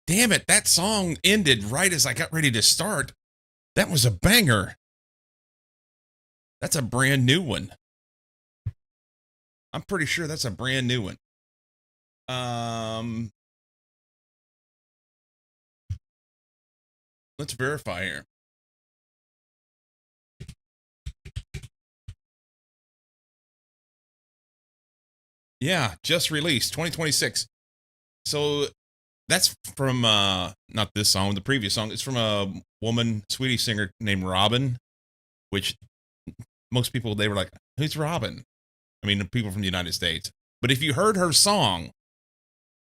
Damn it, that song ended right as I got ready to start. That was a banger. That's a brand new one. I'm pretty sure that's a brand new one. Let's verify here. Yeah, just released 2026. So that's from not this song, the previous song. It's from a woman, sweetie singer named Robin, which most people they were like, "Who's Robin?" I mean, the people from the United States. But if you heard her song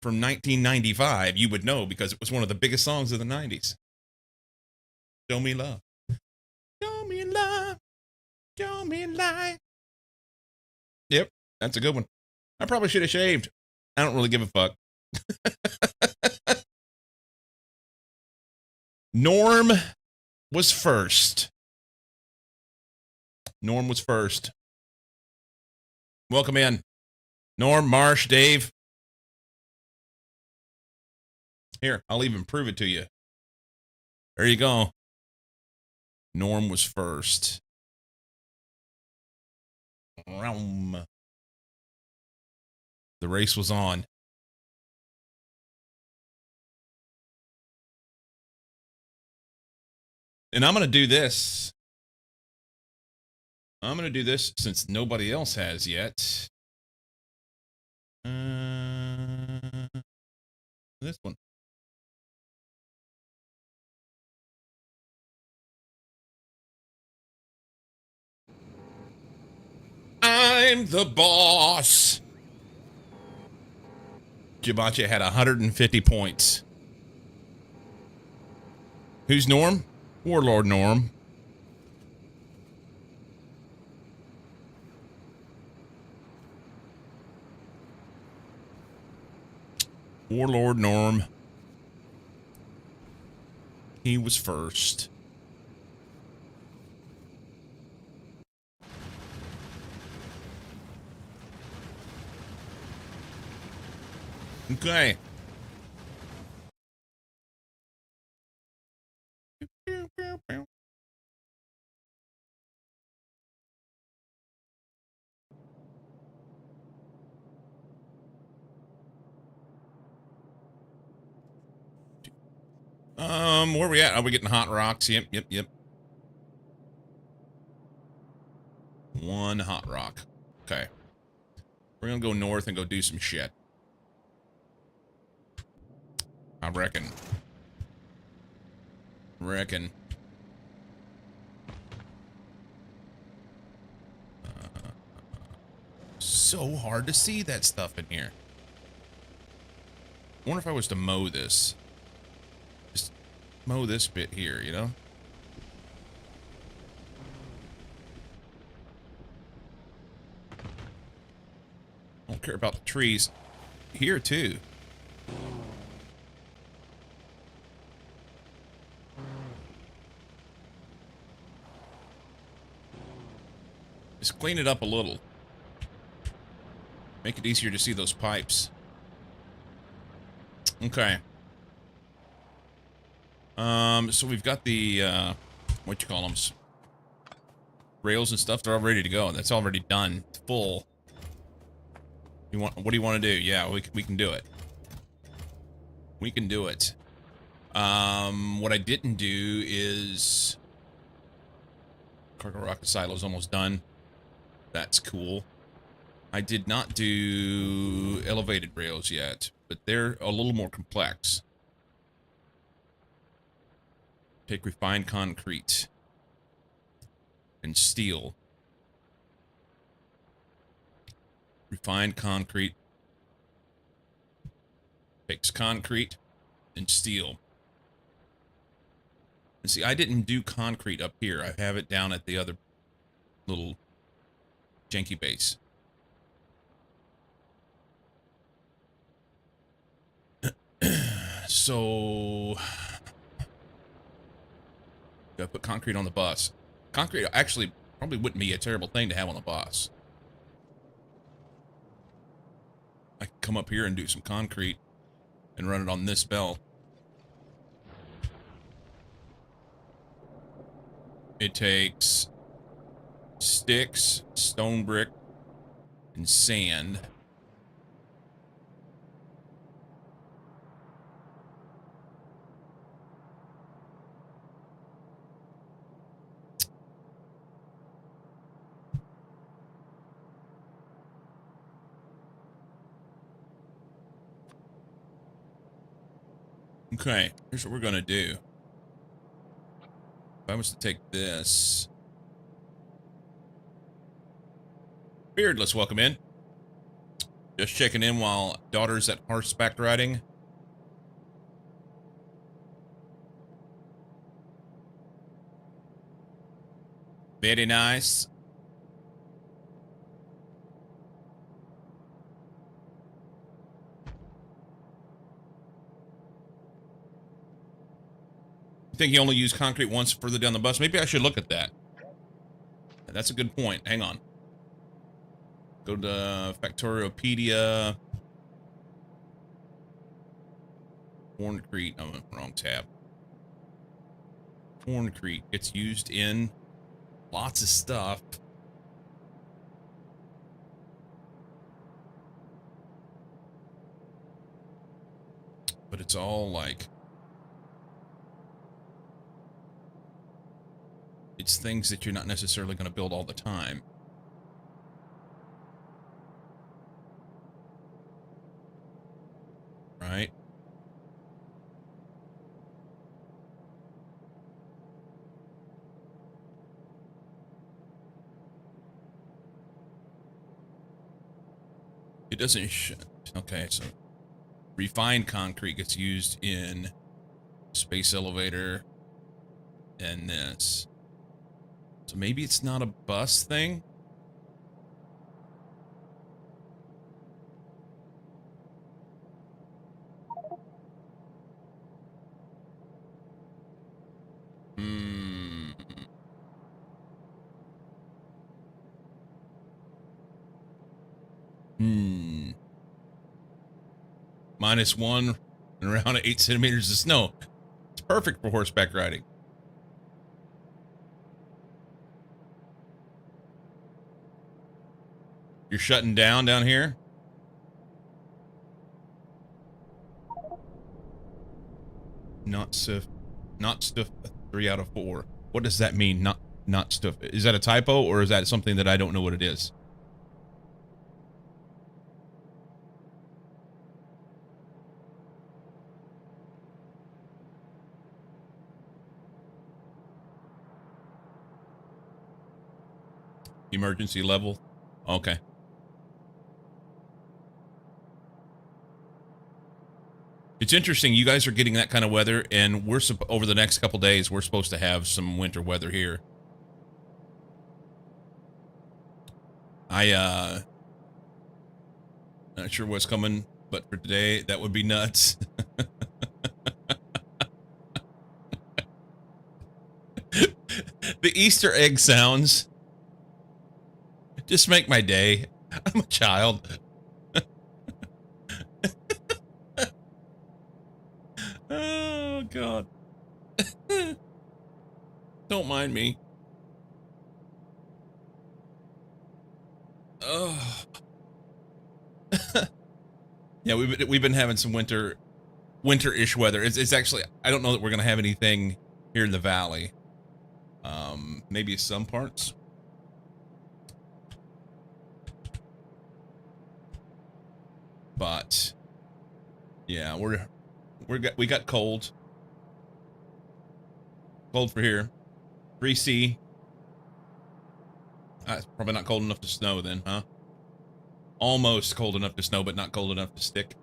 from 1995, you would know because it was one of the biggest songs of the 90s. Show me love. Show me love. Show me light. Yep, that's a good one. I probably should have shaved. I don't really give a fuck. Norm was first. Norm was first. Welcome in. Norm, Marsh, Dave. Here, I'll even prove it to you. There you go. Norm was first. The race was on. And I'm going to do this. I'm going to do this since nobody else has yet. This one. I'm the boss. Jabacha had 150 points. Who's Norm? Warlord Norm. Warlord Norm. He was first. Okay. Where are we at? Are we getting hot rocks? Yep. One hot rock. Okay. We're gonna go north and go do some shit. I reckon. So hard to see that stuff in here. I wonder if I was to mow this. Just mow this bit here, you know? I don't care about the trees. Here, too. Just clean it up a little. Make it easier to see those pipes. Okay. So we've got the, what you call them? Rails and stuff. They're all ready to go. That's already done. It's full. What do you want to do? Yeah, we can do it. We can do it. What I didn't do is cargo rocket silo's almost done. That's cool. I did not do elevated rails yet, but they're a little more complex. Take refined concrete and steel. Refined concrete takes concrete and steel. And see, I didn't do concrete up here. I have it down at the other little janky base. So, gotta put concrete on the bus. Concrete actually probably wouldn't be a terrible thing to have on the bus. I can come up here and do some concrete and run it on this belt. It takes sticks, stone brick, and sand. Okay, here's what we're gonna do. If I was to take this. Beardless, welcome in. Just checking in while daughter's at horseback riding. Very nice. You think you only use concrete once further down the bus? Maybe I should look at that. That's a good point. Hang on. Go to Factoriopedia. Corncrete. Oh, wrong tab. Corncrete gets used in lots of stuff. But it's all like... it's things that you're not necessarily going to build all the time. Right? It doesn't... okay, so... refined concrete gets used in space elevator and this. So maybe it's not a bus thing? Hmm. Hmm. -1 and around 8 centimeters of snow. It's perfect for horseback riding. You're shutting down here? Not stiff. Not stiff 3 out of 4. What does that mean? Not stiff. Is that a typo or is that something that I don't know what it is? Emergency level? Okay. It's interesting. You guys are getting that kind of weather, and we're over the next couple days, we're supposed to have some winter weather here. Not sure what's coming, but for today, that would be nuts. The Easter egg sounds just make my day. I'm a child. Oh, God. Don't mind me. Oh. Yeah, we've been having some winter-ish weather. It's actually, I don't know that we're gonna have anything here in the valley. Maybe some parts. But yeah, we got cold. Cold for here. 3C. It's probably not cold enough to snow then, huh? Almost cold enough to snow, but not cold enough to stick.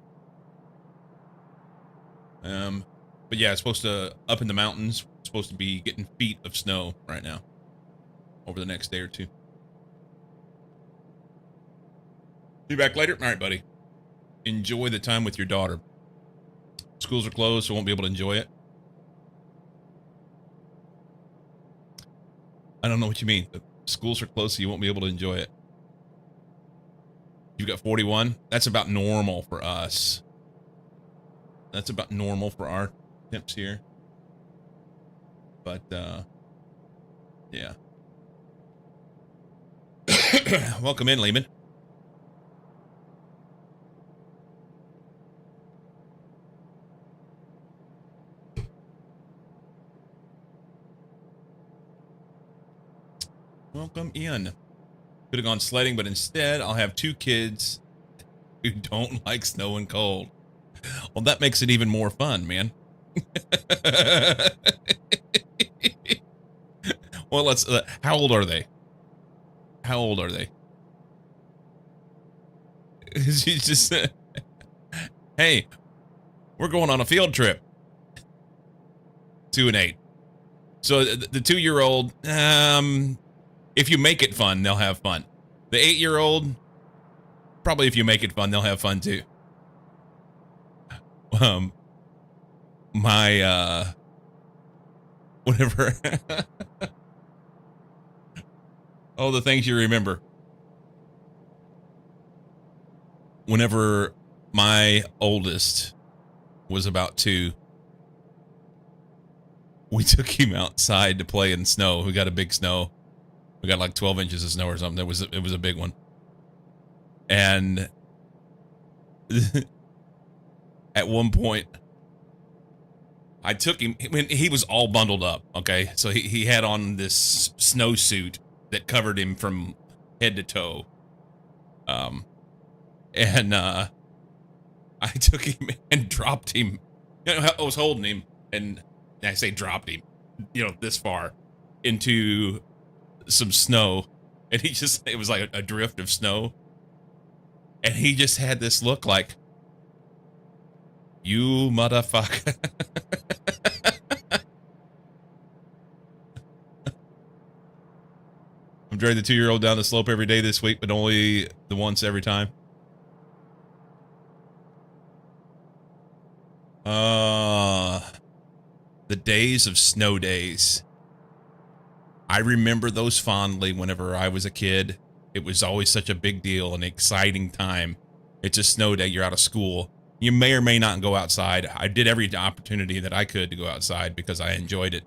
But yeah, it's supposed to, up in the mountains, it's supposed to be getting feet of snow right now. Over the next day or two. Be back later? All right, buddy. Enjoy the time with your daughter. Schools are closed, so won't be able to enjoy it. I don't know what you mean. The schools are closed, so you won't be able to enjoy it. You got 41? That's about normal for us. That's about normal for our temps here. But, Yeah. Welcome in, Lehman. Welcome in. Could have gone sledding, but instead I'll have 2 kids who don't like snow and cold. Well, that makes it even more fun, man. Well, let's. How old are they? How old are they? She's just. Hey, we're going on a field trip. 2 and 8. So the 2-year-old, if you make it fun, they'll have fun. The 8-year-old, probably if you make it fun, they'll have fun too. Whatever. Oh, the things you remember. Whenever my oldest was about 2, we took him outside to play in snow. We got a big snow. We got like 12 inches of snow or something. It was a big one. And at one point, I took him when he was all bundled up. Okay, so he had on this snowsuit that covered him from head to toe. And I took him and dropped him. I was holding him, and I say dropped him, this far into some snow, and it was like a drift of snow, and he just had this look like, you motherfucker. I'm dragging the 2-year-old down the slope every day this week, but only the once every time. The days of snow days. I remember those fondly whenever I was a kid. It was always such a big deal, an exciting time. It's a snow day, you're out of school. You may or may not go outside. I did every opportunity that I could to go outside because I enjoyed it.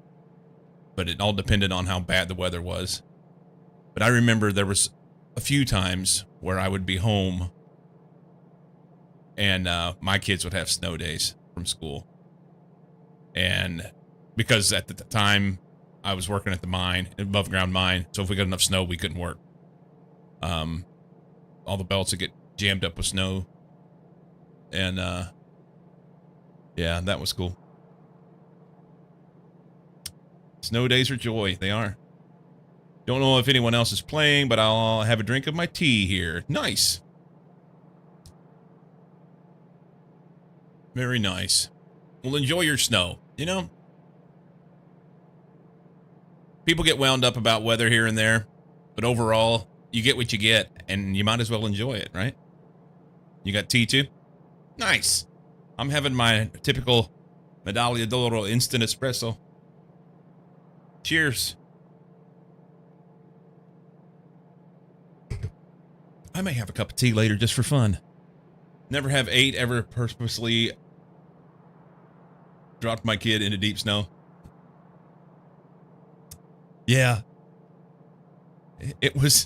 But it all depended on how bad the weather was. But I remember there was a few times where I would be home and my kids would have snow days from school. And because at the time I was working at the mine, above ground mine, so if we got enough snow, we couldn't work. All the belts would get jammed up with snow. And yeah, that was cool. Snow days are joy. They are. Don't know if anyone else is playing, but I'll have a drink of my tea here. Nice. Very nice. Well, enjoy your snow. People get wound up about weather here and there, but overall, you get what you get, and you might as well enjoy it, right? You got tea too? Nice. I'm having my typical Medaglia d'Oro instant espresso. Cheers. I may have a cup of tea later just for fun. Never have 8 ever purposely dropped my kid into deep snow. Yeah. It was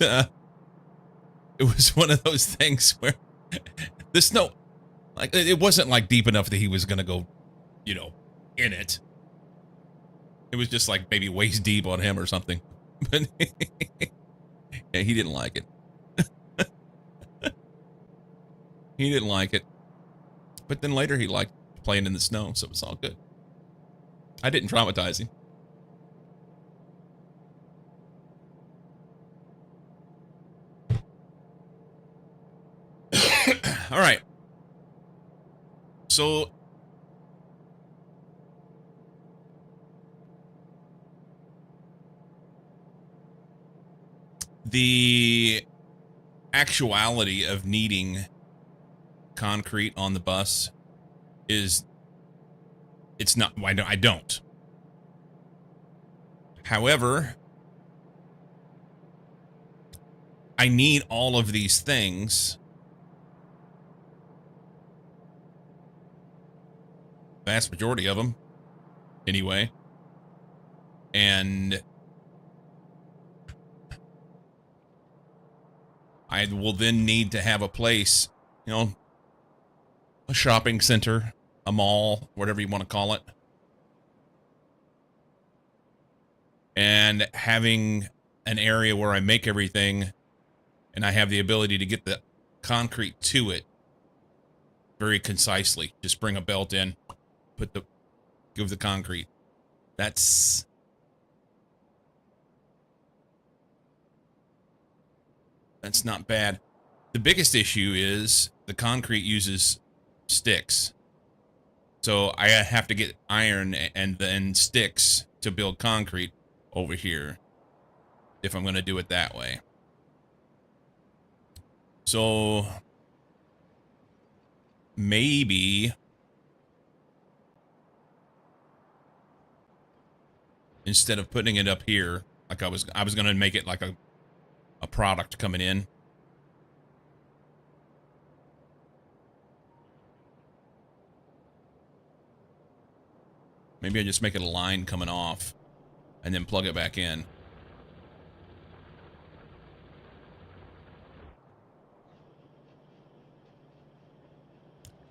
one of those things where the snow, like, it wasn't like deep enough that he was going to go, in it. It was just like maybe waist deep on him or something. But yeah, he didn't like it. He didn't like it. But then later he liked playing in the snow, so it's all good. I didn't traumatize him. All right. So the actuality of needing concrete on the bus it's not, I don't. However, I need all of these things. Vast majority of them, anyway. And I will then need to have a place, you know, a shopping center, a mall, whatever you want to call it. And having an area where I make everything and I have the ability to get the concrete to it very concisely. Just bring a belt in, give the concrete. That's not bad. The biggest issue is the concrete uses sticks. So I have to get iron and then sticks to build concrete over here if I'm going to do it that way. So maybe instead of putting it up here, like I was going to make it like a product coming in. Maybe I just make it a line coming off and then plug it back in.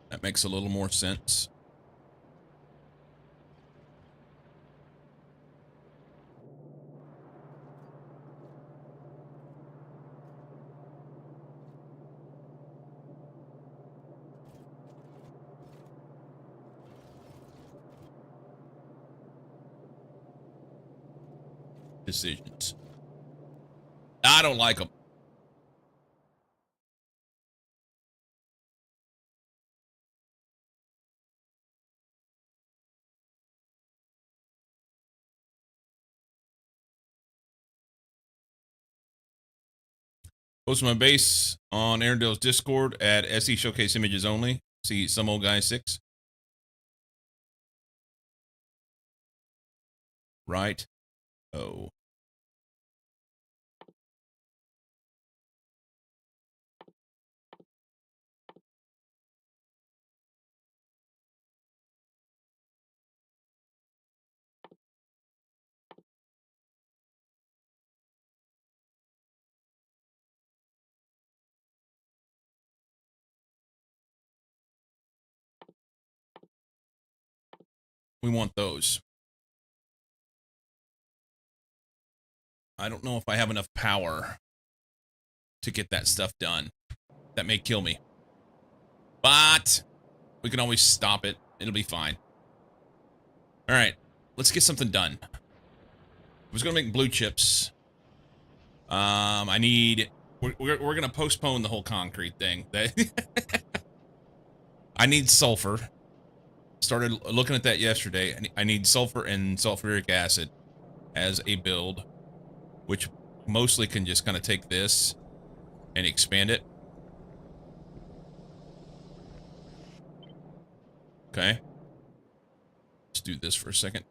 That makes a little more sense. Decisions. I don't like them. Post my base on Arendale's Discord at SE Showcase Images Only. See some old guy 6. Right. Oh. We want those. I don't know if I have enough power to get that stuff done. That may kill me. But we can always stop it. It'll be fine. All right. Let's get something done. I was going to make blue chips. I need... We're going to postpone the whole concrete thing. I need sulfur. Started looking at that yesterday. I need sulfur and sulfuric acid as a build, which mostly can just kind of take this and expand it. Okay. Let's do this for a second.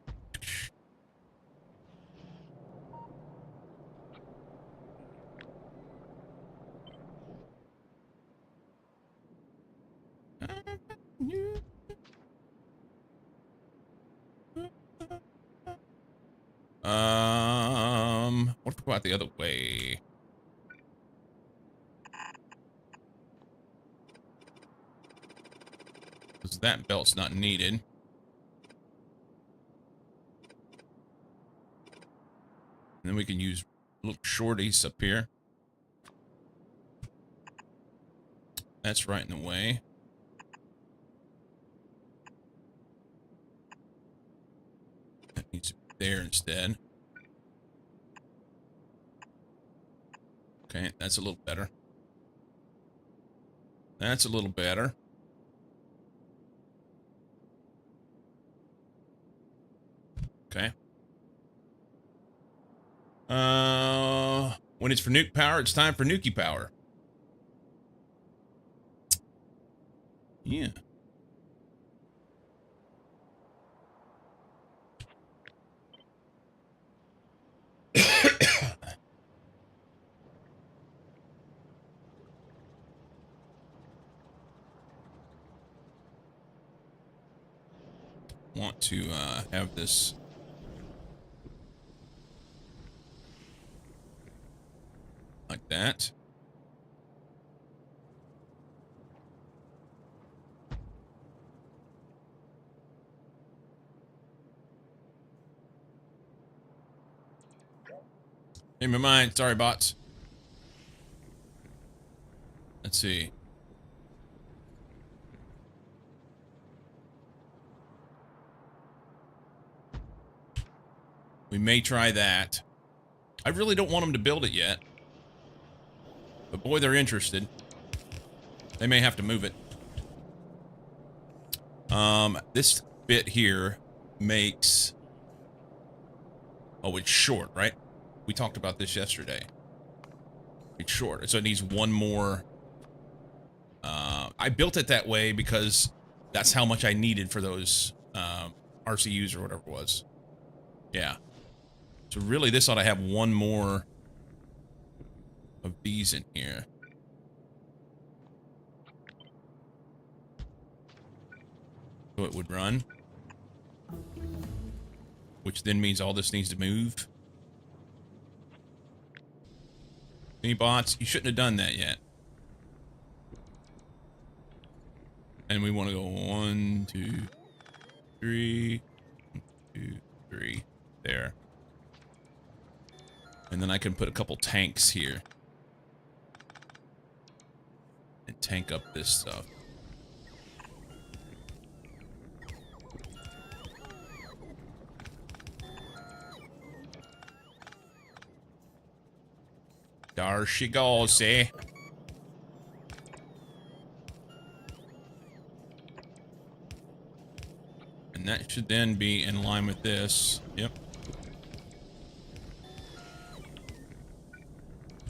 What if we go out the other way? Because that belt's not needed. And then we can use little shorties up here. That's right in the way. That needs to be there instead. Okay, that's a little better. That's a little better. Okay. When it's for nuke power, it's time for nuke power. Yeah. Want to have this like that. In my mind. Sorry, bots. Let's see. We may try that. I really don't want them to build it yet. But boy, they're interested. They may have to move it. This bit here makes... Oh, it's short, right? We talked about this yesterday. It's short, so it needs one more... I built it that way because that's how much I needed for those RCUs or whatever it was. Yeah. So really, this ought to have one more of these in here. So it would run. Which then means all this needs to move. Any bots? You shouldn't have done that yet. And we want to go 1, 2, 3, 1, 2, 3. There. And then I can put a couple tanks here. And tank up this stuff. There she goes, eh? And that should then be in line with this. Yep.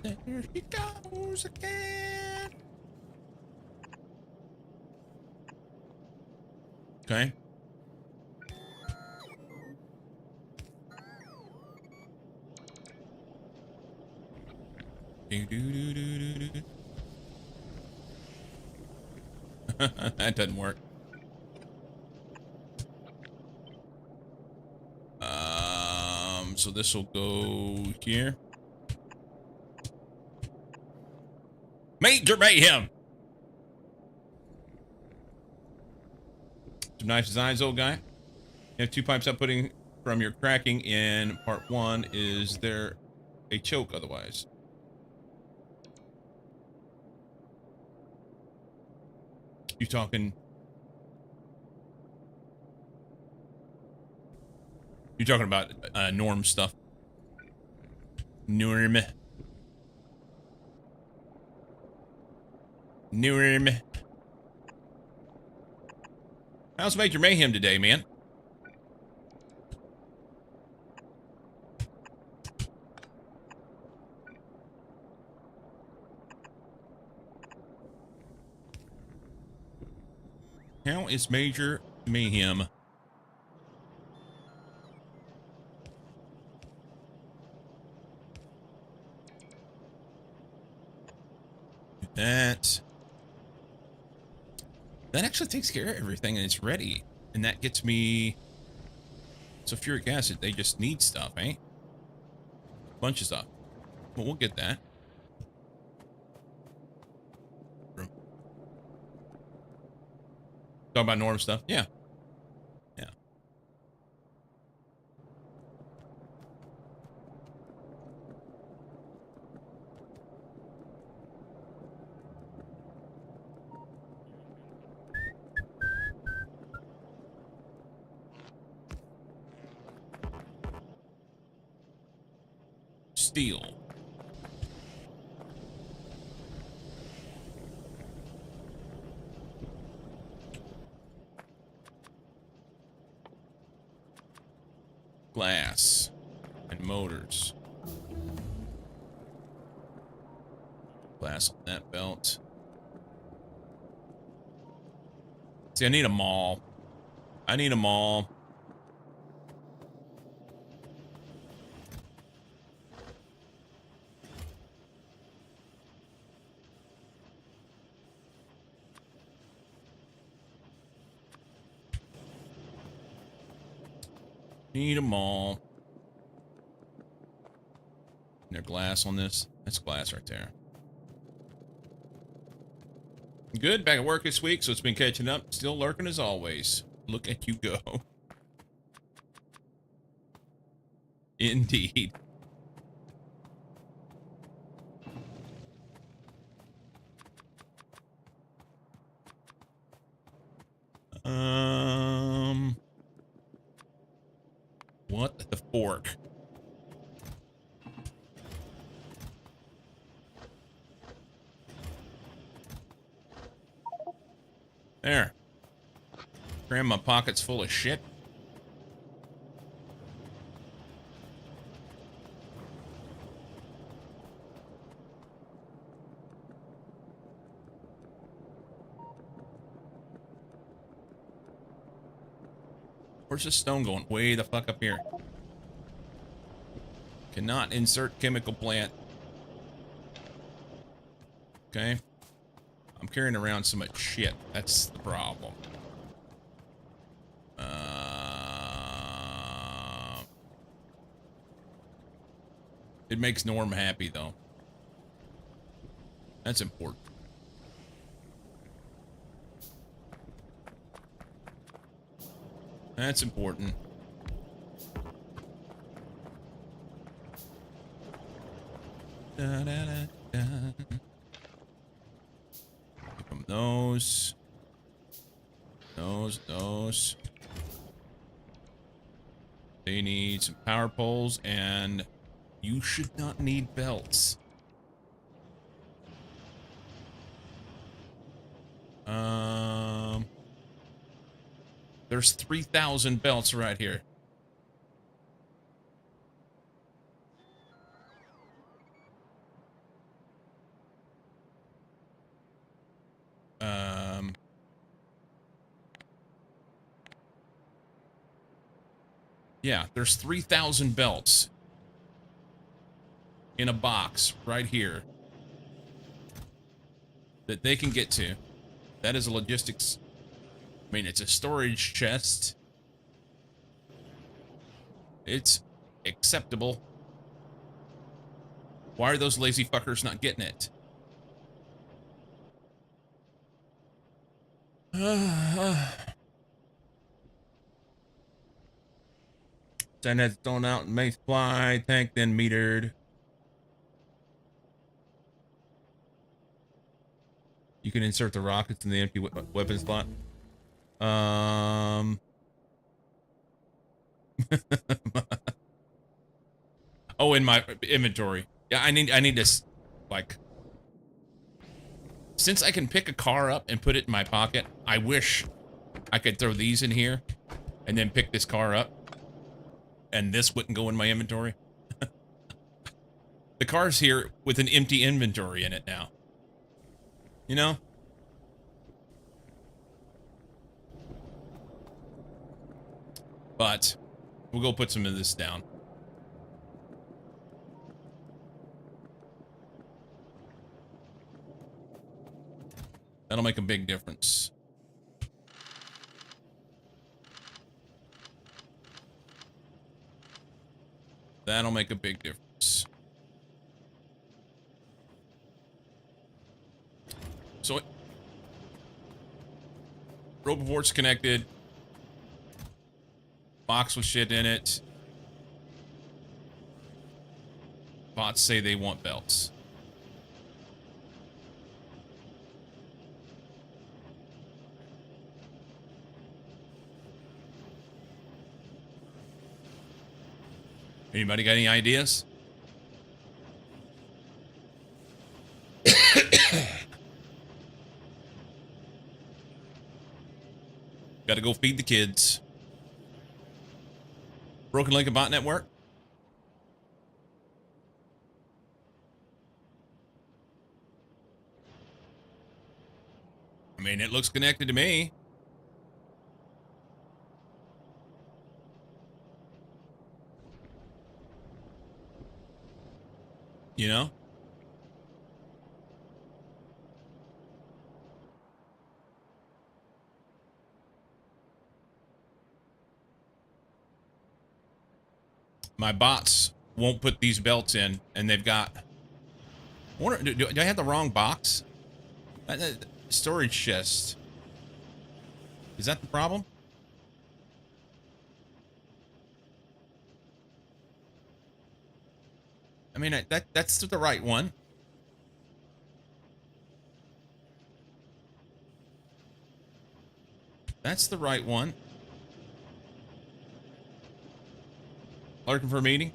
There she goes again. Okay. That doesn't work. So this will go here. Major mayhem. Some nice designs, old guy. You have 2 pipes outputting from your cracking in part 1. Is there a choke otherwise? You talking? You're talking about norm stuff. Norm. Norm. How's Major Mayhem today, man? How is Major Mayhem? That actually takes care of everything and it's ready. And that gets me sulfuric acid. They just need stuff, eh? Bunch of stuff. Well, we'll get that. Talking about norm stuff? Yeah. Yeah. Steel. Glass and motors. Glass on that belt. See, I need a mall. I need a mall. Need a mall. Is there glass on this? That's glass right there. Good. Back at work this week, so it's been catching up. Still lurking as always. Look at you go. Indeed. fork. There. Cram my pockets full of shit. Where's the stone going? Way the fuck up here. Cannot insert chemical plant. Okay. I'm carrying around so much shit. That's the problem. It makes Norm happy, though. That's important. That's important. Da, da, da, da. Give them those. Those. They need some power poles, and you should not need belts. There's 3,000 belts right here. Yeah, there's 3,000 belts in a box right here that they can get to. That is a logistics. I mean, it's a storage chest. It's acceptable. Why are those lazy fuckers not getting it? Send that stone out and may supply, tank then metered. You can insert the rockets in the empty weapon slot. Oh, in my inventory. Yeah, I need to, like, since I can pick a car up and put it in my pocket, I wish I could throw these in here and then pick this car up. And this wouldn't go in my inventory. The car's here with an empty inventory in it now. You know? But we'll go put some of this down. That'll make a big difference. That'll make a big difference. So, Roboport's connected. Box with shit in it. Bots say they want belts. Anybody got any ideas? Gotta go feed the kids. Broken Lincoln Bot Network? I mean, it looks connected to me. You know? My bots won't put these belts in, and they've got... Do I have the wrong box? Storage chest. Is that the problem? I mean, that's the right one. That's the right one. Lurking for a meeting?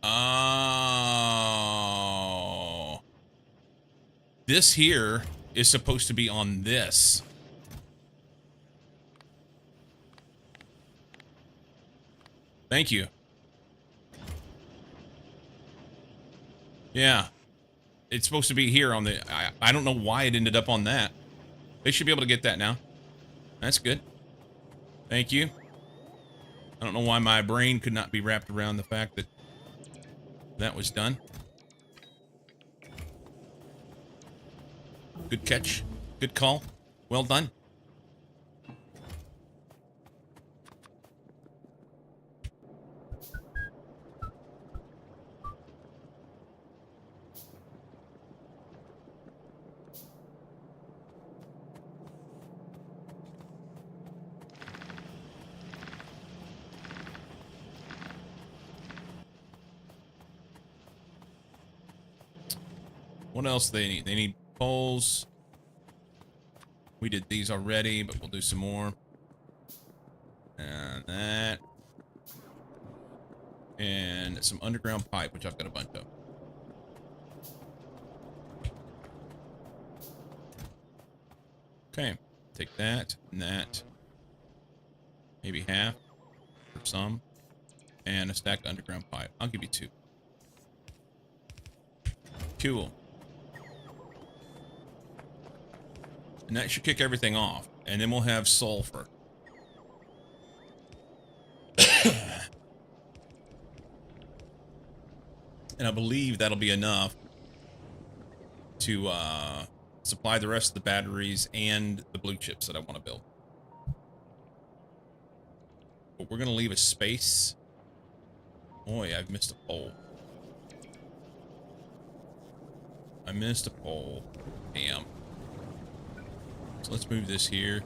Oh. This here is supposed to be on this. Thank you. Yeah. It's supposed to be here on the... I don't know why it ended up on that. They should be able to get that now. That's good. Thank you. I don't know why my brain could not be wrapped around the fact that that was done. Good catch. Good call. Well done. What else do they need? They need poles. We did these already, but we'll do some more. And that. And some underground pipe, which I've got a bunch of. Okay. Take that and that. Maybe half. For some. And a stack of underground pipe. I'll give you 2. Cool. And that should kick everything off. And then we'll have sulfur. And I believe that'll be enough to supply the rest of the batteries and the blue chips that I want to build. But we're going to leave a space. Boy, I've missed a pole. I missed a pole. Damn. So let's move this here.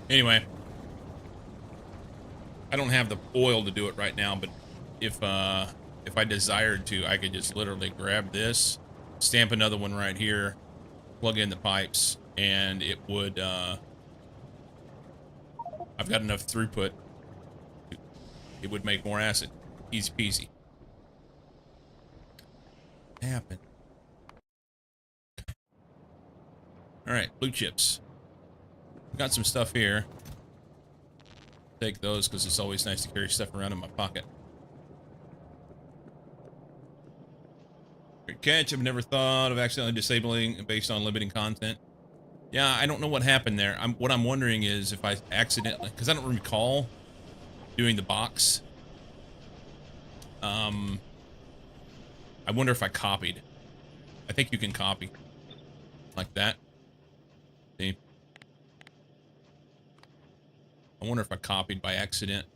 Anyway, I don't have the oil to do it right now, but if I desired to, I could just literally grab this, stamp another one right here, plug in the pipes, and it would, I've got enough throughput. It would make more acid. Easy peasy. Happen. Alright, blue chips. Got some stuff here. Take those because it's always nice to carry stuff around in my pocket. Good catch. I've never thought of accidentally disabling based on limiting content. Yeah, I don't know what happened there. What I'm wondering is if I accidentally, because I don't recall doing the box. I wonder if I copied. I think you can copy like that. See? I wonder if I copied by accident.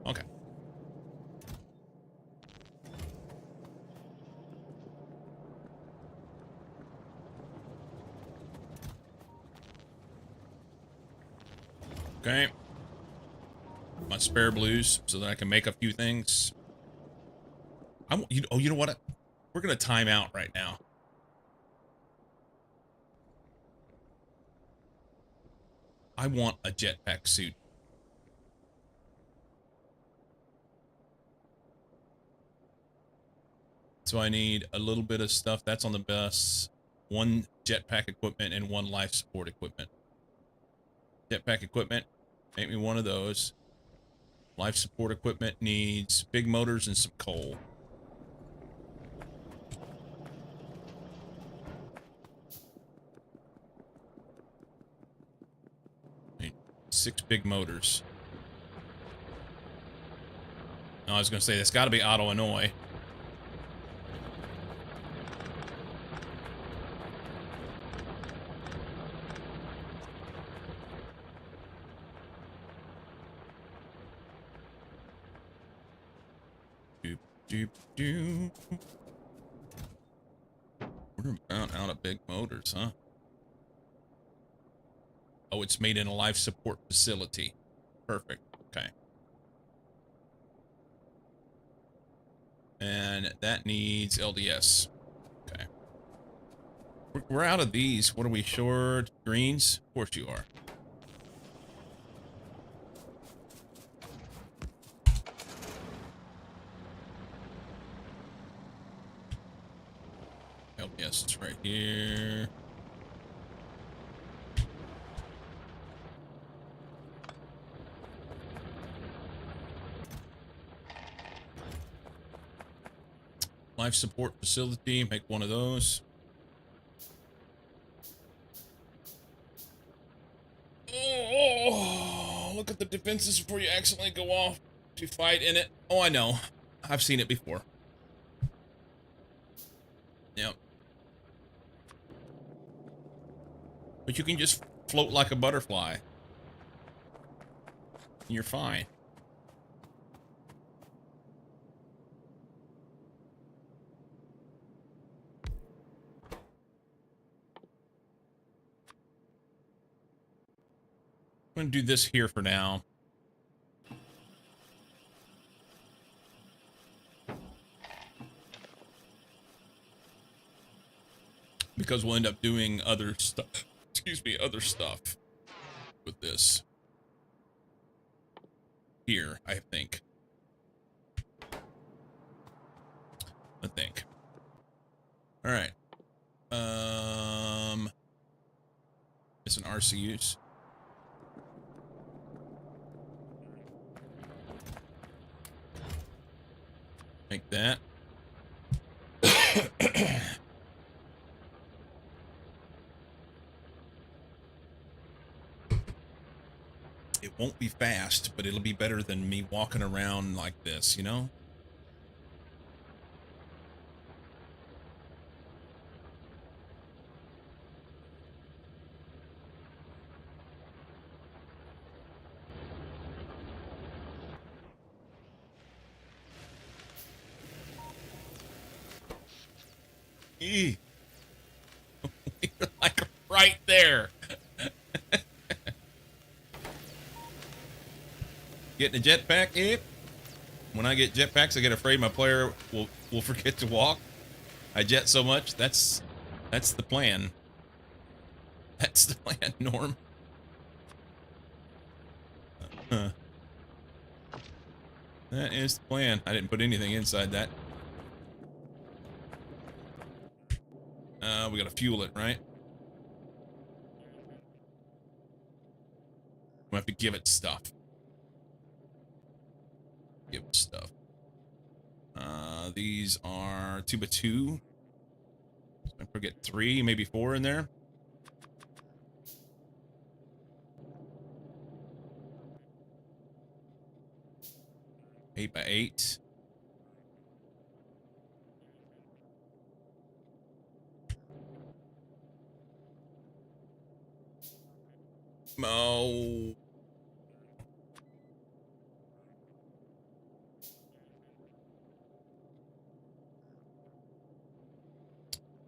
Okay. Okay. My spare blues so that I can make a few things. You know what? We're going to time out right now. I want a jetpack suit. So I need a little bit of stuff. That's on the bus. 1 jetpack equipment and 1 life support equipment. Jetpack equipment, make me 1 of those. Life support equipment needs big motors and some coal. Need 6 big motors. No, I was going to say, that's got to be Auto Hanoi. Doop, doop. We're about out of big motors, huh? Oh, it's made in a life support facility. Perfect. Okay. And that needs LDS. Okay. We're out of these. What are we short? Greens? Of course you are. LDS is right here. Life support facility. Make one of those. Oh, look at the defenses before you accidentally go off to fight in it. Oh, I know. I've seen it before. Yep. But you can just float like a butterfly. You're fine. I'm going to do this here for now. Because we'll end up doing other stuff. Excuse me, other stuff with this. Here, I think. Alright. It's an RCUs. Make that. It won't be fast, but it'll be better than me walking around like this, you know? You're like right there. Getting a jetpack? Yep. When I get jetpacks, I get afraid my player will forget to walk. I jet so much. That's the plan. That's the plan, Norm. That is the plan. I didn't put anything inside that. We gotta fuel it, right? We have to give it stuff. Give it stuff. These are 2x2. So I forget 3, maybe 4 in there. 8x8. Oh.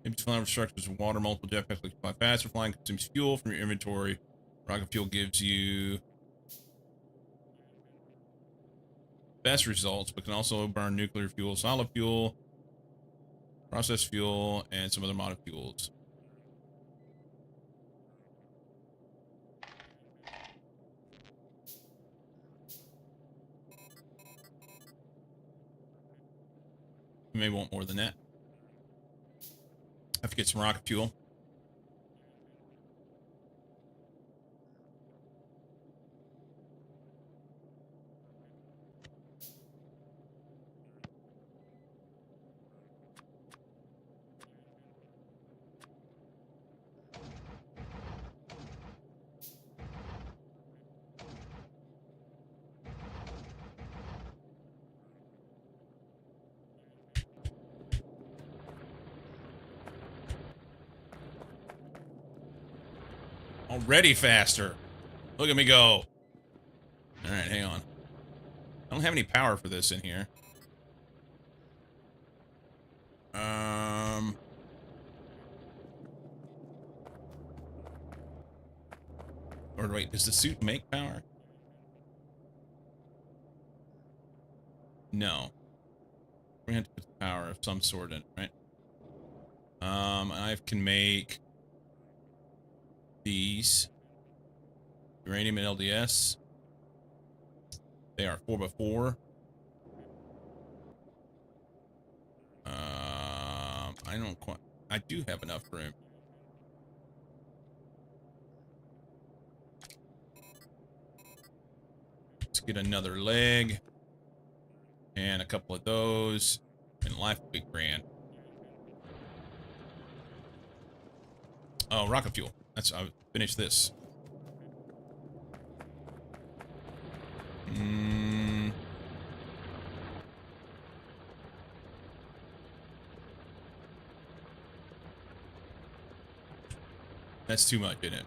Maybe flying structures with water, multiple jetpacks like fly faster. Flying consumes fuel from your inventory. Rocket fuel gives you best results, but can also burn nuclear fuel, solid fuel, process fuel, and some other modded fuels. You may want more than that. Have to get some rocket fuel. Already faster. Look at me go. Alright, hang on. I don't have any power for this in here. Or wait, does the suit make power? No. We have to put power of some sort in, right? I can make these. Uranium and LDS. They are 4x4. I don't quite. I do have enough room. Let's get another leg. And a couple of those. And life will be grand. Oh, rocket fuel. I'll finish this. That's too much, isn't it?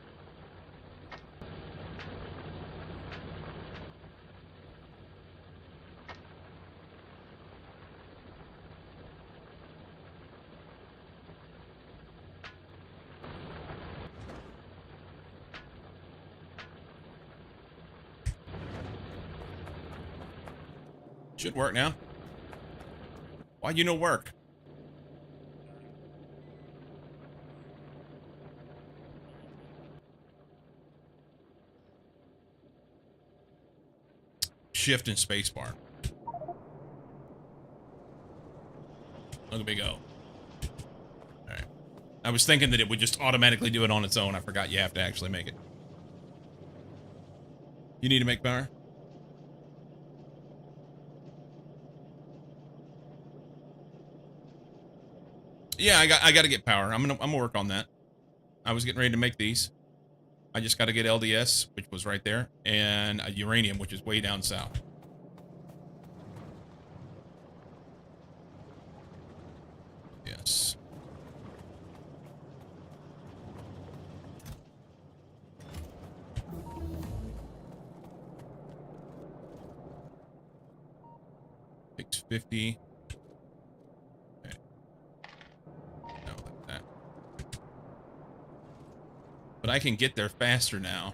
Should work now. Why you no work? Shift and spacebar. Look at me go. Alright. I was thinking that it would just automatically do it on its own. I forgot you have to actually make it. You need to make power? Yeah, I got to get power. I'm gonna work on that. I was getting ready to make these. I just got to get LDS, which was right there, and uranium, which is way down south. Yes. Takes 50. Okay. No, like that. But I can get there faster now.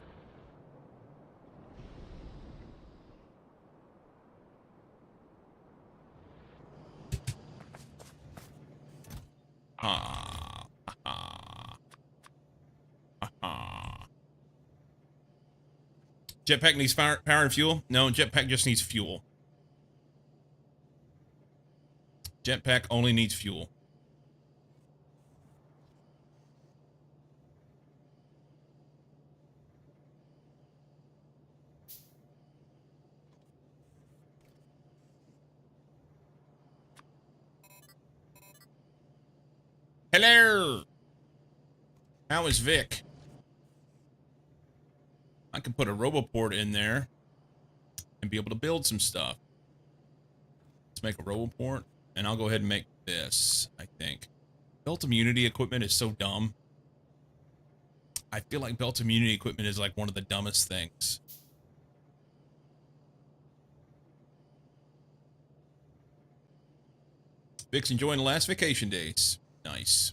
Jetpack needs power and fuel? No, jetpack just needs fuel. Jetpack only needs fuel. Hello! How is Vic? I can put a roboport in there and be able to build some stuff. Let's make a roboport, and I'll go ahead and make this, I think. Belt immunity equipment is so dumb. I feel like belt immunity equipment is like one of the dumbest things. Vic's enjoying the last vacation days. Nice.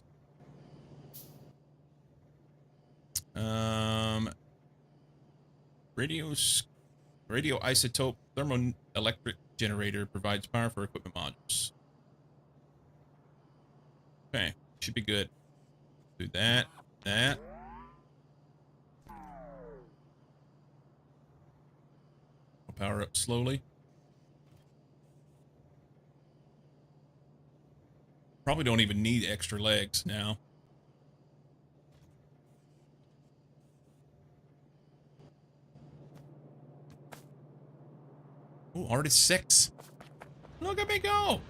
Radioisotope thermoelectric generator provides power for equipment modules. Okay, should be good. Do that, that. I'll power up slowly. Probably don't even need extra legs now. Oh, already 6. Look at me go.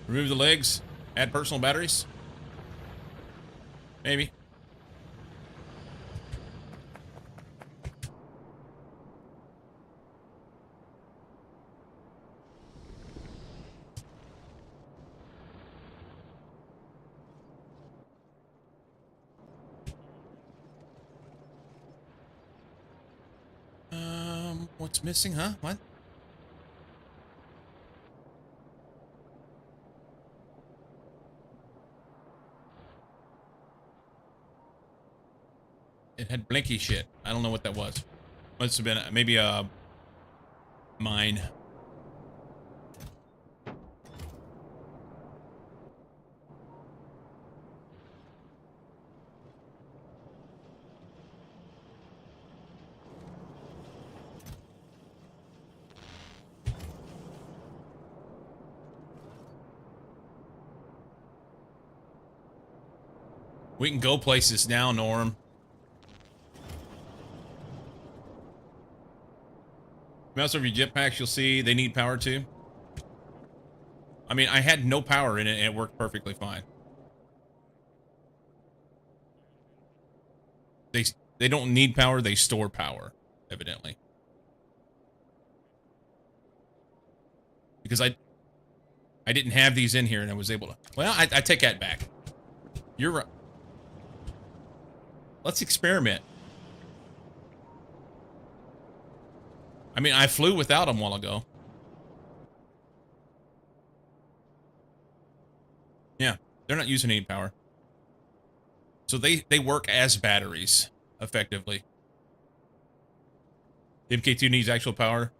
Remove the legs. Add personal batteries. Maybe. What's missing, huh? What? It had blinky shit. I don't know what that was. Must have been maybe a mine. We can go places now, Norm. Mouse over your jetpacks, you'll see they need power too. I mean, I had no power in it and it worked perfectly fine. They don't need power, they store power, evidently. Because I didn't have these in here and I was able to. Well, I take that back. You're right. Let's experiment. I mean, I flew without them a while ago. Yeah, they're not using any power. So they work as batteries, effectively. The MK2 needs actual power.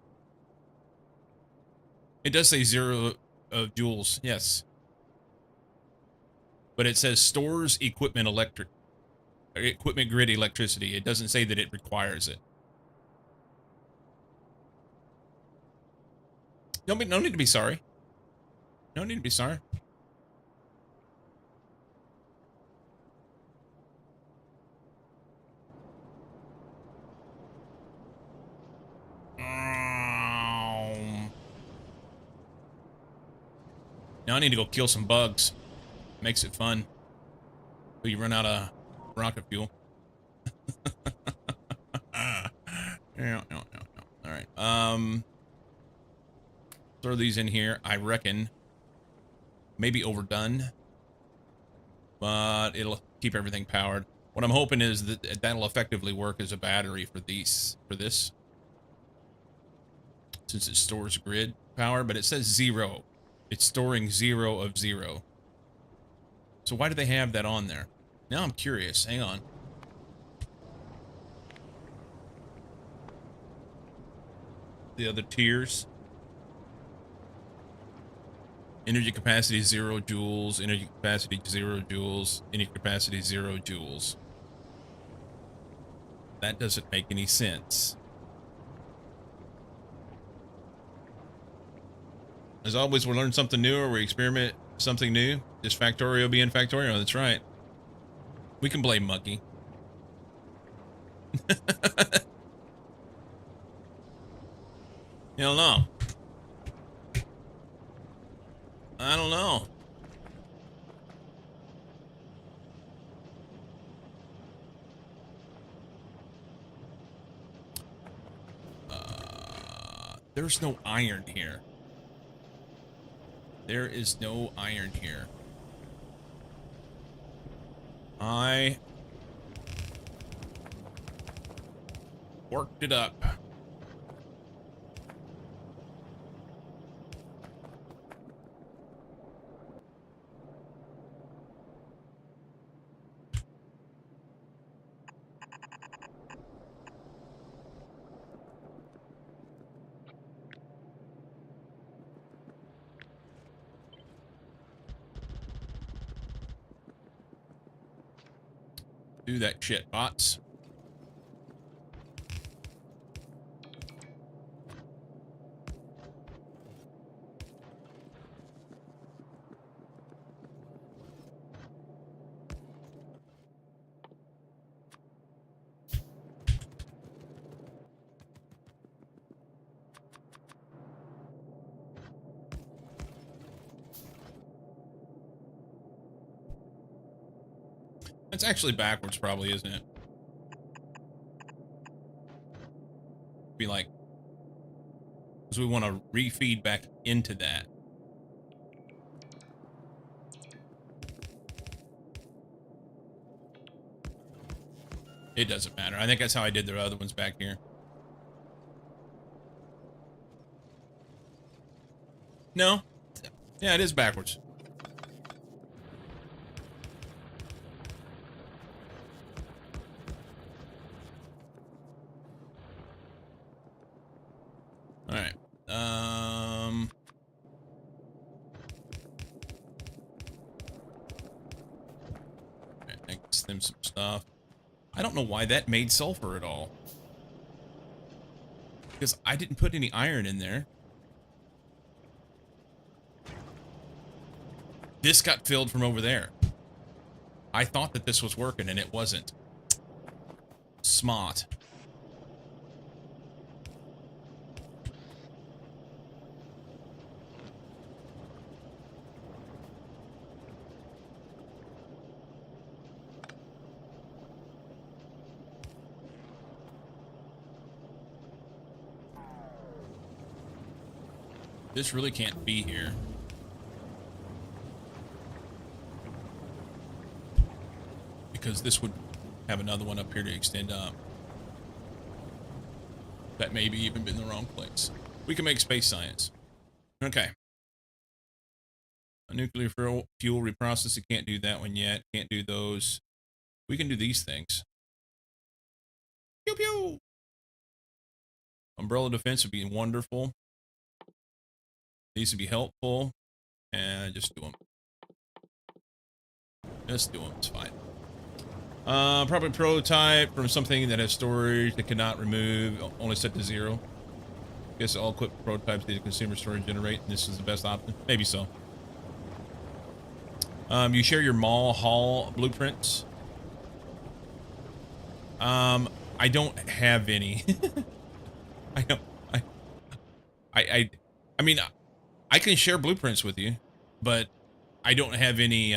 It does say 0 joules, yes. But it says stores equipment grid electricity. It doesn't say that it requires it. No need to be sorry. No need to be sorry. Now I need to go kill some bugs. Makes it fun. But you run out of rocket fuel. No. All right. Throw these in here. I reckon maybe overdone, but it'll keep everything powered. What I'm hoping is that that'll effectively work as a battery for this, since it stores grid power. But it says 0. It's storing 0 of 0. So why do they have that on there? Now I'm curious. Hang on. The other tiers. Energy capacity 0 joules. Energy capacity 0 joules. Energy capacity 0 joules. That doesn't make any sense. As always, we learn something new or we experiment something new. Just Factorio being Factorio. That's right. We can blame Monkey. You don't know. I don't know. There's no iron here. There is no iron here. I worked it up. Do that shit, bots. It's actually backwards, probably, isn't it? Be like, because we want to refeed back into that. It doesn't matter. I think that's how I did the other ones back here. No. Yeah, it is backwards. All right. Makes them some stuff. I don't know why that made sulfur at all. Because I didn't put any iron in there. This got filled from over there. I thought that this was working and it wasn't. Smart. This really can't be here. Because this would have another one up here to extend up. That maybe even been the wrong place. We can make space science. Okay. A nuclear fuel reprocessing, can't do that one yet. Can't do those. We can do these things. Pew pew! Umbrella defense would be wonderful. These would be helpful. And just do them. Just do them, it's fine. Probably prototype from something that has storage that cannot remove, only set to 0. Guess all equipped prototypes need a consumer storage generate, and this is the best option. Maybe so. You share your mall hall blueprints. I don't have any. I don't. I mean, I can share blueprints with you, but I don't have any.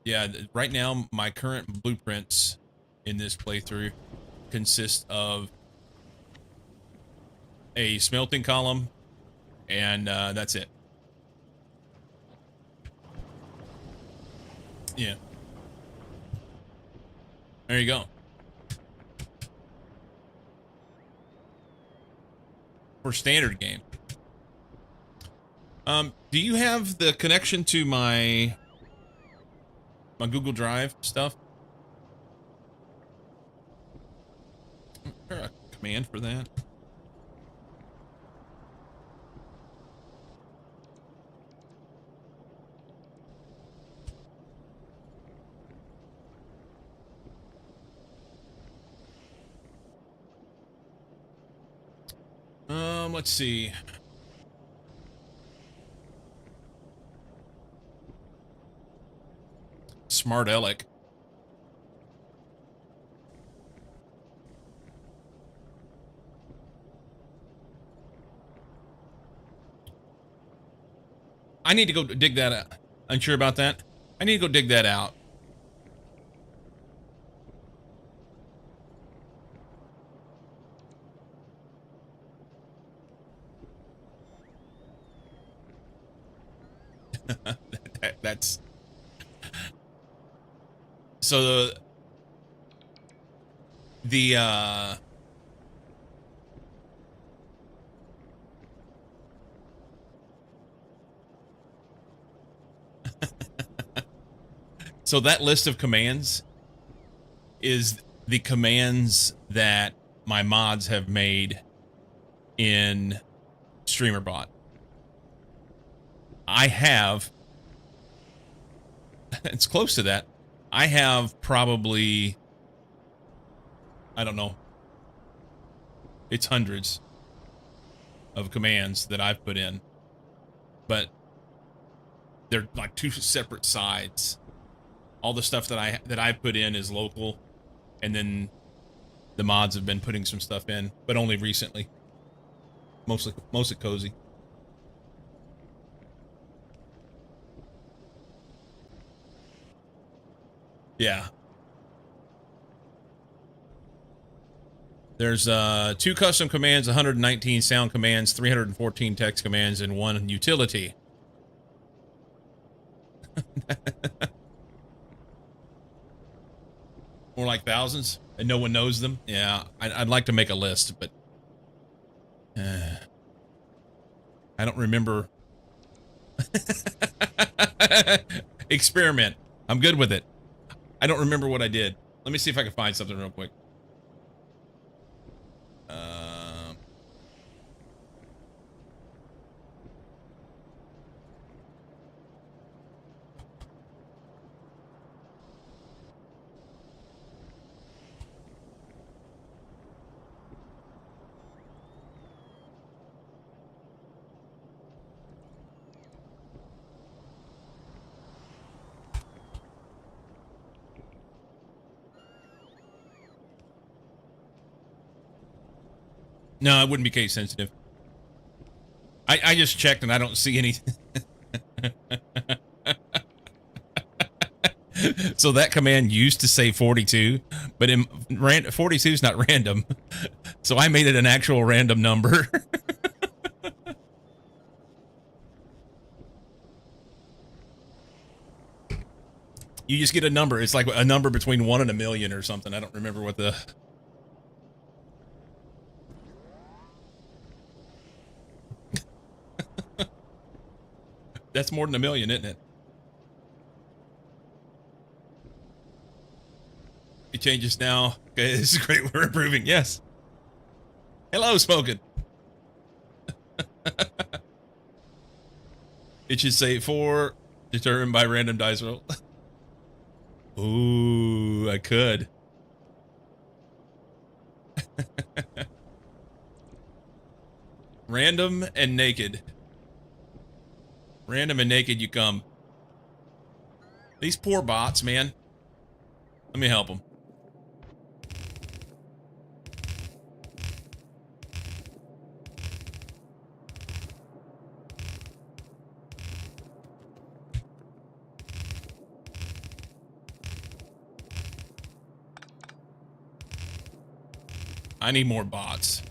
Yeah, right now my current blueprints in this playthrough consist of a smelting column, and that's it. Yeah. There you go. For standard game. Do you have the connection to my Google Drive stuff? Is there a command for that? Let's see. Smart Aleck. I need to go dig that out. Unsure about that? I need to go dig that out. That's... So the so that list of commands is the commands that my mods have made in StreamerBot. I have, it's close to that. I have probably, I don't know, it's hundreds of commands that I've put in, but they're like two separate sides. All the stuff that I put in is local, and then the mods have been putting some stuff in, but only recently. Mostly cozy. Yeah. There's 2 custom commands, 119 sound commands, 314 text commands, and 1 utility. More like thousands, and no one knows them. Yeah, I'd like to make a list, but I I don't remember. Experiment. I'm good with it. I don't remember what I did. Let me see if I can find something real quick. No, it wouldn't be case sensitive. I just checked and I don't see anything. So that command used to say 42, but 42 is not random. So I made it an actual random number. You just get a number. It's like a number between 1 and a million or something. I don't remember what the... That's more than a million, isn't it? It changes now. Okay, this is great. We're improving. Yes. Hello, Smoking. It should say 4, determined by random dice roll. Ooh, I could. Random and naked. Random and naked you come. These poor bots, man. Let me help them. I need more bots.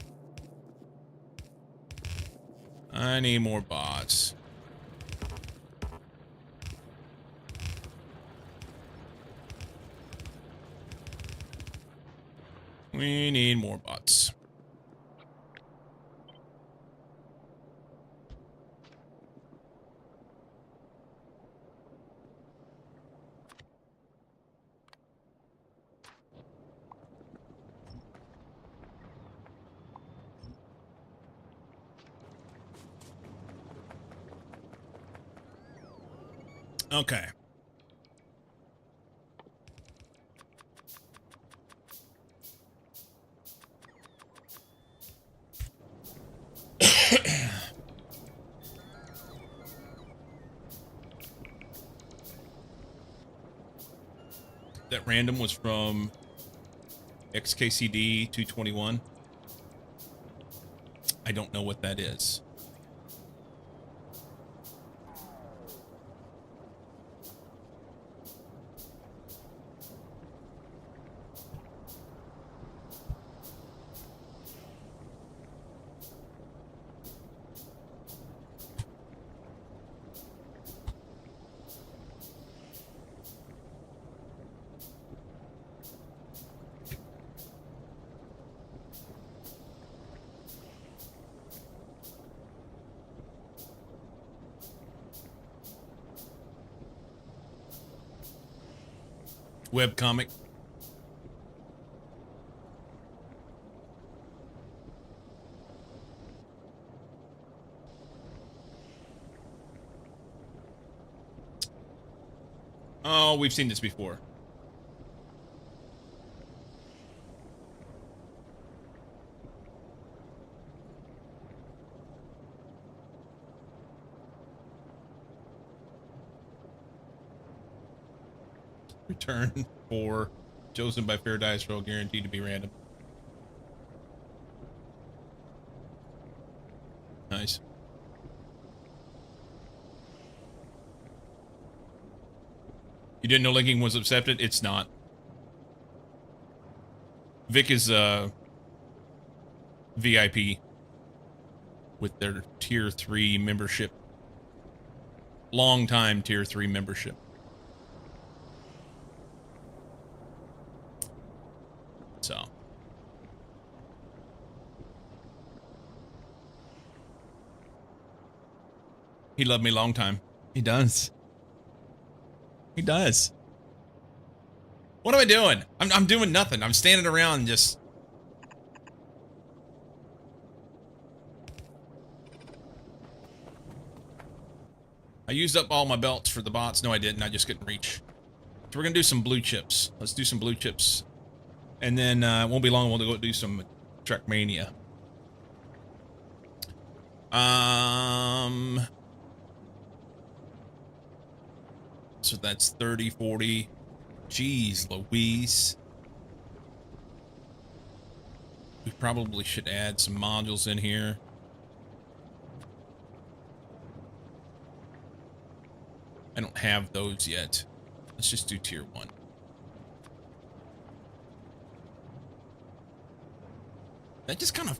I need more bots. We need more bots. Okay. That random was from XKCD 221. I don't know what that is. Webcomic. Oh, we've seen this before. Return 4, chosen by fair dice roll, guaranteed to be random. Nice. You didn't know linking was accepted? It's not. Vic is VIP with their tier 3 membership. Long time tier 3 membership. So. He loved me a long time. He does. He does. What am I doing? I'm doing nothing. I'm standing around just... I used up all my belts for the bots. No, I didn't. I just couldn't reach. So we're going to do some blue chips. Let's do some blue chips. And then it won't be long. We'll go do some Trackmania. So that's 30, 40. Jeez Louise. We probably should add some modules in here. I don't have those yet. Let's just do tier 1. That just kind of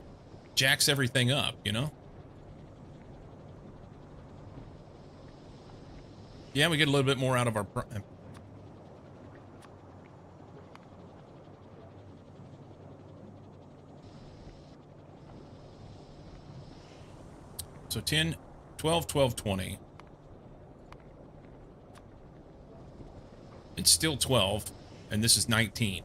jacks everything up, you know? Yeah, we get a little bit more out of our... So 10, 12, 12, 20. It's still 12, and this is 19.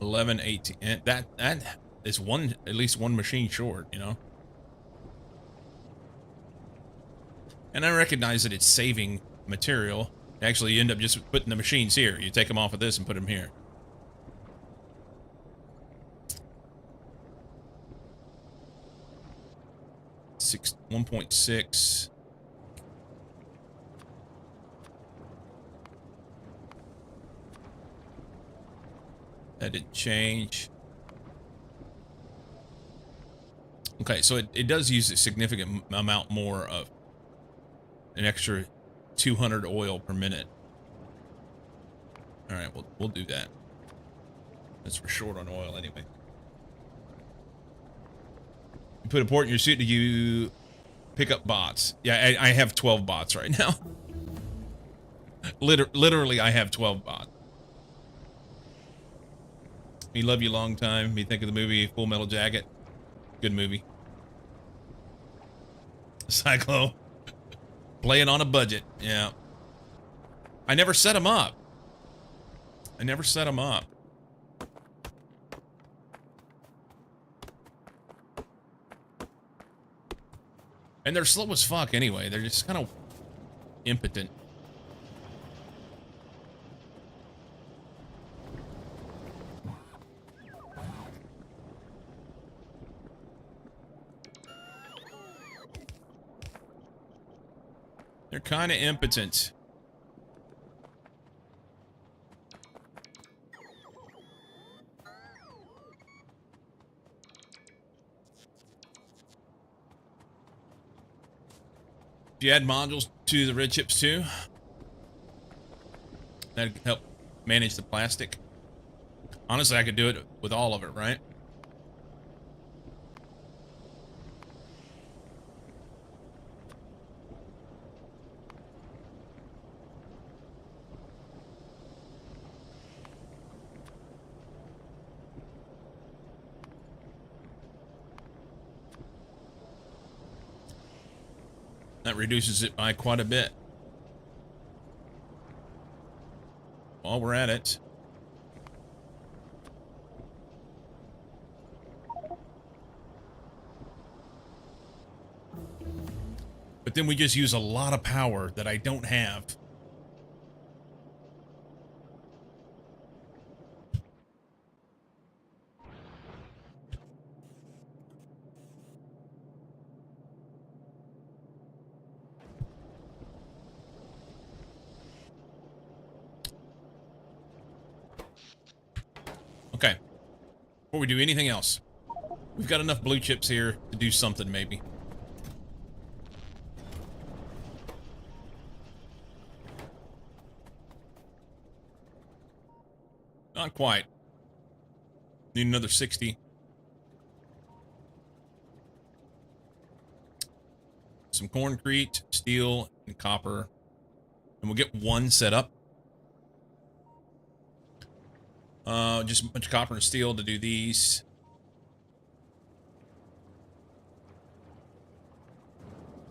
$11, 18. And that is at least one machine short, you know? And I recognize that it's saving material. Actually, you end up just putting the machines here. You take them off of this and put them here. Six, 1.6. That didn't change. Okay, so it does use a significant amount more of an extra 200 oil per minute. All right, we'll do that. That's for short on oil anyway. You put a port in your suit, do you pick up bots? Yeah, I have 12 bots right now. Literally, I have 12 bots. Me love you long time. Me think of the movie Full Metal Jacket. Good movie. Cyclo. Playing on a budget. Yeah. I never set them up. I never set them up. And they're slow as fuck anyway. They're just kind of impotent. They're kind of impotent. Do you add modules to the red chips too? That'd help manage the plastic. Honestly, I could do it with all of it, right? That reduces it by quite a bit. While we're at it. But then we just use a lot of power that I don't have. Okay. Before we do anything else, we've got enough blue chips here to do something maybe. Not quite. Need another 60. Some concrete, steel, and copper. And we'll get one set up. Just a bunch of copper and steel to do these.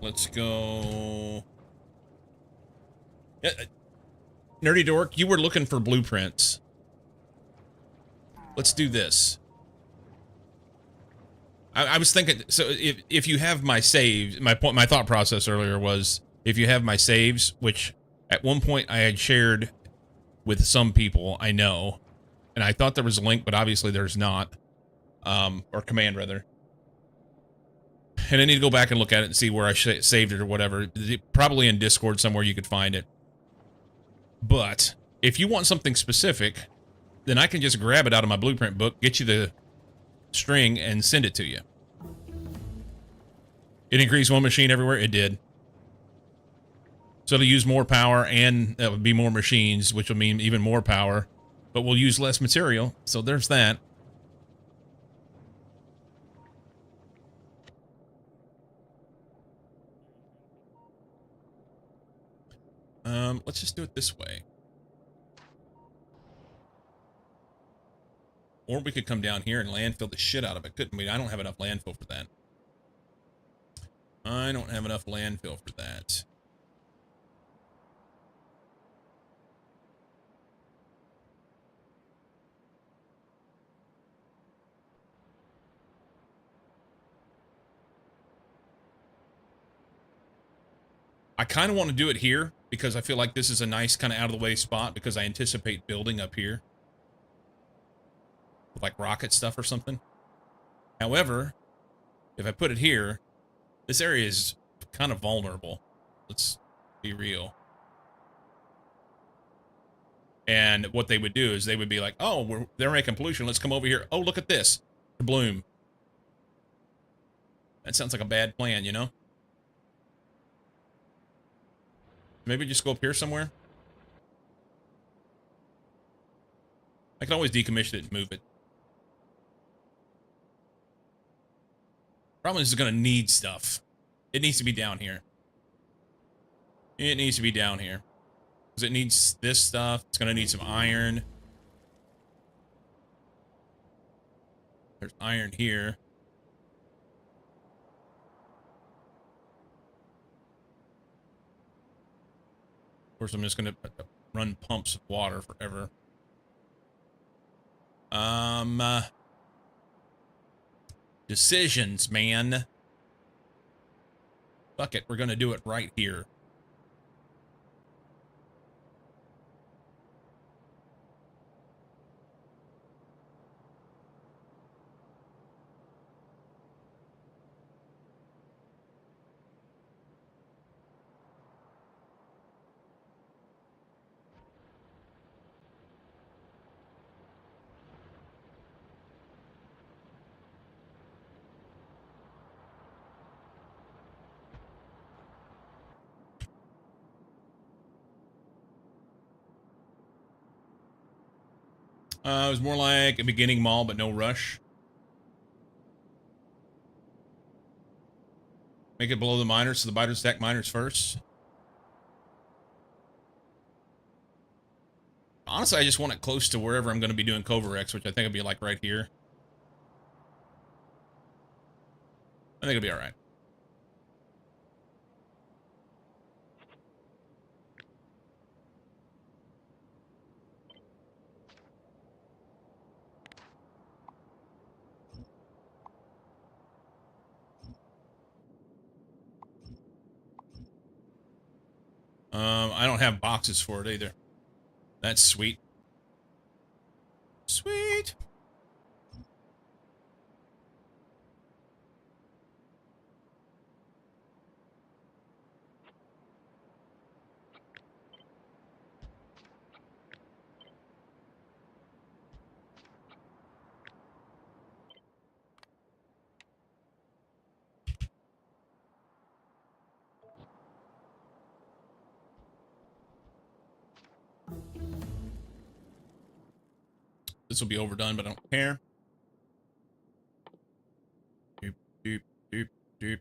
Let's go. Nerdy Dork, you were looking for blueprints. Let's do this. I was thinking, so if you have my saves, my thought process earlier was, if you have my saves, which at one point I had shared with some people I know, and I thought there was a link, but obviously there's not, or command rather. And I need to go back and look at it and see where I saved it or whatever. Probably in Discord somewhere you could find it. But if you want something specific, then I can just grab it out of my blueprint book, get you the string, and send it to you. It increased one machine everywhere? It did. So it'll use more power, and that would be more machines, which will mean even more power. But we'll use less material, so there's that. Let's just do it this way. Or we could come down here and landfill the shit out of it, couldn't we? I don't have enough landfill for that. I don't have enough landfill for that. I kind of want to do it here because I feel like this is a nice kind of out of the way spot because I anticipate building up here. With like rocket stuff or something. However, if I put it here, this area is kind of vulnerable. Let's be real. And what they would do is they would be like, oh, they're making pollution. Let's come over here. Oh, look at this. The bloom. That sounds like a bad plan, you know? Maybe just go up here somewhere. I can always decommission it and move it. Problem is, it's going to need stuff. It needs to be down here. It needs to be down here. Because it needs this stuff. It's going to need some iron. There's iron here. Of course, I'm just going to run pumps of water forever. Decisions, man. Fuck it, we're going to do it right here. It was more like a beginning mall, but no rush. Make it below the miners, so the miners stack miners first. Honestly, I just want it close to wherever I'm going to be doing Covarex, which I think will be like right here. I think it'll be all right. I don't have boxes for it either. That's sweet. Sweet. This will be overdone, but I don't care. Doop, doop, doop, doop.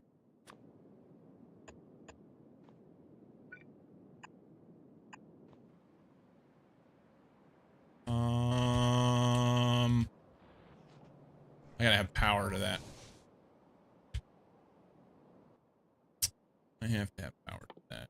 I gotta have power to that. I have to have power to that.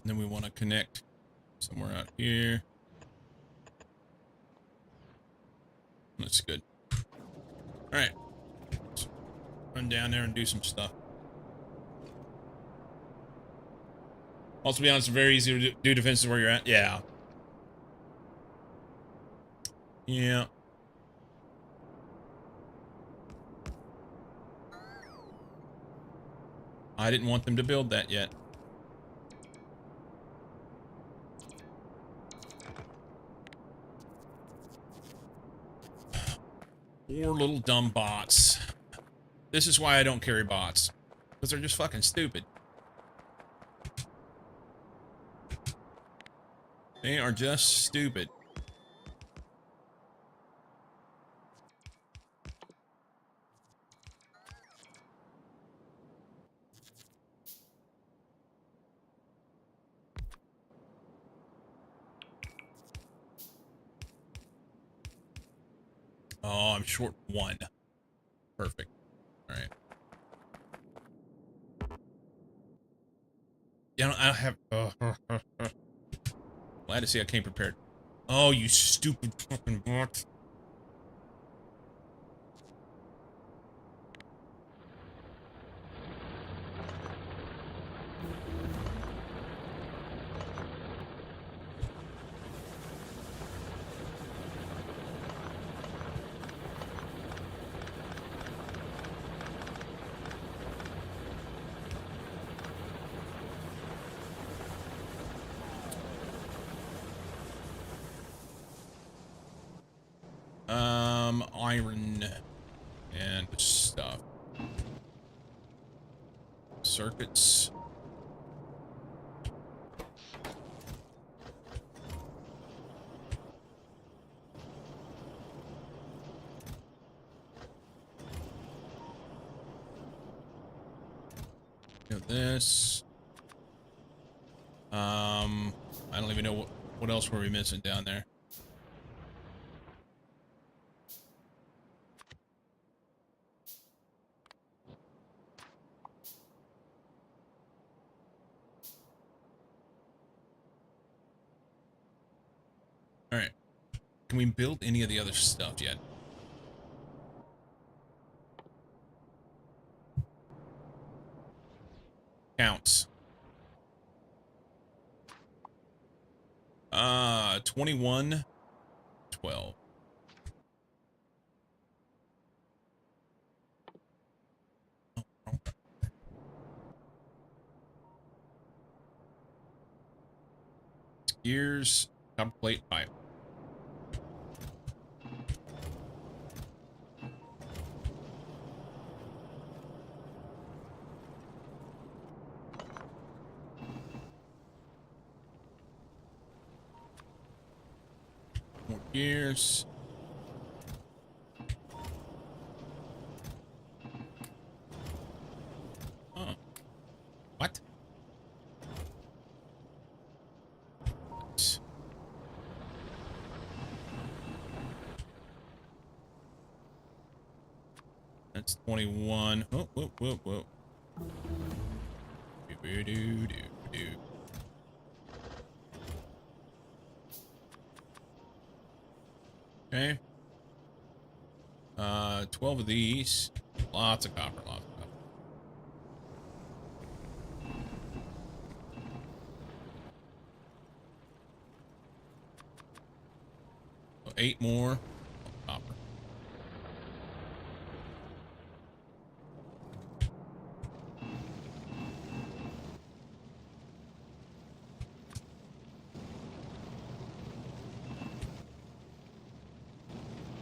And then we want to connect somewhere out here. That's good. All right. Let's run down there and do some stuff. Also, to be honest, it's very easy to do defenses where you're at. Yeah. Yeah. I didn't want them to build that yet. Poor little dumb bots. This is why I don't carry bots. Because they're just fucking stupid. They are just stupid. Oh, I'm short one. Perfect. All right. Yeah, I don't have... Glad to see I came prepared. Oh, you stupid fucking bot. Iron and stuff. Circuits. Got this. I don't even know what else were we missing down there. All right. Can we build any of the other stuff yet? Counts. 21, 12. Gears, copper plate, pipe. More gears. Oh. What? That's 21. Oh, whoa, whoa, whoa. Do, do, do, do. Okay. 12 of these. Lots of copper, lots of copper. So 8 more copper.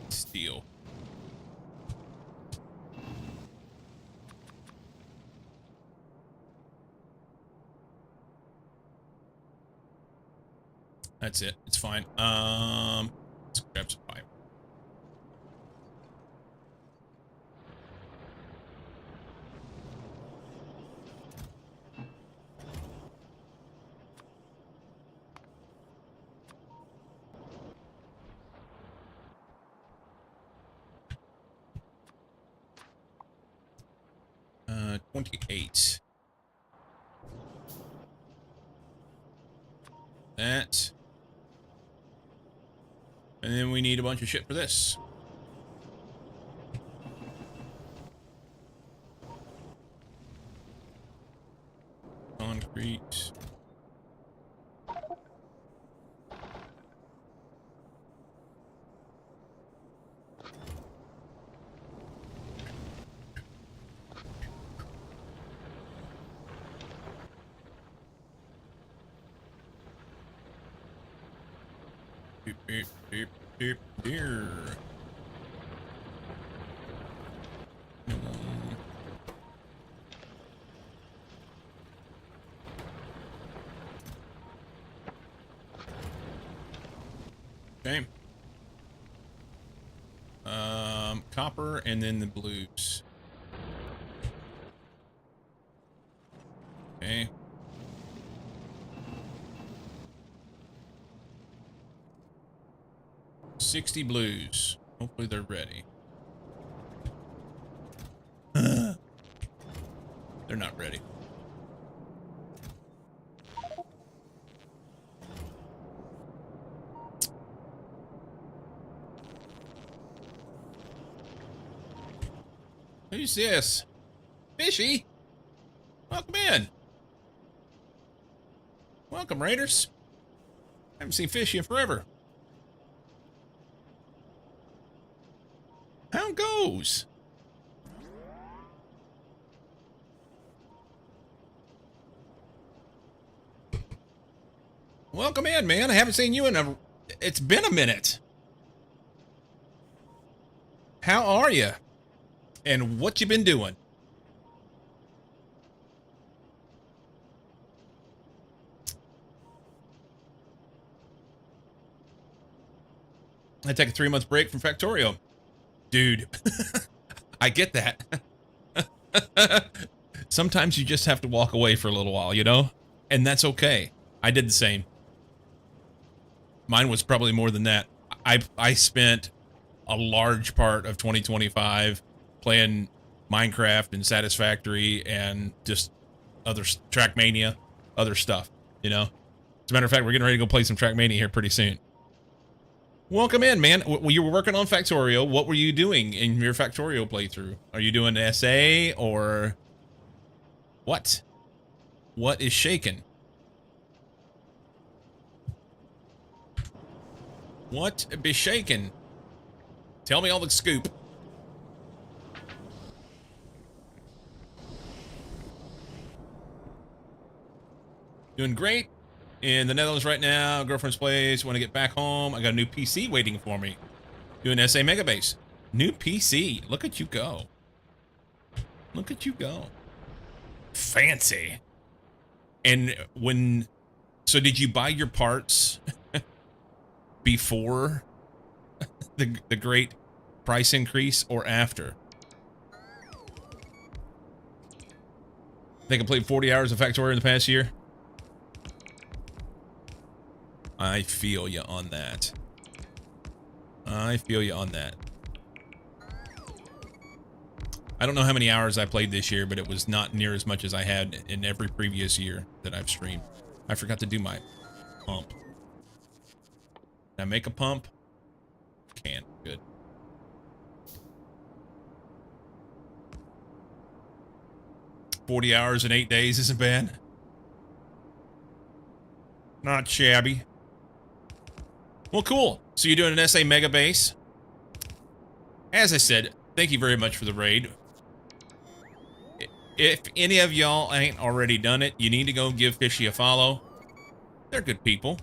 Steel. That's it. It's fine. Let's grab some pipe. 28. That. And then we need a bunch of shit for this. Concrete. Beep, beep, beep, beep, here. Okay. Copper and then the blues. Okay. $60 blues. Hopefully they're ready. They're not ready. Who's this? Fishy? Welcome in. Welcome, Raiders. I haven't seen Fishy in forever. How it goes? Welcome in, man. I haven't seen you in a... It's been a minute. How are you? And what you been doing? I take a 3-month break from Factorio. Dude, I get that. Sometimes you just have to walk away for a little while, you know? And that's okay. I did the same. Mine was probably more than that. I spent a large part of 2025 playing Minecraft and Satisfactory and just other Trackmania, other stuff, you know? As a matter of fact, we're getting ready to go play some Trackmania here pretty soon. Welcome in, man. You were working on Factorio. What were you doing in your Factorio playthrough? Are you doing SA or what? What is shaking? What be shaking? Tell me all the scoop. Doing great. In the Netherlands right now, girlfriend's place. Want to get back home. I got a new PC waiting for me. Doing SA Megabase. New PC. Look at you go. Look at you go. Fancy. And when... So did you buy your parts before the great price increase or after? I think I played 40 hours of Factorio in the past year. I feel you on that. I feel you on that. I don't know how many hours I played this year, but it was not near as much as I had in every previous year that I've streamed. I forgot to do my pump. Can I make a pump? Can. Good. $40 hours in 8 days isn't bad. Not shabby. Well, cool. So you're doing an SA Mega Base. As I said, thank you very much for the raid. If any of y'all ain't already done it, you need to go give Fishy a follow. They're good people.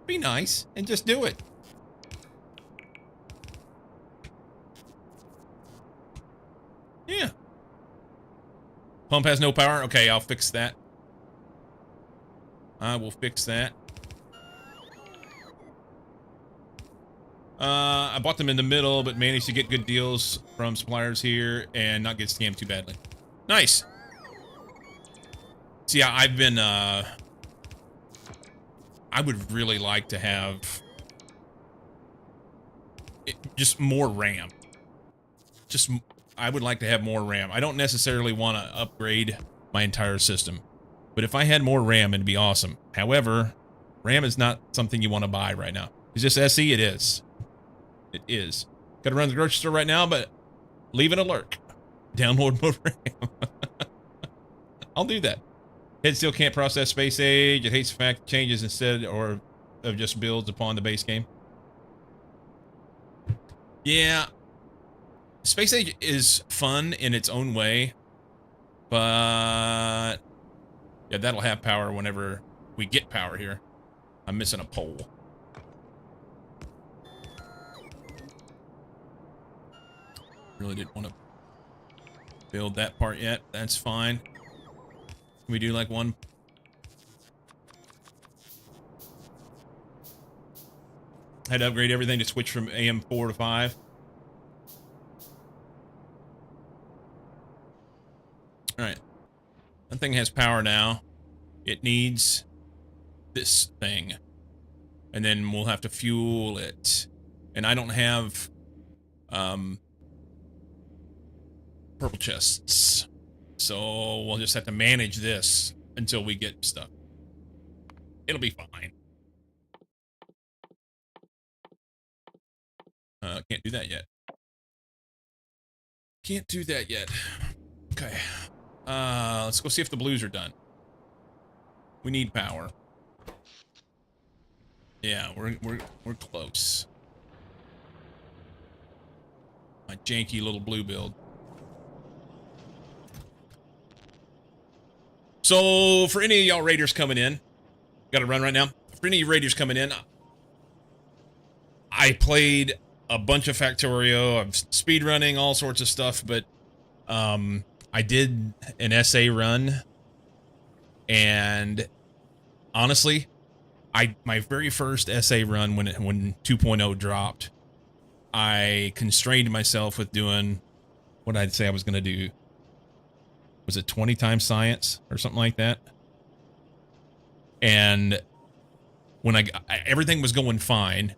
Be nice and just do it. Yeah. Pump has no power? Okay, I'll fix that. I will fix that. I bought them in the middle, but managed to get good deals from suppliers here and not get scammed too badly. Nice. So yeah, I've been, I would really like to have just more RAM. Just I would like to have more RAM. I don't necessarily want to upgrade my entire system, but if I had more RAM, it'd be awesome. However, RAM is not something you want to buy right now. Is this SE? It is. It is. Got to run to the grocery store right now, but leave it alert. Download more RAM. I'll do that. It still can't process Space Age. It hates the fact it changes instead or of just builds upon the base game. Yeah. Space Age is fun in its own way, but yeah, that'll have power whenever we get power here. I'm missing a pole. Really didn't want to build that part yet. That's fine. Can we do like one? Had to upgrade everything to switch from AM4 to 5. Alright. That thing has power now. It needs this thing. And then we'll have to fuel it. And I don't have purple chests. So we'll just have to manage this until we get stuff. It'll be fine. Can't do that yet. Can't do that yet. Okay. Let's go see if the blues are done. We need power. Yeah, we're close. My janky little blue build. So, for any of y'all raiders coming in, gotta run right now. For any of you raiders coming in, I played a bunch of Factorio. I'm speedrunning all sorts of stuff, but I did an SA run, and honestly, my very first SA run when 2.0 dropped, I constrained myself with doing what I'd say I was going to do. Was it 20 times science or something like that? And when everything was going fine,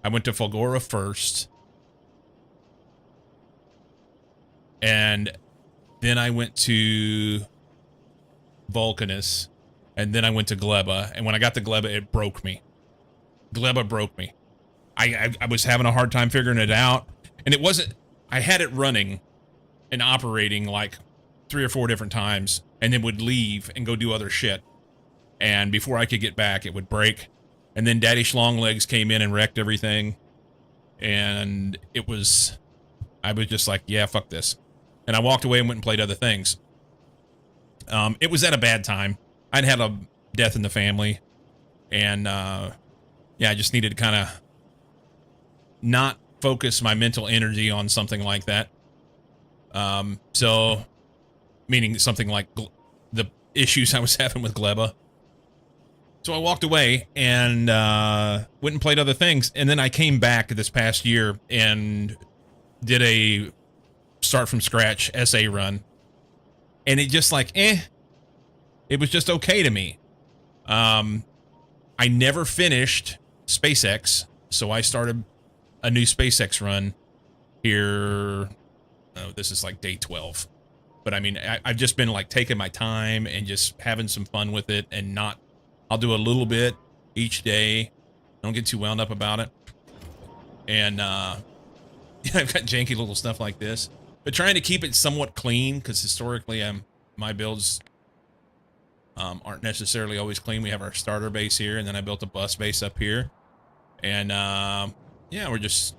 I went to Fulgora first, and then I went to Vulcanus, and then I went to Gleba, and when I got to Gleba, it broke me. Gleba broke me. I was having a hard time figuring it out, and it wasn't... I had it running and operating like 3 or 4 different times, and then would leave and go do other shit. And before I could get back, it would break. And then Daddy Schlonglegs came in and wrecked everything. And it was... I was just like, yeah, fuck this. And I walked away and went and played other things. It was at a bad time. I'd had a death in the family. And, yeah, I just needed to kind of not focus my mental energy on something like that. So, meaning something like the issues I was having with Gleba. So I walked away and went and played other things. And then I came back this past year and did a start from scratch SA run. And it just like, it was just okay to me. I never finished SpaceX, so I started a new SpaceX run here. Oh, this is like day 12. But I mean, I've just been like taking my time and just having some fun with it, and not... I'll do a little bit each day. Don't get too wound up about it. And yeah, I've got janky little stuff like this, but trying to keep it somewhat clean, because historically my builds aren't necessarily always clean. We have our starter base here, and then I built a bus base up here. And yeah, we're just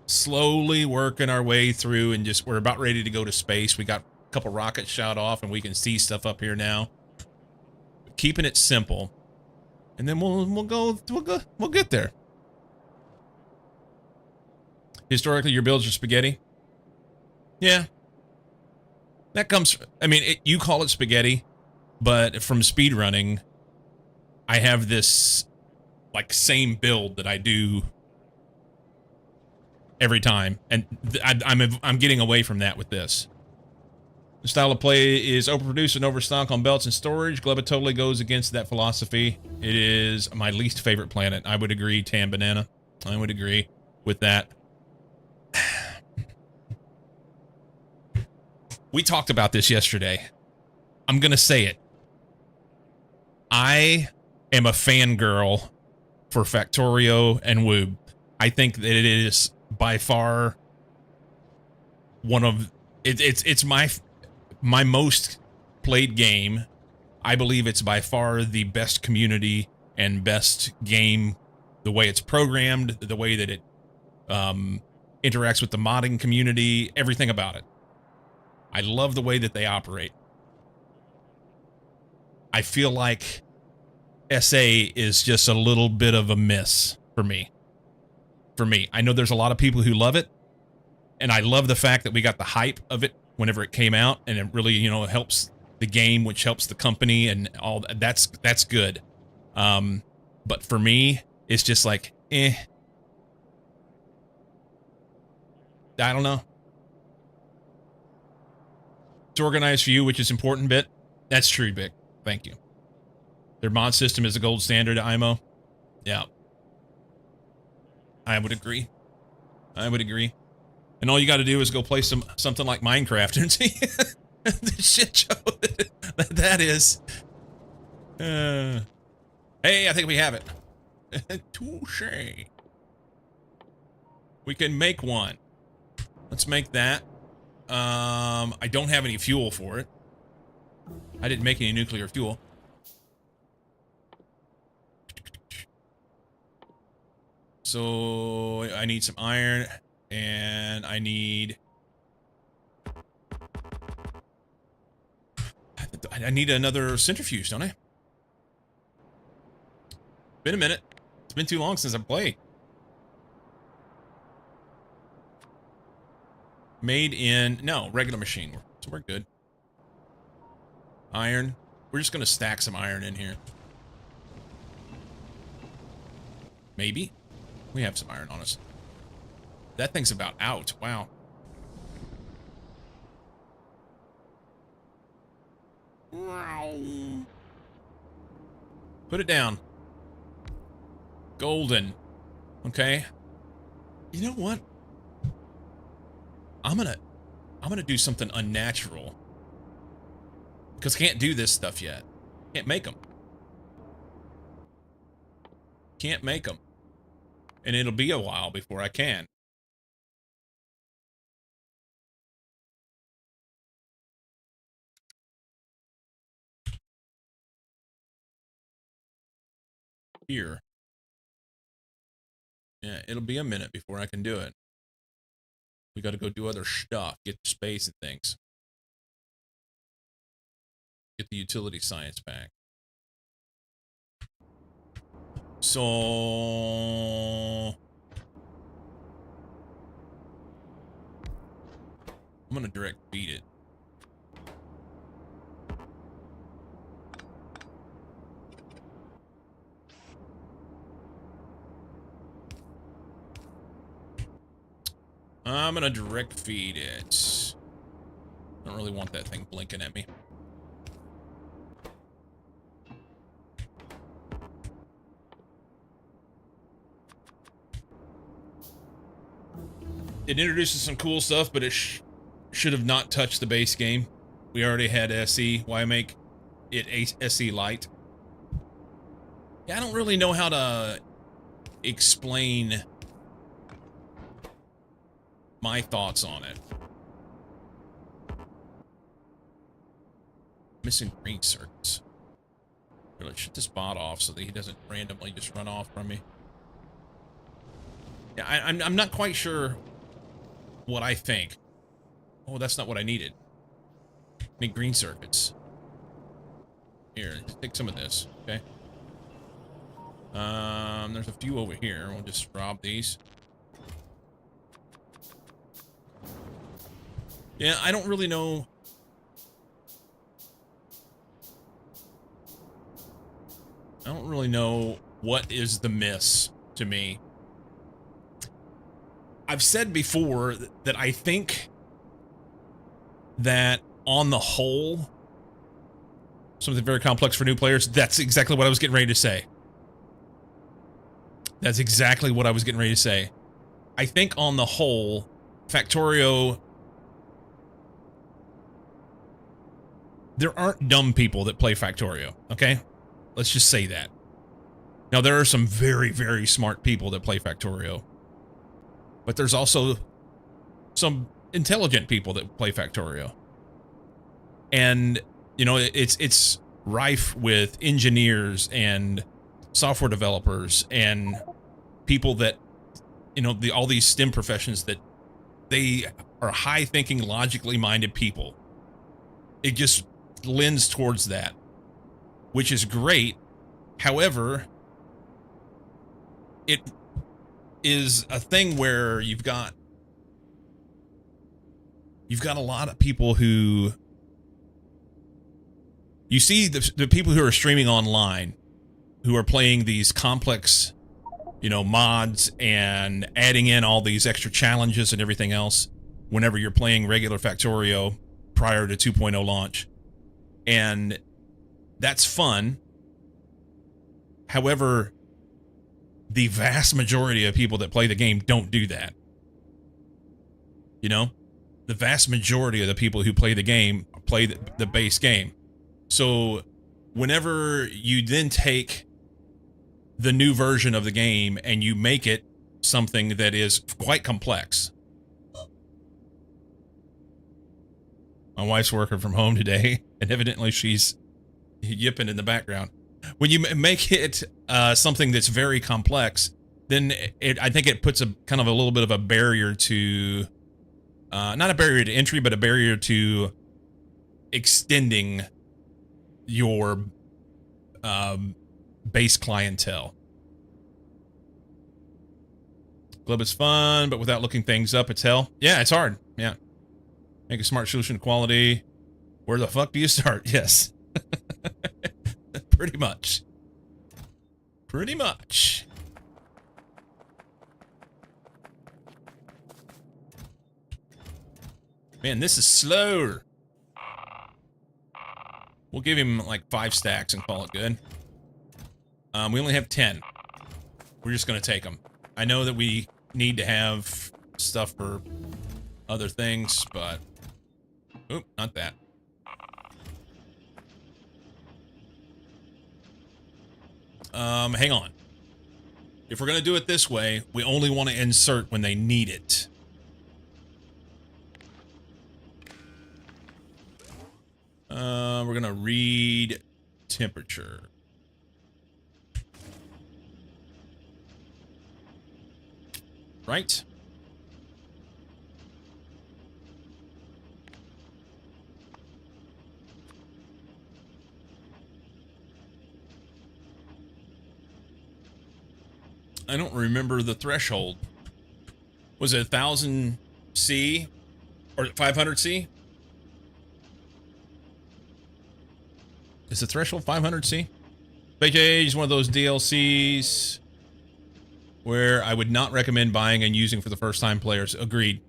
slowly working our way through, and we're about ready to go to space. We got a couple rockets shot off, and we can see stuff up here now. Keeping it simple, and then we'll get there. Historically, your builds are spaghetti. Yeah, that comes... I mean, you call it spaghetti, but from speedrunning, I have this like same build that I do every time, and I'm getting away from that with this. The style of play is overproduce and overstock on belts and storage. Gleba totally goes against that philosophy. It is my least favorite planet. I would agree, Tan Banana. I would agree with that. We talked about this yesterday. I'm going to say it. I am a fangirl for Factorio and Woob. I think that it is by far one of it's my most played game. I believe it's by far the best community and best game. The way it's programmed, the way that it interacts with the modding community, everything about it. I love the way that they operate. I feel like SA is just a little bit of a miss for me. I know there's a lot of people who love it, and I love the fact that we got the hype of it whenever it came out, and it really, helps the game, which helps the company and all that. That's good. But for me, it's just like, I don't know. It's organized for you, which is important, Bit. That's true, Vic. Thank you. Their mod system is a gold standard, IMO. Yeah. I would agree. And all you got to do is go play something like Minecraft and see the shit show that is. Hey, I think we have it. Touche. We can make one. Let's make that. I don't have any fuel for it. I didn't make any nuclear fuel. So I need some iron, and I need another centrifuge, don't I? Been a minute. It's been too long since I played. Made in, no, regular machine. So we're good. Iron. We're just going to stack some iron in here. Maybe. We have some iron on us. That thing's about out. Wow. Put it down. Golden. Okay. You know what? I'm gonna do something unnatural. Because I can't do this stuff yet. Can't make them. Can't make them. And it'll be a while before I can. Here. Yeah, it'll be a minute before I can do it. We gotta go do other stuff. Get the space and things. Get the utility science back. So I'm gonna direct feed it. I'm gonna direct feed it. I don't really want that thing blinking at me. It introduces some cool stuff, but it should have not touched the base game. We already had SE. Why make it SE Lite? Yeah, I don't really know how to explain my thoughts on it. Missing green circuits. Really, shut this bot off so that he doesn't randomly just run off from me. Yeah, I'm not quite sure what I think. Oh, that's not what I needed. I need green circuits. Here, take some of this, okay? There's a few over here. We'll just rob these. Yeah, I don't really know. I don't really know what is the miss to me. I've said before that I think that on the whole, something very complex for new players, that's exactly what I was getting ready to say. That's exactly what I was getting ready to say. I think on the whole, Factorio there aren't dumb people that play Factorio, okay? Let's just say that. Now, there are some very, very smart people that play Factorio. But there's also some intelligent people that play Factorio. And, you know, it's rife with engineers and software developers and people that, you know, all these STEM professions that they are high-thinking, logically minded people. It just lends towards that, which is great. However, it is a thing where you've got a lot of people who you see the people who are streaming online who are playing these complex, you know, mods and adding in all these extra challenges and everything else whenever you're playing regular Factorio prior to 2.0 launch. And that's fun. However, the vast majority of people that play the game don't do that. You know? The vast majority of the people who play the game play the base game. So whenever you then take the new version of the game and you make it something that is quite complex. My wife's working from home today, and evidently she's yipping in the background. When you make it something that's very complex, then I think it puts a kind of a little bit of a barrier to, not a barrier to entry, but a barrier to extending your base clientele. Club is fun, but without looking things up, it's hell. Yeah, it's hard. Yeah. Make a smart solution to quality. Where the fuck do you start? Yes. Pretty much. Pretty much. Man, this is slower. We'll give him like 5 stacks and call it good. We only have 10. We're just going to take them. I know that we need to have stuff for other things, but... Oop, not that. Hang on. If we're going to do it this way, we only want to insert when they need it. We're going to read temperature. Right? I don't remember the threshold. Was it 1000 C or 500 C? Is the threshold 500 C? BJ is one of those DLCs where I would not recommend buying and using for the first time players. Agreed.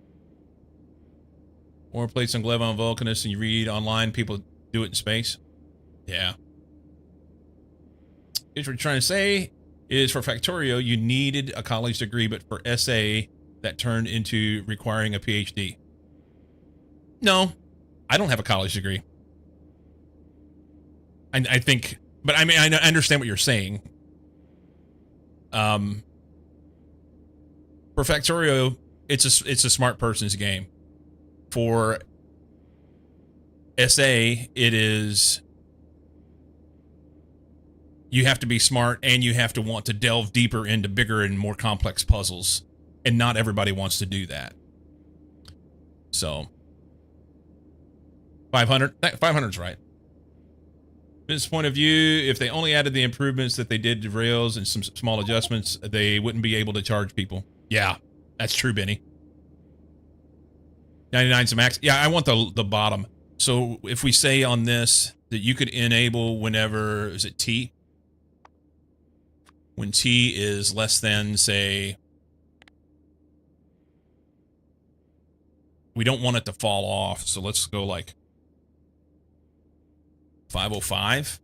Or played some Glev on Vulcanus and you read online, people do it in space. Yeah. What you're trying to say is for Factorio, you needed a college degree, but for SA, that turned into requiring a PhD. No, I don't have a college degree. I think, but I mean, I understand what you're saying. For Factorio, it's a smart person's game. For SA, it is you have to be smart and you have to want to delve deeper into bigger and more complex puzzles, and not everybody wants to do that. So 500, 500's right. Business point of view, if they only added the improvements that they did to Rails and some small adjustments, they wouldn't be able to charge people. Yeah, that's true, Benny. 99's the max. Yeah, I want the bottom. So if we say on this that you could enable whenever, is it T? When T is less than, say, we don't want it to fall off, so let's go like 505.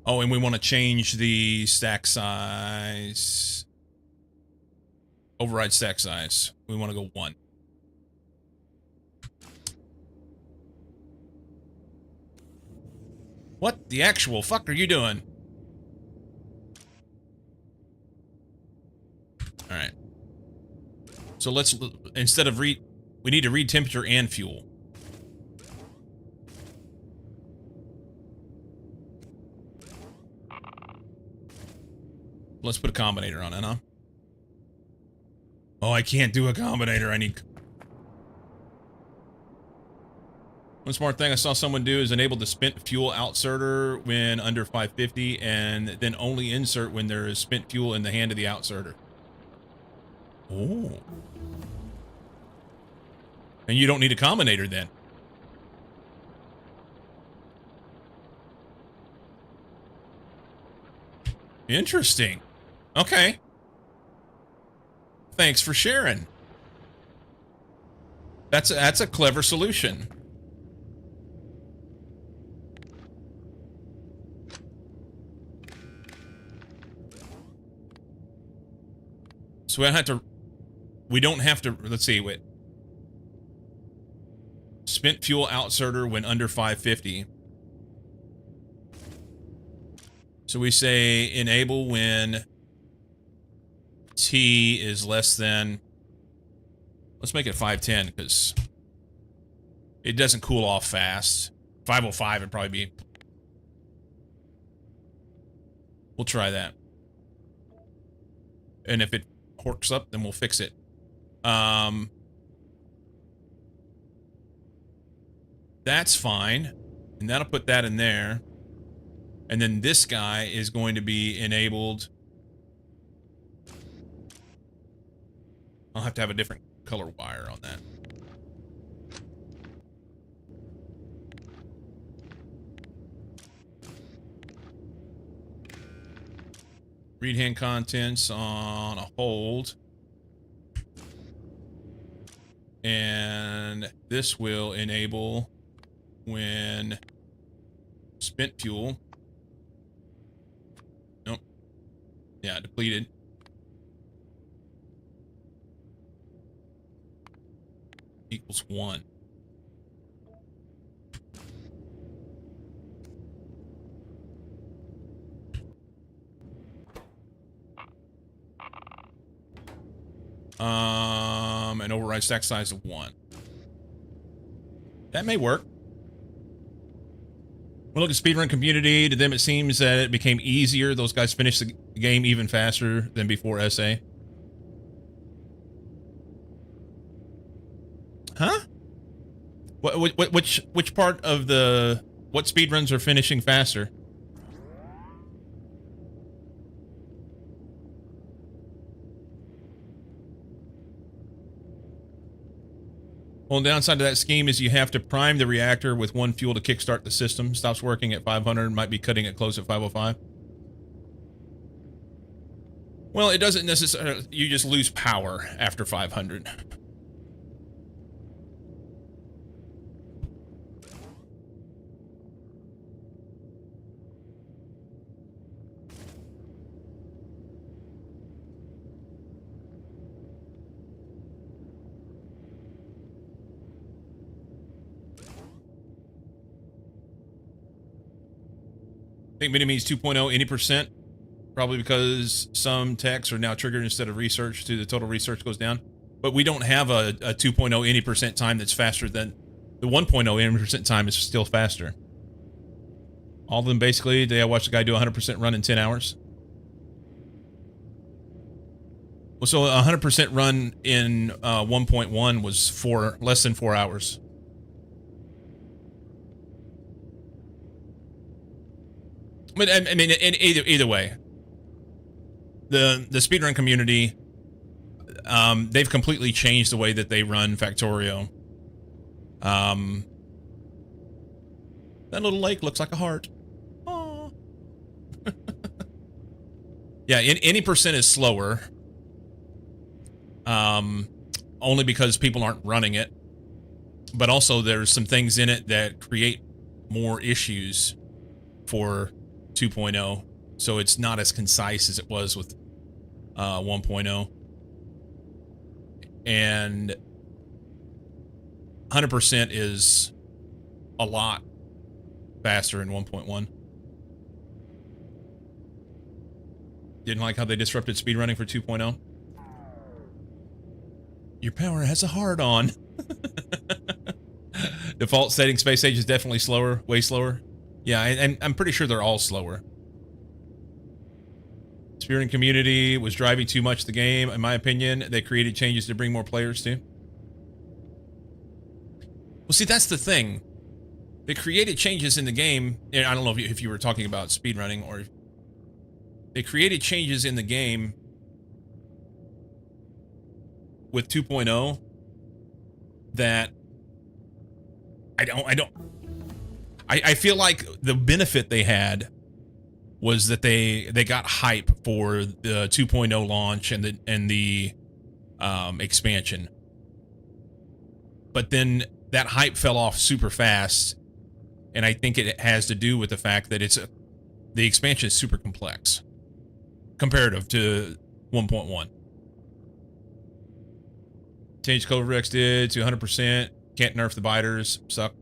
Oh, and we want to change the stack size. Override stack size. We want to go 1. What the actual fuck are you doing? All right. So let's, instead of we need to read temperature and fuel. Let's put a combinator on it, huh? Oh, I can't do a combinator. I need... One smart thing I saw someone do is enable the spent fuel outserter when under 550 and then only insert when there is spent fuel in the hand of the outserter. Oh. And you don't need a combinator then. Interesting. Okay. Thanks for sharing. That's a clever solution. So we don't have to, let's see, wait. Spent fuel outserter when under 550. So we say enable when T is less than, let's make it 510 because it doesn't cool off fast. 505 would probably be, we'll try that. And if it horks up, then we'll fix it. That's fine. And that'll put that in there. And then this guy is going to be enabled. I'll have to have a different color wire on that. Read hand contents on a hold. And this will enable when spent fuel. Nope. Yeah, depleted. Equals 1. And override stack size of 1. That may work. We look at speedrun community. To them, it seems that it became easier. Those guys finished the game even faster than before SA. Huh? Which part of the... What speedruns are finishing faster? Well, the downside to that scheme is you have to prime the reactor with 1 fuel to kickstart the system. Stops working at 500, might be cutting it close at 505. Well, it doesn't necessarily... You just lose power after 500. I think mini-me's 2.0 any percent, probably because some techs are now triggered instead of research to the total research goes down. But we don't have a 2.0 any percent time that's faster than the 1.0 any percent time is still faster. All of them basically, I watched the guy do 100% run in 10 hours. Well, so 100% run in 1.1 was less than 4 hours. But I mean, either way, the speedrun community, they've completely changed the way that they run Factorio. That little lake looks like a heart. Aww. Yeah, any percent is slower. Only because people aren't running it. But also there's some things in it that create more issues for 2.0, so it's not as concise as it was with 1.0. And 100% is a lot faster in 1.1. Didn't like how they disrupted speedrunning for 2.0. Your power has a hard on. Default setting space age is definitely slower, way slower. Yeah, and I'm pretty sure they're all slower. Speedrunning community was driving too much the game, in my opinion. They created changes to bring more players too. Well, see, that's the thing. They created changes in the game. And I don't know if you were talking about speedrunning, or they created changes in the game with 2.0 that I feel like the benefit they had was that they got hype for the 2.0 launch and the expansion. But then that hype fell off super fast, and I think it has to do with the fact that the expansion is super complex comparative to 1.1. Change Code Rex did to 100%. Can't nerf the biters. Suck.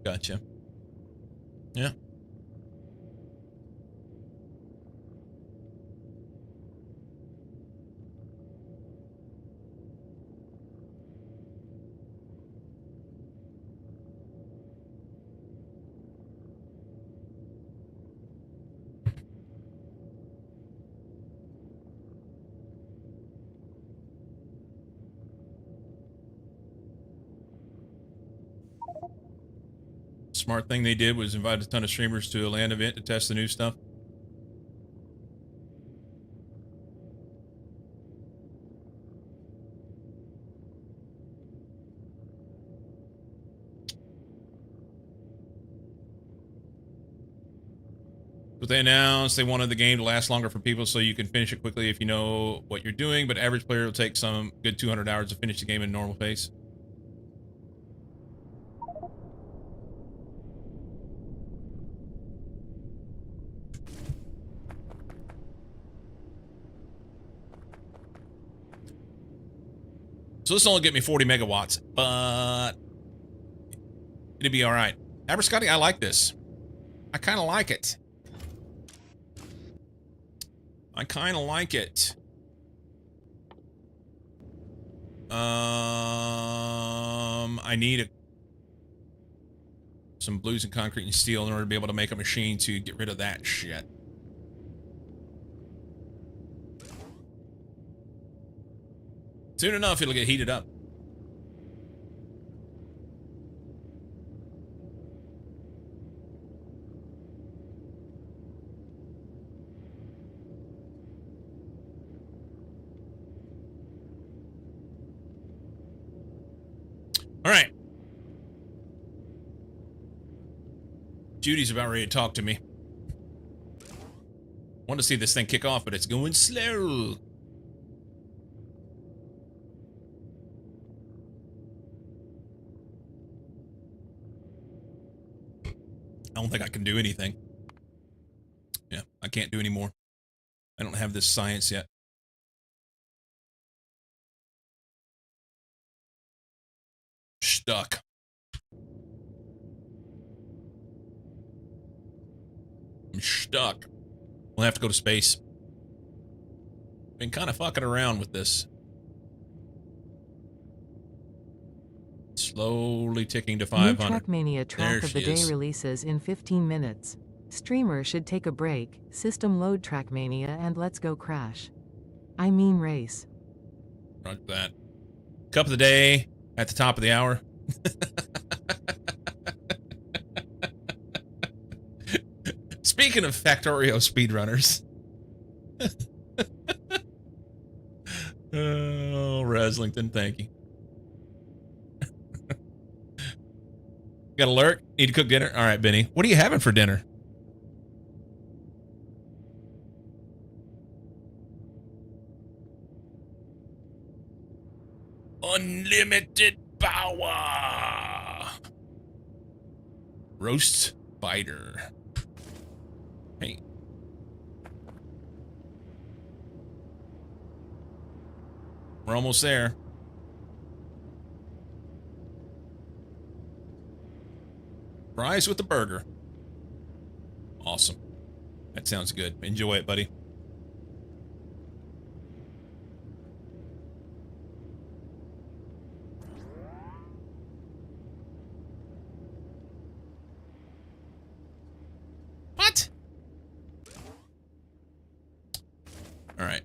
Gotcha. Yeah. Smart thing they did was invite a ton of streamers to a LAN event to test the new stuff. But they announced they wanted the game to last longer for people so you can finish it quickly if you know what you're doing, but average player will take some good 200 hours to finish the game in normal pace. So this will only get me 40 megawatts, but it'll be all right. Abercotty, I like this. I kind of like it. I kind of like it. I need some blues and concrete and steel in order to be able to make a machine to get rid of that shit. Soon enough, it'll get heated up. All right. Judy's about ready to talk to me. Want to see this thing kick off, but it's going slow. I don't think I can do anything. Yeah, I can't do any more. I don't have this science yet. Stuck. I'm stuck. We'll have to go to space. Been kind of fucking around with this. Slowly ticking to 500. New Trackmania track of the day releases in 15 minutes. Streamer should take a break. System load Trackmania and let's go crash. I mean race. Roger that. Cup of the day at the top of the hour. Speaking of Factorio speedrunners. Oh, Reslington, thank you. Got alert? Need to cook dinner? All right, Benny. What are you having for dinner? Unlimited power. Roast spider. Hey. We're almost there. Fries with the burger. Awesome. That sounds good. Enjoy it, buddy. What? All right.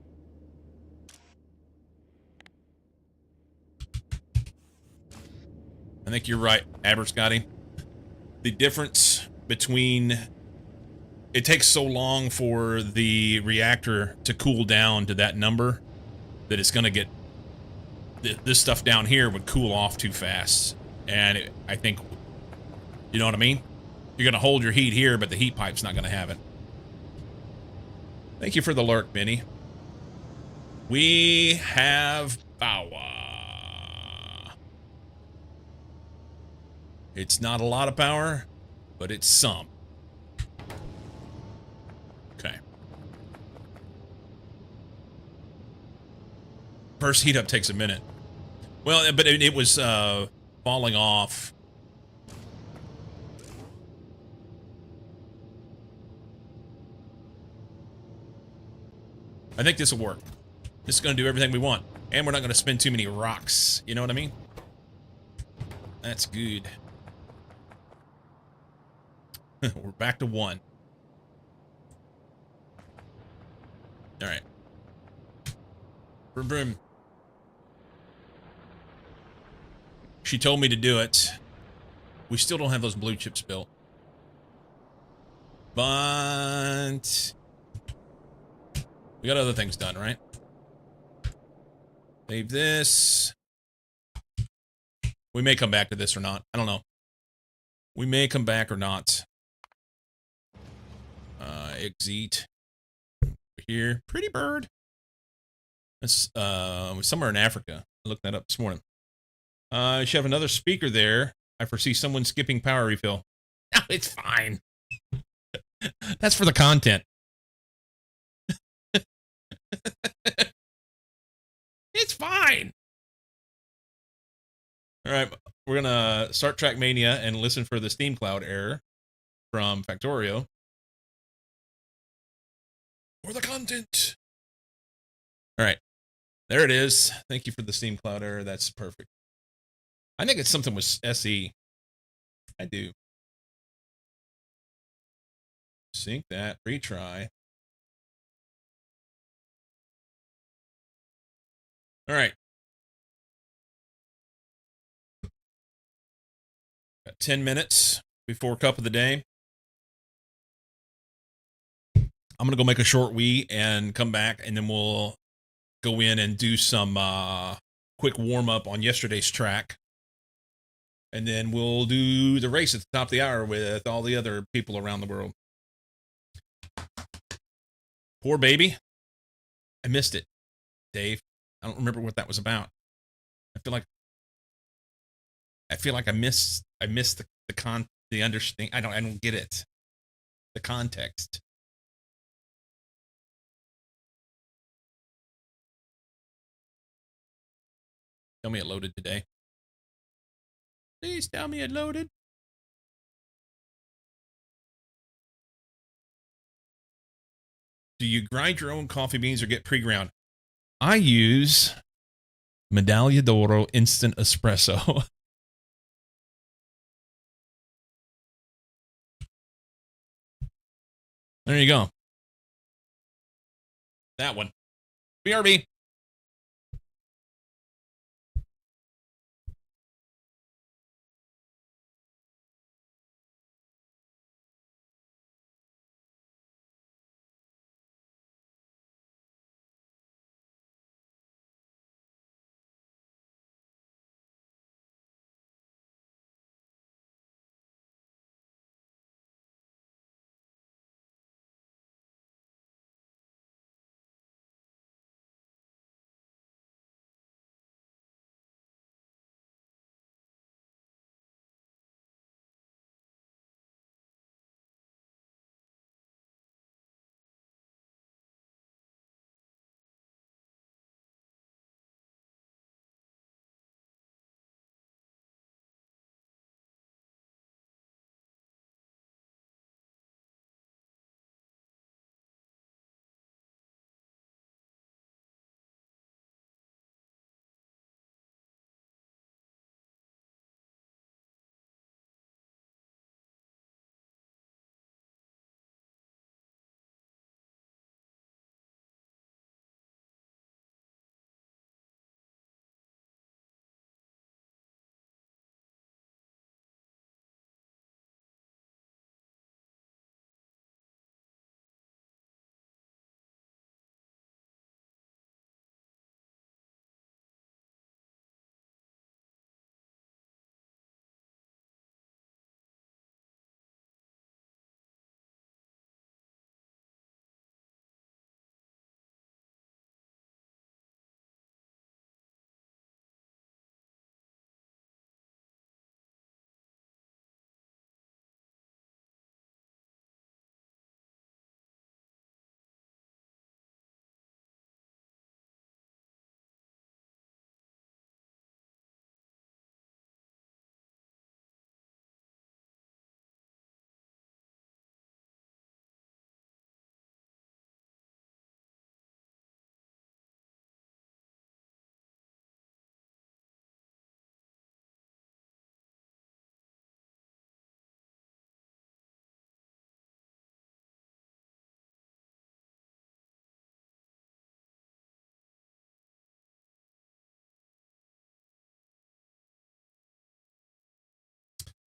I think you're right, Aberscotty. The difference between it takes so long for the reactor to cool down to that number that it's going to get this stuff down here would cool off too fast. And I think, you know what I mean? You're going to hold your heat here, but the heat pipe's not going to have it. Thank you for the lurk, Benny. We have power. It's not a lot of power, but it's some. Okay. First heat up takes a minute. Well, but it was falling off. I think this will work. This is going to do everything we want. And we're not going to spend too many rocks. You know what I mean? That's good. We're back to 1. All right. Vroom, vroom. She told me to do it. We still don't have those blue chips built. But we got other things done, right? Save this. We may come back to this or not. I don't know. We may come back or not. Exit. Here. Pretty bird. That's somewhere in Africa. I looked that up this morning. You should have another speaker there. I foresee someone skipping power refill. No, it's fine. That's for the content. It's fine. All right, we're gonna start Trackmania and listen for the Steam Cloud error from Factorio. For the content. All right, there it is. Thank you for the Steam Cloud error. That's perfect. I think it's something with SE. I do. Sync that. Retry. All right. Got 10 minutes before cup of the day. I'm gonna go make a short wee and come back, and then we'll go in and do some quick warm up on yesterday's track, and then we'll do the race at the top of the hour with all the other people around the world. Poor baby, I missed it, Dave. I don't remember what that was about. I feel like I missed the understanding. I don't get it. The context. Tell me it loaded today. Please tell me it loaded. Do you grind your own coffee beans or get pre-ground? I use Medaglia d'Oro Instant Espresso. There you go. That one. BRB.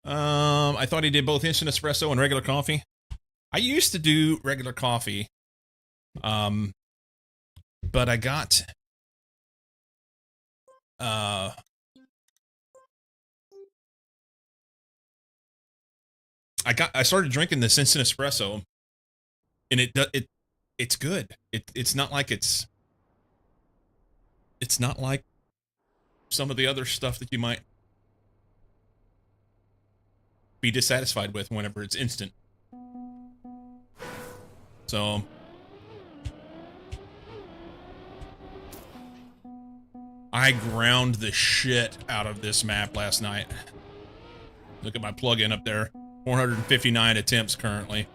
I thought he did both instant espresso and regular coffee. I used to do regular coffee, but I got I started drinking this instant espresso, and it's good. It's not like it's not like some of the other stuff that you might be dissatisfied with whenever it's instant. So I ground the shit out of this map last night. Look at my plugin up there. 459 attempts currently.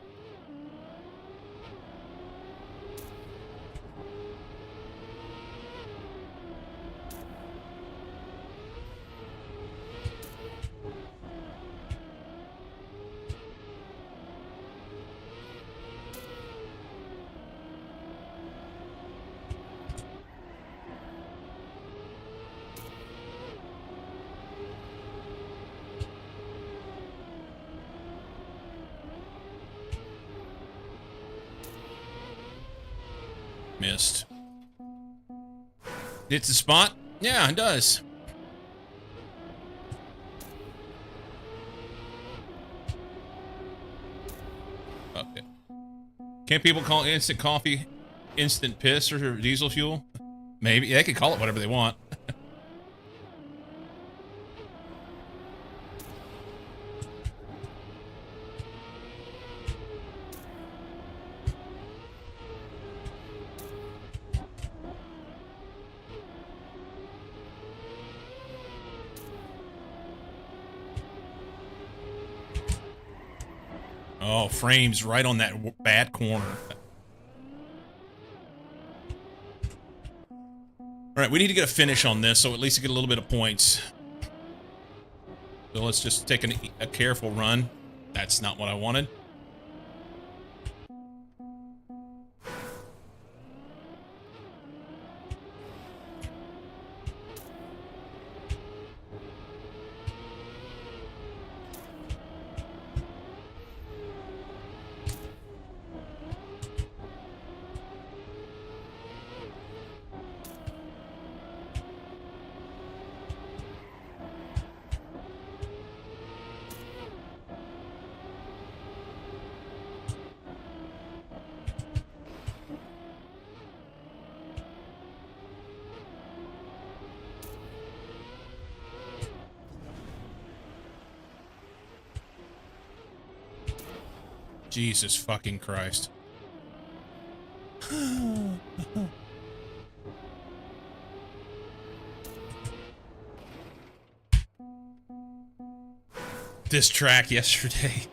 Missed. It's a spot? Yeah, it does. Okay. Can't people call instant coffee instant piss or diesel fuel? Maybe. They could call it whatever they want. Oh, frames right on that bad corner. All right, we need to get a finish on this, so at least get a little bit of points. So let's just take a careful run. That's not what I wanted. Jesus fucking Christ. This track yesterday.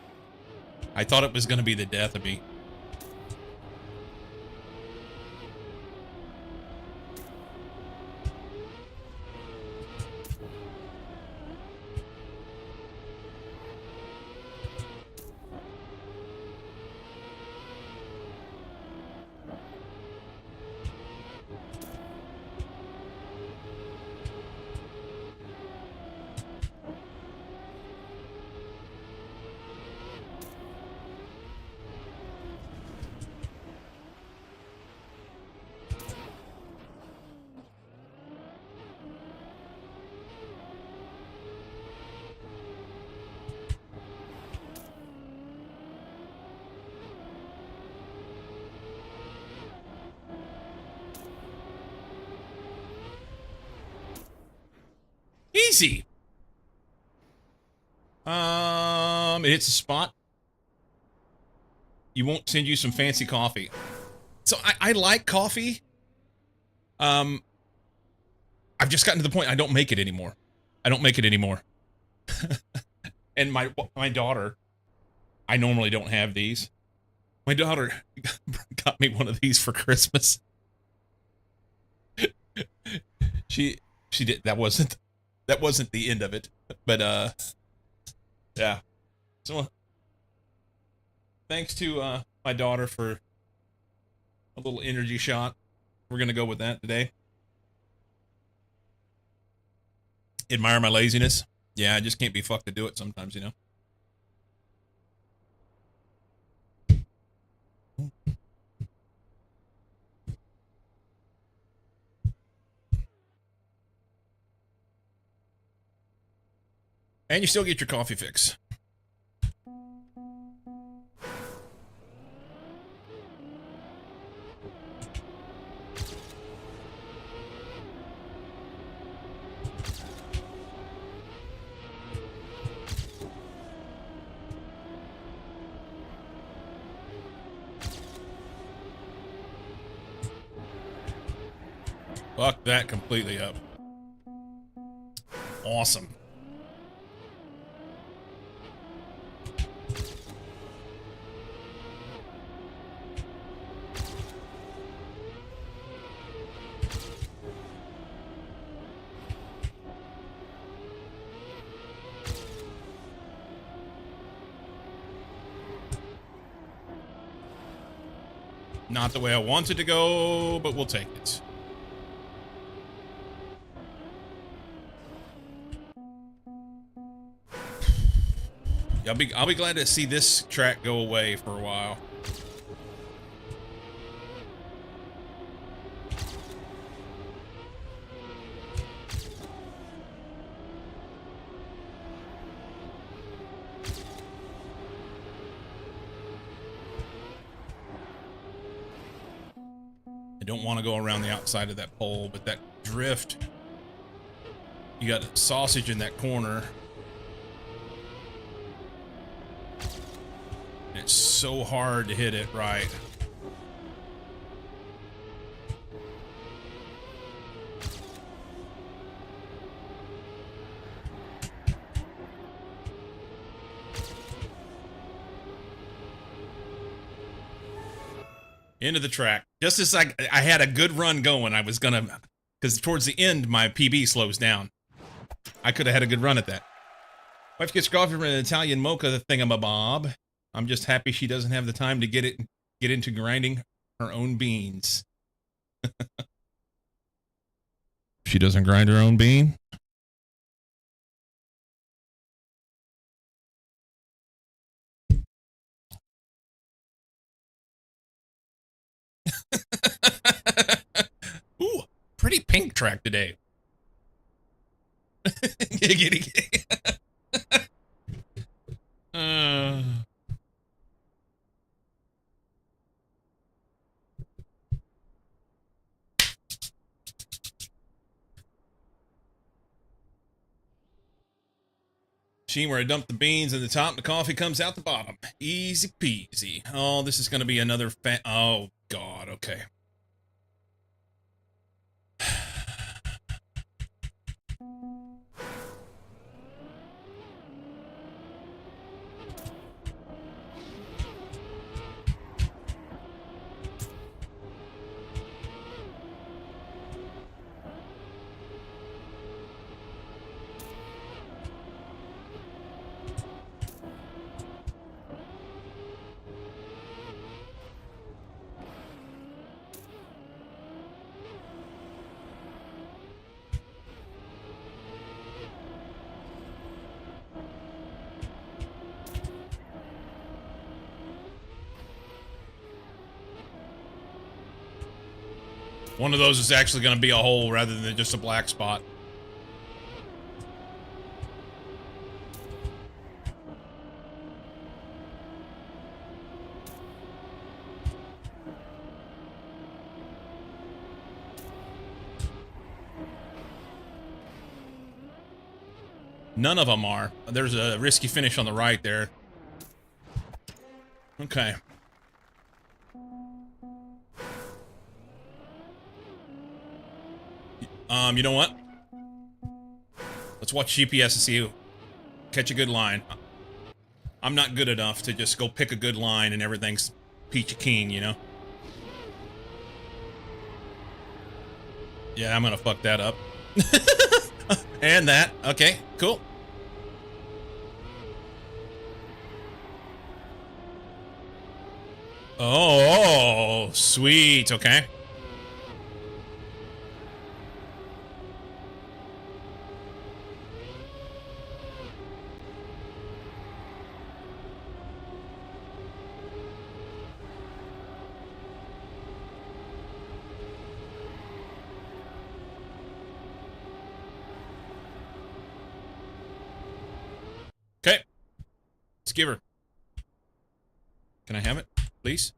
I thought it was going to be the death of me. Easy. It hits a spot. You won't send you some fancy coffee. So I like coffee. I've just gotten to the point I don't make it anymore. I don't make it anymore. And my daughter, I normally don't have these. My daughter got me one of these for Christmas. She did. That wasn't the end of it, but yeah. So thanks to my daughter for a little energy shot. We're gonna go with that today. Admire my laziness. Yeah, I just can't be fucked to do it sometimes, you know. And you still get your coffee fix. Fuck that completely up. Awesome. Not the way I wanted to go, but we'll take it. I'll be glad to see this track go away for a while. I don't want to go around the outside of that pole, but that drift, you got a sausage in that corner. It's so hard to hit it right. Into the track. Just as I had a good run going, I was gonna, because towards the end my PB slows down. I could have had a good run at that. Wife gets coffee from an Italian mocha thingamabob. I'm just happy she doesn't have the time to get into grinding her own beans. She doesn't grind her own bean? Ooh, pretty pink track today. Where I dump the beans in the top and the coffee comes out the bottom. Easy peasy. Oh, this is going to be another oh, God, okay. One of those is actually going to be a hole rather than just a black spot. None of them are. There's a risky finish on the right there. Okay. You know what? Let's watch GPS and see who catch a good line. I'm not good enough to just go pick a good line and everything's peachy keen, you know? Yeah, I'm gonna fuck that up. And that. Okay, cool. Oh, sweet. Okay. give her. Can I have it, please?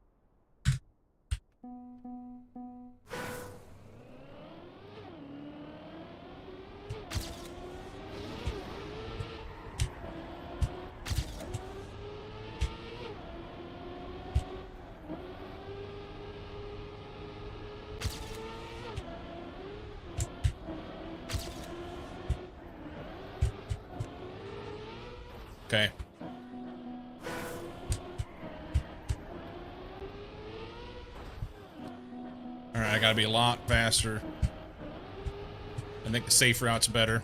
Okay. Alright, I gotta be a lot faster. I think the safe route's better.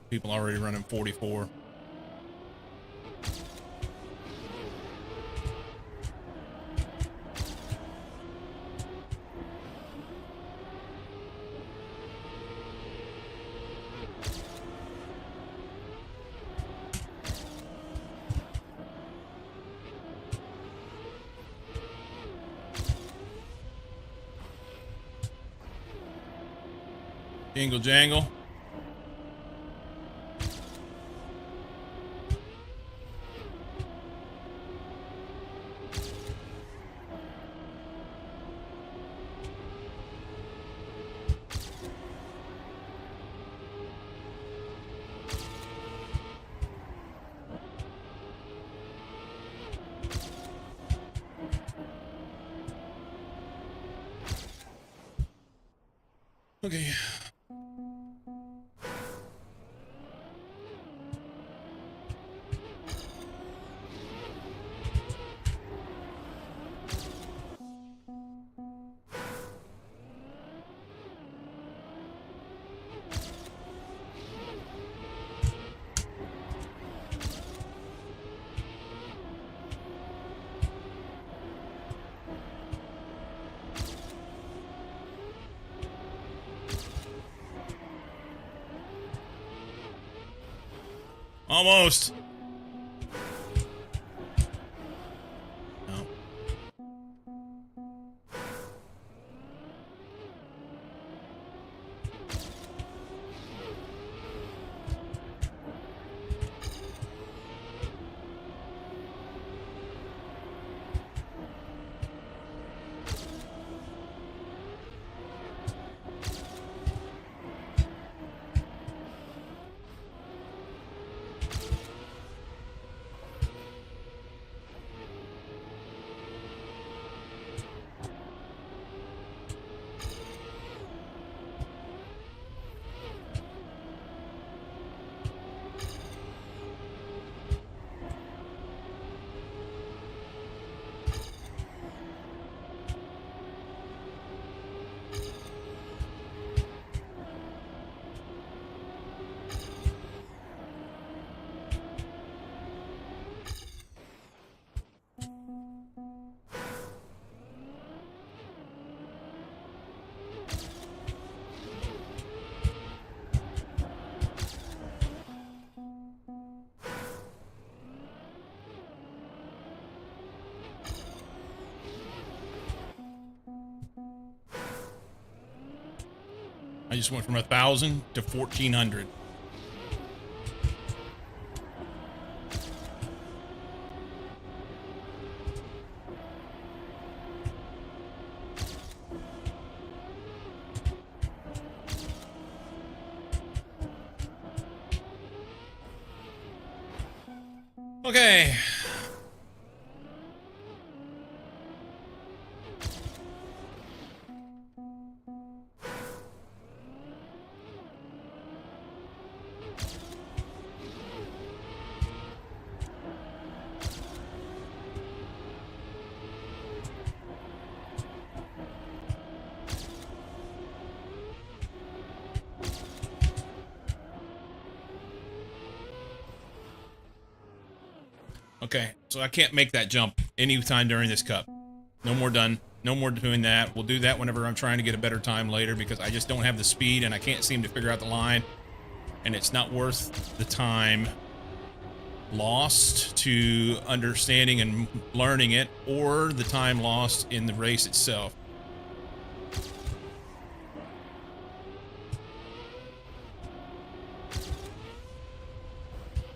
People already running 44. Jingle jangle. Okay. Almost. No. I just went from 1,000 to 1,400. Okay. Okay, so I can't make that jump anytime during this cup. No more done. No more doing that. We'll do that whenever I'm trying to get a better time later because I just don't have the speed and I can't seem to figure out the line. And it's not worth the time lost to understanding and learning it or the time lost in the race itself.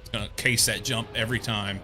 It's gonna case that jump every time.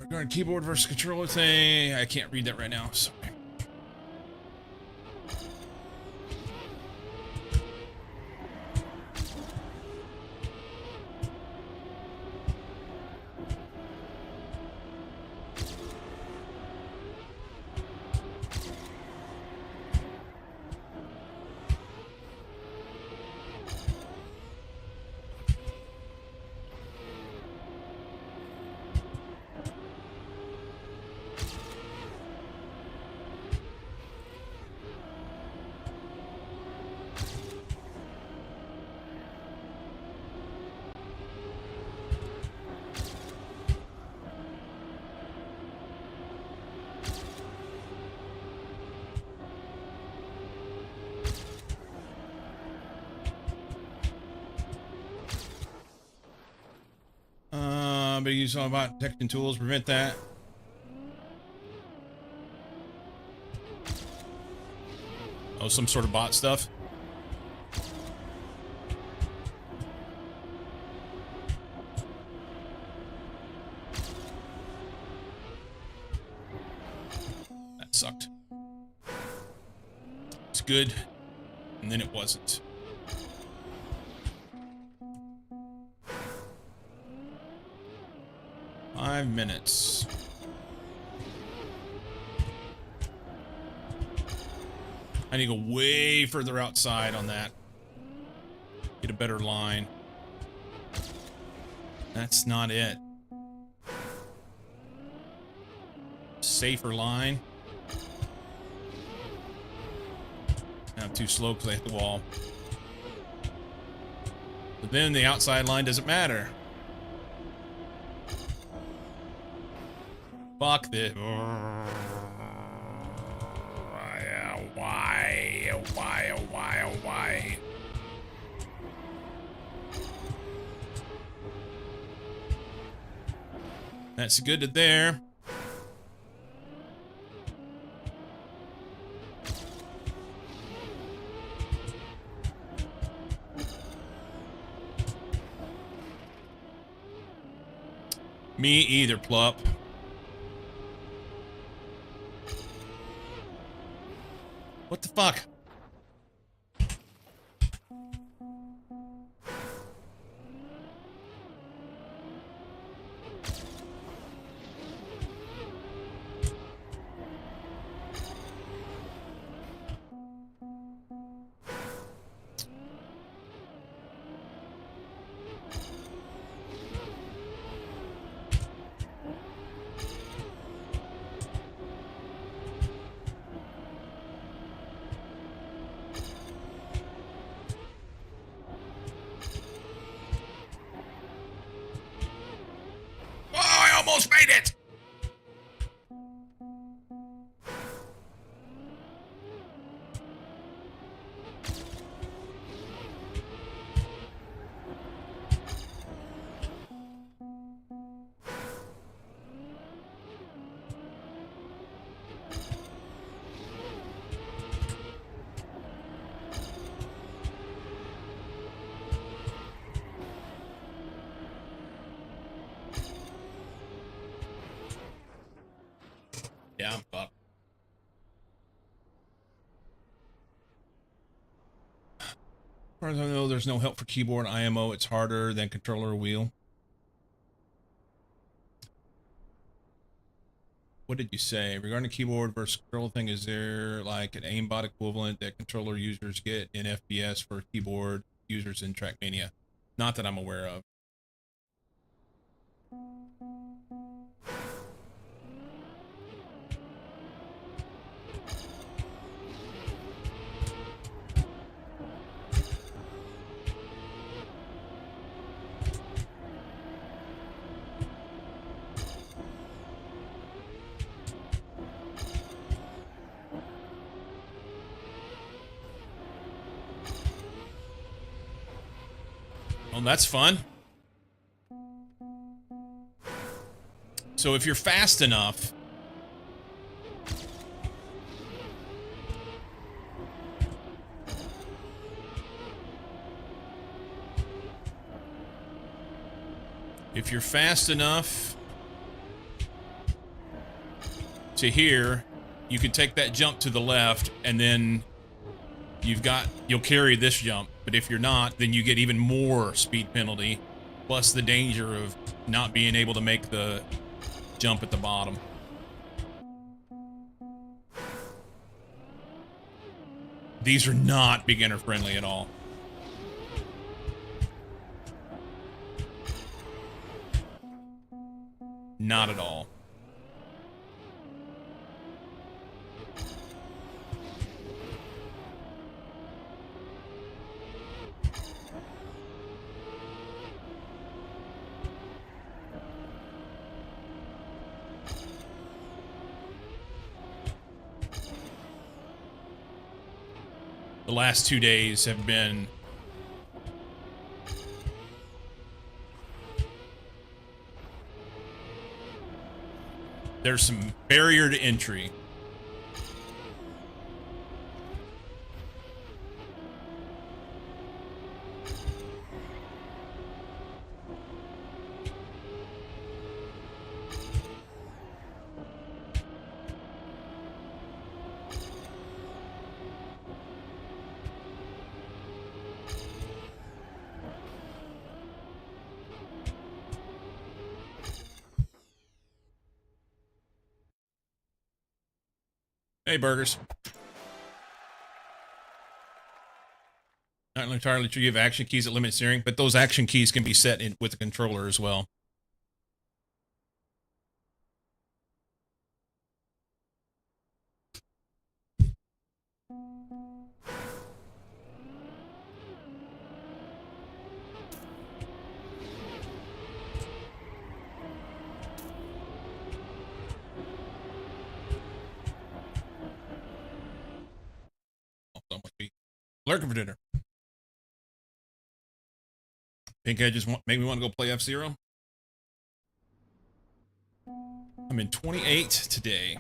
Regarding keyboard versus controller thing, I can't read that right now. Sorry. But use all about detection tools, prevent that. Oh, some sort of bot stuff. That sucked. It's good, and then it wasn't. Five minutes. I need to go way further outside on that. Get a better line. That's not it. Safer line. I'm too slow because I hit the wall. But then the outside line doesn't matter. Fuck this. Why? That's good to there. Me either, Plup. What the fuck? Almost made it! Yeah, I'm fucked. As far as I know, there's no help for keyboard IMO. It's harder than controller or wheel. what did you say regarding keyboard versus controller thing? Is there like an aimbot equivalent that controller users get in FPS for keyboard users in Trackmania? Not that I'm aware of. Oh, that's fun. So if you're fast enough, to here, you can take that jump to the left, and then you'll carry this jump. But if you're not, then you get even more speed penalty, plus the danger of not being able to make the jump at the bottom. These are not beginner friendly at all. Not at all. The last 2 days have been there's some barrier to entry. Hey, burgers. Not entirely sure you have action keys that limit steering, but those action keys can be set in with the controller as well. Lurking for dinner. Think I just made me want to go play F-Zero? I'm in 28 today.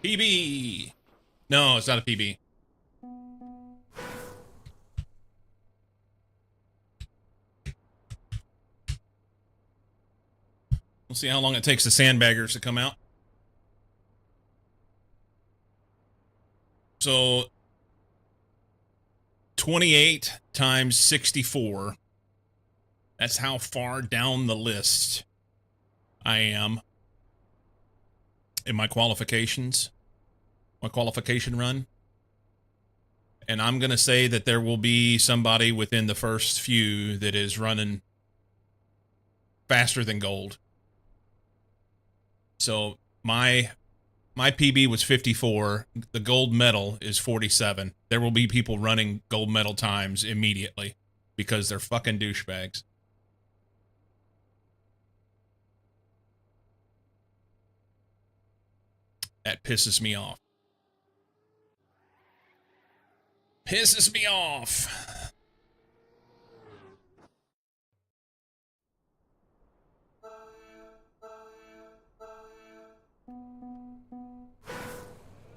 PB. No, it's not a PB. We'll see how long it takes the sandbaggers to come out. So 28 times 64. That's how far down the list I am in my qualifications, my qualification run. And I'm going to say that there will be somebody within the first few that is running faster than gold. So my My PB was 54. The gold medal is 47. There will be people running gold medal times immediately because they're fucking douchebags. That pisses me off. Pisses me off.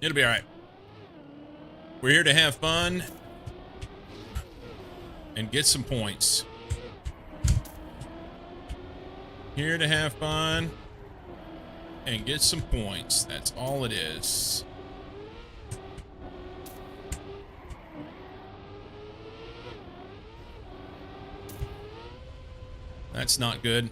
It'll be all right. We're here to have fun and get some points. Here to have fun and get some points. That's all it is. That's not good.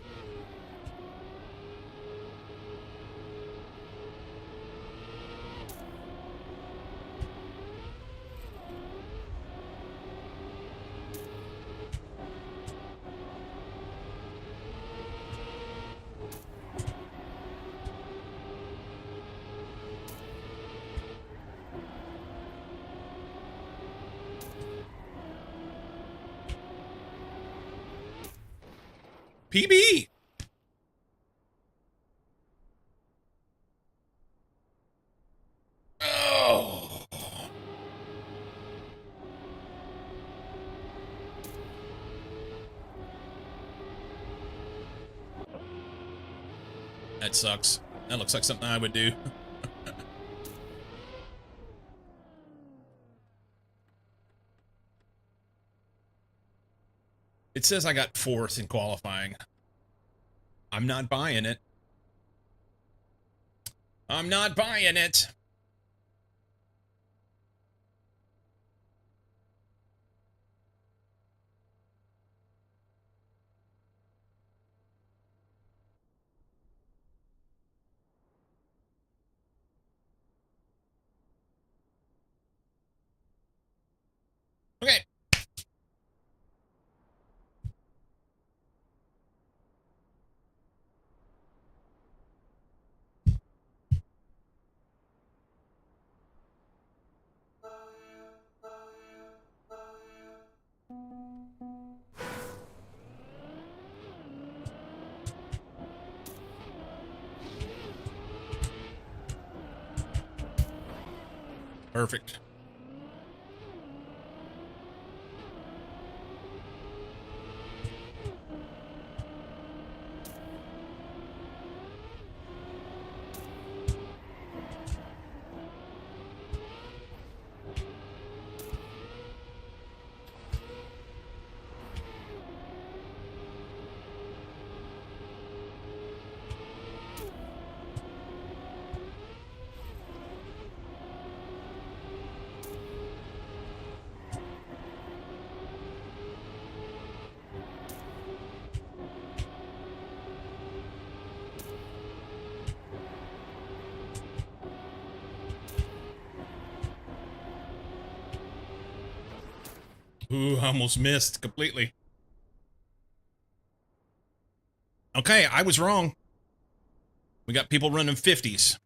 PB! Oh. That sucks. That looks like something I would do. It says I got 4th in qualifying. I'm not buying it. I'm not buying it. Okay. Perfect. Ooh, I almost missed completely. Okay, I was wrong. We got people running 50s.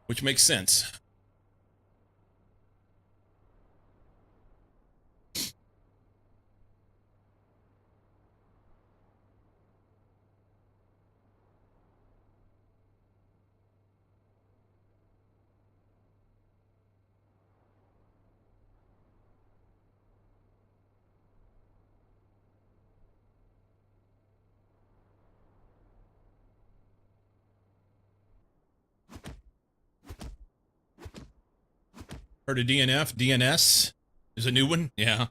Which makes sense. Heard of DNF? DNS is a new one? Yeah.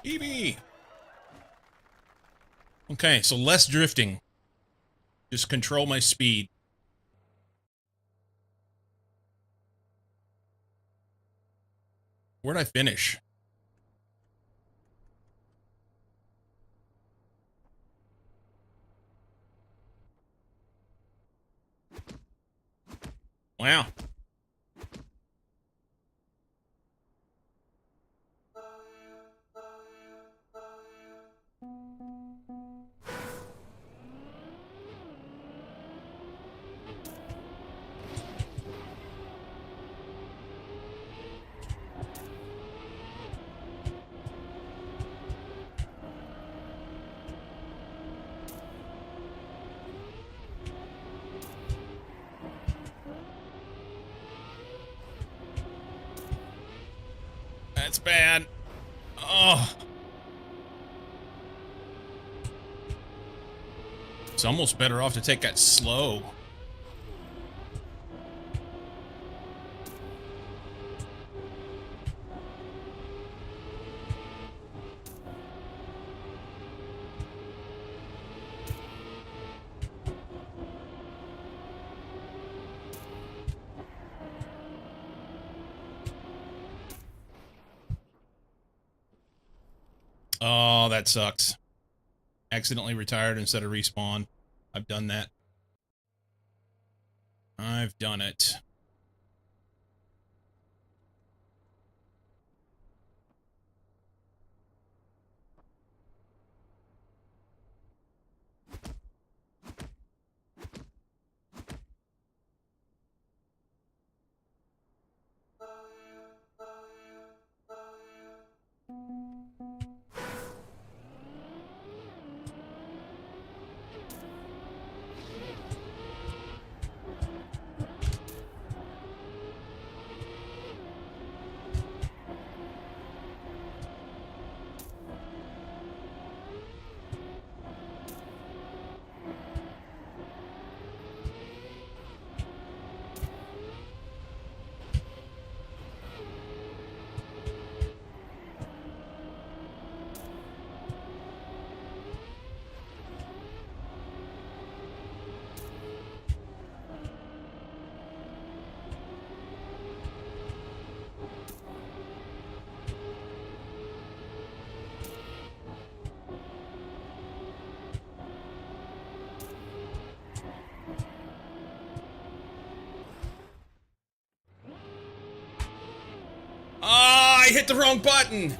EV. Okay, so less drifting. Just control my speed. Where'd I finish? Wow. That's bad. Oh. It's almost better off to take that slow. Oh, that sucks. Accidentally retired instead of respawn. I've done that. I've done it. Oh, I hit the wrong button.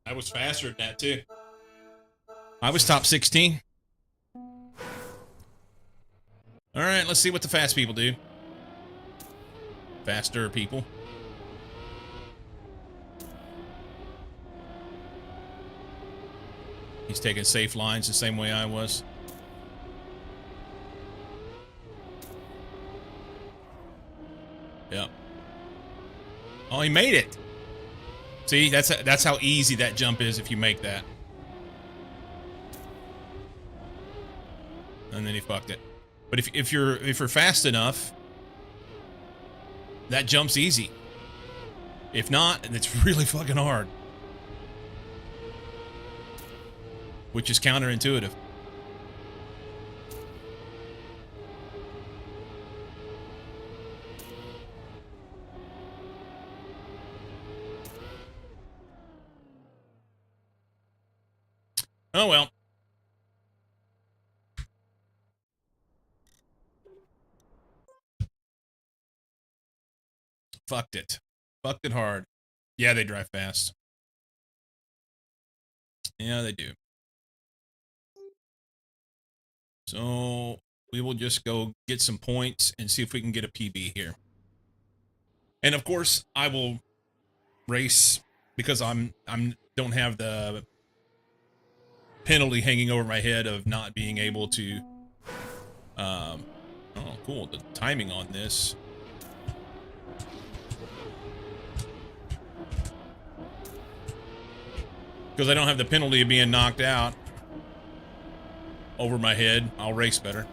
I was faster than that, too. I was top 16. Alright, let's see what the fast people do. Faster people. He's taking safe lines the same way I was. Yep. Oh, he made it. See, that's how easy that jump is if you make that. And then he fucked it. But if you're fast enough, that jump's easy. If not, it's really fucking hard. Which is counterintuitive. Oh well. Fucked it. Fucked it hard. Yeah, they drive fast. Yeah, they do. So we will just go get some points and see if we can get a PB here. And of course, I will race because I'm don't have the penalty hanging over my head of not being able to. Oh, cool. The timing on this. Because I don't have the penalty of being knocked out over my head, I'll race better.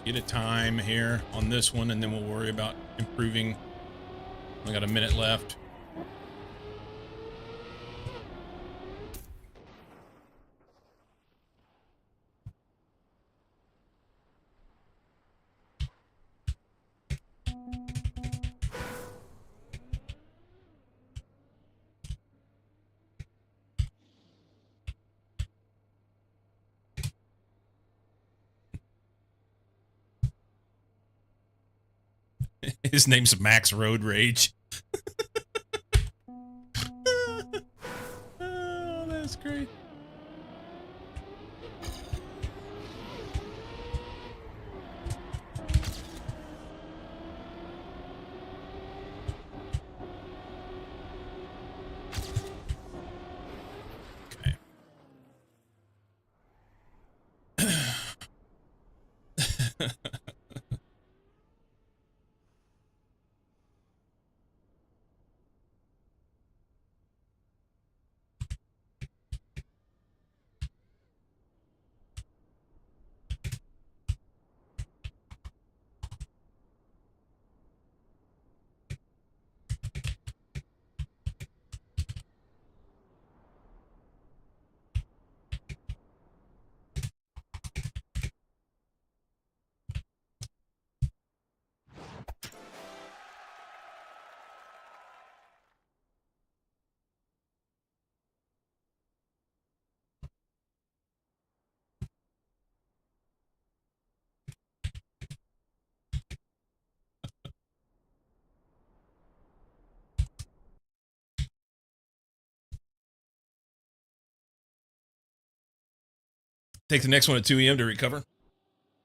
Get a time here on this one, and then we'll worry about improving. I got a minute left. His name's Max Road Rage. Oh, that's great. Okay. Take the next one at 2 a.m. to recover.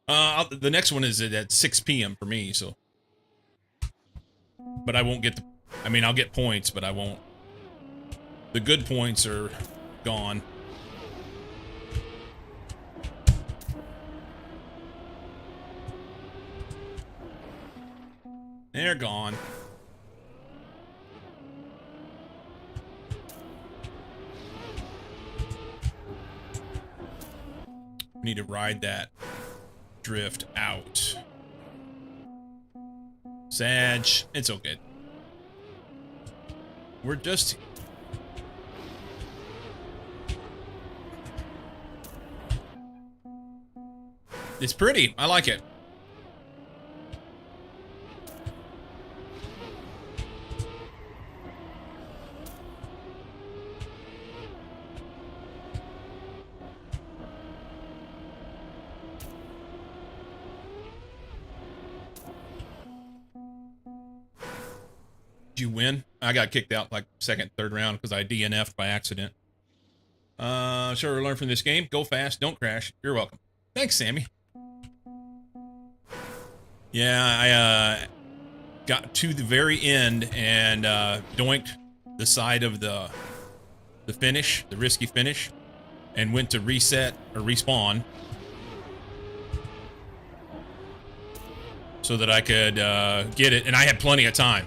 The next one is at 6 p.m. for me, so. But I won't get the. I mean, I'll get points, but I won't. The good points are gone. They're gone. Need to ride that drift out. Sag, it's okay. We're just... It's pretty. I like it. Did you win? I got kicked out like second, third round because I DNF'd by accident. Sure, learn from this game. Go fast, don't crash. You're welcome. Thanks, Sammy. Yeah, I got to the very end and doinked the side of the finish, the risky finish, and went to reset or respawn so that I could get it. And I had plenty of time.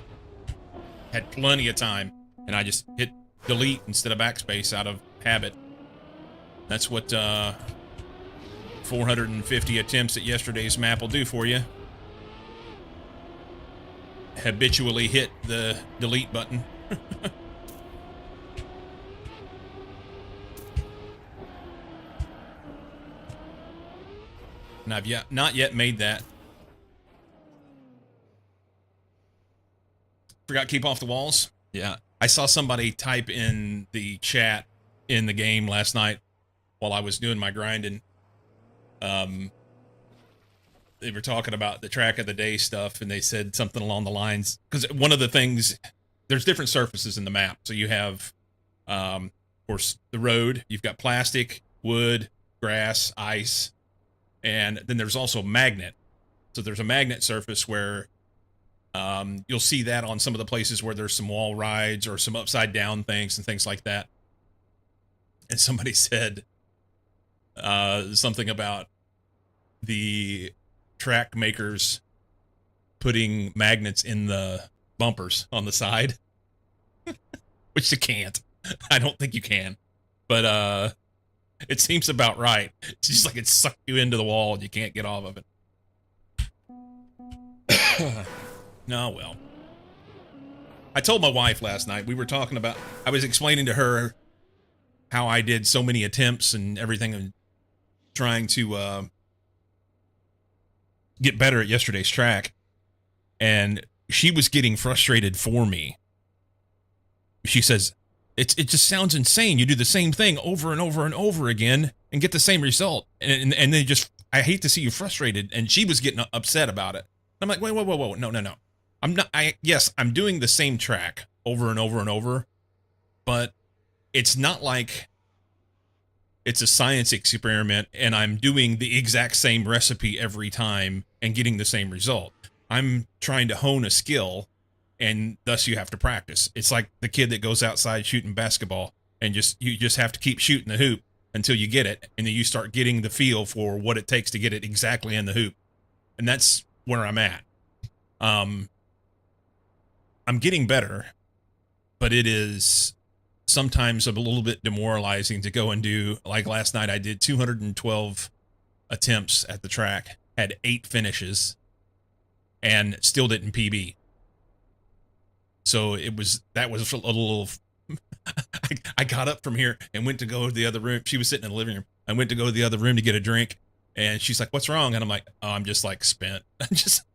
Had plenty of time, and I just hit delete instead of backspace out of habit. That's what 450 attempts at yesterday's map will do for you. Habitually hit the delete button. And I've not yet made that. Forgot keep off the walls? Yeah. I saw somebody type in the chat in the game last night while I was doing my grinding. They were talking about the track of the day stuff, and they said something along the lines, because one of the things, there's different surfaces in the map. So you have, of course, the road. You've got plastic, wood, grass, ice, and then there's also magnet. So there's a magnet surface where you'll see that on some of the places where there's some wall rides or some upside down things and things like that. And somebody said something about the track makers putting magnets in the bumpers on the side, which you can't. I don't think you can, but it seems about right. It's just like it sucked you into the wall and you can't get off of it. No, well. I told my wife last night, we were talking about, I was explaining to her how I did so many attempts and everything and trying to get better at yesterday's track. And she was getting frustrated for me. She says, it just sounds insane. You do the same thing over and over and over again and get the same result. And they just, I hate to see you frustrated. And she was getting upset about it. I'm like, wait, whoa. No. I'm not, yes, I'm doing the same track over and over and over, but it's not like it's a science experiment and I'm doing the exact same recipe every time and getting the same result. I'm trying to hone a skill, and thus you have to practice. It's like the kid that goes outside shooting basketball and you just have to keep shooting the hoop until you get it, and then you start getting the feel for what it takes to get it exactly in the hoop. And that's where I'm at. I'm getting better, but it is sometimes a little bit demoralizing to go and do, like last night I did 212 attempts at the track, had 8 finishes, and still didn't PB. So that was a little, I got up from here and went to go to the other room. She was sitting in the living room. I went to go to the other room to get a drink, and she's like, what's wrong? And I'm like, oh, I'm just like spent. I feel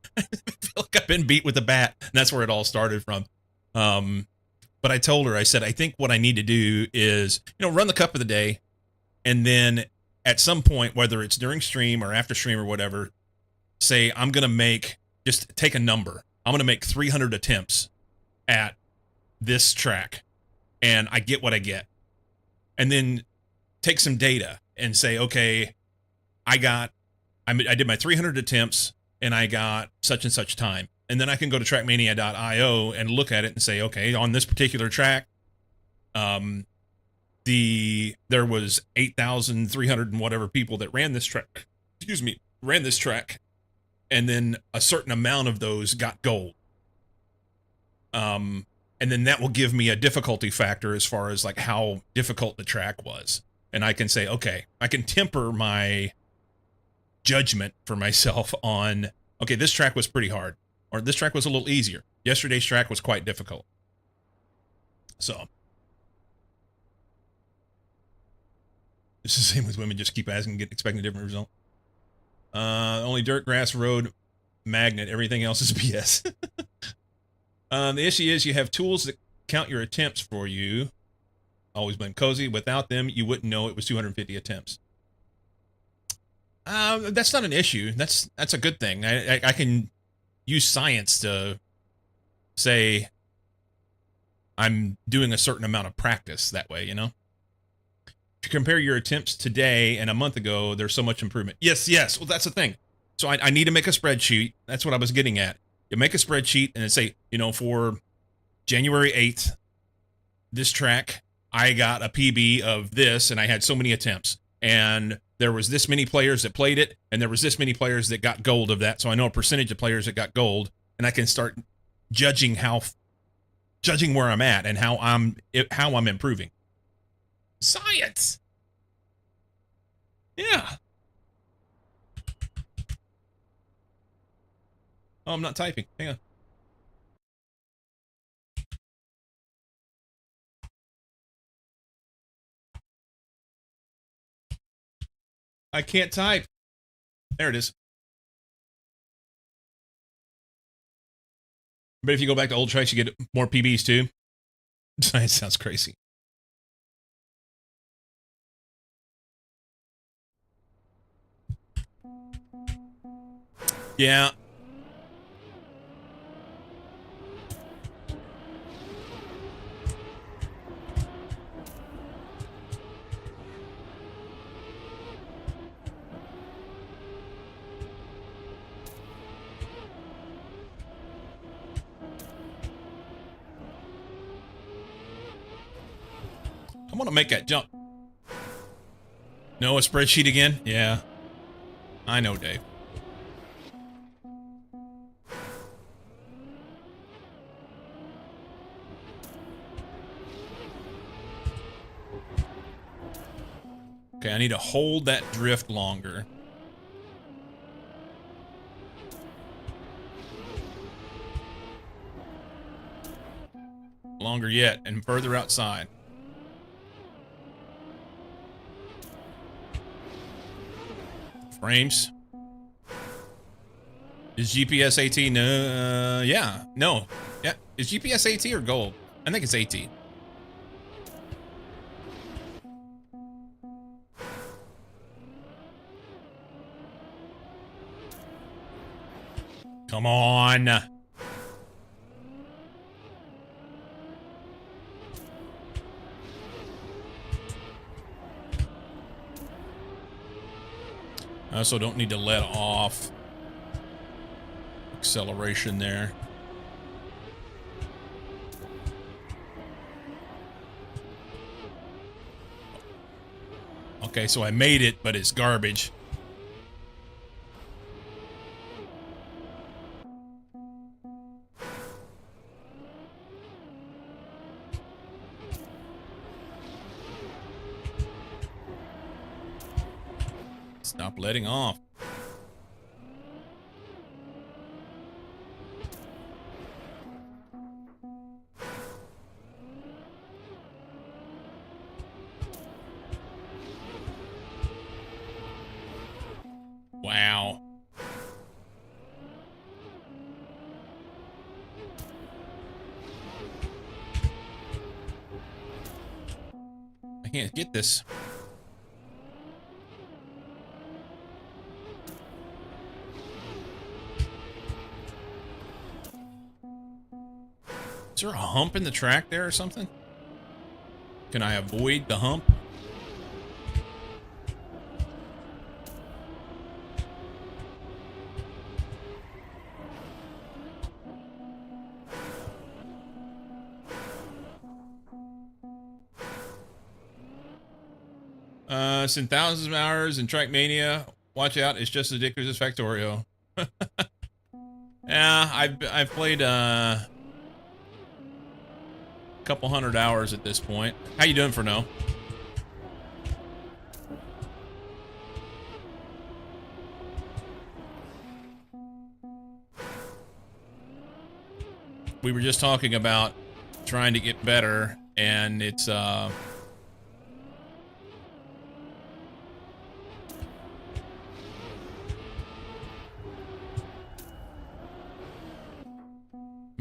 like I've been beat with a bat. And that's where it all started from. But I told her, I said, I think what I need to do is, run the cup of the day. And then at some point, whether it's during stream or after stream or whatever, say, I'm going to just take a number. I'm going to make 300 attempts at this track, and I get what I get. And then take some data and say, okay, I did my 300 attempts and I got such and such time. And then I can go to trackmania.io and look at it and say, okay, on this particular track, there was 8,300 and whatever people that ran this track. And then a certain amount of those got gold. And then that will give me a difficulty factor as far as like how difficult the track was. And I can say, okay, I can temper my judgment for myself on, okay, this track was pretty hard, or this track was a little easier. Yesterday's track was quite difficult. So it's the same with women, just keep asking, expecting a different result. Only dirt, grass, road, magnet, everything else is BS. The issue is you have tools that count your attempts for you. Always blame Cozy. Without them, you wouldn't know it was 250 attempts. That's not an issue. That's a good thing. I can use science to say I'm doing a certain amount of practice that way, To compare your attempts today and a month ago, there's so much improvement. Yes. Well, that's the thing. So I need to make a spreadsheet. That's what I was getting at. You make a spreadsheet and say, for January 8th, this track, I got a PB of this and I had so many attempts. And there was this many players that played it, and there was this many players that got gold of that. So I know a percentage of players that got gold, and I can start judging where I'm at and how I'm improving. Science. Yeah. Oh, I'm not typing. Hang on. I can't type. There it is. But if you go back to old tracks, you get more PBs too. It sounds crazy. Yeah. I want to make that jump. No, a spreadsheet again? Yeah. I know, Dave. Okay, I need to hold that drift longer. Longer yet, and further outside. Frames. Is GPS AT? No, yeah, no. Yeah, is GPS AT or gold? I think it's AT. Come on. I also don't need to let off acceleration there. Okay, so I made it, but it's garbage. Stop letting off. Wow. I can't get this. Is there a hump in the track there or something? Can I avoid the hump? It's in thousands of hours in Trackmania. Watch out, it's just as addictive as Factorio. Yeah, I've played a couple hundred hours at this point. How you doing for no? We were just talking about trying to get better, and it's I'm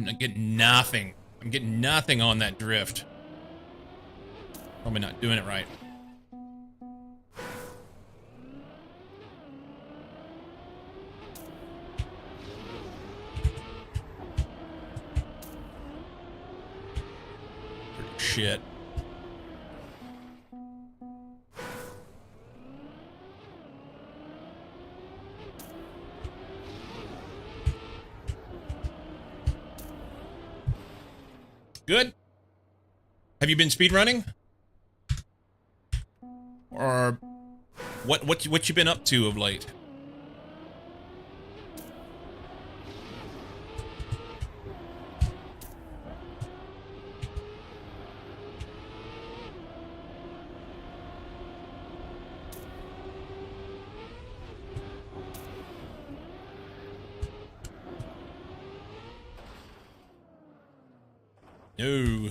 not getting nothing. I'm getting nothing on that drift. Probably not doing it right. Shit. Good. Have you been speedrunning? Or what you been up to of late? No.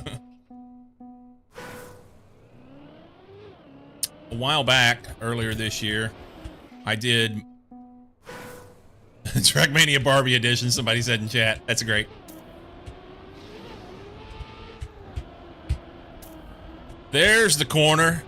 A while back, earlier this year, I did Trackmania Barbie edition, somebody said in chat. That's great. There's the corner.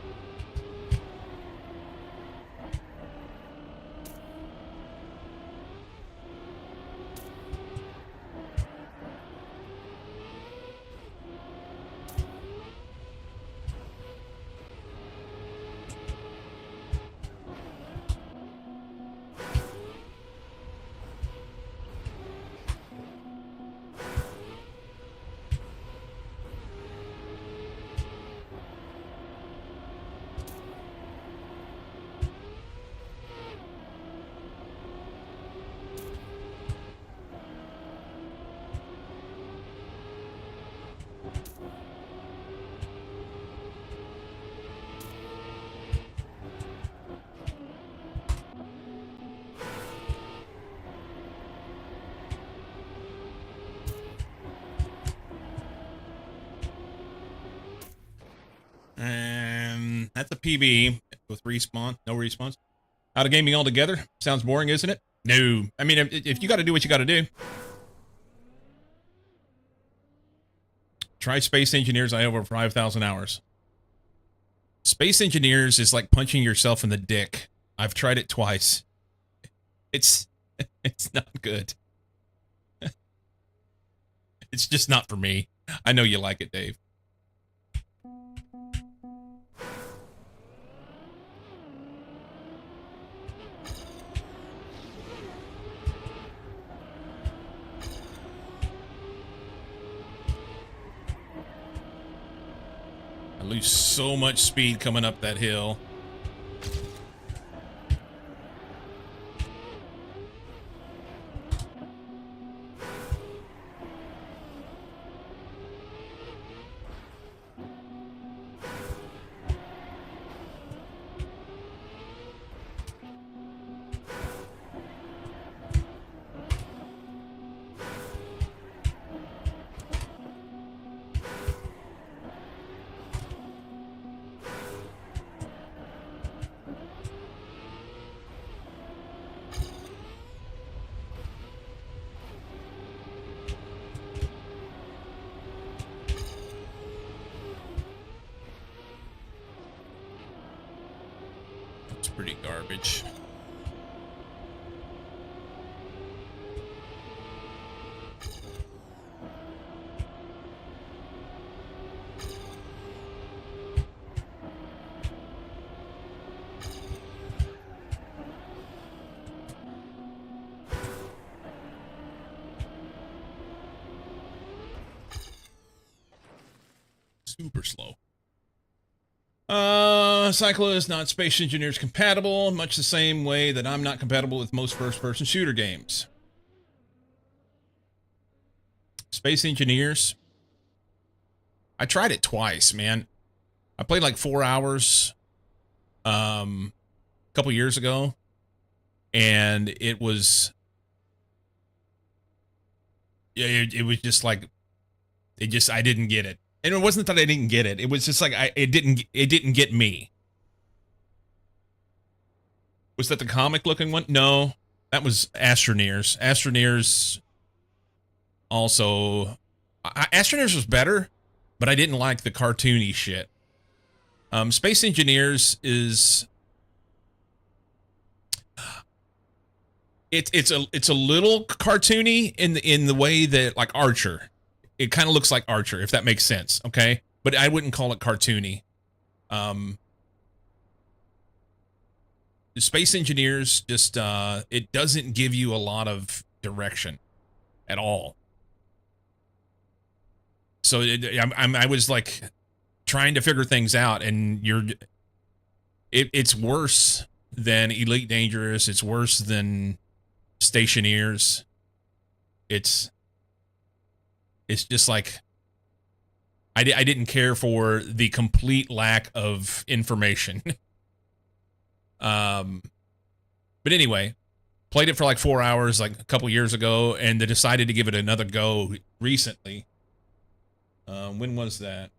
And that's a PB with respawn. No response. Out of gaming altogether. Sounds boring, isn't it? No. I mean, if you got to do what you got to do. Try Space Engineers. I have over 5,000 hours. Space Engineers is like punching yourself in the dick. I've tried it twice. It's not good. It's just not for me. I know you like it, Dave. I lose so much speed coming up that hill. It's pretty garbage. Super slow. Cyclo is not Space Engineers compatible, much the same way that I'm not compatible with most first-person shooter games. Space Engineers. I tried it twice, man. I played like 4 hours a couple years ago, and it was it was just like I didn't get it. And it wasn't that I didn't get it. It was just like it didn't get me. Was that the comic looking one? No. That was Astroneers. Astroneers also Astroneers was better, but I didn't like the cartoony shit. Space Engineers is it's a little cartoony in the way that like Archer. It kind of looks like Archer, if that makes sense, okay? But I wouldn't call it cartoony. Space Engineers just it doesn't give you a lot of direction at all. So I was like trying to figure things out, and it's worse than Elite Dangerous. It's worse than Stationeers. It's just like I didn't care for the complete lack of information. But anyway, played it for like 4 hours like a couple years ago, and they decided to give it another go recently. When was that?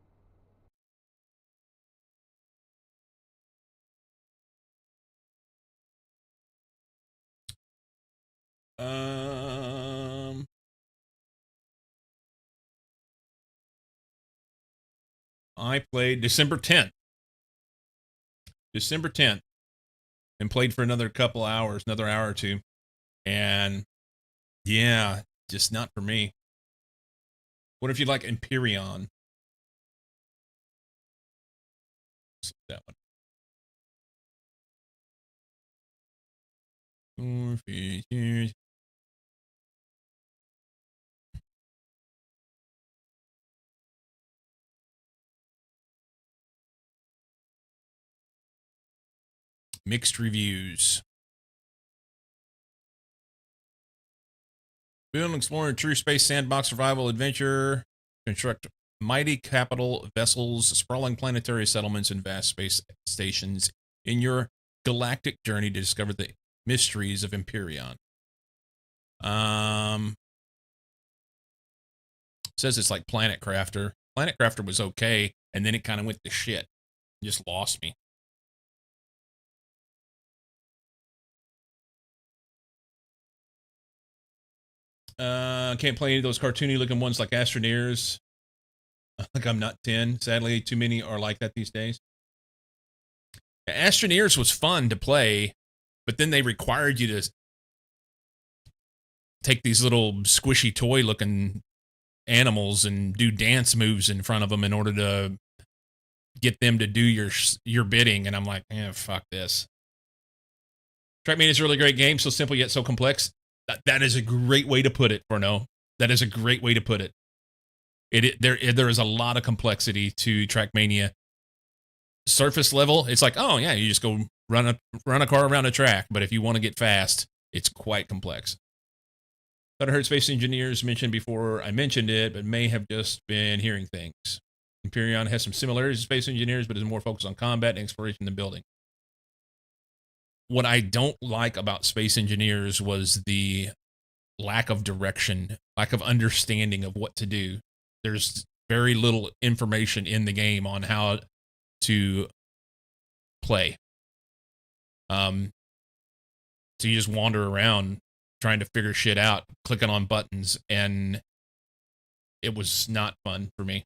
Um, I played December 10th. December 10th. And played for another couple hours, another hour or two. And yeah, just not for me. What if you like Empyrean? That one. Mixed reviews. Build and explore a true space sandbox survival adventure. Construct mighty capital vessels, sprawling planetary settlements, and vast space stations in your galactic journey to discover the mysteries of Empyrean. Says it's like Planet Crafter. Planet Crafter was okay, and then it kind of went to shit. Just lost me. Can't play any of those cartoony looking ones like Astroneers. Like I'm not 10. Sadly, too many are like that these days. Astroneers was fun to play, but then they required you to take these little squishy toy looking animals and do dance moves in front of them in order to get them to do your bidding. And I'm like, fuck this. Trackmania is a really great game, so simple yet so complex. That is a great way to put it, Forno. That is a great way to put it. There is a lot of complexity to Trackmania. Surface level, it's like, oh yeah, you just go run a car around a track. But if you want to get fast, it's quite complex. Thought I heard Space Engineers mentioned before I mentioned it, but may have just been hearing things. Empyrean has some similarities to Space Engineers, but is more focused on combat and exploration than building. What I don't like about Space Engineers was the lack of direction, lack of understanding of what to do. There's very little information in the game on how to play. So you just wander around trying to figure shit out, clicking on buttons, and it was not fun for me.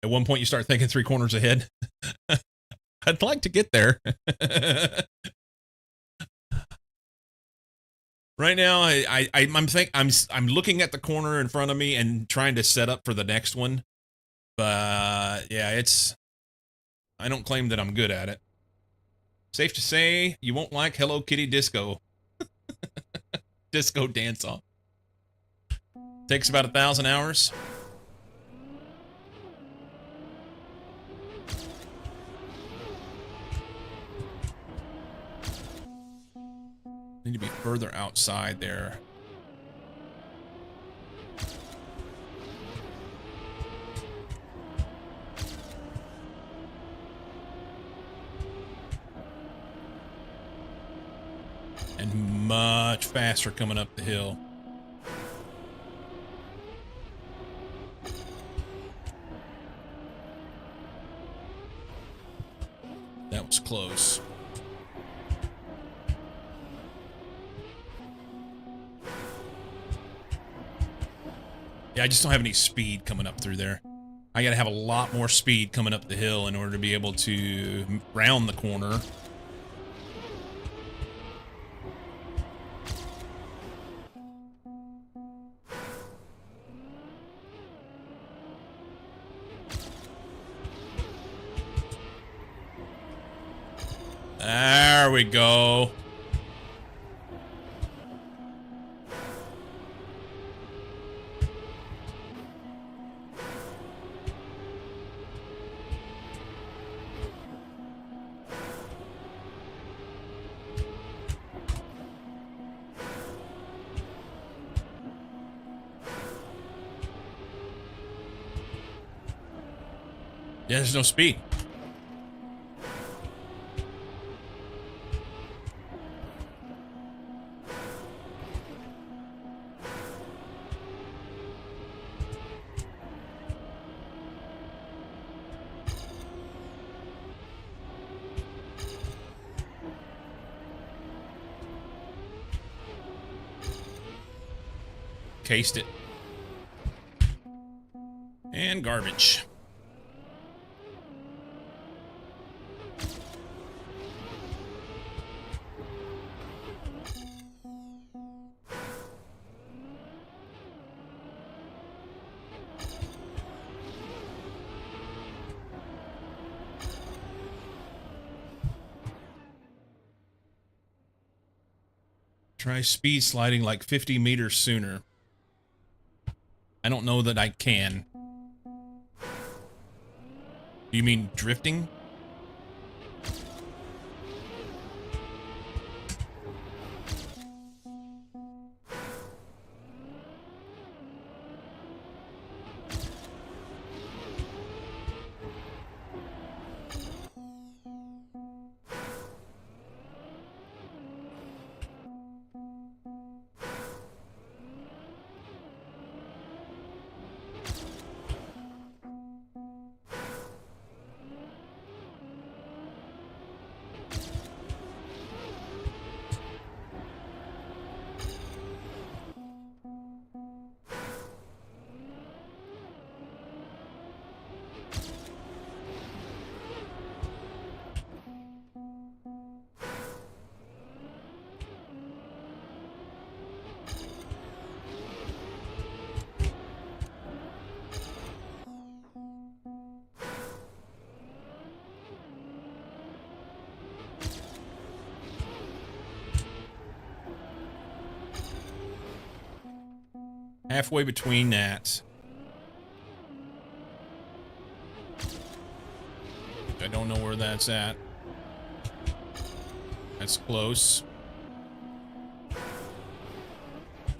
At one point, you start thinking 3 corners ahead. I'd like to get there. Right now, I'm looking at the corner in front of me and trying to set up for the next one. But yeah, I don't claim that I'm good at it. Safe to say, you won't like Hello Kitty Disco. Disco dance off. Takes about 1,000 hours. Need to be further outside there. And much faster coming up the hill. That was close. Yeah, I just don't have any speed coming up through there. I gotta have a lot more speed coming up the hill in order to be able to round the corner. There we go. Yeah, there's no speed. Cased it. And garbage. Try speed sliding like 50 meters sooner. I don't know that I can. Do you mean drifting? Halfway between that. I don't know where that's at. That's close.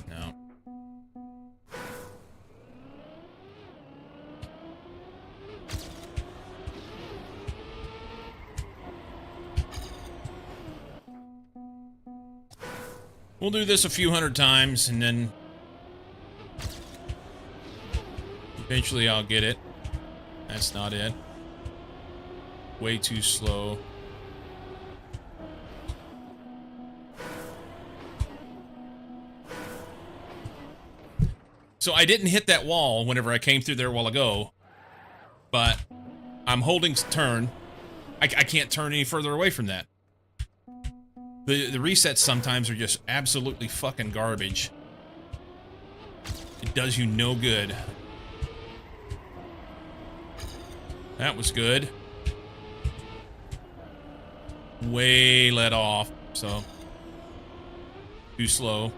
No. We'll do this a few hundred times and then eventually I'll get it. That's not it. Way too slow. So I didn't hit that wall whenever I came through there a while ago, but I'm holding turn. I can't turn any further away from that. The resets sometimes are just absolutely fucking garbage. It does you no good. That was good. Way let off, so too slow.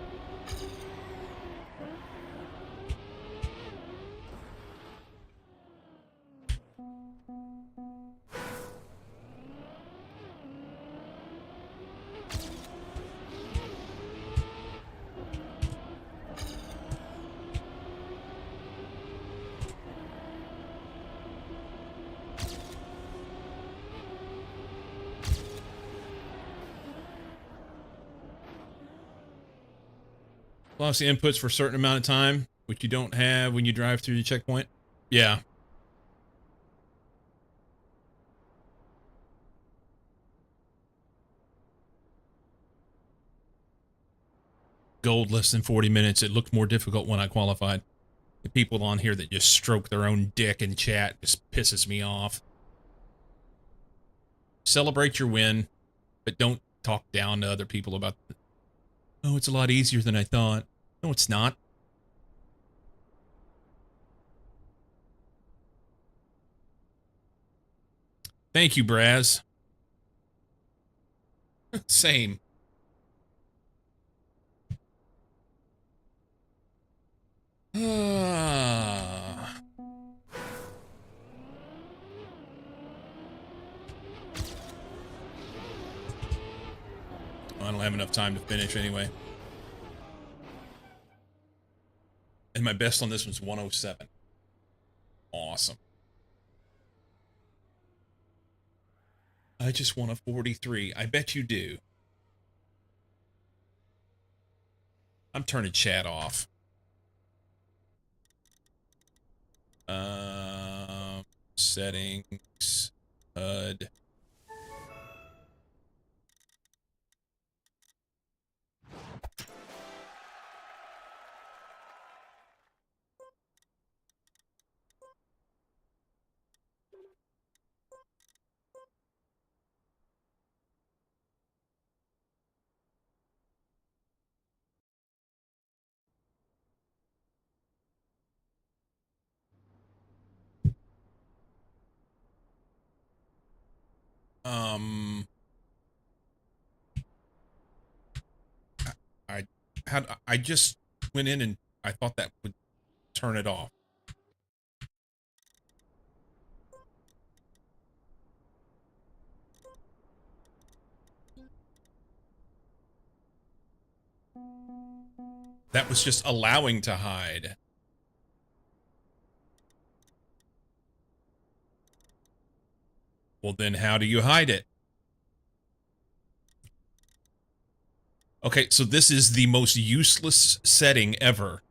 Lost the inputs for a certain amount of time, which you don't have when you drive through the checkpoint. Yeah. Gold less than 40 minutes. It looked more difficult when I qualified. The people on here that just stroke their own dick in chat just pisses me off. Celebrate your win, but don't talk down to other people about, oh, it's a lot easier than I thought. No, it's not. Thank you, Braz. Same. I don't have enough time to finish anyway. And my best on this one's 107. Awesome. I just want a 43. I bet you do. I'm turning chat off. Settings. HUD. Um, I I just went in and I thought that would turn it off. That was just allowing to hide. Well, then how do you hide it? Okay, so this is the most useless setting ever.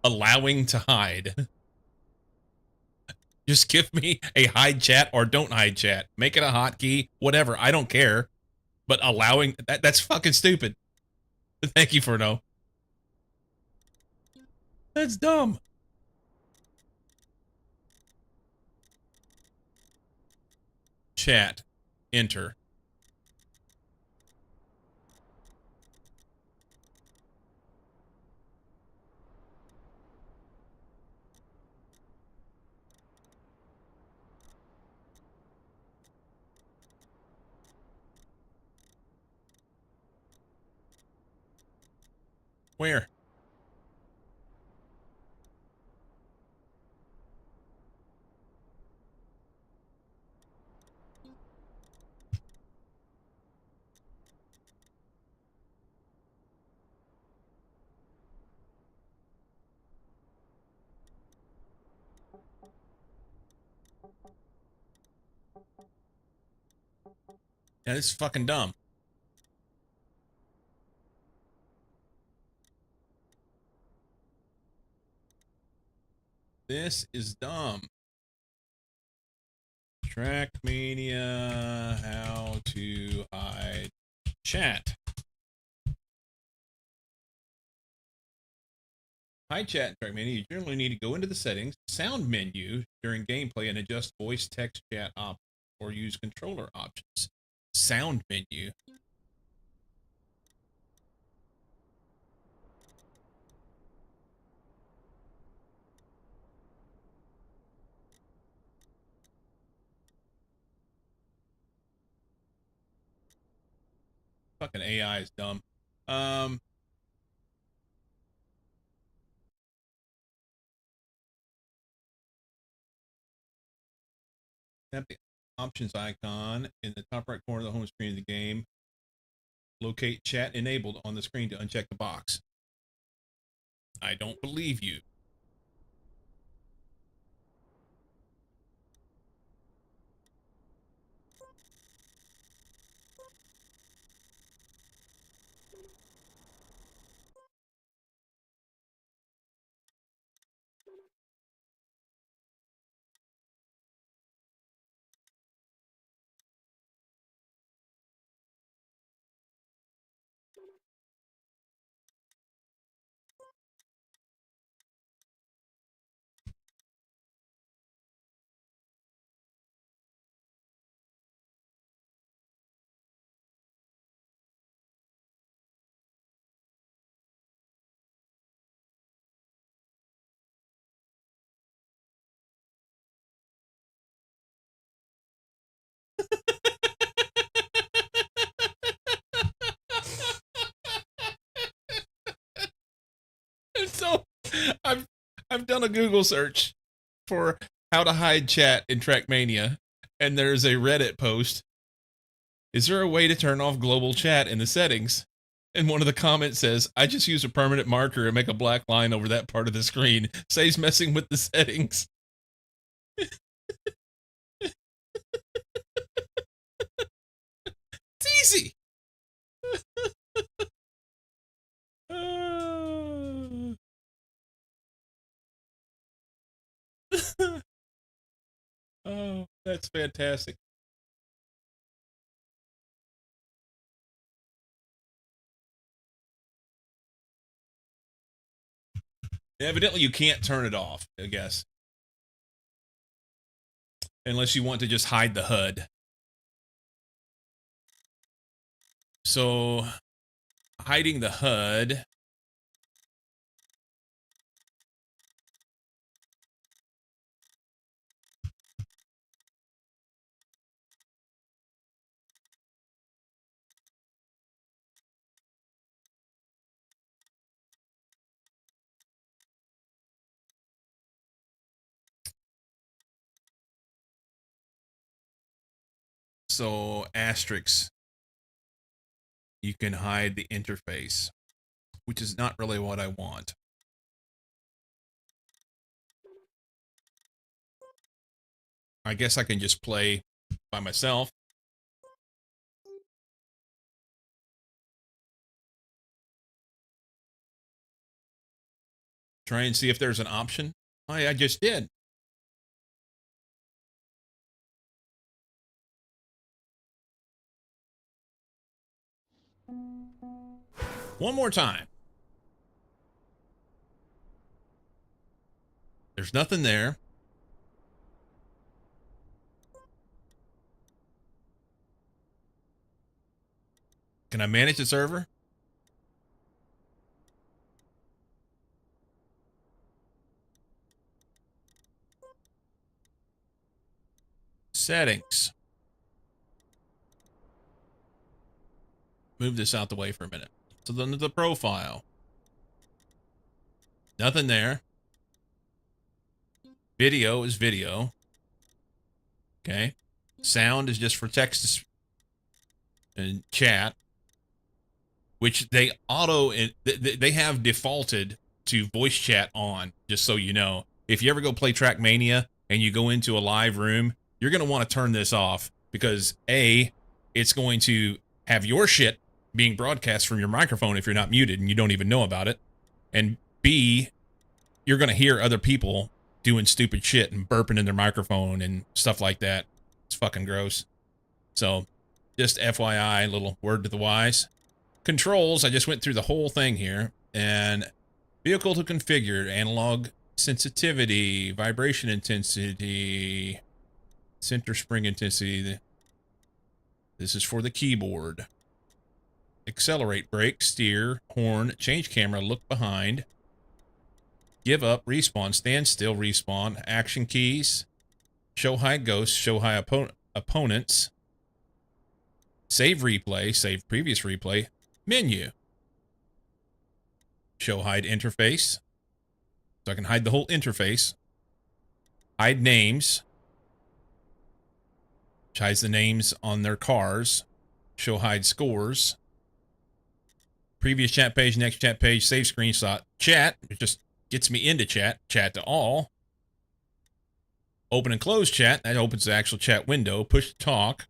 Allowing to hide. Just give me a hide chat or don't hide chat. Make it a hotkey, whatever. I don't care. But allowing that's fucking stupid. Thank you for no. That's dumb. Chat. Enter. Where? Yeah, this is fucking dumb. This is dumb. Trackmania, how to hide chat. Hide chat in Trackmania. You generally need to go into the settings, sound menu during gameplay, and adjust voice text chat options or use controller options. Sound menu. Fucking AI is dumb. Tap the options icon in the top right corner of the home screen of the game. Locate chat enabled on the screen to uncheck the box. I don't believe you. So I've I've done a Google search for how to hide chat in Trackmania, and there's a Reddit post. Is there a way to turn off global chat in the settings? And one of the comments says, I just use a permanent marker and make a black line over that part of the screen. Saves messing with the settings. It's easy. Oh, that's fantastic. Evidently, you can't turn it off, I guess. Unless you want to just hide the HUD. So, hiding the HUD. So asterisk, you can hide the interface, which is not really what I want. I guess I can just play by myself. Try and see if there's an option. Oh, yeah, I just did. One more time. There's nothing there. Can I manage the server? Settings. Move this out the way for a minute. So then the profile. Nothing there. Video is video. Okay. Sound is just for text and chat, which they they have defaulted to voice chat on, just so you know. If you ever go play Trackmania and you go into a live room, you're going to want to turn this off because A, it's going to have your shit being broadcast from your microphone if you're not muted and you don't even know about it. And B, you're going to hear other people doing stupid shit and burping in their microphone and stuff like that. It's fucking gross. So just FYI, little word to the wise. Controls, I just went through the whole thing here. And vehicle to configure, analog sensitivity, vibration intensity, center spring intensity. This is for the keyboard. Accelerate, brake, steer, horn, change camera, look behind. Give up, respawn, stand still, respawn, action keys, show high ghosts, show high opponents, save replay, save previous replay, menu, show hide interface, so I can hide the whole interface, hide names, which hides the names on their cars, show hide scores, previous chat page, next chat page, save screenshot, chat, it just gets me into chat, chat to all, open and close chat, that opens the actual chat window, push to talk,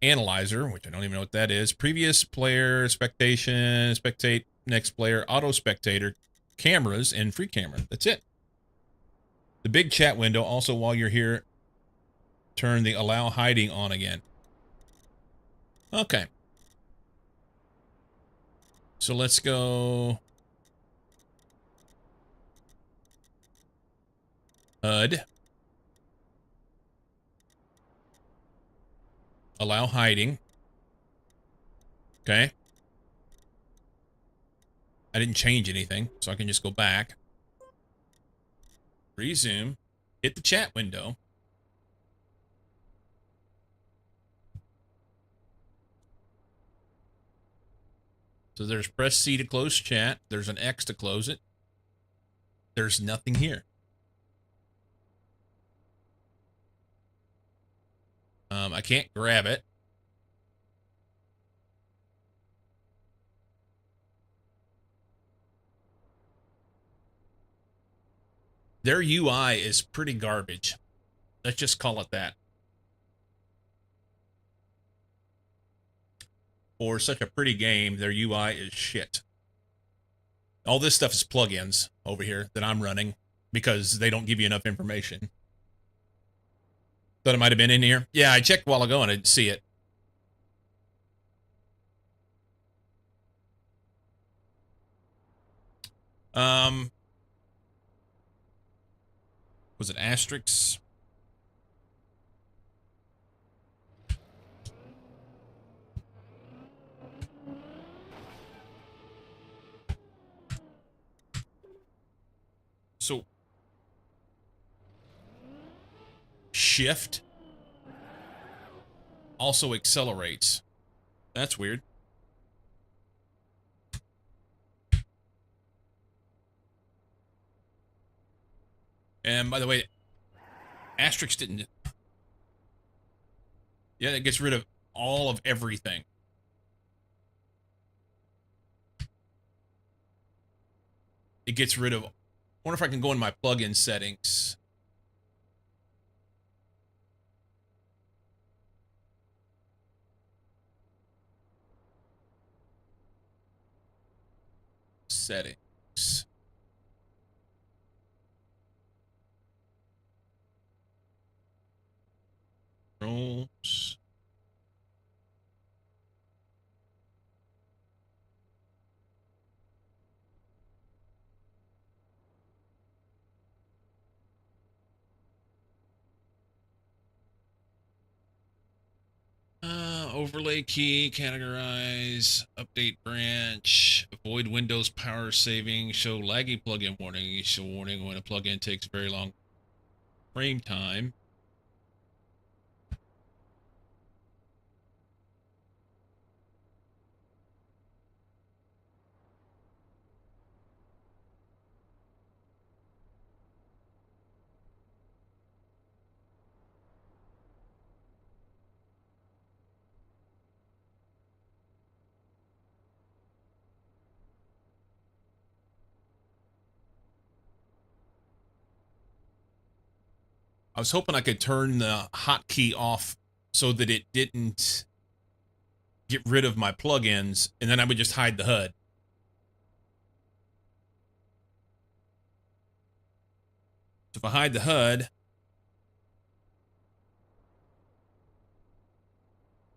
analyzer, which I don't even know what that is, previous player, spectation, spectate, next player, auto spectator, cameras, and free camera. That's it. The big chat window, also while you're here, turn the allow hiding on again. Okay. So let's go HUD. Allow hiding. Okay. I didn't change anything, so I can just go back. Resume. Hit the chat window. So there's press C to close chat. There's an X to close it. There's nothing here. I can't grab it. Their UI is pretty garbage. Let's just call it that. For such a pretty game, their UI is shit. All this stuff is plugins over here that I'm running because they don't give you enough information. Thought it might have been in here. Yeah, I checked a while ago and I didn't see it. Was it asterisks? So shift also accelerates. That's weird. And by the way, asterisk didn't. Yeah, it gets rid of all of everything. It gets rid of. I wonder if I can go in my plugin settings. Settings. Controls. Overlay key, categorize, update branch, avoid Windows power saving, show laggy plugin warning, show warning when a plugin takes very long frame time. I was hoping I could turn the hotkey off so that it didn't get rid of my plugins, and then I would just hide the HUD. So if I hide the HUD,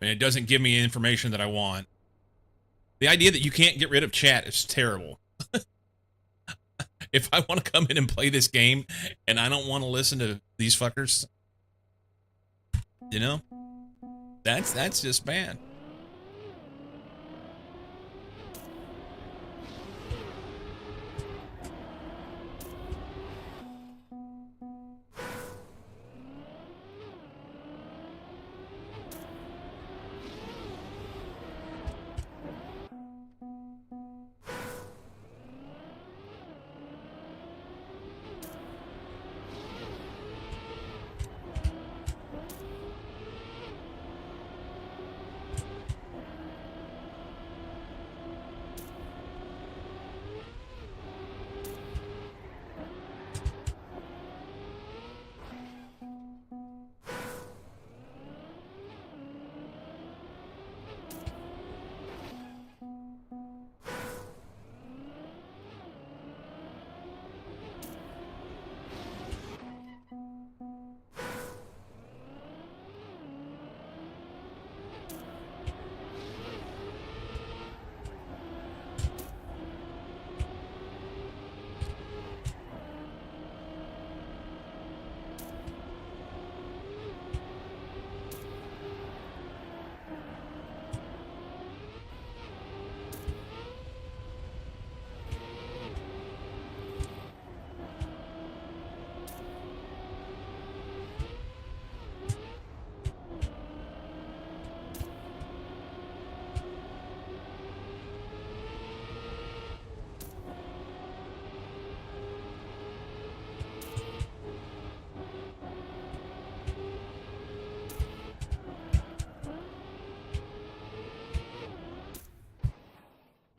and it doesn't give me information that I want, the idea that you can't get rid of chat is terrible. If I want to come in and play this game and I don't want to listen to these fuckers, you know, that's just bad.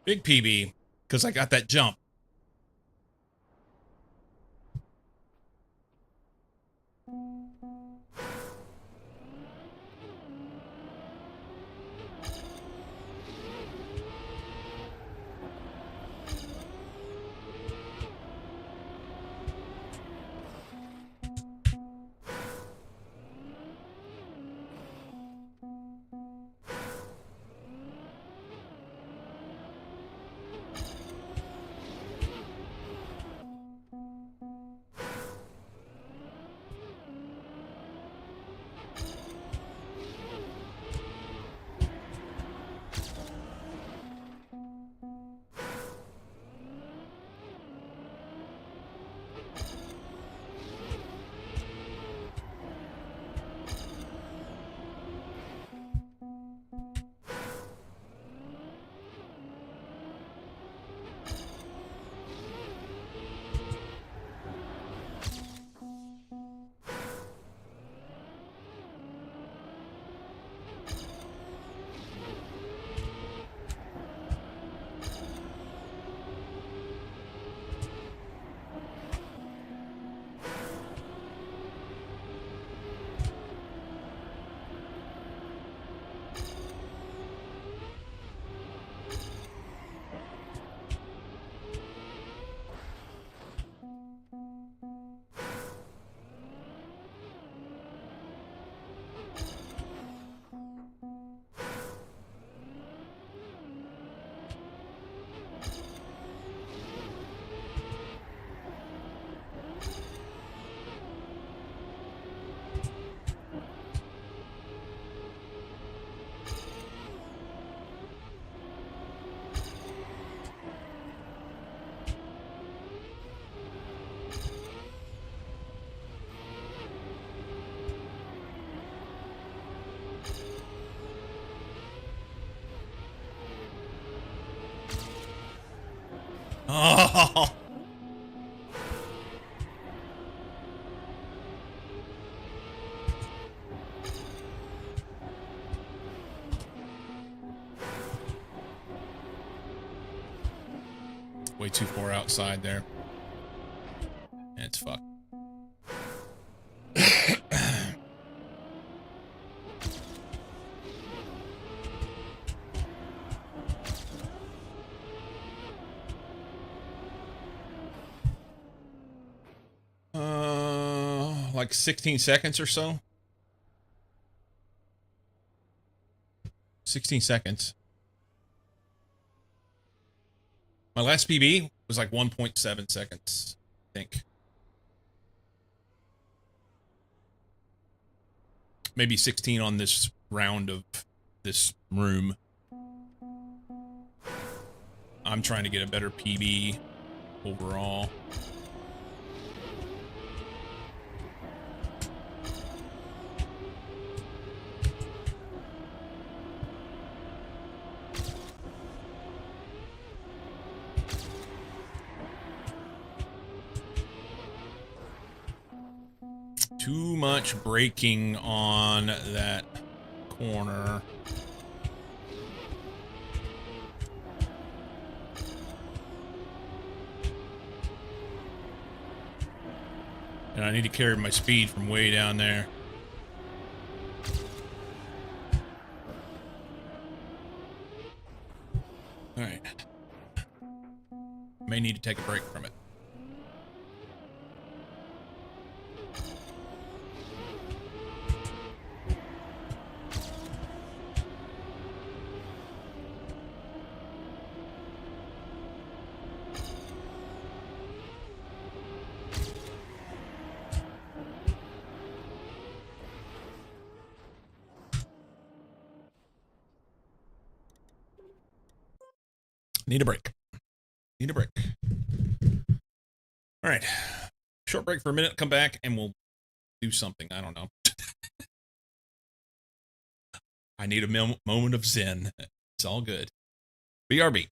Big PB, because I got that jump. Oh. Way too far outside there. And it's fucked. Like 16 seconds or so. 16 seconds. My last PB was like 1.7 seconds, I think. Maybe 16 on this round of this room. I'm trying to get a better PB overall. Too much braking on that corner. And I need to carry my speed from way down there. All right. May need to take a break from it. Need a break. Need a break. All right. Short break for a minute. Come back and we'll do something. I don't know. I need a moment of zen. It's all good. BRB.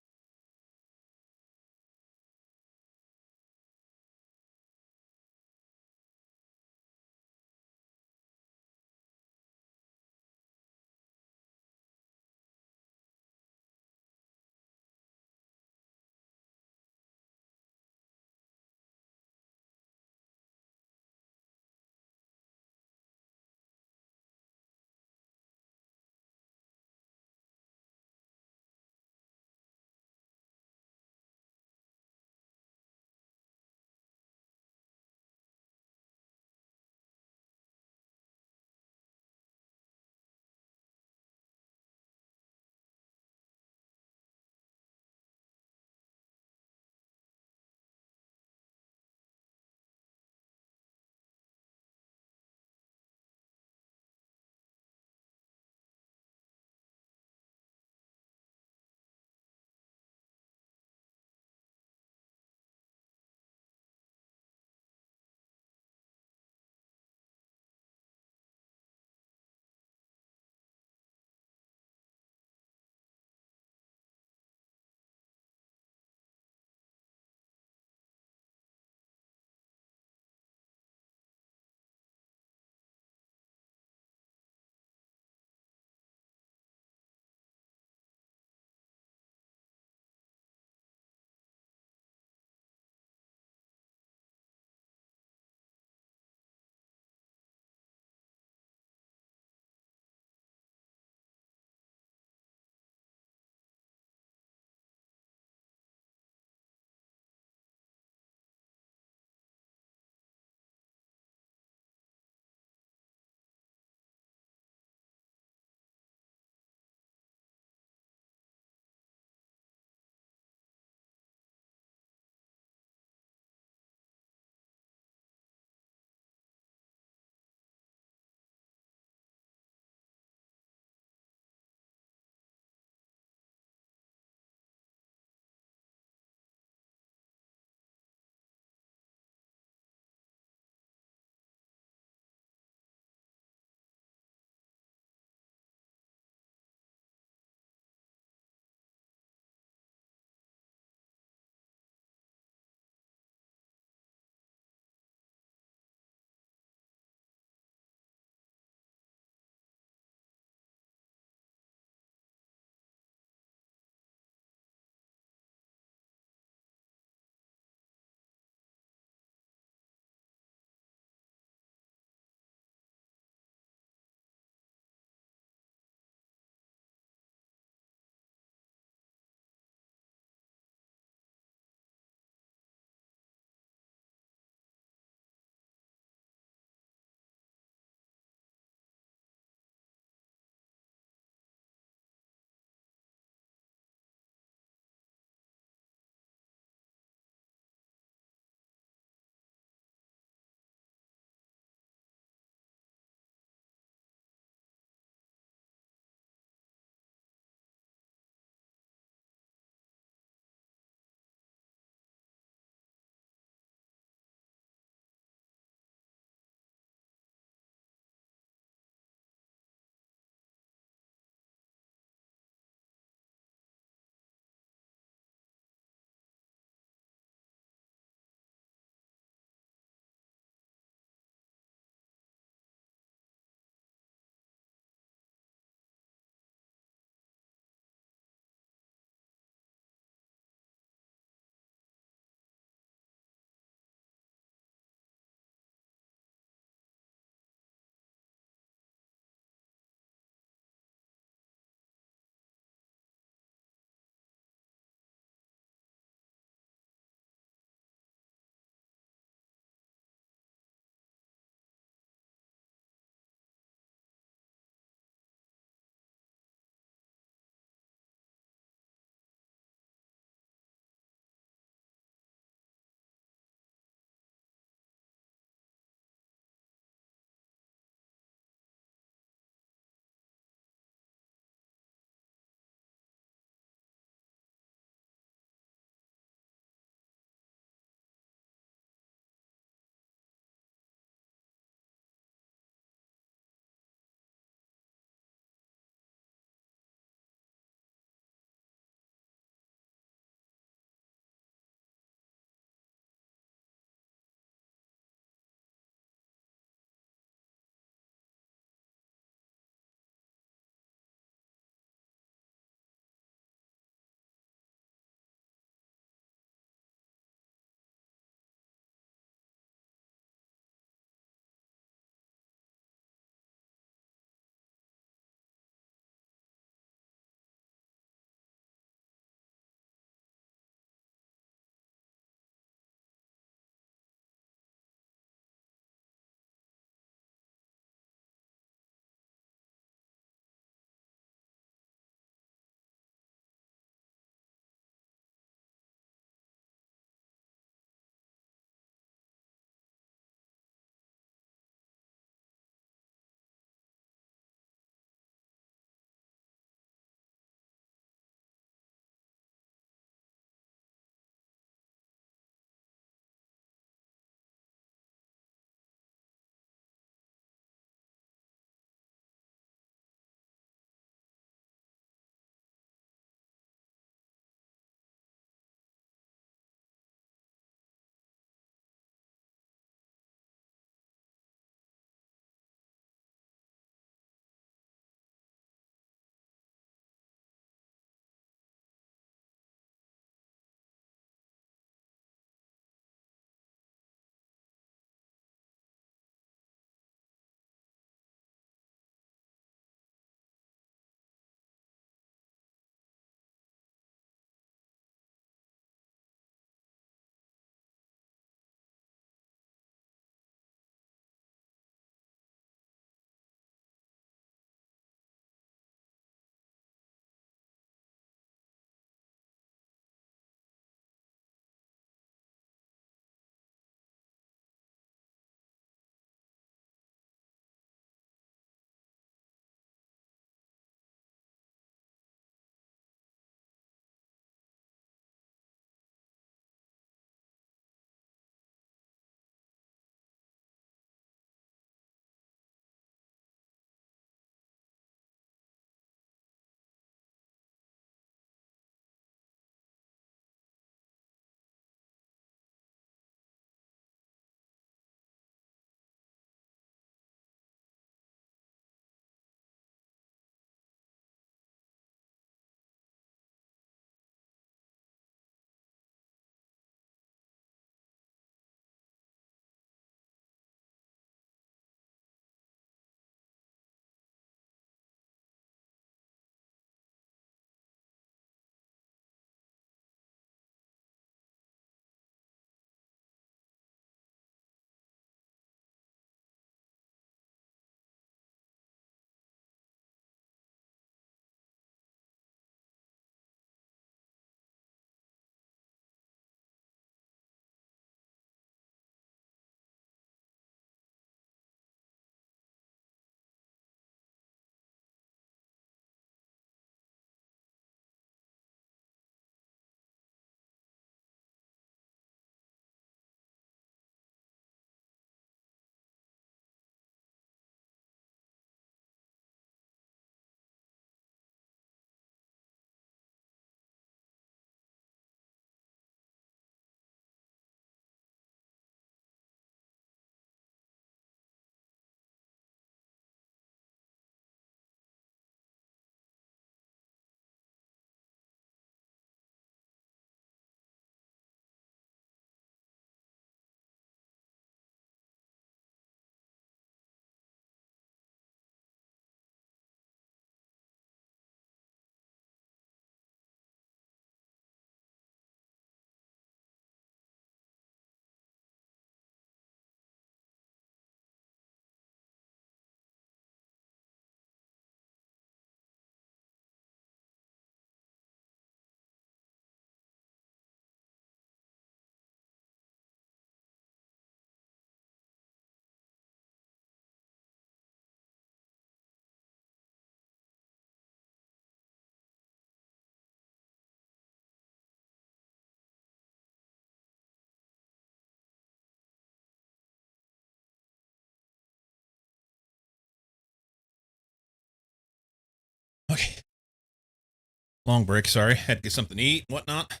Long break, sorry. Had to get something to eat, whatnot.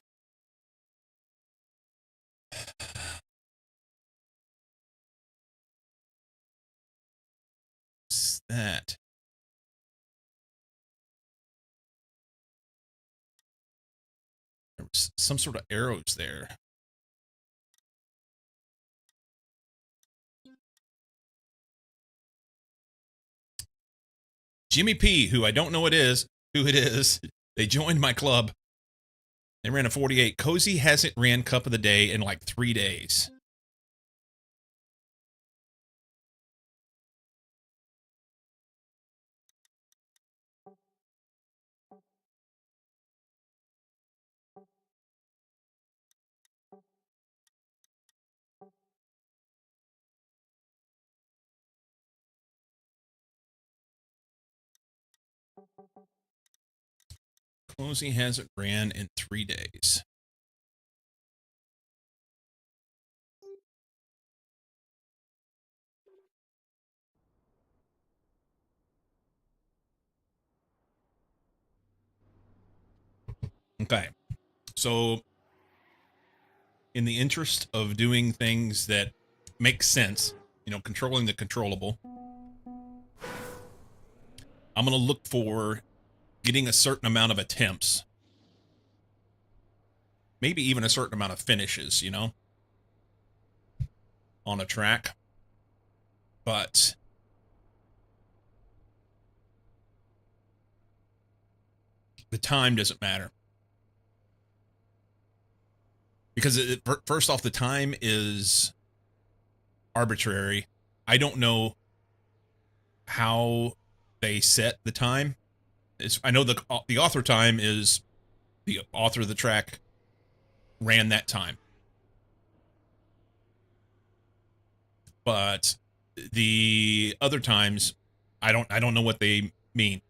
What's that? There was some sort of arrows there. Jimmy P, who I don't know who it is. They joined my club. They ran a 48. Cozy hasn't ran Cup of the Day in like 3 days. Cozy hasn't ran in 3 days. Okay. So, in the interest of doing things that make sense, controlling the controllable, I'm going to look for getting a certain amount of attempts. Maybe even a certain amount of finishes, on a track. But the time doesn't matter. Because first off, the time is arbitrary. I don't know how they set the time. I know the author time is the author of the track ran that time. But the other times, I don't know what they mean.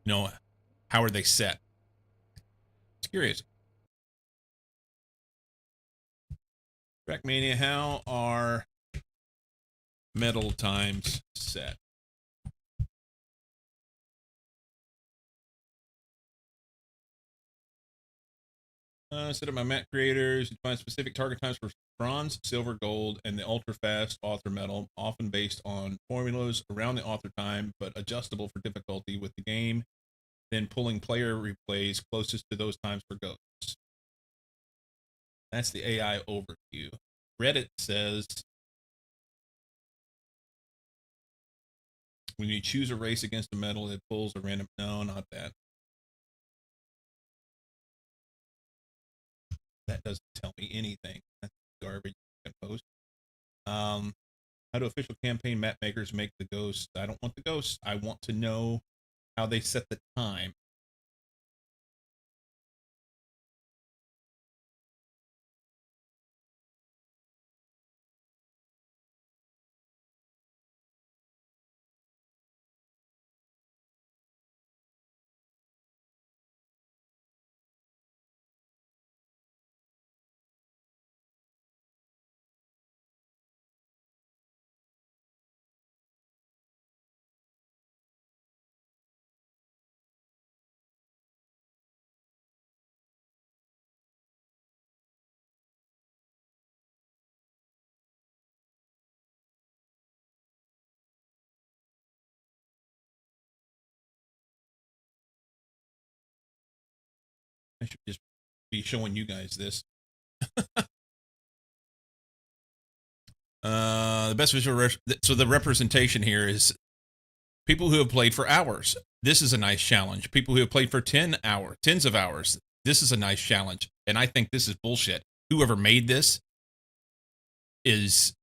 How are they set? It's curious. Trackmania, how are medal times set? Set up my map creators. Define specific target times for bronze, silver, gold, and the ultra fast author medal, often based on formulas around the author time, but adjustable for difficulty with the game. Then pulling player replays closest to those times for ghosts. That's the AI overview. Reddit says when you choose a race against a medal, it pulls a random. No, not that. That doesn't tell me anything. That's garbage. Post. How do official campaign map makers make the ghosts? I don't want the ghosts. I want to know how they set the time. I should just be showing you guys this. The best visual. So the representation here is people who have played for hours. This is a nice challenge. People who have played for 10 of hours. This is a nice challenge. And I think this is bullshit. Whoever made this is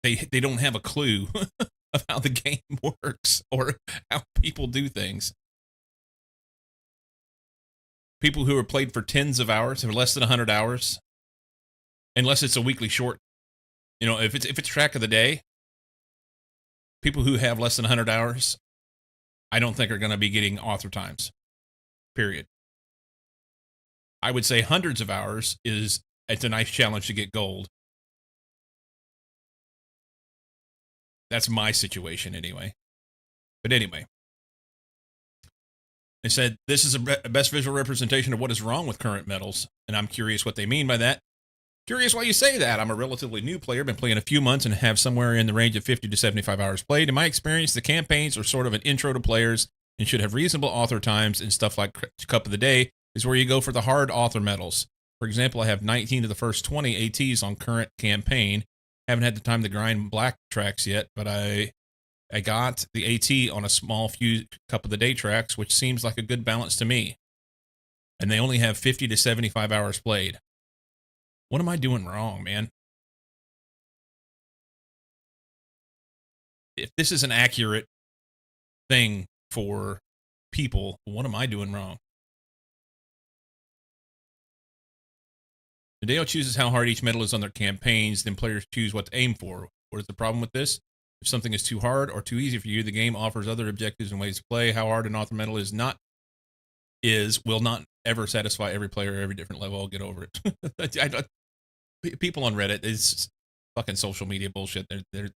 they don't have a clue of how the game works or how people do things. People who have played for tens of hours, or less than 100 hours, unless it's a weekly short. If it's track of the day, people who have less than 100 hours, I don't think are going to be getting author times. Period. I would say hundreds of hours it's a nice challenge to get gold. That's my situation anyway. But anyway, They said this is a best visual representation of what is wrong with current metals, and I'm curious what they mean by that. Curious why you say that. I'm a relatively new player, been playing a few months, and have somewhere in the range of 50 to 75 hours played. In my experience, the campaigns are sort of an intro to players and should have reasonable author times, and stuff like Cup of the Day is where you go for the hard author medals. For example, I have 19 of the first 20 ATs on current campaign. Haven't had the time to grind black tracks yet, but I got the AT on a small few Cup of the Day tracks, which seems like a good balance to me. And they only have 50 to 75 hours played. What am I doing wrong, man? If this is an accurate thing for people, what am I doing wrong? Hideo chooses how hard each medal is on their campaigns, then players choose what to aim for. What is the problem with this? If something is too hard or too easy for you, the game offers other objectives and ways to play. How hard an author medal will not ever satisfy every player at every different level. I'll get over it. People on Reddit, it's fucking social media bullshit. They're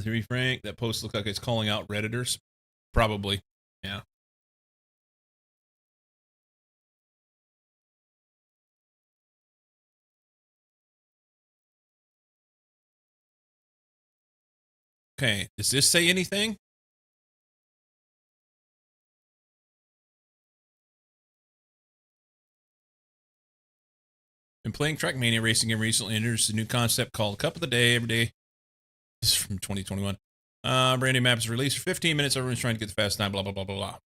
to be frank, that post looks like it's calling out Redditors. Probably. Yeah. Okay, does this say anything? Been playing Trackmania racing and recently introduced a new concept called Cup of the Day every day. This is from 2021. Brand new map is released for 15 minutes. Everyone's trying to get the fast time, blah, blah, blah, blah, blah.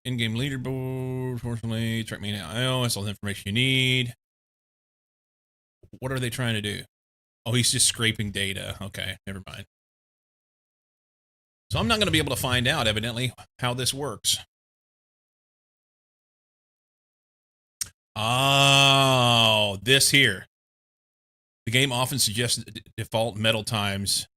In-game leaderboard, fortunately, Trackmania IO, that's all the information you need. What are they trying to do? Oh, he's just scraping data. Okay, never mind. So I'm not going to be able to find out, evidently, how this works. Oh, this here. The game often suggests default medal times.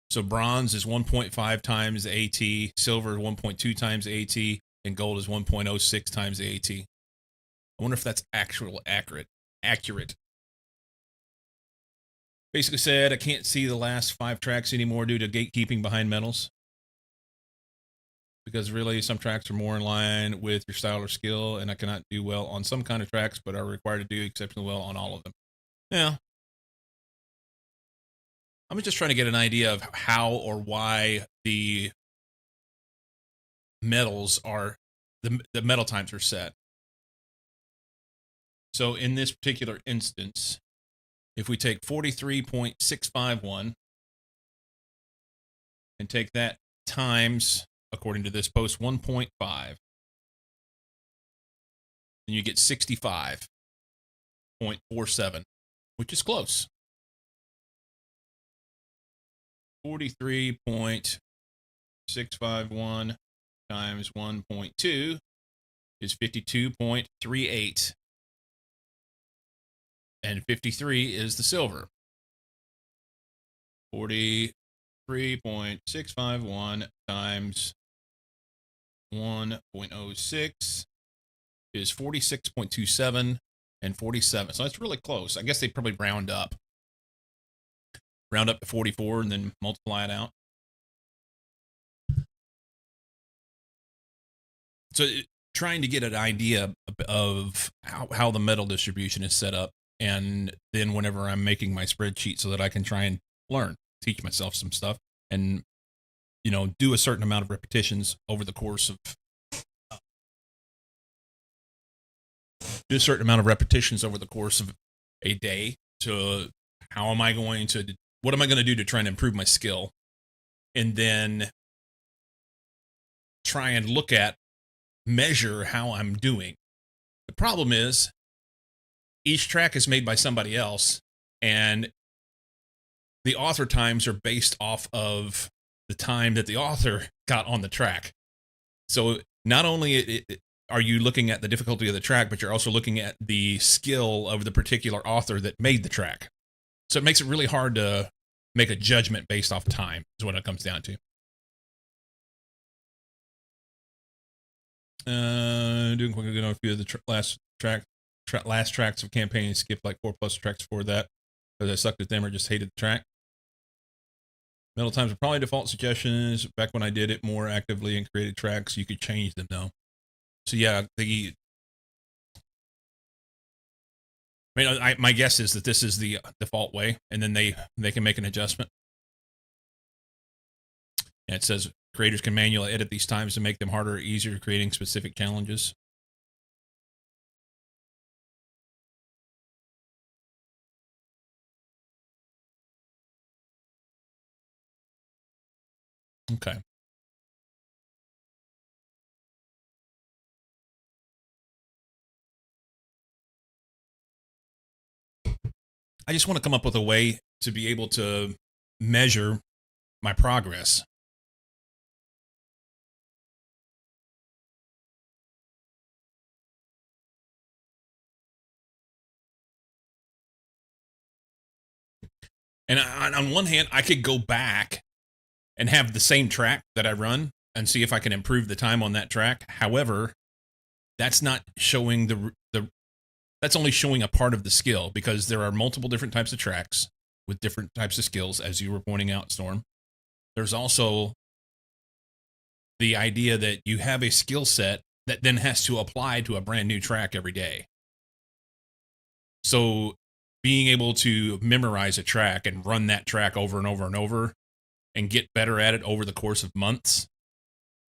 So bronze is 1.5 times AT, silver is 1.2 times AT, and gold is 1.06 times AT. I wonder if that's accurate. Basically said, I can't see the last 5 tracks anymore due to gatekeeping behind medals. Because really, some tracks are more in line with your style or skill, and I cannot do well on some kind of tracks, but are required to do exceptionally well on all of them. Yeah. I'm just trying to get an idea of how or why the medals are, the medal times are set. So in this particular instance, if we take 43.651 and take that times, according to this post, 1.5, then you get 65.47, which is close. 43.651 times 1.2 is 52.38. And 53 is the silver. 43.651 times 1.06 is 46.27 and 47. So that's really close. I guess they probably round up. Round up to 44 and then multiply it out. So trying to get an idea of how the medal distribution is set up. And then whenever I'm making my spreadsheet so that I can try and learn, teach myself some stuff and, you know, do a certain amount of repetitions over the course of a day to what am I going to do to try and improve my skill, and then try and measure how I'm doing. The problem is each track is made by somebody else, and the author times are based off of the time that the author got on the track. So not only are you looking at the difficulty of the track, but you're also looking at the skill of the particular author that made the track. So it makes it really hard to make a judgment based off time, is what it comes down to. Doing quickly on a few of the last track last tracks of campaign, skipped like 4+ tracks for that because I sucked at them or just hated the track. Metal times are probably default suggestions. Back when I did it more actively and created tracks, you could change them though. So yeah, my guess is that this is the default way, and then they can make an adjustment. And it says creators can manually edit these times to make them harder or easier, creating specific challenges. Okay. I just want to come up with a way to be able to measure my progress. And on one hand, I could go back and have the same track that I run and see if I can improve the time on that track. However, that's not showing that's only showing a part of the skill, because there are multiple different types of tracks with different types of skills, as you were pointing out, Storm. There's also the idea that you have a skill set that then has to apply to a brand new track every day. So being able to memorize a track and run that track over and over and over and get better at it over the course of months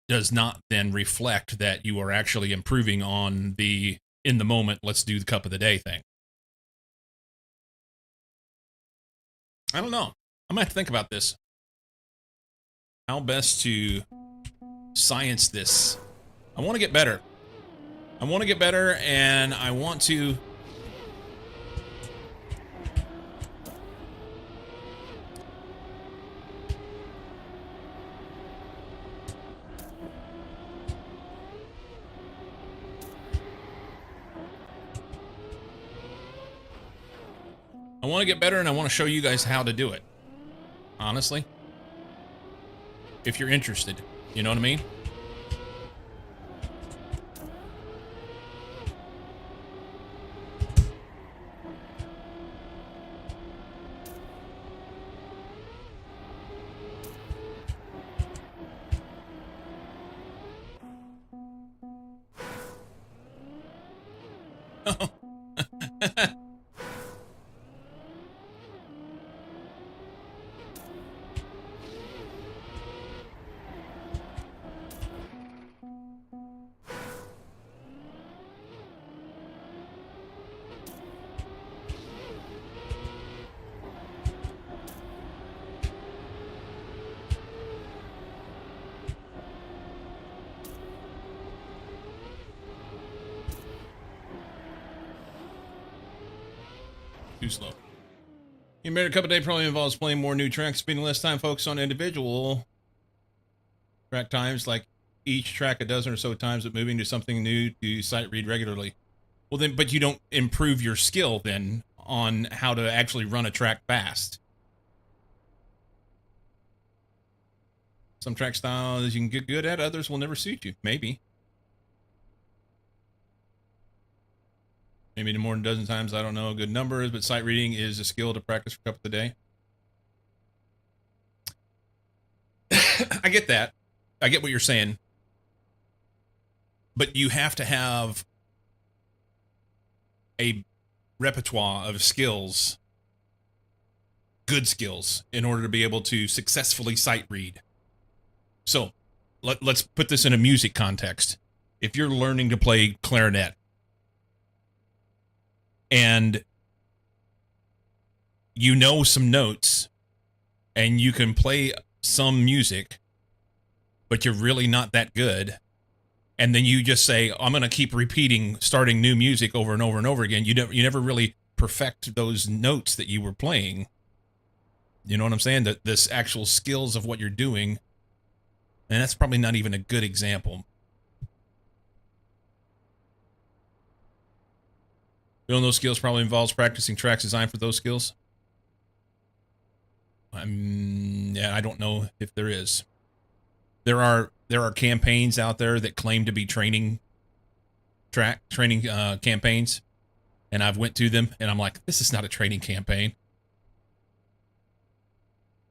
does not then reflect that you are actually improving on the in the moment, let's do the cup of the day thing. I don't know. I'm going to have to think about this. How best to science this. I want to get better. I want to get better, and I want to... I want to get better, and I want to show you guys how to do it. Honestly. If you're interested. You know what I mean? Too slow. You made a cup a day probably involves playing more new tracks, spending less time focused on individual track times, like each track a dozen or so times, but moving to something new to sight read regularly. Well then, but you don't improve your skill then on how to actually run a track fast. Some track styles you can get good at, others will never suit you. Maybe. Maybe more than a dozen times, I don't know good numbers, but sight reading is a skill to practice for a couple of day. I get that. I get what you're saying. But you have to have a repertoire of skills, good skills, in order to be able to successfully sight read. So, let's put this in a music context. If you're learning to play clarinet, and you know some notes, and you can play some music, but you're really not that good, and then you just say, I'm going to keep repeating, starting new music over and over and over again, you never really perfect those notes that you were playing. You know what I'm saying? That this actual skills of what you're doing, and that's probably not even a good example. Building those skills probably involves practicing tracks designed for those skills. Yeah, I don't know if there is. There are campaigns out there that claim to be training campaigns, and I've went to them, and I'm like, this is not a training campaign.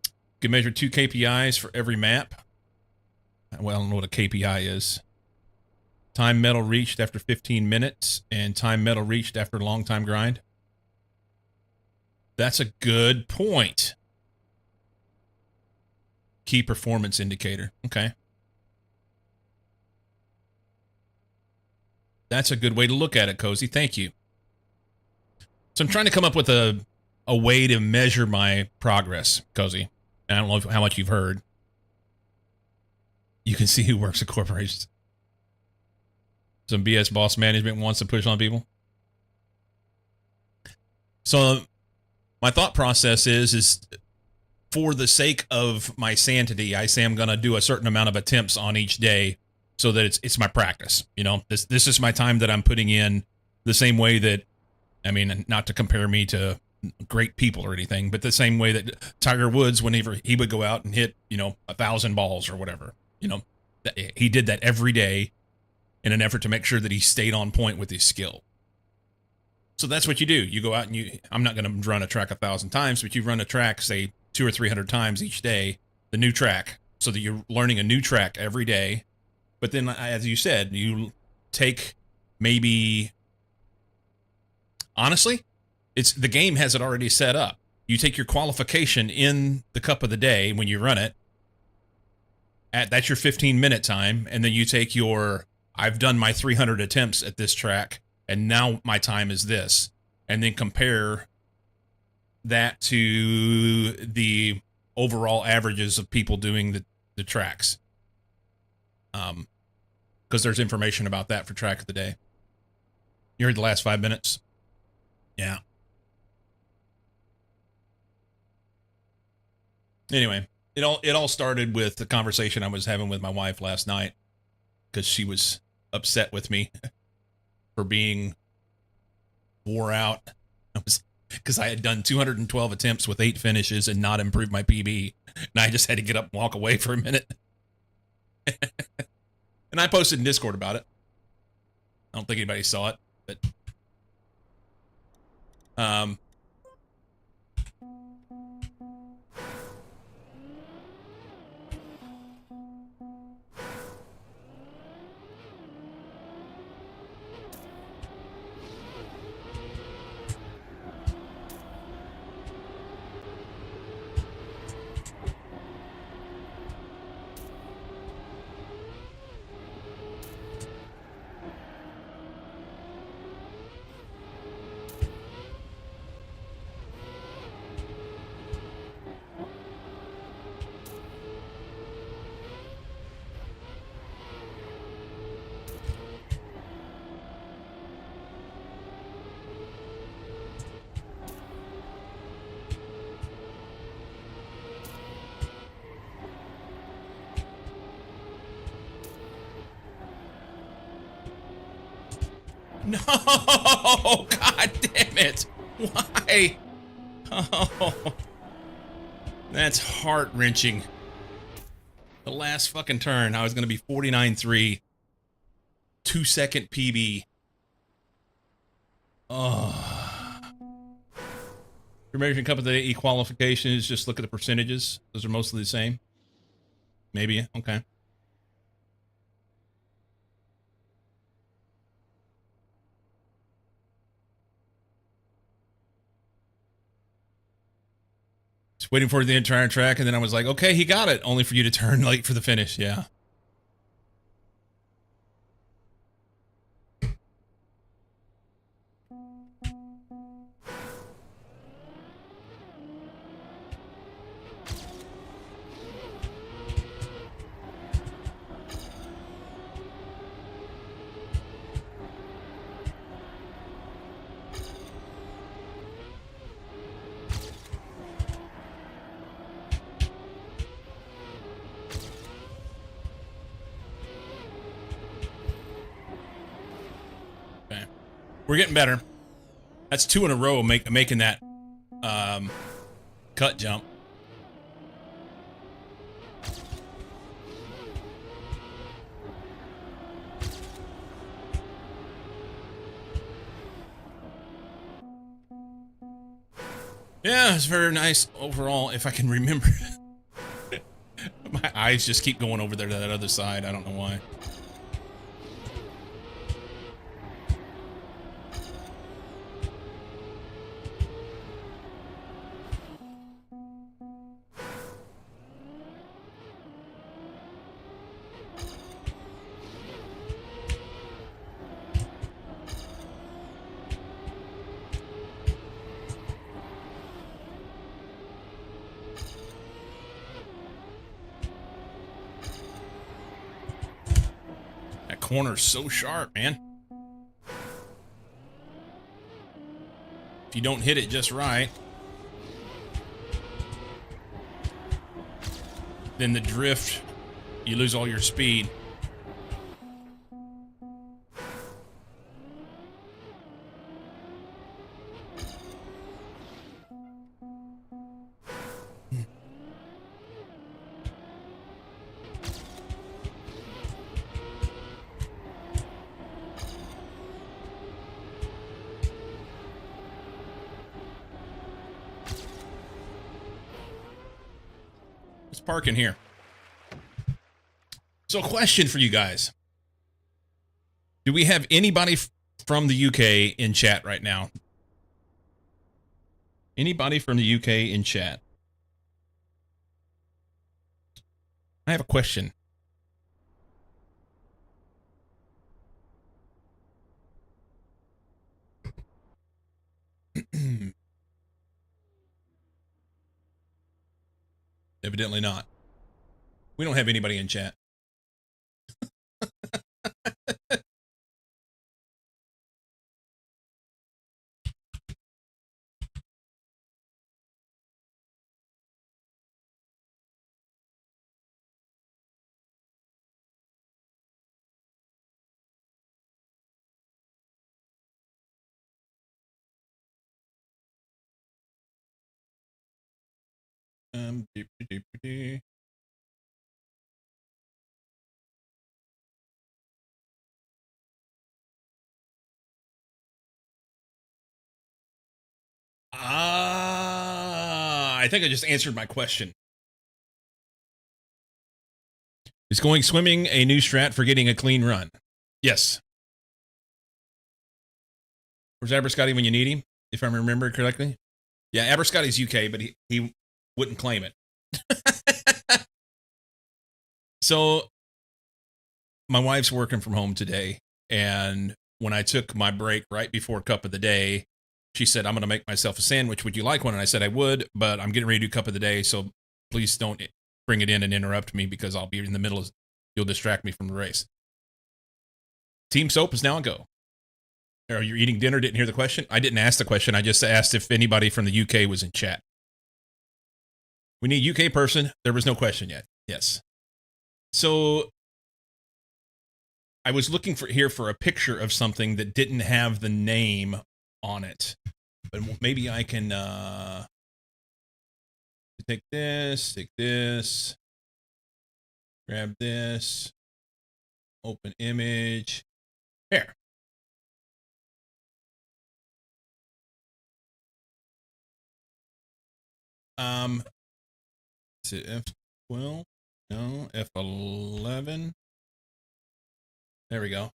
You can measure 2 KPIs for every map. Well, I don't know what a KPI is. Time medal reached after 15 minutes, and time medal reached after a long time grind. That's a good point. Key performance indicator. Okay. That's a good way to look at it, Cozy. Thank you. So I'm trying to come up with a way to measure my progress, Cozy. I don't know how much you've heard. You can see who works at corporations. Some BS boss management wants to push on people. So my thought process is for the sake of my sanity, I say I'm going to do a certain amount of attempts on each day so that it's my practice. You know, this is my time that I'm putting in, the same way that, I mean, not to compare me to great people or anything, but the same way that Tiger Woods, whenever he would go out and hit, 1,000 balls or whatever, he did that every day in an effort to make sure that he stayed on point with his skill. So that's what you do. You go out and I'm not going to run a track 1,000 times, but you run a track, say 200 or 300 times each day, the new track, so that you're learning a new track every day. But then, as you said, you take maybe, honestly, the game has it already set up. You take your qualification in the cup of the day when you run it. That's your 15-minute time, and then you take I've done my 300 attempts at this track, and now my time is this, and then compare that to the overall averages of people doing the tracks. Because there's information about that for track of the day. You heard the last 5 minutes? Yeah. Anyway, it all started with the conversation I was having with my wife last night, because she was upset with me for being wore out. Because I had done 212 attempts with 8 finishes and not improved my PB, and I just had to get up and walk away for a minute. And I posted in Discord about it. I don't think anybody saw it, but no, God damn it. Why? Oh, that's heart-wrenching. The last fucking turn, I was going to be 49.3. 2-second PB. Oh. For American Cup of the Day qualifications, just look at the percentages. Those are mostly the same. Maybe, okay. Just waiting for the entire track, and then I was like, okay, he got it, only for you to turn late for the finish. Yeah. We're getting better. That's 2 in a row making that cut jump. Yeah, it's very nice overall, if I can remember. My eyes just keep going over there to that other side. I don't know why. That corner's so sharp, man. If you don't hit it just right, then the drift, you lose all your speed. Let's park in here. So, question for you guys. Do we have anybody from the UK in chat right now? Anybody from the UK in chat? I have a question. Evidently not. We don't have anybody in chat. Deep, deep, deep. I think I just answered my question. Is going swimming a new strat for getting a clean run? Yes. Where's Aberscotty when you need him, if I remember correctly? Yeah, Aberscotty's UK, but he wouldn't claim it. So, my wife's working from home today, and when I took my break right before cup of the day, she said, I'm going to make myself a sandwich. Would you like one? And I said, I would, but I'm getting ready to do cup of the day, so please don't bring it in and interrupt me because I'll be in the middle of, you'll distract me from the race. Team Soap is now a go. Are you eating dinner? Didn't hear the question? I didn't ask the question. I just asked if anybody from the UK was in chat. We need UK person. There was no question yet. Yes. So I was looking for a picture of something that didn't have the name on it. But maybe I can take this, grab this, open image. Here. Is it F12? No, F11. There we go.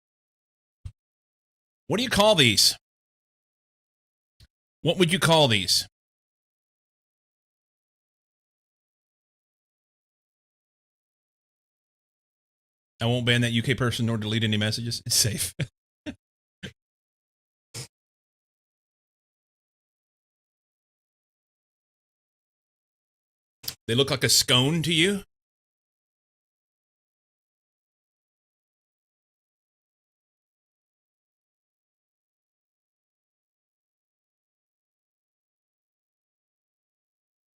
What do you call these? What would you call these? I won't ban that UK person nor delete any messages. It's safe. They look like a scone to you?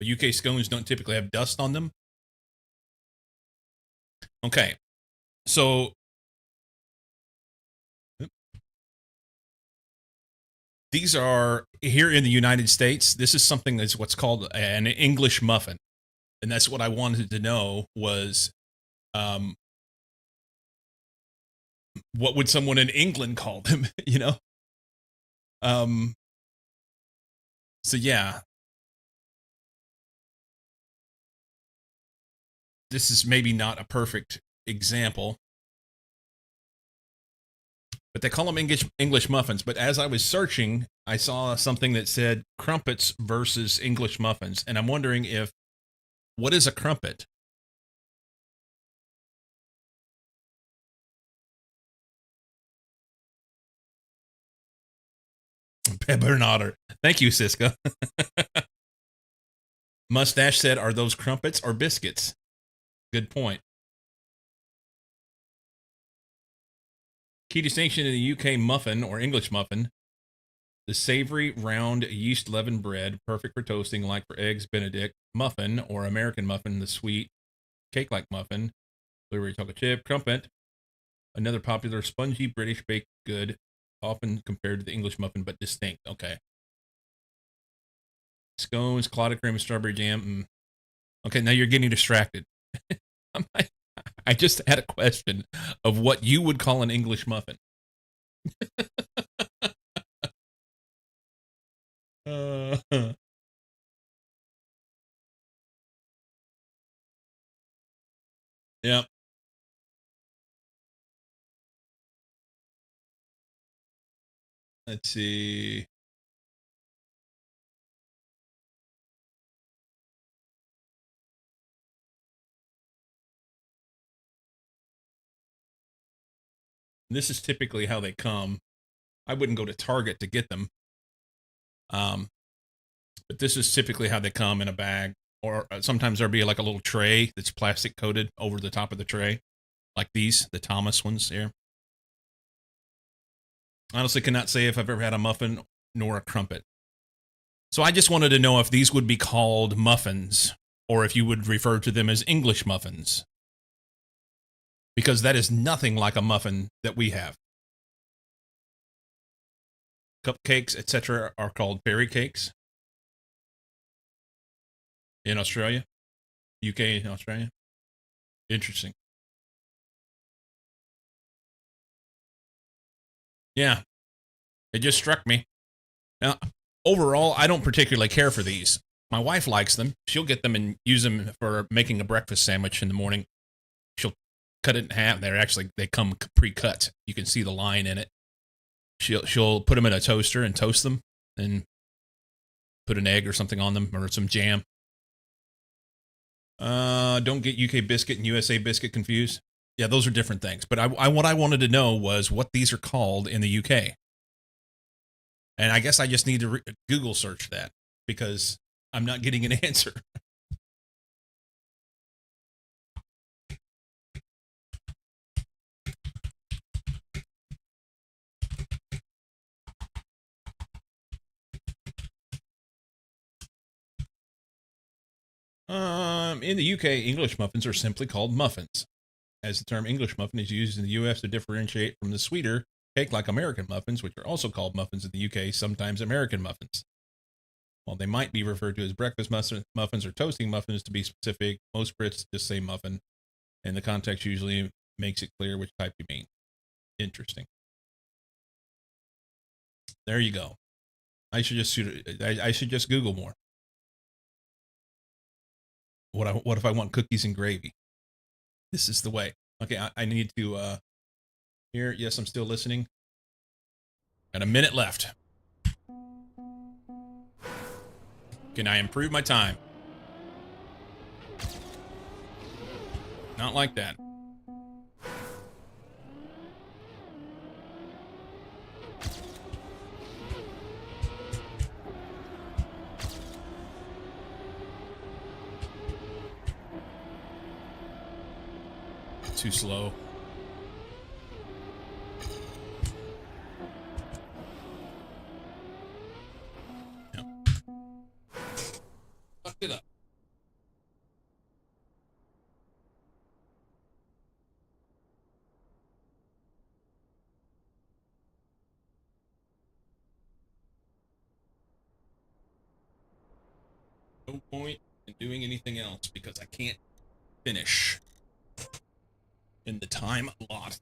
But UK scones don't typically have dust on them. Okay. So these are here in the United States. This is something that's what's called an English muffin. And that's what I wanted to know was what would someone in England call them, you know? So yeah. this is maybe not a perfect example, but they call them English muffins. But as I was searching, I saw something that said crumpets versus English muffins, and I'm wondering what is a crumpet? Pepper Otter. Thank you, Siska. Mustache said, "Are those crumpets or biscuits?" Good point. Key distinction in the UK: muffin or English muffin, the savory, round, yeast-leavened bread, perfect for toasting, like for eggs Benedict. Muffin or American muffin, the sweet, cake-like muffin, blueberry chocolate chip. Crumpet, another popular spongy British baked good, often compared to the English muffin, but distinct. Okay. Scones, clotted cream, and strawberry jam. Okay, now you're getting distracted. I just had a question of what you would call an English muffin. Yeah. Let's see. This is typically how they come. I wouldn't go to Target to get them. But this is typically how they come in a bag, or sometimes there'll be like a little tray that's plastic coated over the top of the tray, like these, the Thomas ones here. Honestly, cannot say if I've ever had a muffin nor a crumpet. So I just wanted to know if these would be called muffins, or if you would refer to them as English muffins, because that is nothing like a muffin that we have. Cupcakes, etc., are called berry cakes in Australia, UK, and Australia. Interesting. Yeah, it just struck me. Now, overall, I don't particularly care for these. My wife likes them. She'll get them and use them for making a breakfast sandwich in the morning. She'll cut it in half. They come pre-cut. You can see the line in it. She'll put them in a toaster and toast them, and put an egg or something on them, or some jam. Don't get UK biscuit and USA biscuit confused. Yeah, those are different things. But what I wanted to know was what these are called in the UK. And I guess I just need to Google search that, because I'm not getting an answer. In the UK, English muffins are simply called muffins, as the term English muffin is used in the US to differentiate from the sweeter, cake-like American muffins, which are also called muffins in the UK, sometimes American muffins. While they might be referred to as breakfast muffins or toasting muffins to be specific, most Brits just say muffin, and the context usually makes it clear which type you mean. Interesting. There you go. I should just Google more. What if I want cookies and gravy? This is the way. Okay, I need to here. Yes, I'm still listening. Got a minute left. Can I improve my time? Not like that. Too slow. Yep. Fucked it up. No point in doing anything else because I can't finish in the time allotted.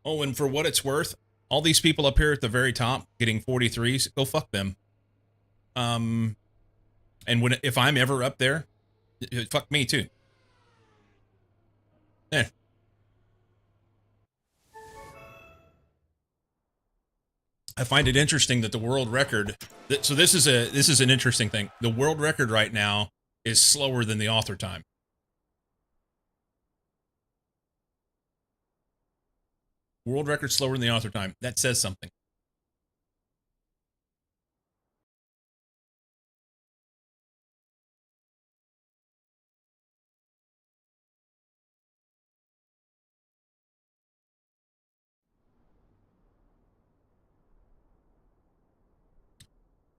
Oh, and for what it's worth, all these people up here at the very top getting 43s, go fuck them. And if I'm ever up there, fuck me too. Eh. I find it interesting that the world record. So this is an interesting thing. The world record right now is slower than the author time. World record slower than the author time. That says something.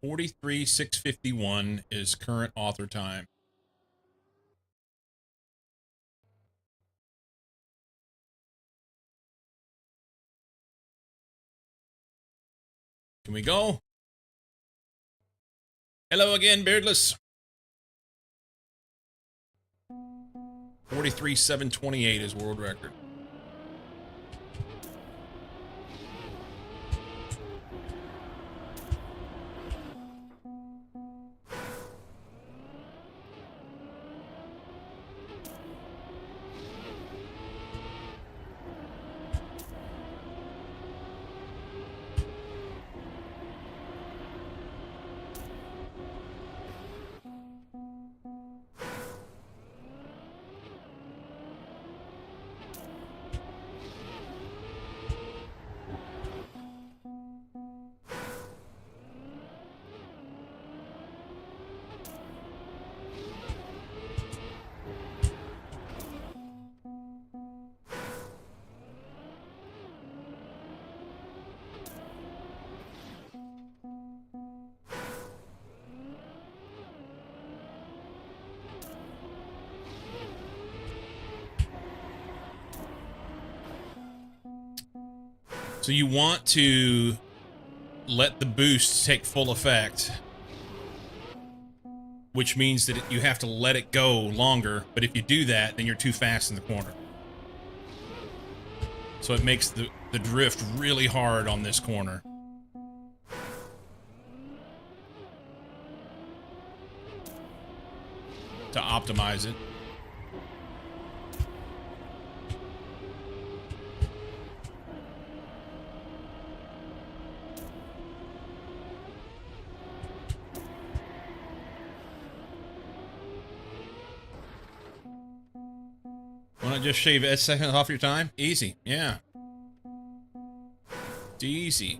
$43,651 is current author time. Can we go? Hello again, Beardless. 43,728 is world record. So you want to let the boost take full effect, which means that you have to let it go longer. But if you do that, then you're too fast in the corner. So it makes the drift really hard on this corner. To optimize it. Want to just shave a second off your time? Easy, yeah. It's easy.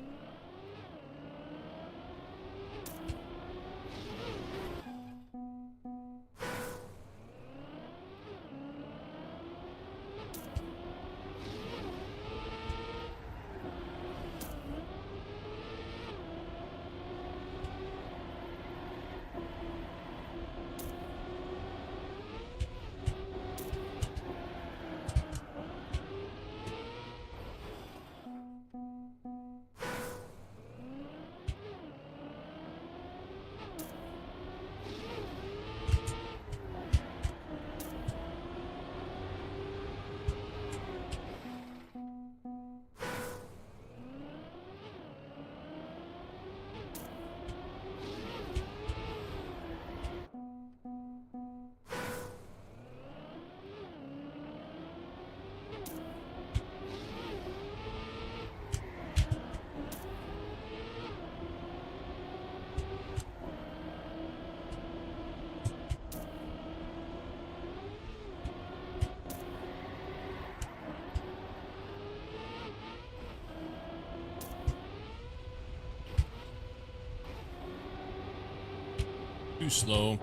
Too slow.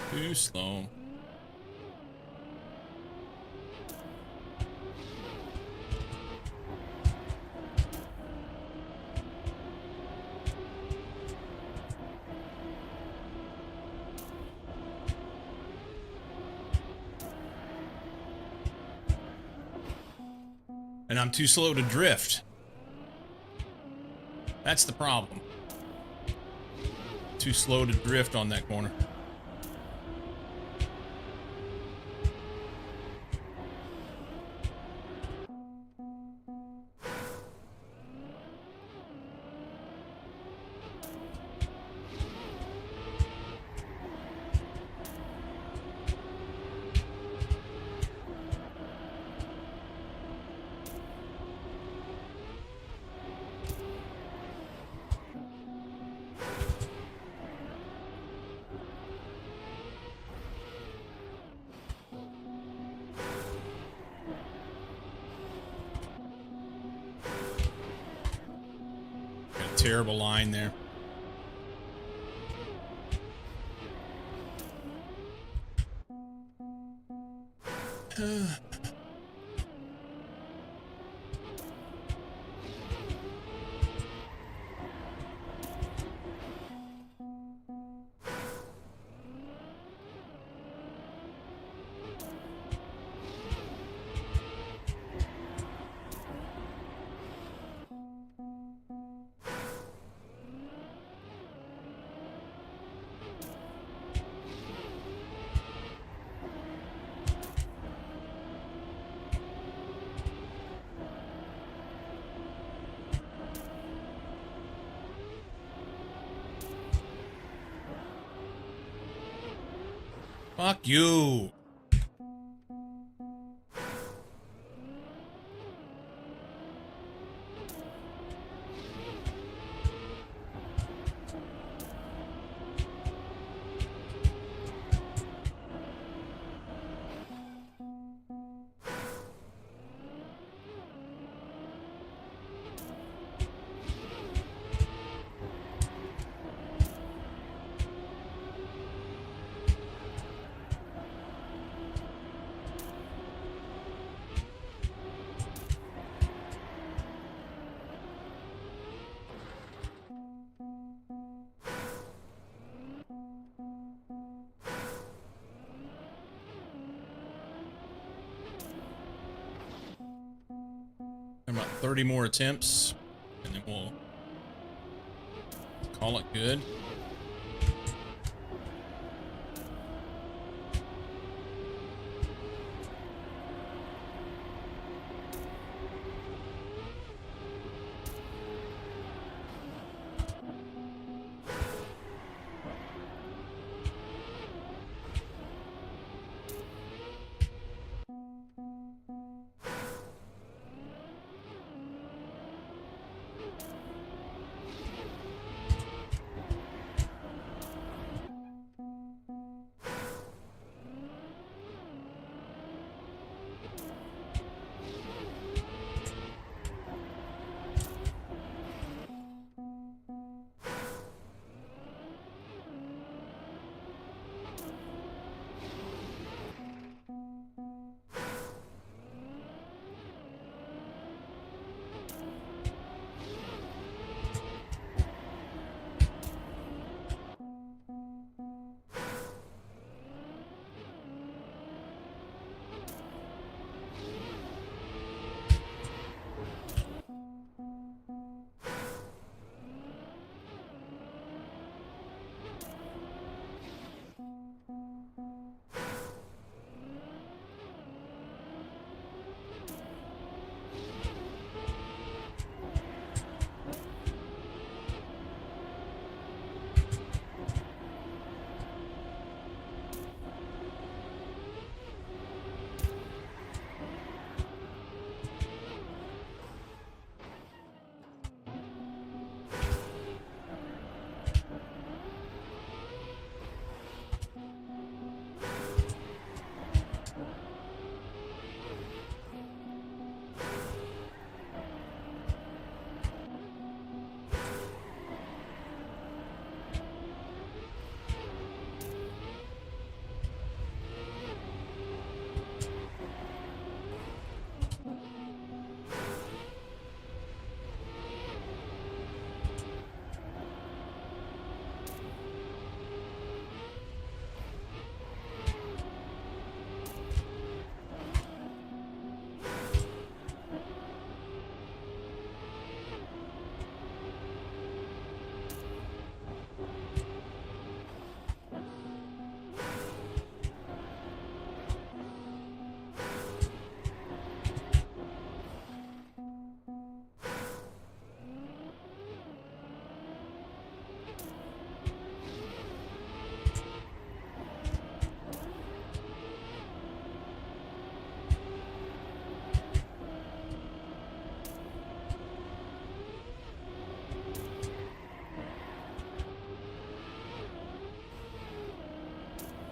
Too slow. And I'm too slow to drift. That's the problem. Too slow to drift on that corner. terrible line there. Fuck you. About 30 more attempts, and then we'll call it good.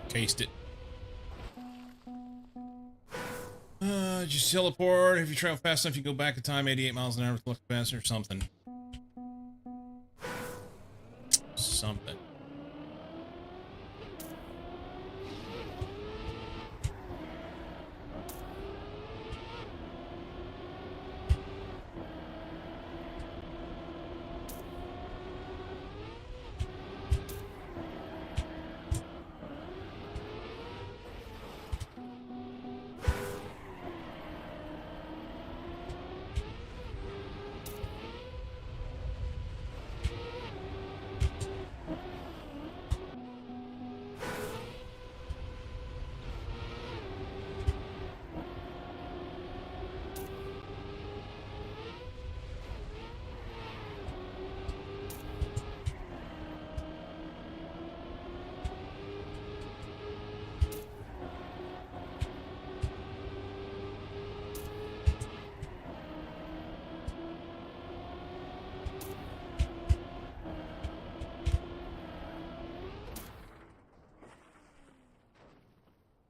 Taste it. Just teleport. If you travel fast enough, you go back in time 88 miles an hour with luck faster or something. something.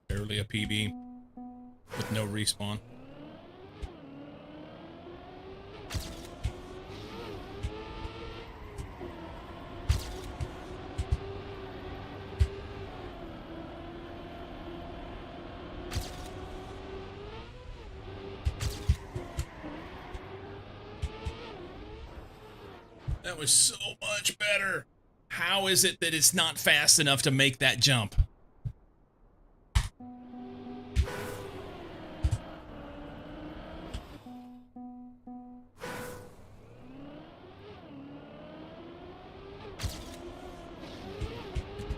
Barely a PB with no respawn. That was so much better. How is it that it's not fast enough to make that jump?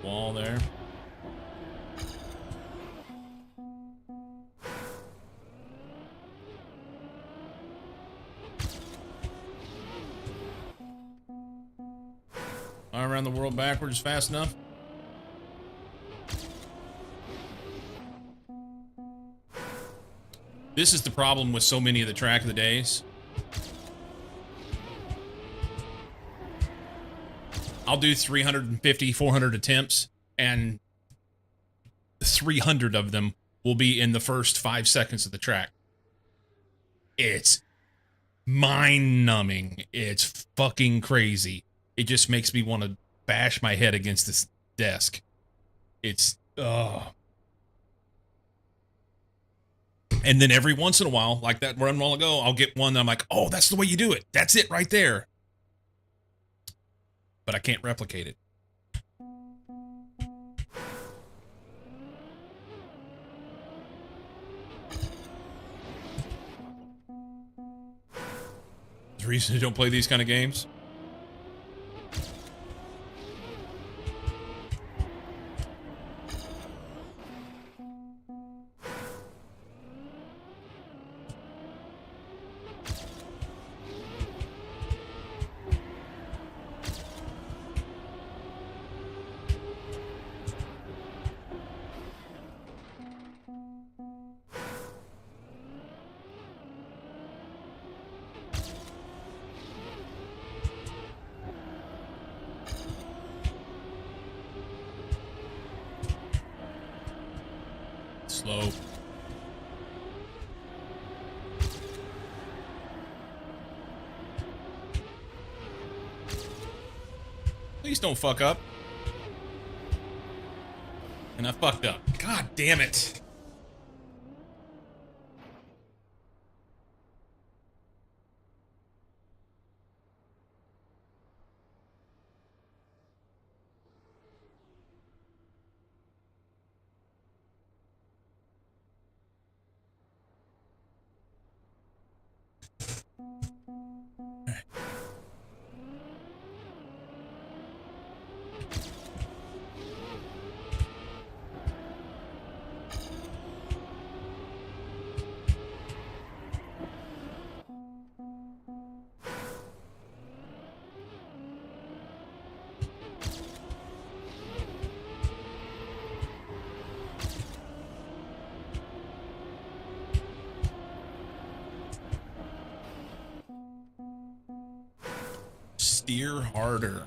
Wall there. Around the world backwards fast enough. This is the problem with so many of the track of the days. I'll do 350, 400 attempts, and 300 of them will be in the first 5 seconds of the track. It's mind-numbing. It's fucking crazy. It just makes me want to bash my head against this desk. It's, And then every once in a while, like that run while ago, I'll get one that I'm like, oh, that's the way you do it. That's it right there. But I can't replicate it. There's a reason I don't play these kind of games. Slow. Please don't fuck up. And I fucked up. God damn it. Steer harder.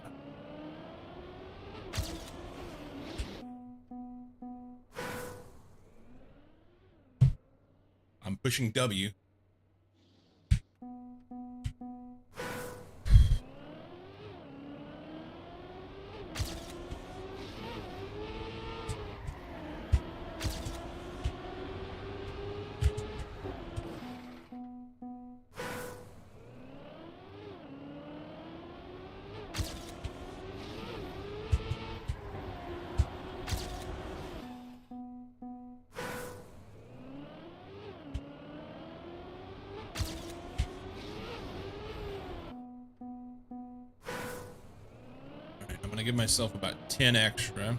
I'm pushing W. I'm gonna give myself about 10 extra.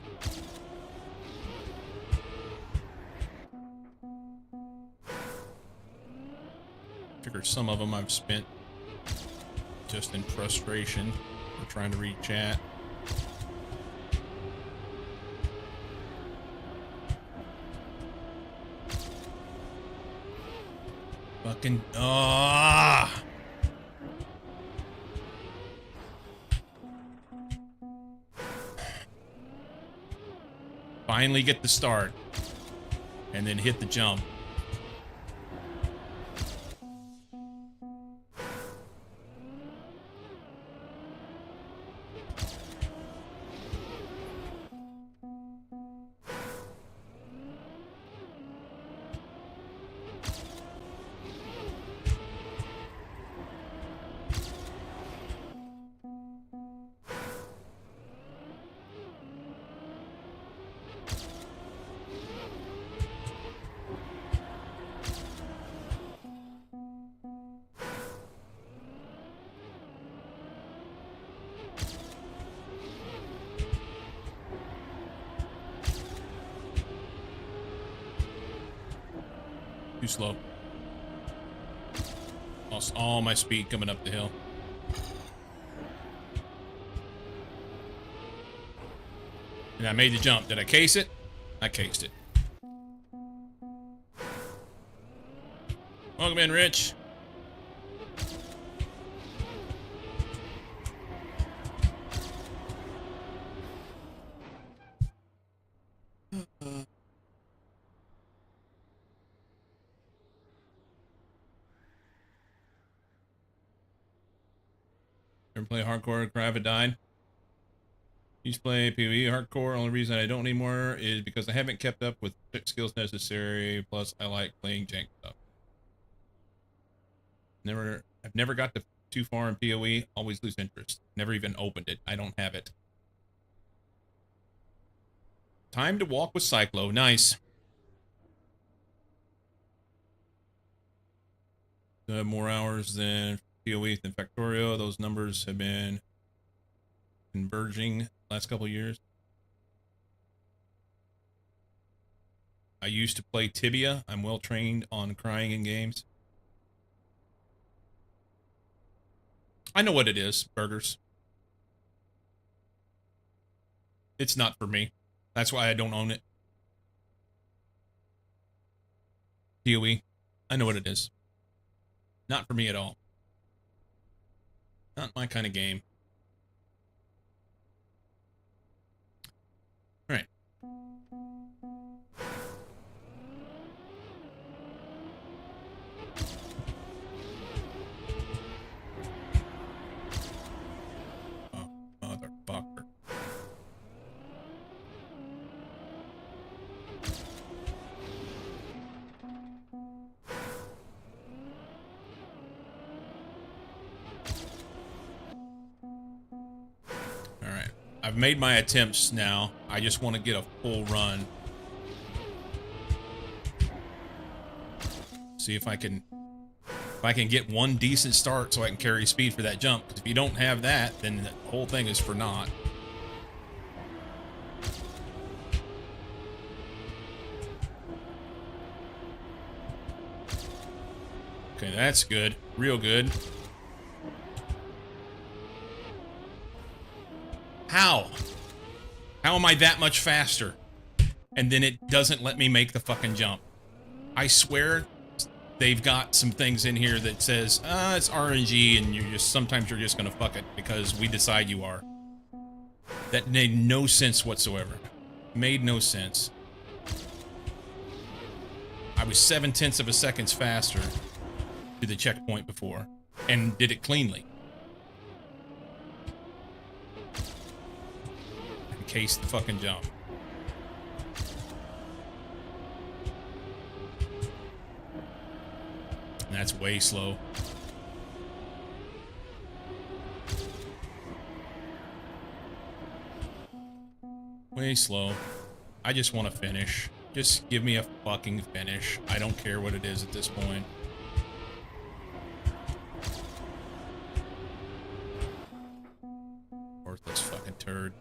Figure some of them I've spent just in frustration or trying to read chat. Fucking finally get the start and then hit the jump. Too slow. Lost all my speed coming up the hill. And I made the jump. Did I case it? I cased it. Welcome in, Rich. Ever play hardcore? Crave died. Used to play PvE hardcore. Only reason I don't anymore is because I haven't kept up with the skills necessary. Plus, I like playing jank stuff. I've never got too far in PoE. Always lose interest. Never even opened it. I don't have it. Time to walk with Cyclo. Nice. More hours than PoE than Factorio. Those numbers have been converging last couple of years. I used to play Tibia. I'm well trained on crying in games. I know what it is, burgers. It's not for me. That's why I don't own it. PoE. I know what it is. Not for me at all. Not my kind of game. All right. Oh, motherfucker. I've made my attempts now. I just want to get a full run. See if I can get one decent start so I can carry speed for that jump. Because if you don't have that, then the whole thing is for naught. Okay, that's good. Real good. How? How am I that much faster? And then it doesn't let me make the fucking jump. I swear they've got some things in here that says, it's RNG and sometimes you're just gonna fuck it because we decide you are. That made no sense whatsoever. Made no sense. I was 0.7 of a second faster to the checkpoint before and did it cleanly. Case the fucking jump. And that's way slow. Way slow. I just want to finish. Just give me a fucking finish. I don't care what it is at this point. Worthless fucking turd.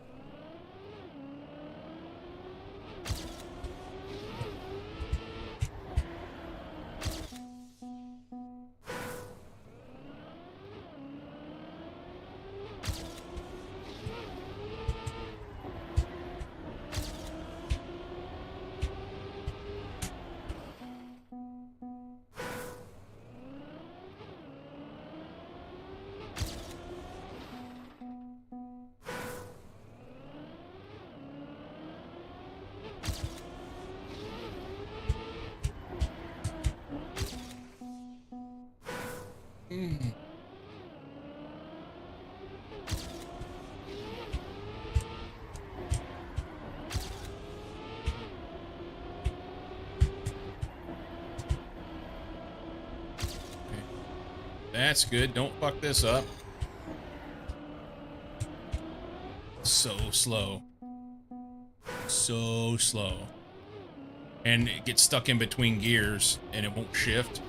That's good. Don't fuck this up. So slow. So slow. And it gets stuck in between gears and it won't shift.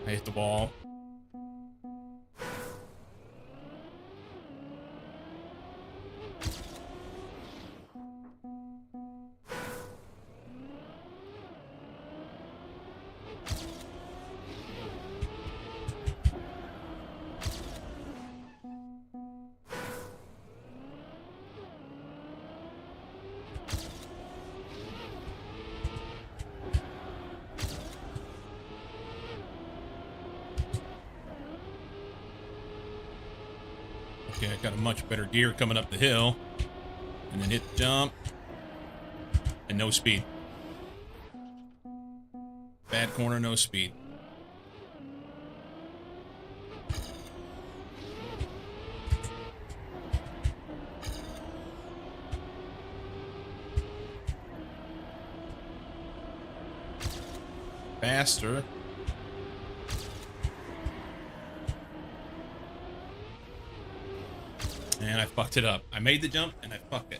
I hit the wall. Okay, I got a much better gear coming up the hill. And then hit the jump. And no speed. Bad corner, no speed. Faster. And I fucked it up. I made the jump and I fucked it.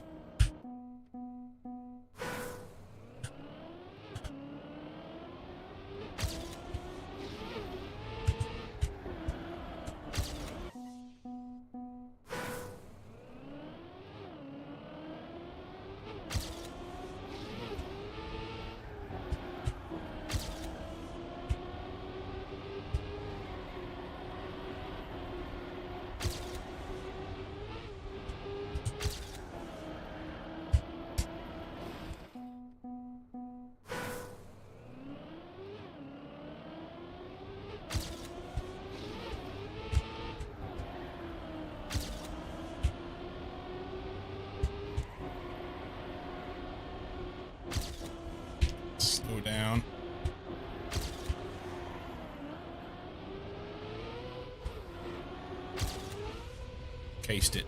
Slow down. Cased it.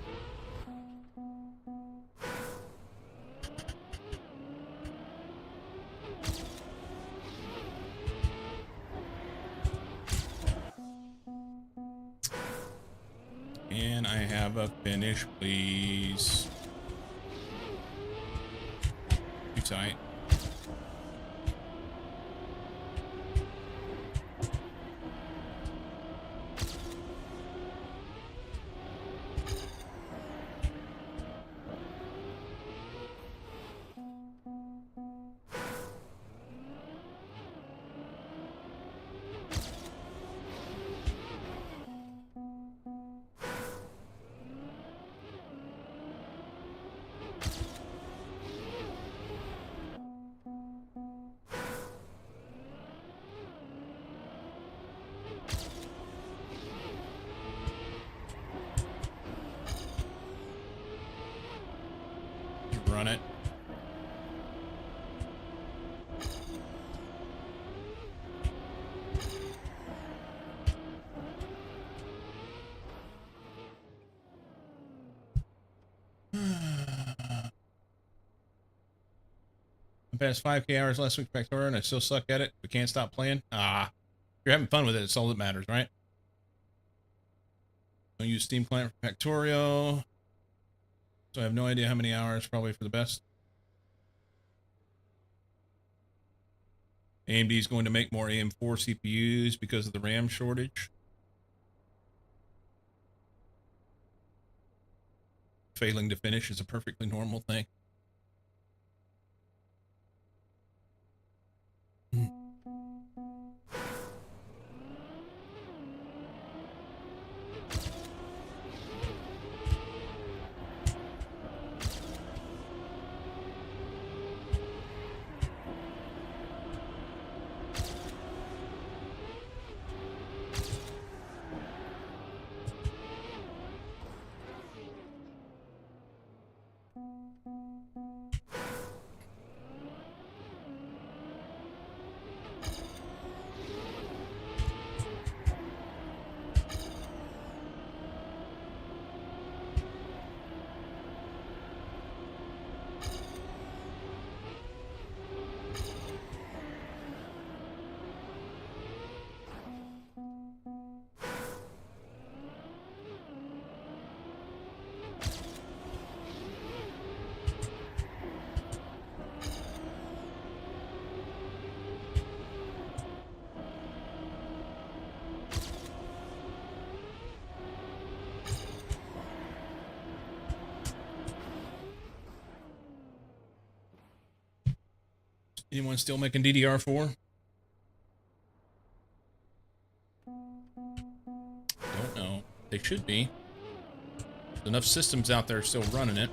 And I have a finish, please. Too tight. Run it. I passed 5K hours last week, Factorio, and I still suck at it. We can't stop playing. Ah, you're having fun with it. It's all that matters, right? Don't use Steam client for Factorio. So I have no idea how many hours, probably for the best. AMD is going to make more AM4 CPUs because of the RAM shortage. Failing to finish is a perfectly normal thing. Anyone still making DDR4? Don't know. They should be. There's enough systems out there still running it.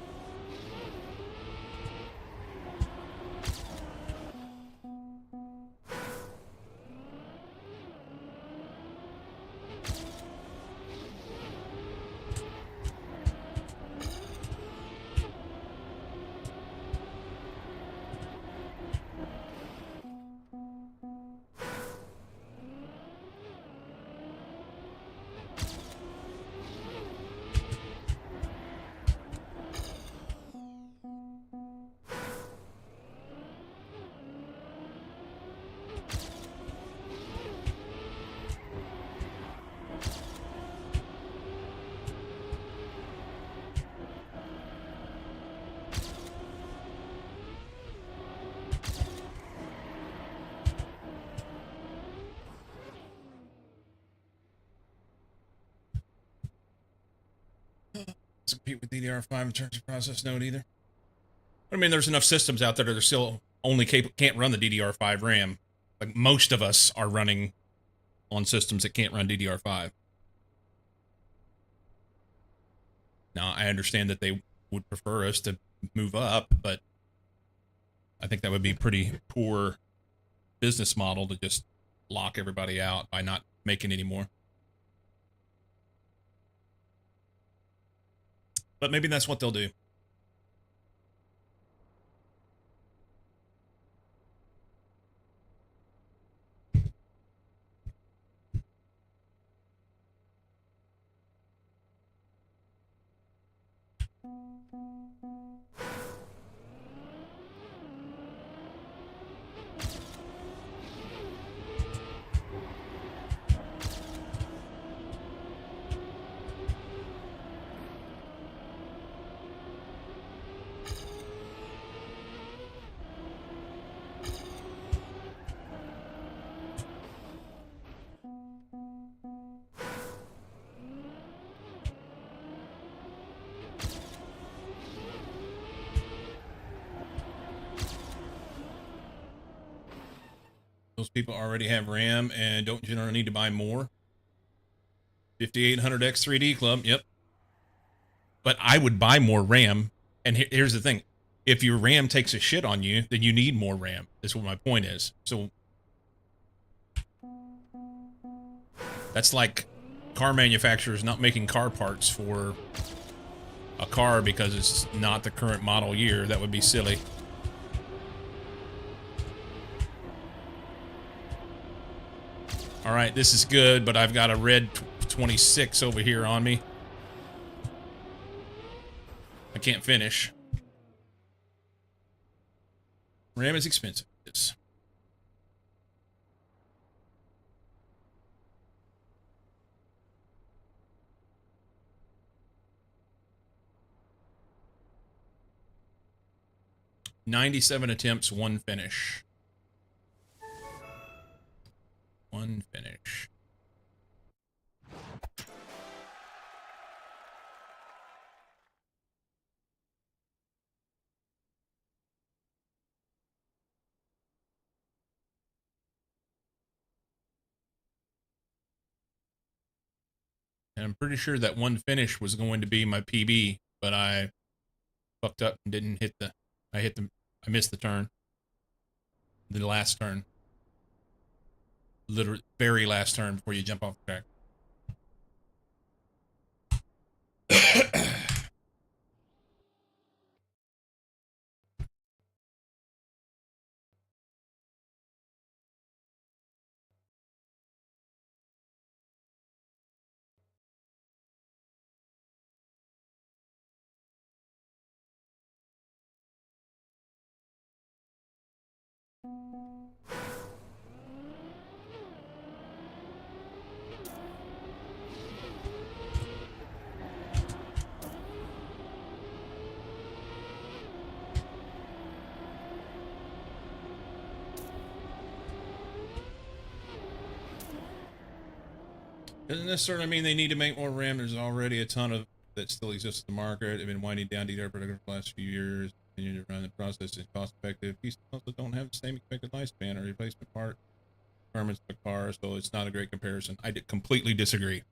Doesn't compete with DDR5 in terms of process node either. I mean, there's enough systems out there that are still only can't run the DDR5 RAM. Like most of us are running on systems that can't run DDR5. Now, I understand that they would prefer us to move up, but I think that would be pretty poor business model to just lock everybody out by not making any more. But maybe that's what they'll do. Those people already have RAM and don't generally need to buy more. 5800X 3D Club, yep. But I would buy more RAM. And here's the thing. If your RAM takes a shit on you, then you need more RAM. That's what my point is. So that's like car manufacturers not making car parts for a car because it's not the current model year. That would be silly. All right, this is good, but I've got a red 26 over here on me. I can't finish. RAM is expensive. Yes. 97 attempts, one finish. One finish. And I'm pretty sure that one finish was going to be my PB, but I fucked up and didn't hit the, I missed the turn. The last turn. Literally, very last turn before you jump off the track. Doesn't necessarily mean they need to make more RAM. There's already a ton of that still exists in the market. They've been winding down DDR production for the last few years. Continue to run the process is cost effective. Pieces also don't have the same expected lifespan or replacement part requirements of the car, so it's not a great comparison. I completely disagree.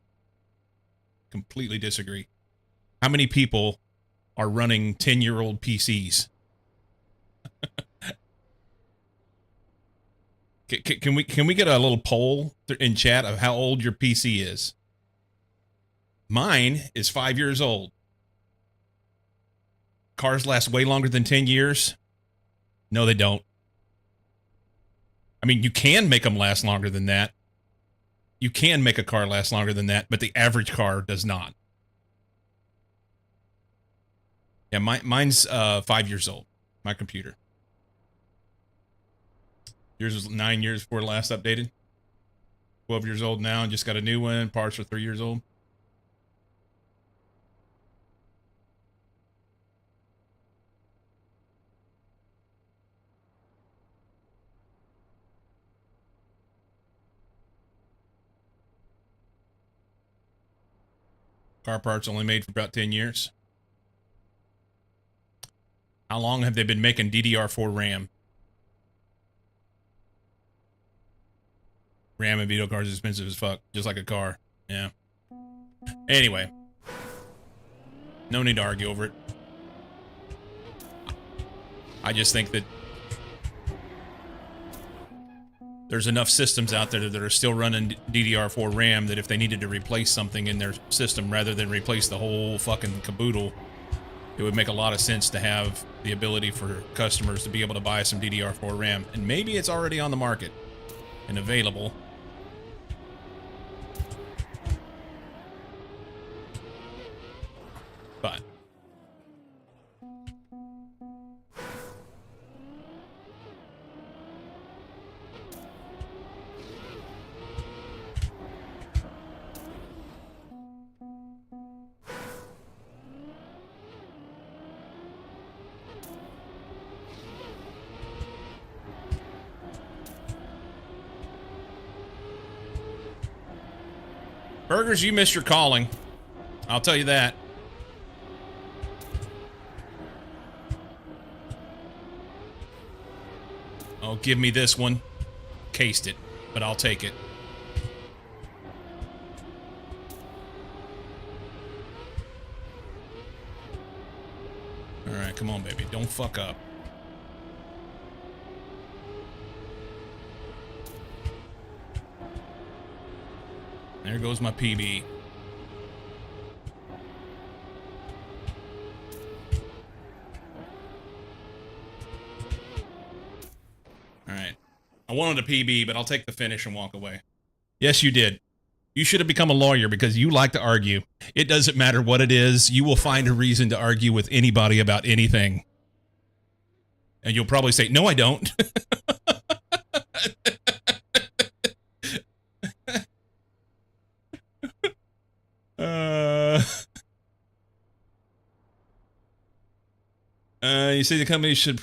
Completely disagree. How many people are running 10-year-old PCs? Can we get a little poll in chat of how old your PC is? Mine is 5 years old. Cars last way longer than 10 years? No, they don't. I mean, you can make them last longer than that. You can make a car last longer than that, but the average car does not. Yeah, mine's 5 years old. My computer. Yours was 9 years before last updated. 12 years old now and just got a new one. Parts are 3 years old. Car parts only made for about 10 years. How long have they been making DDR4 RAM? RAM and video cards are expensive as fuck, just like a car. Yeah. Anyway. No need to argue over it. I just think that there's enough systems out there that are still running DDR4 RAM that if they needed to replace something in their system rather than replace the whole fucking caboodle, it would make a lot of sense to have the ability for customers to be able to buy some DDR4 RAM. And maybe it's already on the market and available. But Burgers, you missed your calling. I'll tell you that. Oh, give me this one. Cased it, but I'll take it. All right, come on, baby. Don't fuck up. There goes my PB. All right. I wanted a PB, but I'll take the finish and walk away. Yes, you did. You should have become a lawyer because you like to argue. It doesn't matter what it is. You will find a reason to argue with anybody about anything. And you'll probably say, no, I don't. You say the company should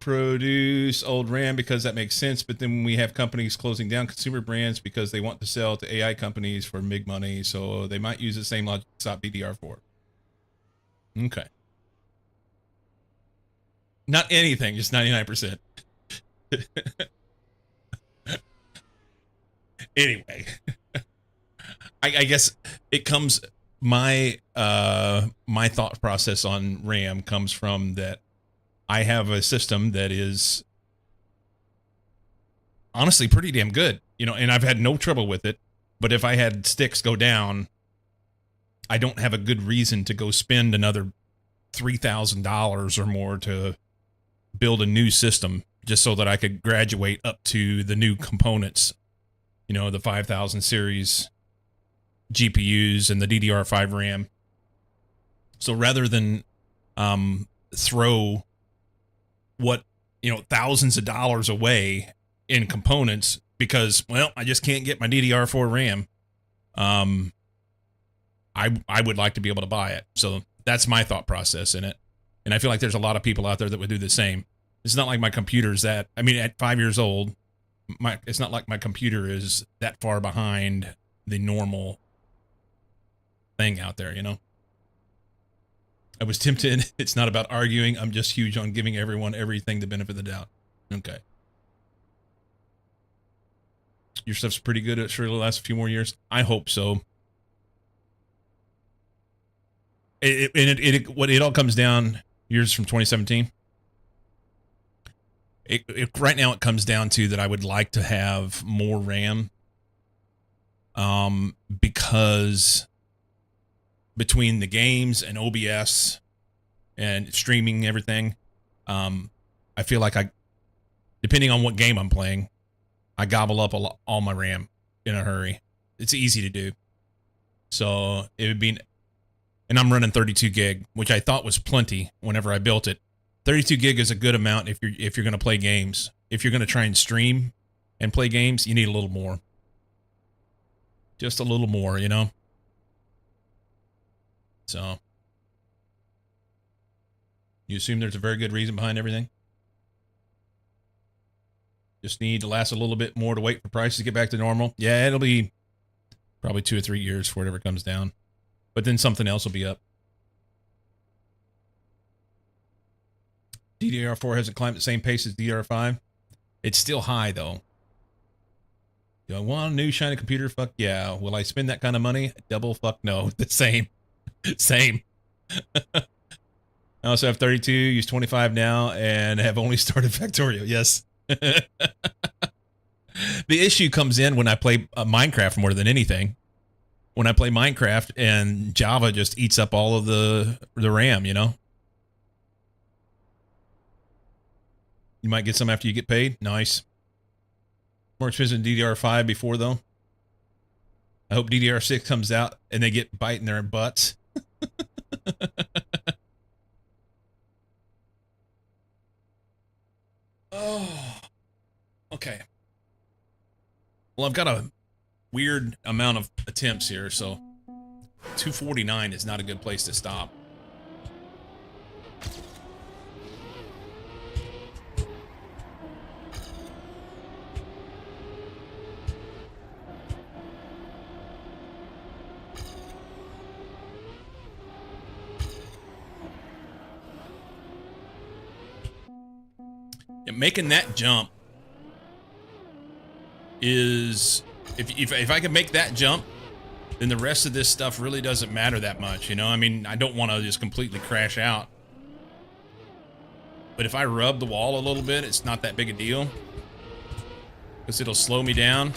produce old RAM because that makes sense, but then we have companies closing down consumer brands because they want to sell to AI companies for big money, so they might use the same logic to stop DDR4. Okay. Not anything, just 99%. Anyway, I guess it comes my my thought process on RAM comes from that I have a system that is honestly pretty damn good, you know, and I've had no trouble with it. But if I had sticks go down, I don't have a good reason to go spend another $3,000 or more to build a new system just so that I could graduate up to the new components, you know, the 5000 series GPUs and the DDR5 RAM. So rather than throw what, you know, thousands of dollars away in components because, well, I just can't get my DDR4 RAM, I would like to be able to buy it. So that's my thought process in it. And I feel like there's a lot of people out there that would do the same. It's not like my computer's that, I mean, at 5 years old, it's not like my computer is that far behind the normal thing out there, you know? I was tempted. It's not about arguing. I'm just huge on giving everyone everything the benefit of the doubt. Okay. Your stuff's pretty good. It sure will last a few more years. I hope so. It all comes down, years from 2017. Right now it comes down to that I would like to have more RAM. Because between the games and OBS and streaming everything, I feel like depending on what game I'm playing, I gobble up all my RAM in a hurry. It's easy to do. So it would be, and I'm running 32 gig, which I thought was plenty whenever I built it. 32 gig is a good amount if you're going to play games. If you're going to try and stream and play games, you need a little more. Just a little more, you know? So, you assume there's a very good reason behind everything? Just need to last a little bit more to wait for prices to get back to normal? Yeah, it'll be probably 2 or 3 years before it ever comes down. But then something else will be up. DDR4 hasn't climbed at the same pace as DDR5. It's still high, though. Do I want a new shiny computer? Fuck yeah. Will I spend that kind of money? Double fuck no. The same. Same. I also have 32, use 25 now, and have only started Factorio. Yes. The issue comes in when I play Minecraft more than anything. When I play Minecraft and Java just eats up all of the RAM, you know? You might get some after you get paid. Nice. More expensive than DDR5 before, though. I hope DDR6 comes out and they get biting their butts. Oh. Okay. Well, I've got a weird amount of attempts here, so 249 is not a good place to stop. Making that jump is, if I can make that jump, then the rest of this stuff really doesn't matter that much, you know? I mean, I don't want to just completely crash out. But if I rub the wall a little bit, it's not that big a deal. Because it'll slow me down.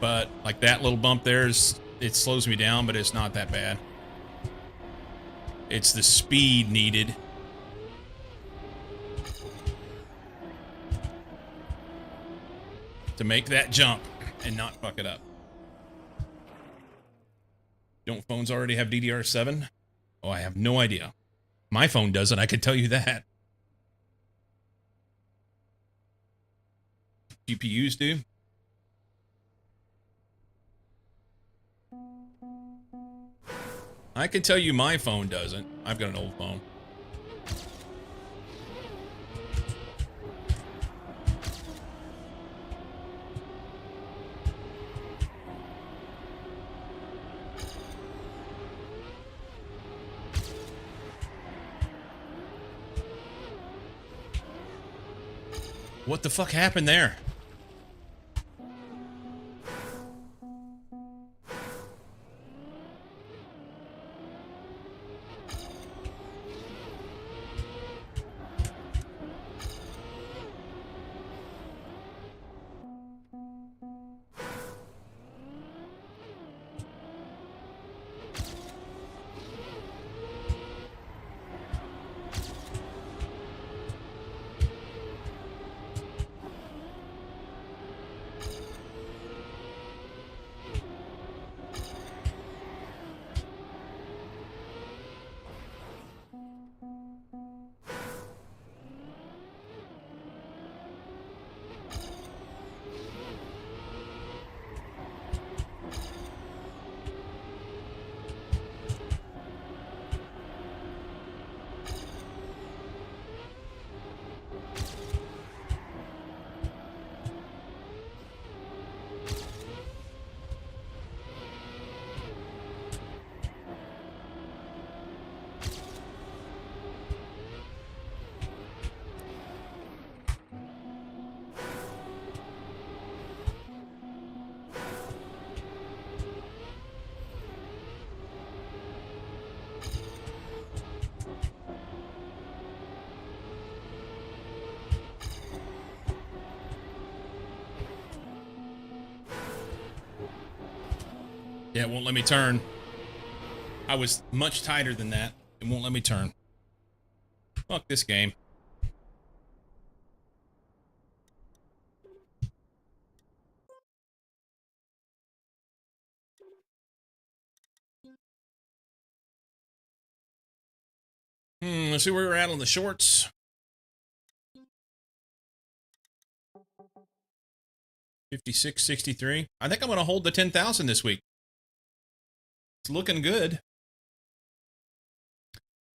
But like that little bump there, it slows me down, but it's not that bad. It's the speed needed. To make that jump and not fuck it up. Don't phones already have DDR7? Oh, I have no idea. My phone doesn't, I can tell you that. GPUs do? I can tell you my phone doesn't. I've got an old phone. What the fuck happened there? Yeah, it won't let me turn. I was much tighter than that. It won't let me turn. Fuck this game. Let's see where we're at on the shorts. 56, 63. I think I'm going to hold the 10,000 this week. It's looking good.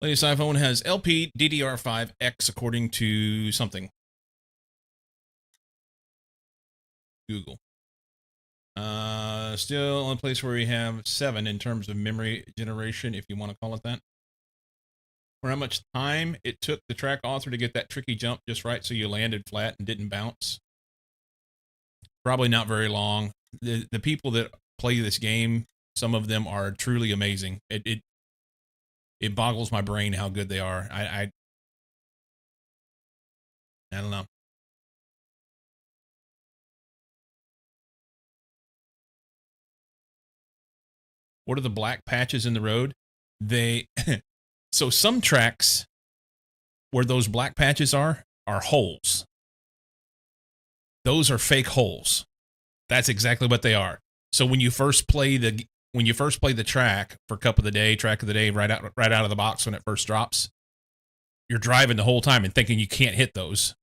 Latest iPhone has LP DDR5X according to something. Google. Still in a place where we have 7 in terms of memory generation, if you want to call it that. For how much time it took the track author to get that tricky jump just right so you landed flat and didn't bounce. Probably not very long. The people that play this game, some of them are truly amazing. It boggles my brain how good they are. I don't know. What are the black patches in the road? So some tracks where those black patches are holes. Those are fake holes. That's exactly what they are. So when you first play the track for track of the day, right out of the box when it first drops, you're driving the whole time and thinking you can't hit those.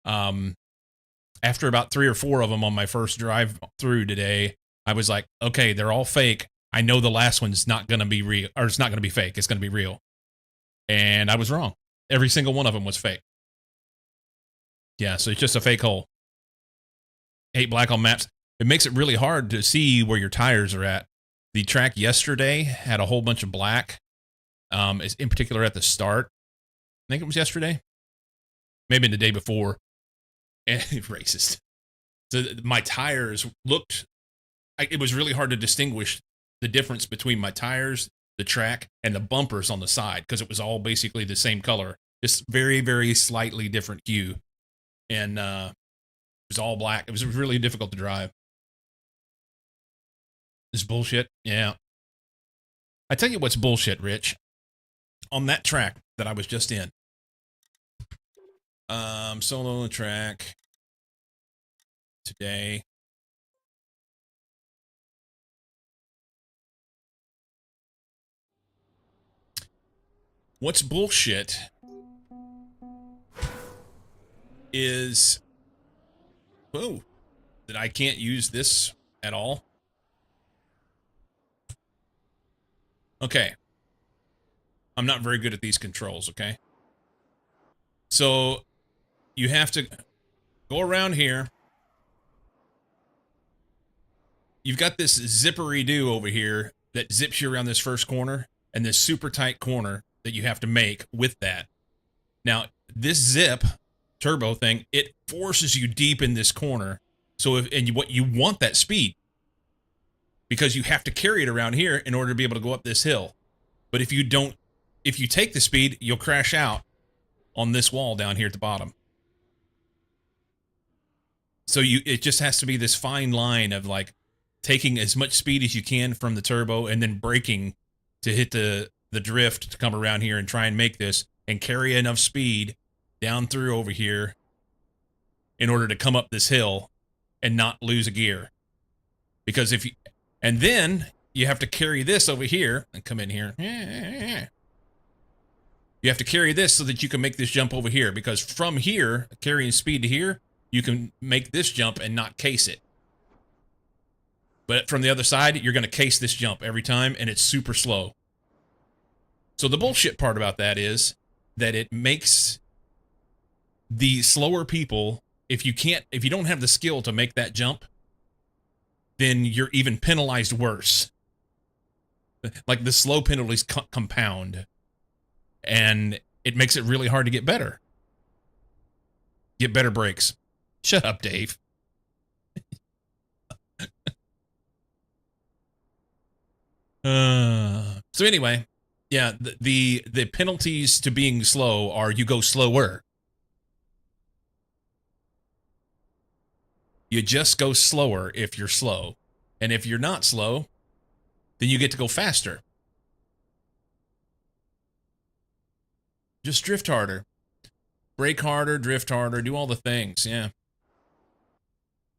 After about 3 or 4 of them on my first drive through today, I was like, okay, they're all fake. I know the last one's not going to be real, or it's not going to be fake. It's going to be real. And I was wrong. Every single one of them was fake. Yeah, so it's just a fake hole. Hate black on maps. It makes it really hard to see where your tires are at. The track yesterday had a whole bunch of black, in particular at the start. I think it was yesterday. Maybe the day before. And racist. So my tires looked... it was really hard to distinguish the difference between my tires, the track, and the bumpers on the side, because it was all basically the same color. Just very, very slightly different hue. And it was all black. It was really difficult to drive. This bullshit? Yeah. I tell you what's bullshit, Rich. On that track that I was just in. Solo track. Today. What's bullshit is, that I can't use this at all. Okay. I'm not very good at these controls, okay? So, you have to go around here. You've got this zippery-do over here that zips you around this first corner, and this super tight corner that you have to make with that. Now, this zip turbo thing, it forces you deep in this corner. So what you want that speed, because you have to carry it around here in order to be able to go up this hill. But if you take the speed, you'll crash out on this wall down here at the bottom. So it just has to be this fine line of like taking as much speed as you can from the turbo and then braking to hit the drift to come around here and try and make this and carry enough speed down through over here in order to come up this hill and not lose a gear. Because and then you have to carry this over here and come in here. You have to carry this so that you can make this jump over here, because from here, carrying speed to here, you can make this jump and not case it. But from the other side, you're going to case this jump every time, and it's super slow. So the bullshit part about that is that it makes the slower people, if you don't have the skill to make that jump, then you're even penalized worse. Like the slow penalties compound, and it makes it really hard to get better. Get better brakes. Shut up, Dave. So anyway, yeah, the penalties to being slow are you go slower. You just go slower if you're slow. And if you're not slow, then you get to go faster. Just drift harder. Brake harder, drift harder, do all the things, yeah.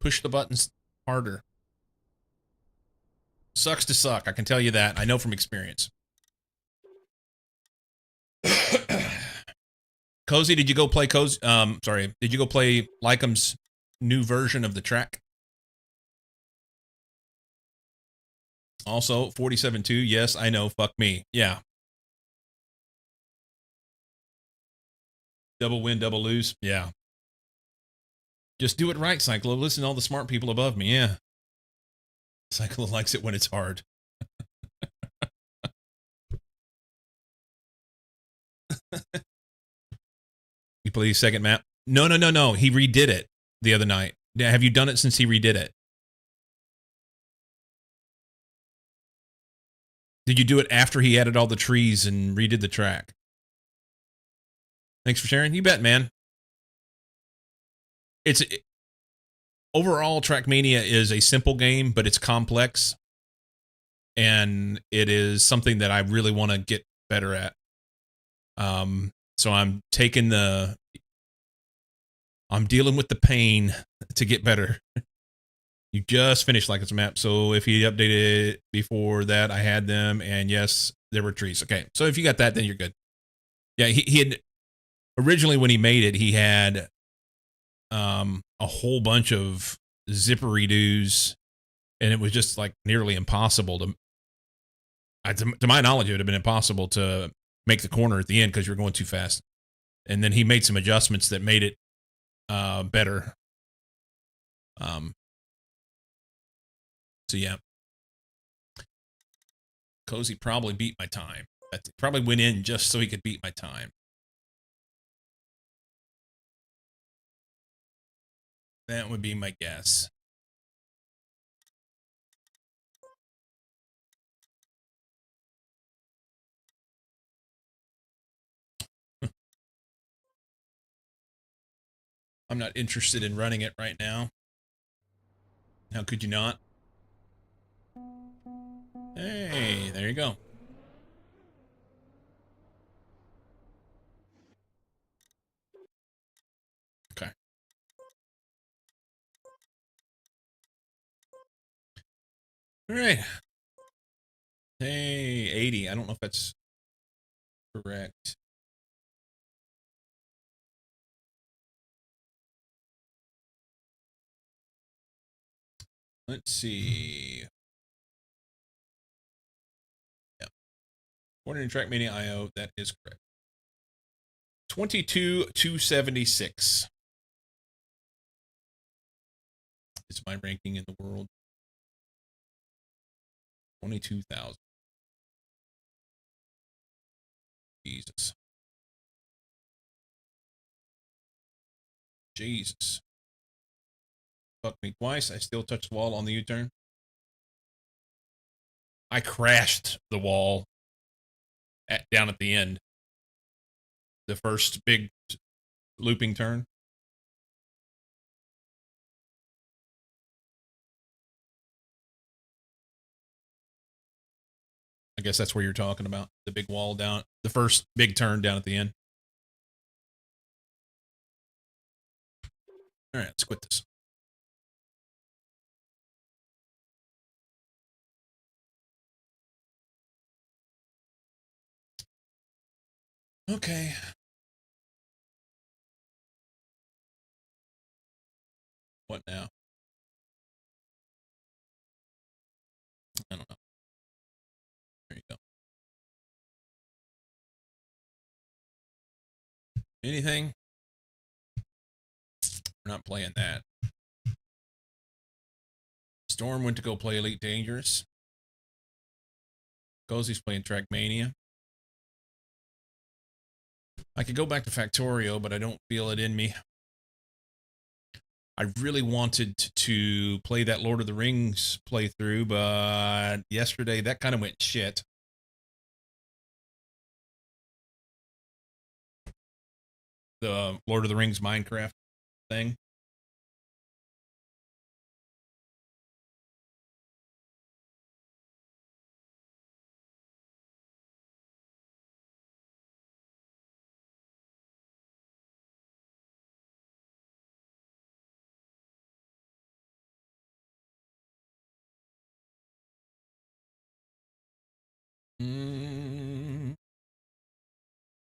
Push the buttons harder. Sucks to suck, I can tell you that. I know from experience. Cozy, did you go play did you go play Lycom's new version of the track? Also, 47.2, yes, I know, fuck me. Yeah. Double win, double lose, yeah. Just do it right, Cyclo. Listen to all the smart people above me, yeah. Cyclo likes it when it's hard. You play the second map? No. He redid it the other night. Have you done it since he redid it? Did you do it after he added all the trees and redid the track? Thanks for sharing. You bet, man. Overall, Trackmania is a simple game, but it's complex. And it is something that I really want to get better at. So I'm dealing with the pain to get better. You just finished Like It's a Map, so if he updated it before that, I had them, and yes, there were trees. Okay, so if you got that, then you're good. Yeah, he had originally, when he made it, he had a whole bunch of zippery-doos, and it was just like nearly impossible to my knowledge, it would have been impossible to make the corner at the end because you're going too fast. And then he made some adjustments that made it better. So yeah, Cozy probably beat my time. Probably went in just so he could beat my time. That would be my guess. I'm not interested in running it right now. How could you not? Hey, there you go. Okay. All right. Hey, 80. I don't know if that's correct. Let's see. Yeah. According to Trackmania IO, that is correct. 22,276 is my ranking in the world. 22,000. Jesus. Jesus. Fucked me twice. I still touched the wall on the U-turn. I crashed the wall down at the end. The first big looping turn. I guess that's where you're talking about. The big wall down. The first big turn down at the end. All right, let's quit this. Okay. What now? I don't know. There you go. Anything? We're not playing that. Storm went to go play Elite Dangerous. Cozy's playing Trackmania. I could go back to Factorio, but I don't feel it in me. I really wanted to play that Lord of the Rings playthrough, but yesterday that kind of went shit. The Lord of the Rings Minecraft thing.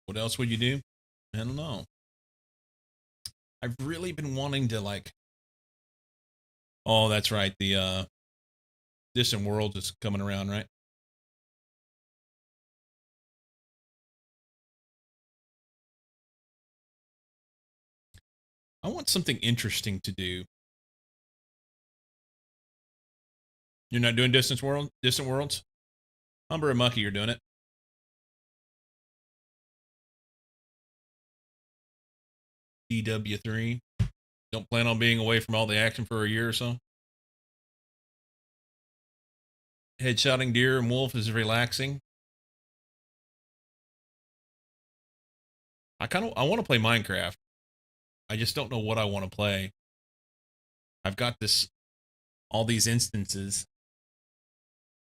What else would you do? I don't know. I've really been wanting to like. Oh, that's right. The Distant Worlds is coming around, right? I want something interesting to do. You're not doing Distant Worlds? Humber and Mucky, you're doing it. DW3. Don't plan on being away from all the action for a year or so. Headshotting deer and wolf is relaxing. I want to play Minecraft. I just don't know what I want to play. I've got all these instances.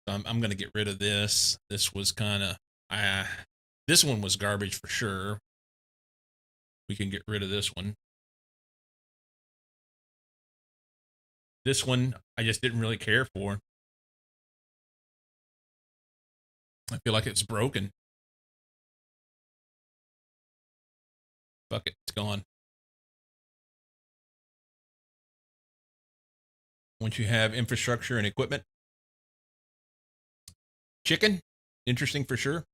So I'm going to get rid of this. This was kind of, this one was garbage for sure. We can get rid of this one. This one, I just didn't really care for. I feel like it's broken. Fuck it, it's gone. Once you have infrastructure and equipment. Chicken, interesting for sure.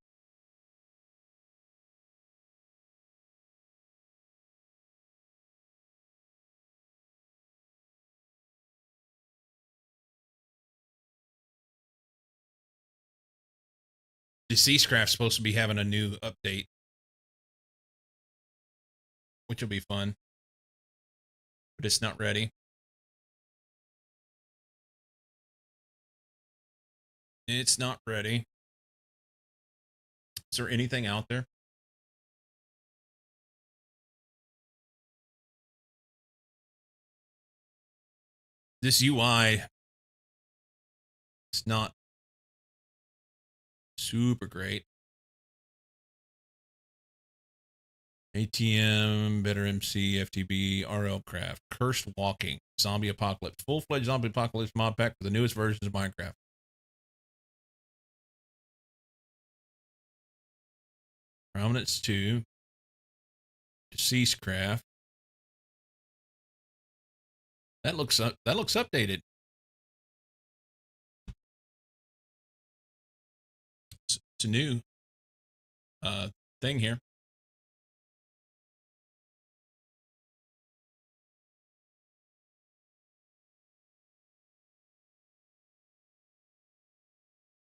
Deceased Craft's supposed to be having a new update, which will be fun, but it's not ready. It's not ready. Is there anything out there? This UI, it's not super great. ATM, Better MC, FTB, RL Craft, Cursed Walking, Zombie Apocalypse, full-fledged Zombie Apocalypse mod pack for the newest versions of Minecraft. Prominence 2, Deceased Craft. That looks updated. It's a new thing here.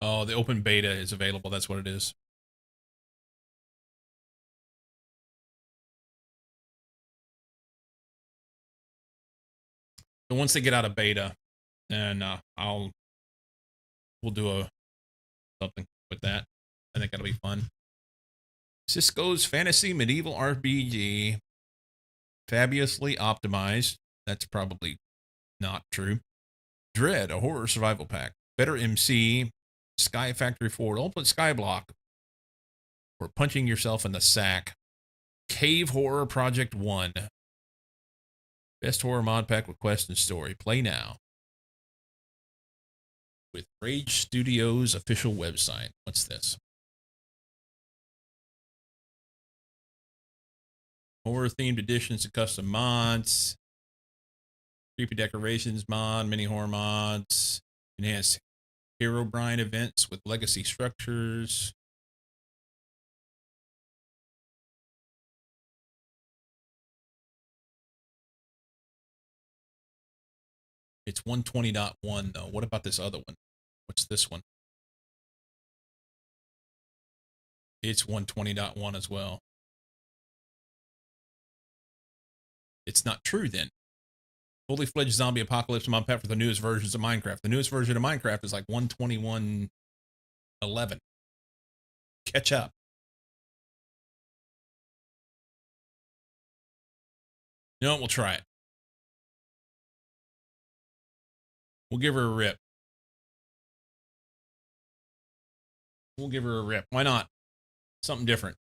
Oh, the open beta is available. That's what it is. So once they get out of beta, then we'll do something with that. I think that'll be fun. Cisco's Fantasy Medieval RPG, fabulously optimized. That's probably not true. Dread, a horror survival pack. Better MC, Sky Factory 4, Ultimate Skyblock, or punching yourself in the sack. Cave Horror Project 1. Best horror mod pack with quest and story. Play now. With Rage Studios' official website. What's this? Horror themed additions and custom mods. Creepy decorations mod, mini horror mods. Enhanced Herobrine events with legacy structures. It's 120.1 though. What about this other one? What's this one? It's 120.1 as well. It's not true then. Fully fledged zombie apocalypse mod pack for the newest versions of Minecraft. The newest version of Minecraft is like 121.11. Catch up. You know what? We'll try it. We'll give her a rip. We'll give her a rip. Why not? Something different.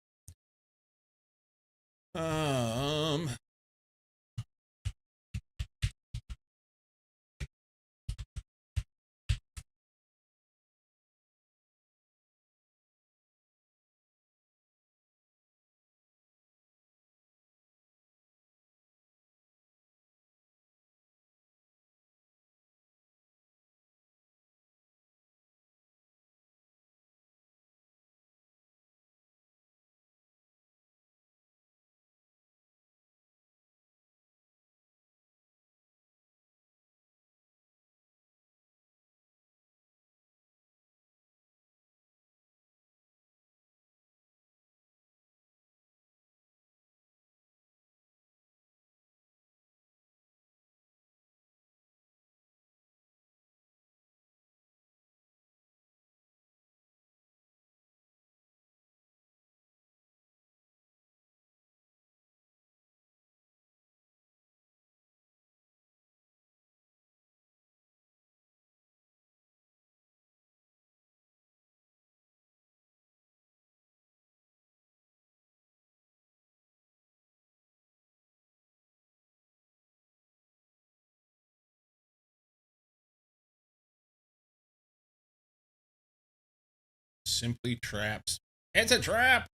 Simply traps. It's a trap.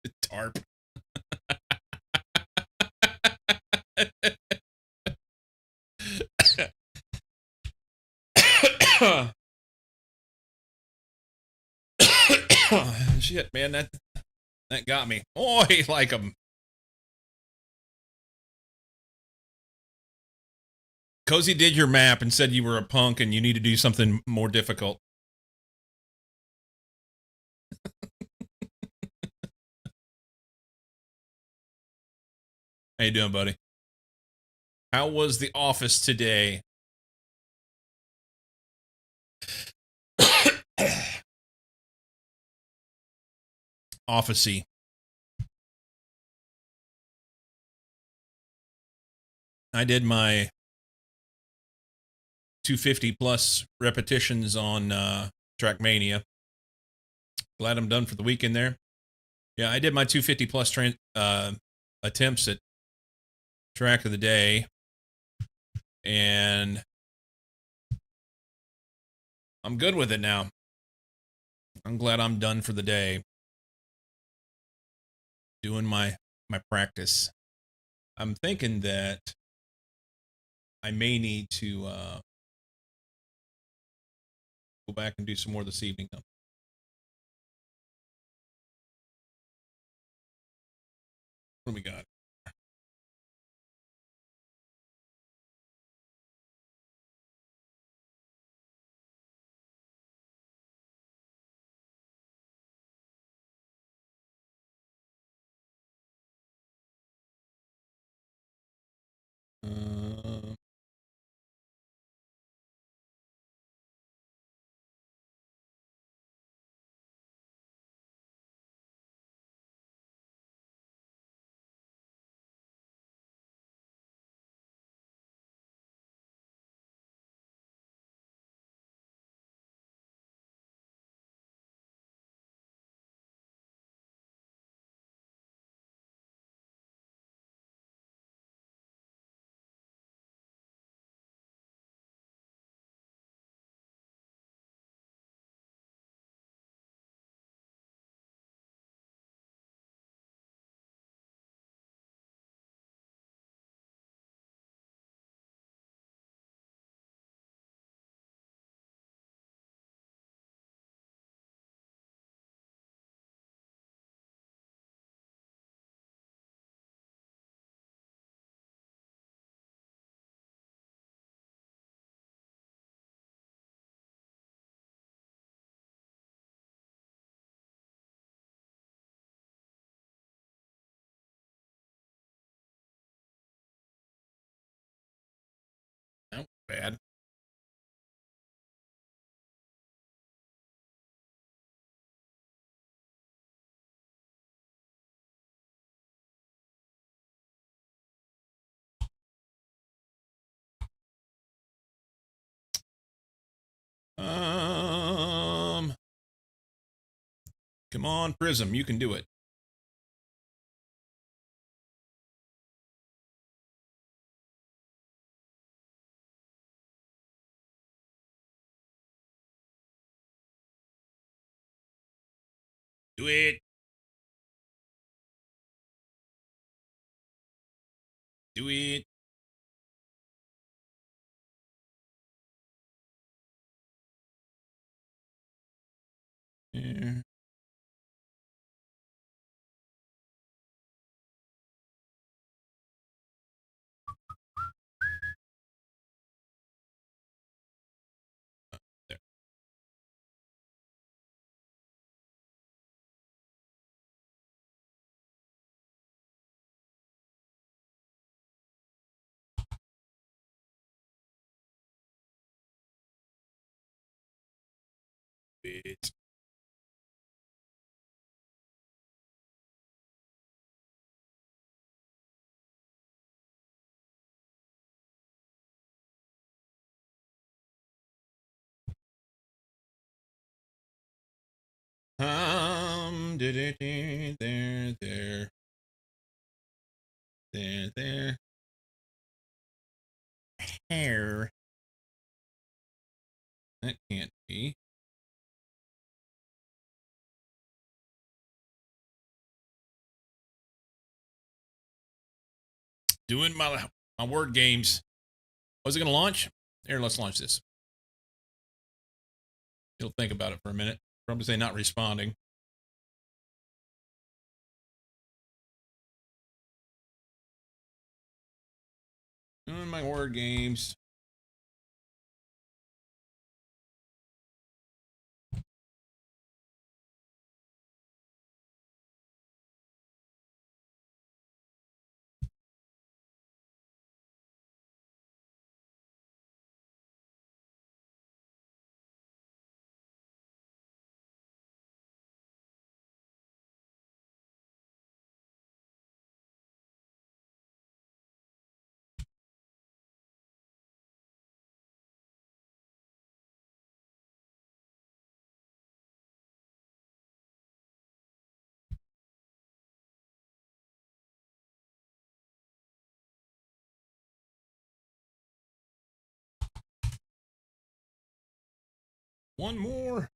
The tarp. Shit, man, that got me. Oh, he like him. Cozy did your map and said you were a punk and you need to do something more difficult. How you doing, buddy? How was the office today? Officey. I did my 250 plus repetitions on Trackmania. Glad I'm done for the weekend there. Yeah, I did my 250 plus attempts at track of the day, and I'm good with it now. I'm glad I'm done for the day. Doing my practice. I'm thinking that I may need to go back and do some more this evening, though. What do we got? Bad. Come on, Prism, you can do it. Do it. Do it. Yeah. There. It. There. Hair. That can't be. Doing my word games. Was it going to launch? Here, let's launch this. You'll think about it for a minute. Probably say not responding. Doing my word games. One more.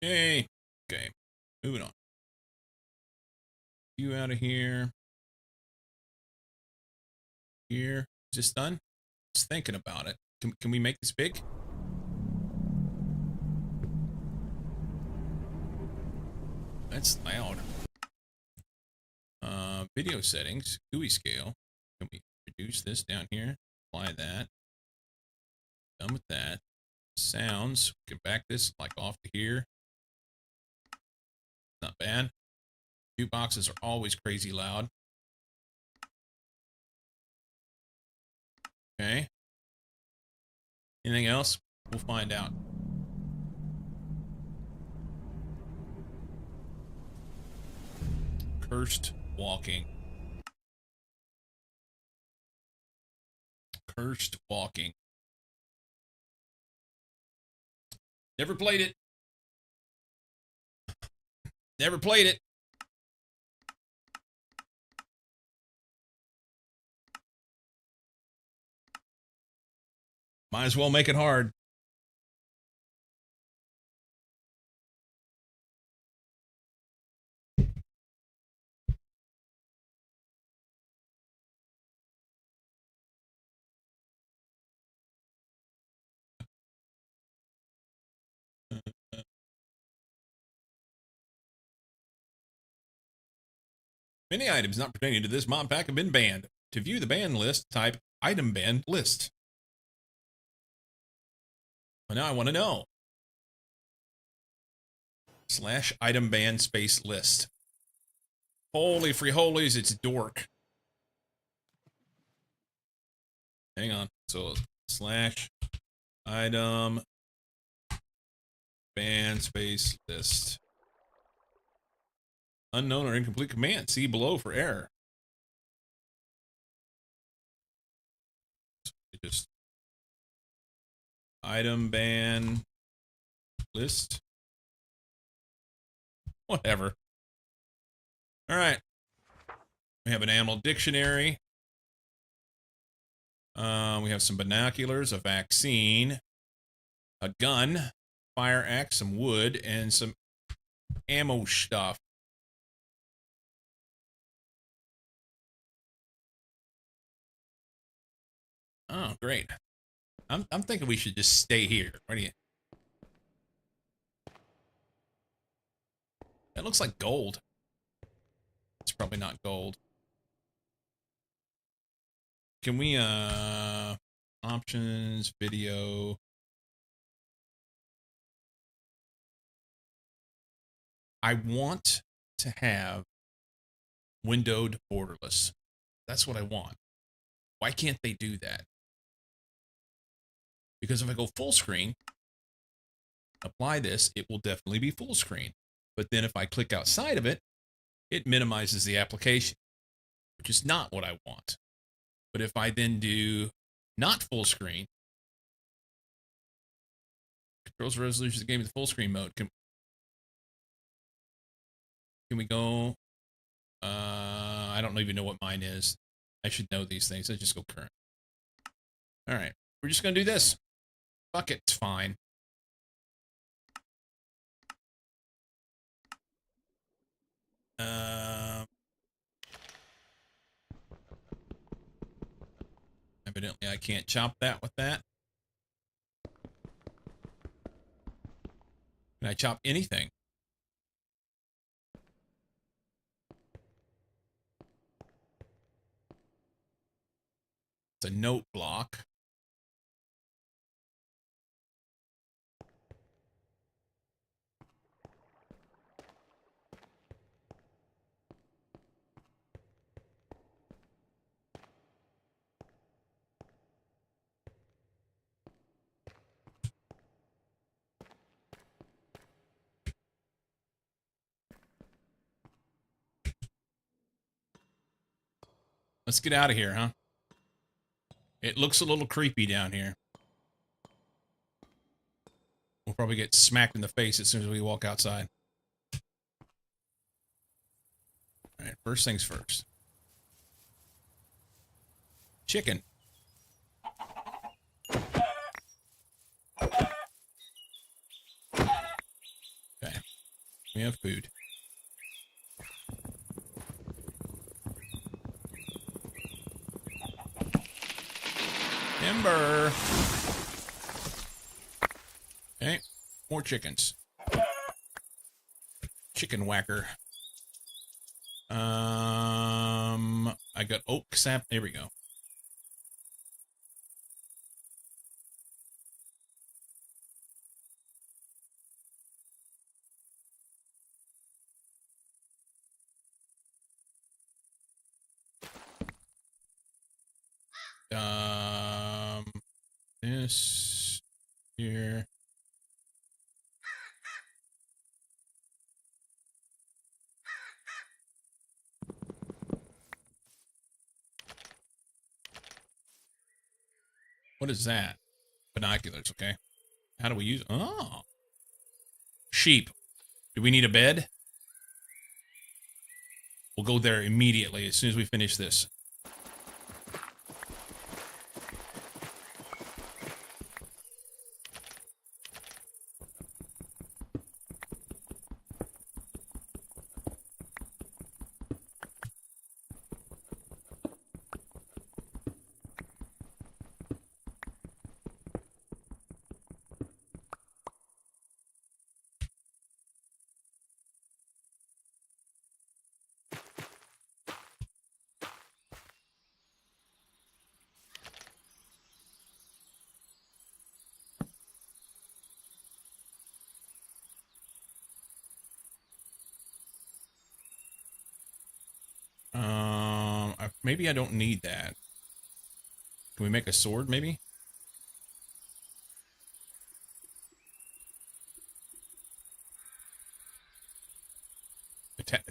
Hey. Okay. Moving on. You out of here. Here. Is this done? Just thinking about it. Can we make this big? That's loud. Video settings, GUI scale. Can we reduce this down here? Apply that. Done with that. Sounds. We can back this like off to here. Not bad. Jukeboxes are always crazy loud. Okay. Anything else? We'll find out. Cursed Walking. Cursed Walking. Never played it. Never played it. Might as well make it hard. Many items not pertaining to this mod pack have been banned. To view the ban list, type item ban list. Well, now I want to know. / item ban space list. Holy free holies, it's dork. Hang on. So / item ban space list. Unknown or incomplete command. See below for error. So just item ban list. Whatever. All right. We have an animal dictionary. We have some binoculars, a vaccine, a gun, fire axe, some wood, and some ammo stuff. Oh, great. I'm thinking we should just stay here. What do you? That looks like gold. It's probably not gold. Can we options, video? I want to have windowed borderless. That's what I want. Why can't they do that? Because if I go full screen, apply this, it will definitely be full screen. But then if I click outside of it, it minimizes the application, which is not what I want. But if I then do not full screen, controls the resolution of the game in the full screen mode. Can we go? I don't even know what mine is. I should know these things. Let's just go current. All right. We're just going to do this. Fuck it. It's fine. Evidently, I can't chop that with that. Can I chop anything? It's a note block. Let's get out of here, huh? It looks a little creepy down here. We'll probably get smacked in the face as soon as we walk outside. All right, first things first. Chicken. Okay, we have food. Timber. Okay, more chickens. Chicken whacker. I got oak sap. There we go. This here. What is that? Binoculars, okay. How do we use... Oh. Sheep. Do we need a bed? We'll go there immediately as soon as we finish this. Maybe I don't need that. Can we make a sword, maybe?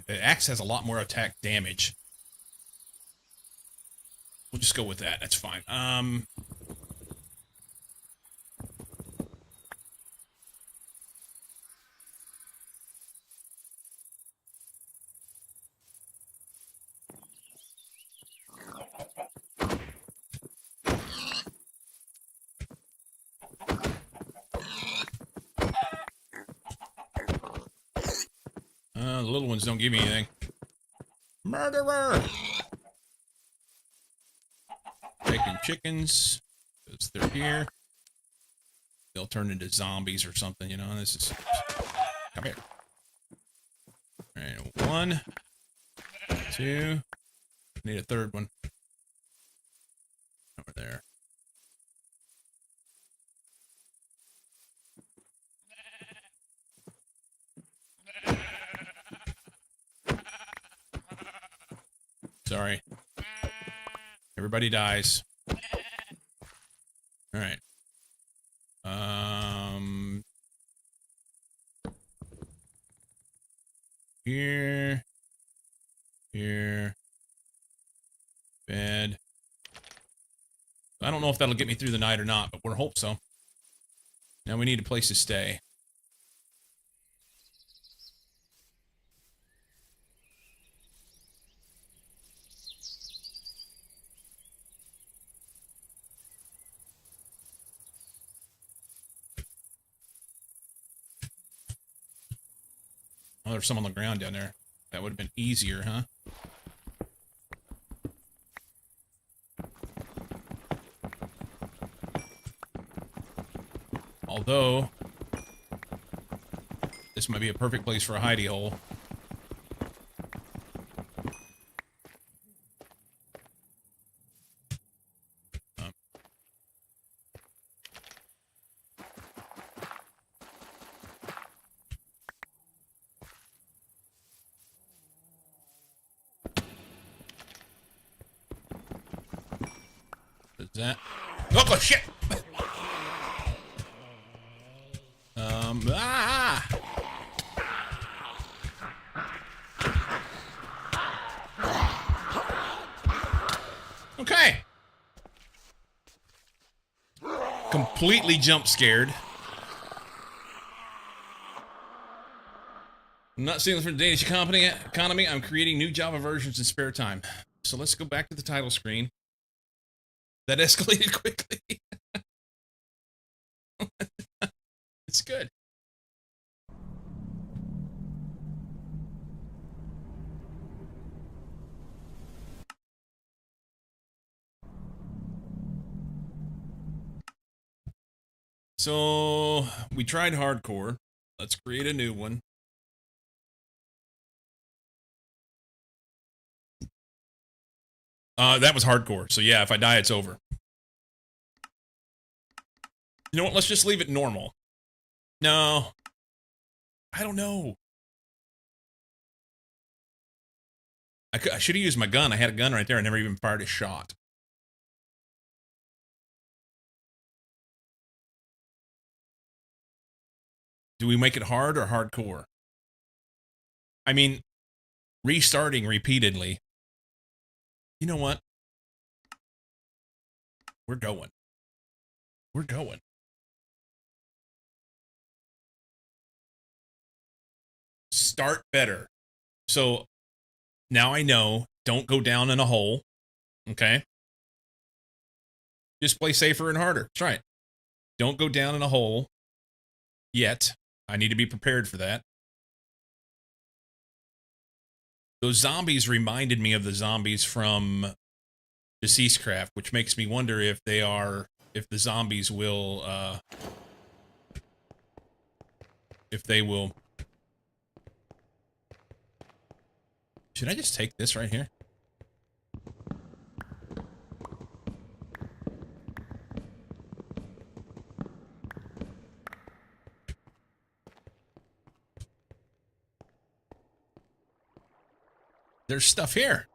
The axe has a lot more attack damage. We'll just go with that. That's fine. The little ones don't give me anything. Murderer! Taking chickens, because they're here. They'll turn into zombies or something, you know. This is... Come here. Alright, 1, 2. Need a third one. Over there. Sorry. Everybody dies. Alright. Here. Here. Bed. I don't know if that'll get me through the night or not, but we'll hope so. Now we need a place to stay. Oh, there's some on the ground down there. That would have been easier, huh? Although, this might be a perfect place for a hidey hole. Is that? Oh, shit! Ah! Okay. Completely jump scared. I'm not stealing from the Danish economy. I'm creating new Java versions in spare time. So let's go back to the title screen. That escalated quickly. It's good. So, we tried hardcore. Let's create a new one. That was hardcore. So yeah, if I die, it's over. You know what? Let's just leave it normal. No. I don't know. I should have used my gun. I had a gun right there. I never even fired a shot. Do we make it hard or hardcore? I mean, restarting repeatedly. You know what? We're going. we're going. Start better. So now I know, don't go down in a hole. Okay? Just play safer and harder. That's right. Don't go down in a hole yet. I need to be prepared for that. Those zombies reminded me of the zombies from Deceased Craft, which makes me wonder if the zombies will, if they will. Should I just take this right here? There's stuff here.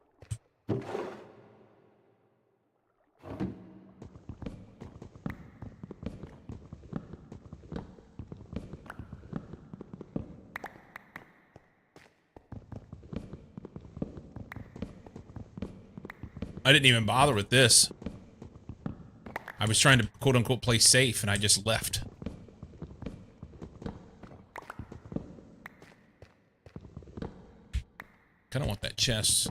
I didn't even bother with this. I was trying to quote-unquote play safe, and I just left. Kind of want that chest.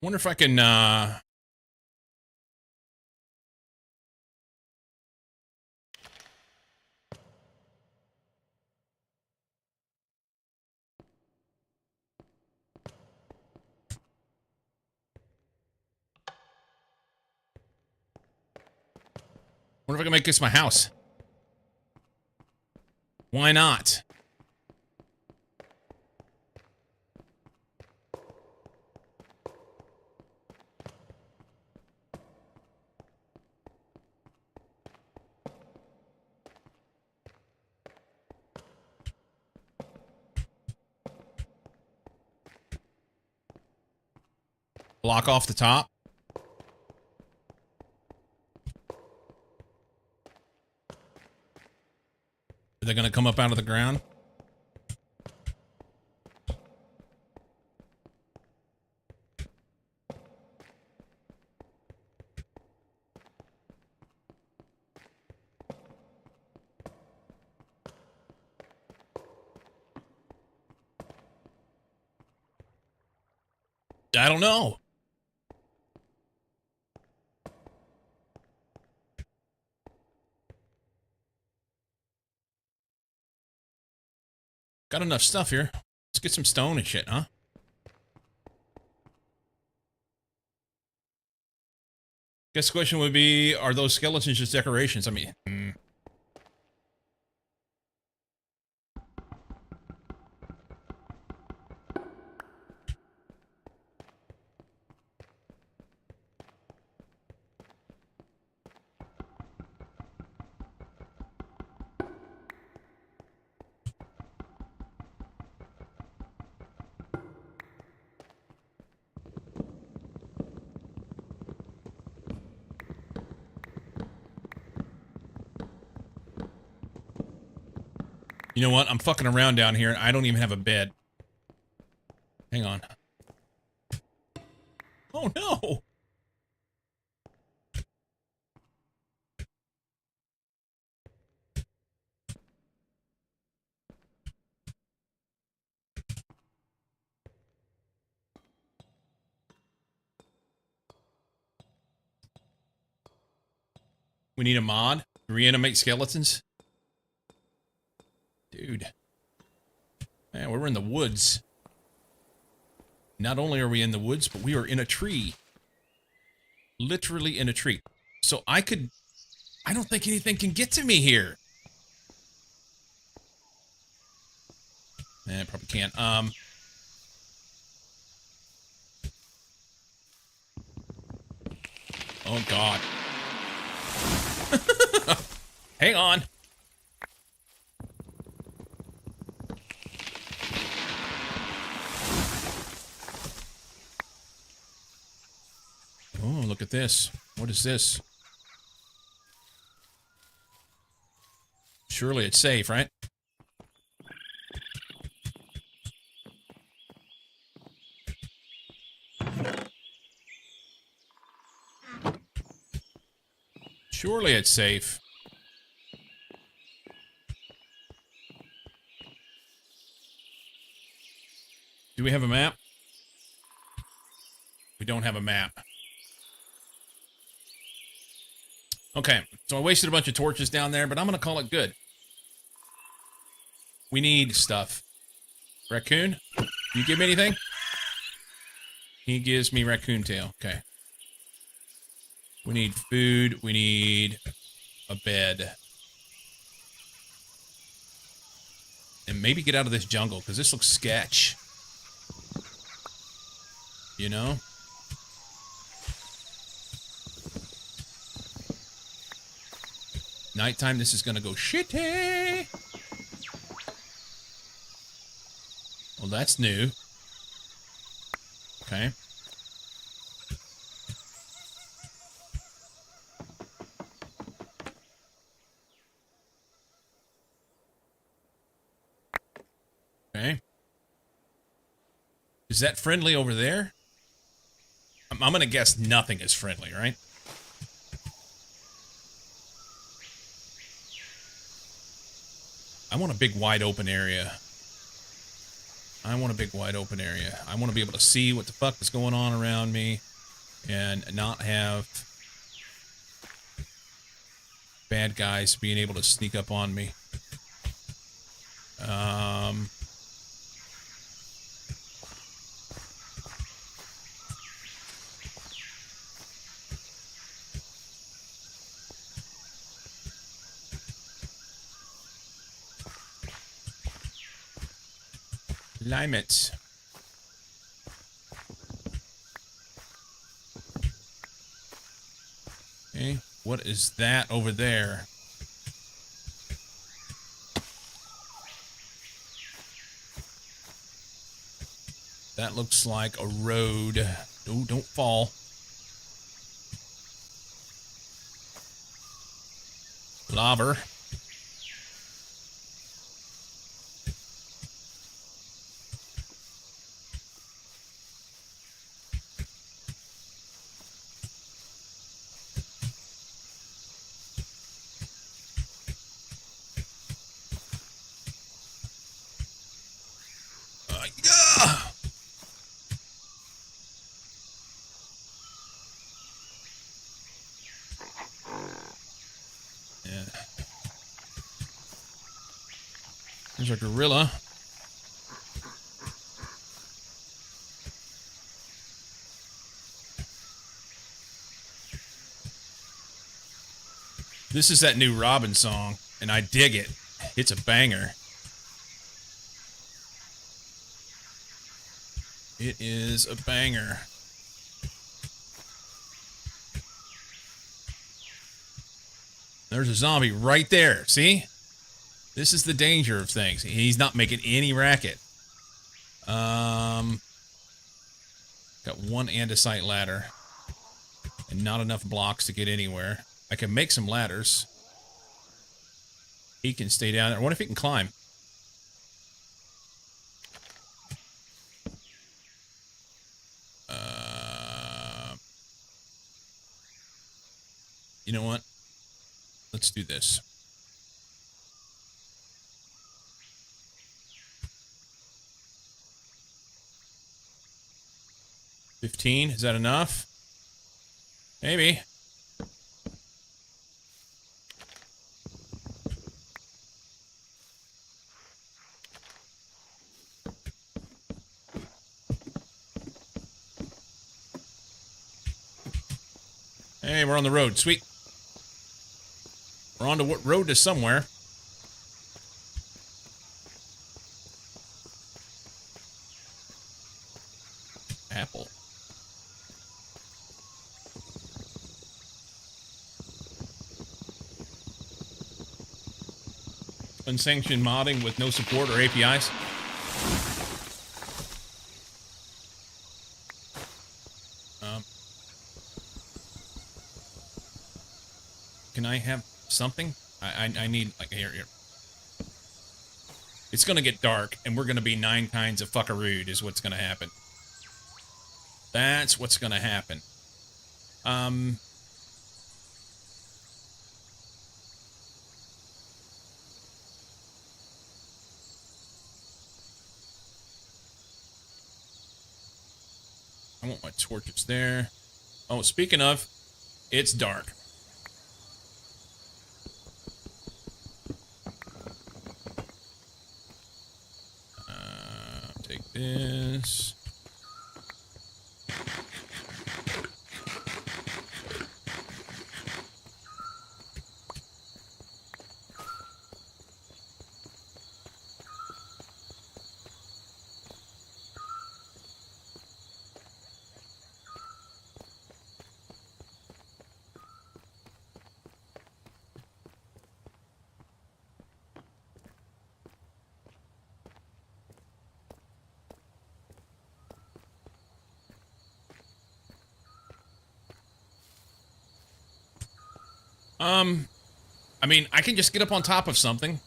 Wonder if I can, wonder if I can make this my house. Why not? Block off the top. Are they going to come up out of the ground? I don't know. Got enough stuff here. Let's get some stone and shit, huh? Guess the question would be, are those skeletons just decorations? I mean, you know what? I'm fucking around down here and I don't even have a bed. Hang on. Oh no! We need a mod? Reanimate skeletons? Dude. Man, we're in the woods. Not only are we in the woods, but we are in a tree. Literally in a tree. So I don't think anything can get to me here. Eh, probably can't. Oh, God. Hang on. Oh, look at this. What is this? Surely it's safe, right? Surely it's safe. Do we have a map? We don't have a map. Okay, so I wasted a bunch of torches down there, but I'm gonna call it good. We need stuff. Raccoon? You give me anything? He gives me raccoon tail. Okay. We need food. We need a bed. And maybe get out of this jungle, because this looks sketch. You know? Nighttime, this is gonna go shitty. Well, that's new. Okay. Okay. Is that friendly over there? I'm gonna guess nothing is friendly, right? I want a big wide open area. I want a big wide open area. I want to be able to see what the fuck is going on around me and not have bad guys being able to sneak up on me. Lime it. Okay, what is that over there? That looks like a road. Oh, don't fall. Lava. Yeah. There's a gorilla. This is that new Robin song, and I dig it. It's a banger. It is a banger. There's a zombie right there. See? This is the danger of things. He's not making any racket. Got one andesite ladder. And not enough blocks to get anywhere. I can make some ladders. He can stay down there. I wonder if he can climb. You know what? Let's do this. $15, is that enough? Maybe. Hey, we're on the road. Sweet. We're on to what road to somewhere. Apple. Unsanctioned modding with no support or APIs. Can I have something? I need, like, here. It's gonna get dark, and we're gonna be 9 kinds of fuckarood is what's gonna happen. That's what's gonna happen. I want my torches there. Oh, speaking of, it's dark. Take this. I mean, I can just get up on top of something.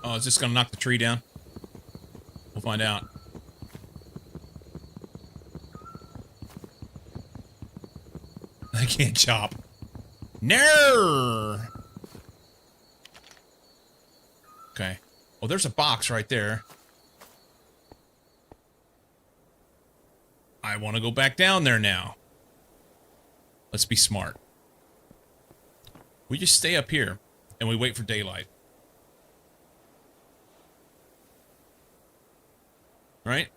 Oh, is this gonna knock the tree down? We'll find out. I can't chop. No. Okay. Well, there's a box right there. I want to go back down there now. Let's be smart. We just stay up here and we wait for daylight. Right?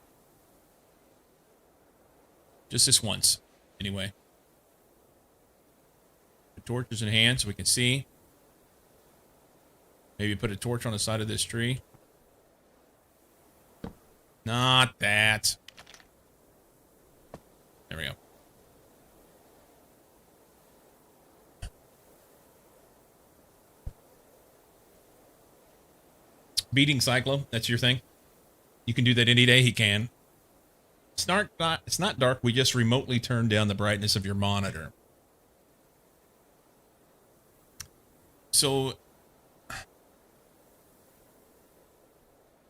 Just this once, anyway. The torches in hand so we can see. Maybe put a torch on the side of this tree. Not that. There we go. Beating Cyclo, that's your thing? You can do that any day, he can. It's not dark, we just remotely turn down the brightness of your monitor. So,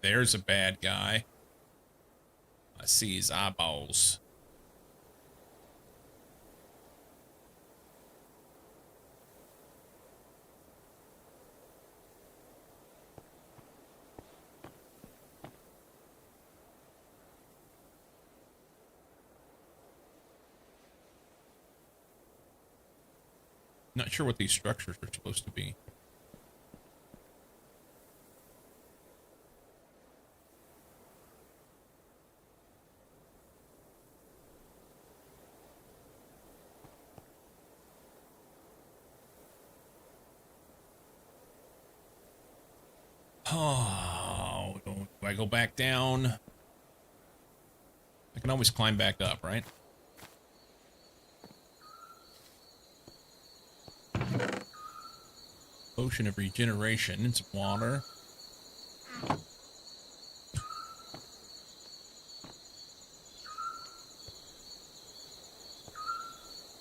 there's a bad guy. I see his eyeballs. Not sure what these structures are supposed to be. Oh, do I go back down? I can always climb back up, right? Potion of regeneration and some water.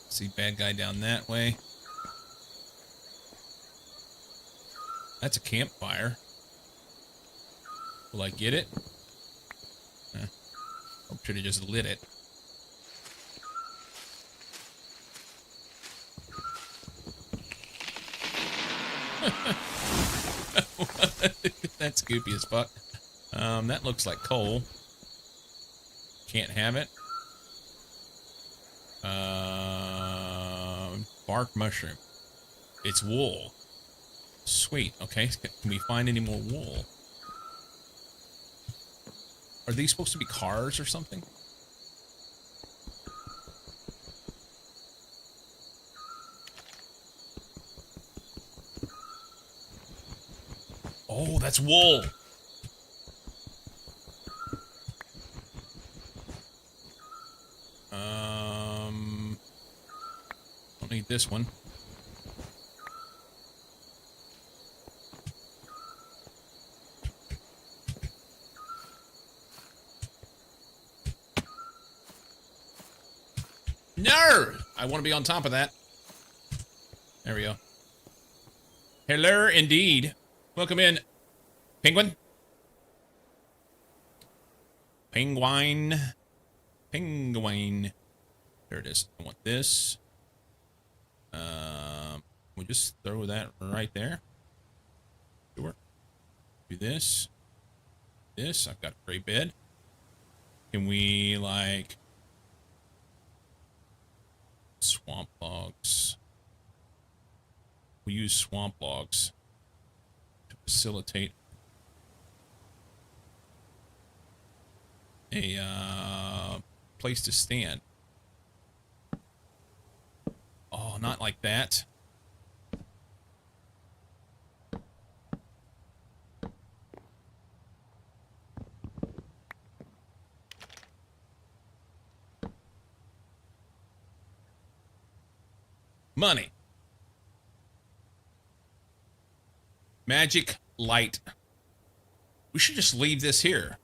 See bad guy down that way. That's a campfire. Will I get it? I should have just lit it. That's goopy as fuck. That looks like coal. Can't have it. Bark mushroom. It's wool. Sweet. Okay, can we find any more wool? Are these supposed to be cars or something? Oh, that's wool. Don't need this one. No! I want to be on top of that. There we go. Hello, indeed. Welcome in, Penguin. Penguin. Penguin. There it is. I want this. We'll just throw that right there. Sure. Do this. This. I've got a great bed. Can we, like... swamp logs. We use swamp logs to facilitate a place to stand. Oh, not like that. Money. Magic light. We should just leave this here.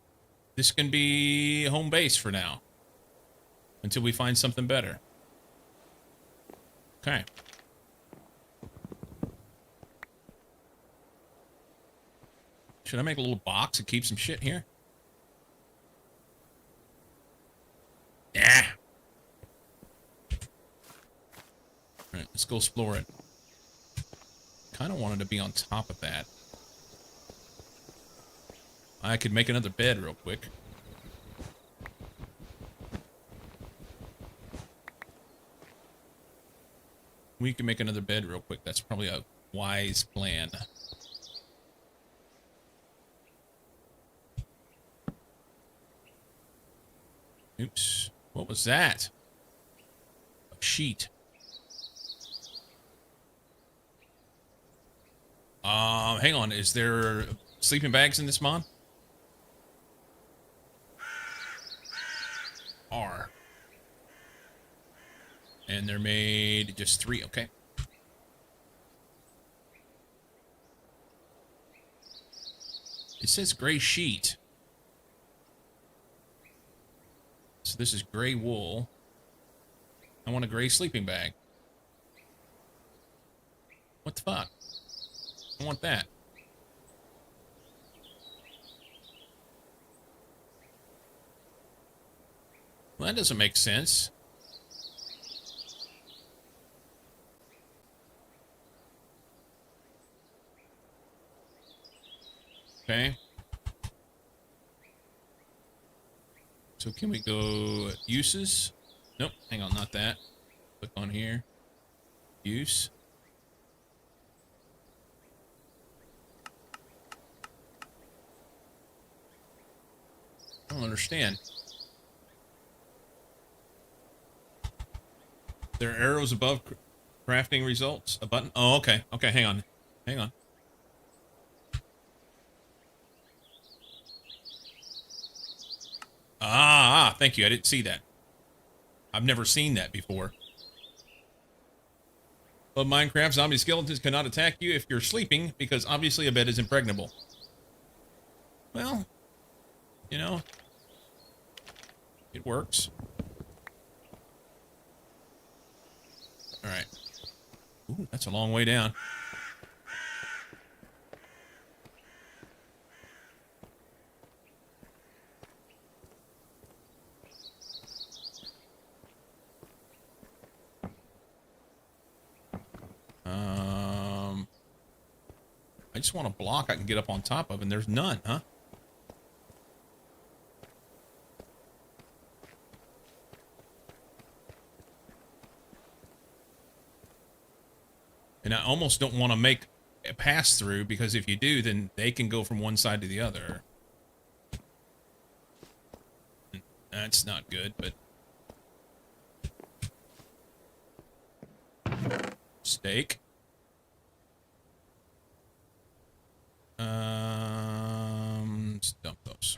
This can be home base for now. Until we find something better. Okay. Should I make a little box and keep some shit here? Yeah. Alright, let's go explore it. Kind of wanted to be on top of that. I could make another bed real quick. We can make another bed real quick. That's probably a wise plan. Oops. What was that? A sheet. Hang on. Is there sleeping bags in this mod? Are. And they're made just 3. Okay. It says gray sheet. So this is gray wool. I want a gray sleeping bag. What the fuck? I want that. Well, that doesn't make sense. Okay. So can we go uses? Nope, hang on, not that. Click on here. Use. I don't understand. There are arrows above crafting results. A button. Oh, okay. Okay, hang on. Hang on. Thank you. I didn't see that. I've never seen that before. But Minecraft zombie skeletons cannot attack you if you're sleeping because obviously a bed is impregnable. Well, you know, it works. All right. Ooh, that's a long way down. I just want a block I can get up on top of, and there's none, huh? And I almost don't want to make a pass through, because if you do, then they can go from one side to the other. That's not good, but... Steak. Oops.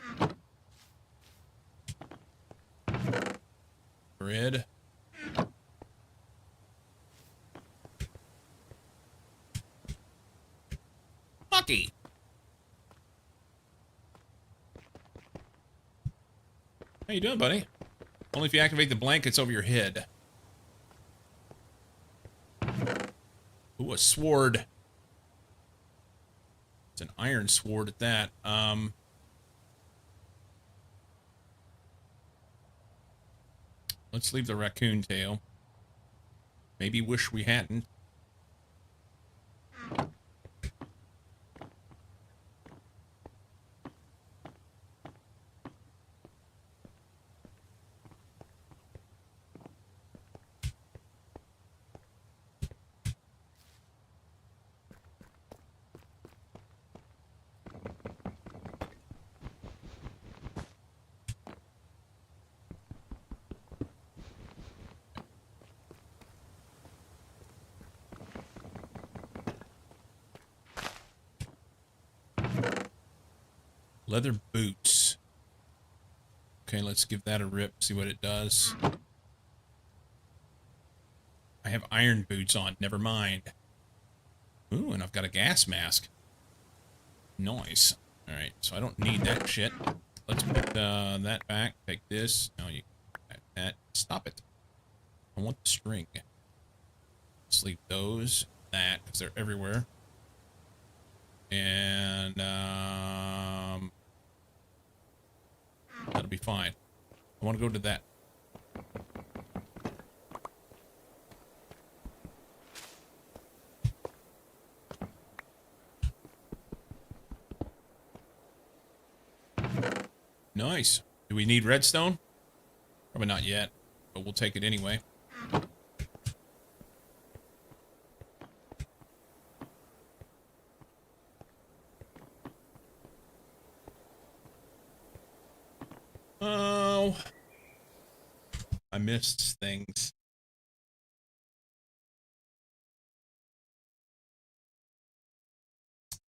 Bread. Lucky. How you doing, buddy? Only if you activate the blankets over your head. Ooh, a sword. It's an iron sword at that. Let's leave the raccoon tail. Maybe wish we hadn't. Leather boots. Okay, let's give that a rip, see what it does. I have iron boots on, never mind. Ooh, and I've got a gas mask. Nice. Alright, so I don't need that shit. Let's put that back. Take this. No, you that. Stop it. I want the string. Let's leave those, that, because they're everywhere. And that'll be fine. I want to go to that. Nice. Do we need redstone? Probably not yet, but we'll take it anyway. Oh, I missed things.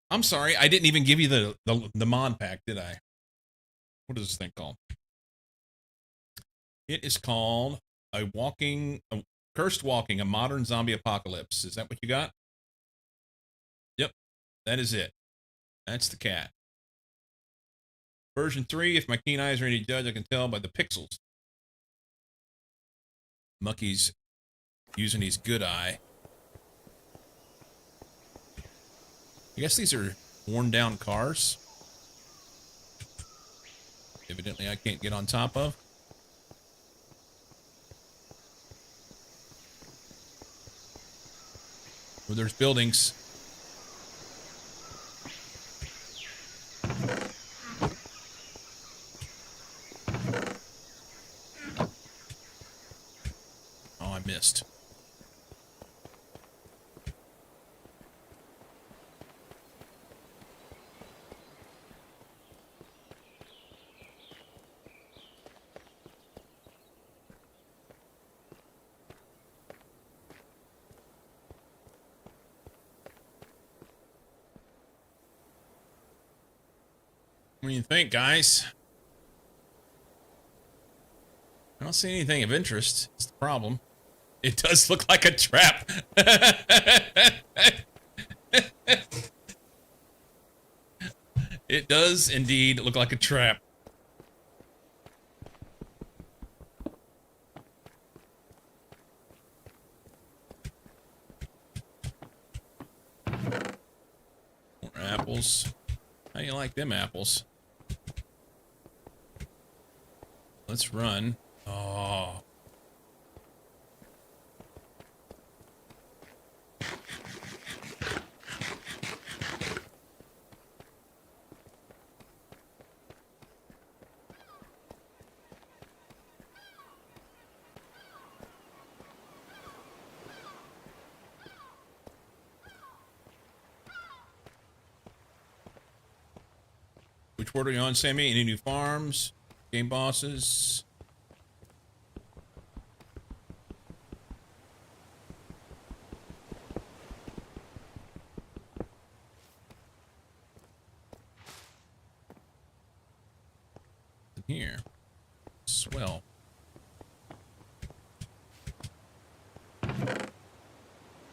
I'm sorry, I didn't even give you the mod pack, did I? What is this thing called? It is called a Cursed Walking, a modern zombie apocalypse. Is that what you got? Yep, that is it. That's the cat. Version 3, if my keen eyes are any judge, I can tell by the pixels. Mucky's using his good eye. I guess these are worn down cars. Evidently I can't get on top of. Well, there's buildings. Oh, I missed. What do you think, guys? I don't see anything of interest. It's the problem. It does look like a trap. It does indeed look like a trap. More apples. How you like them apples? Let's run. Oh. Which word are you on, Sammy? Any new farms? Game bosses? here. Swell.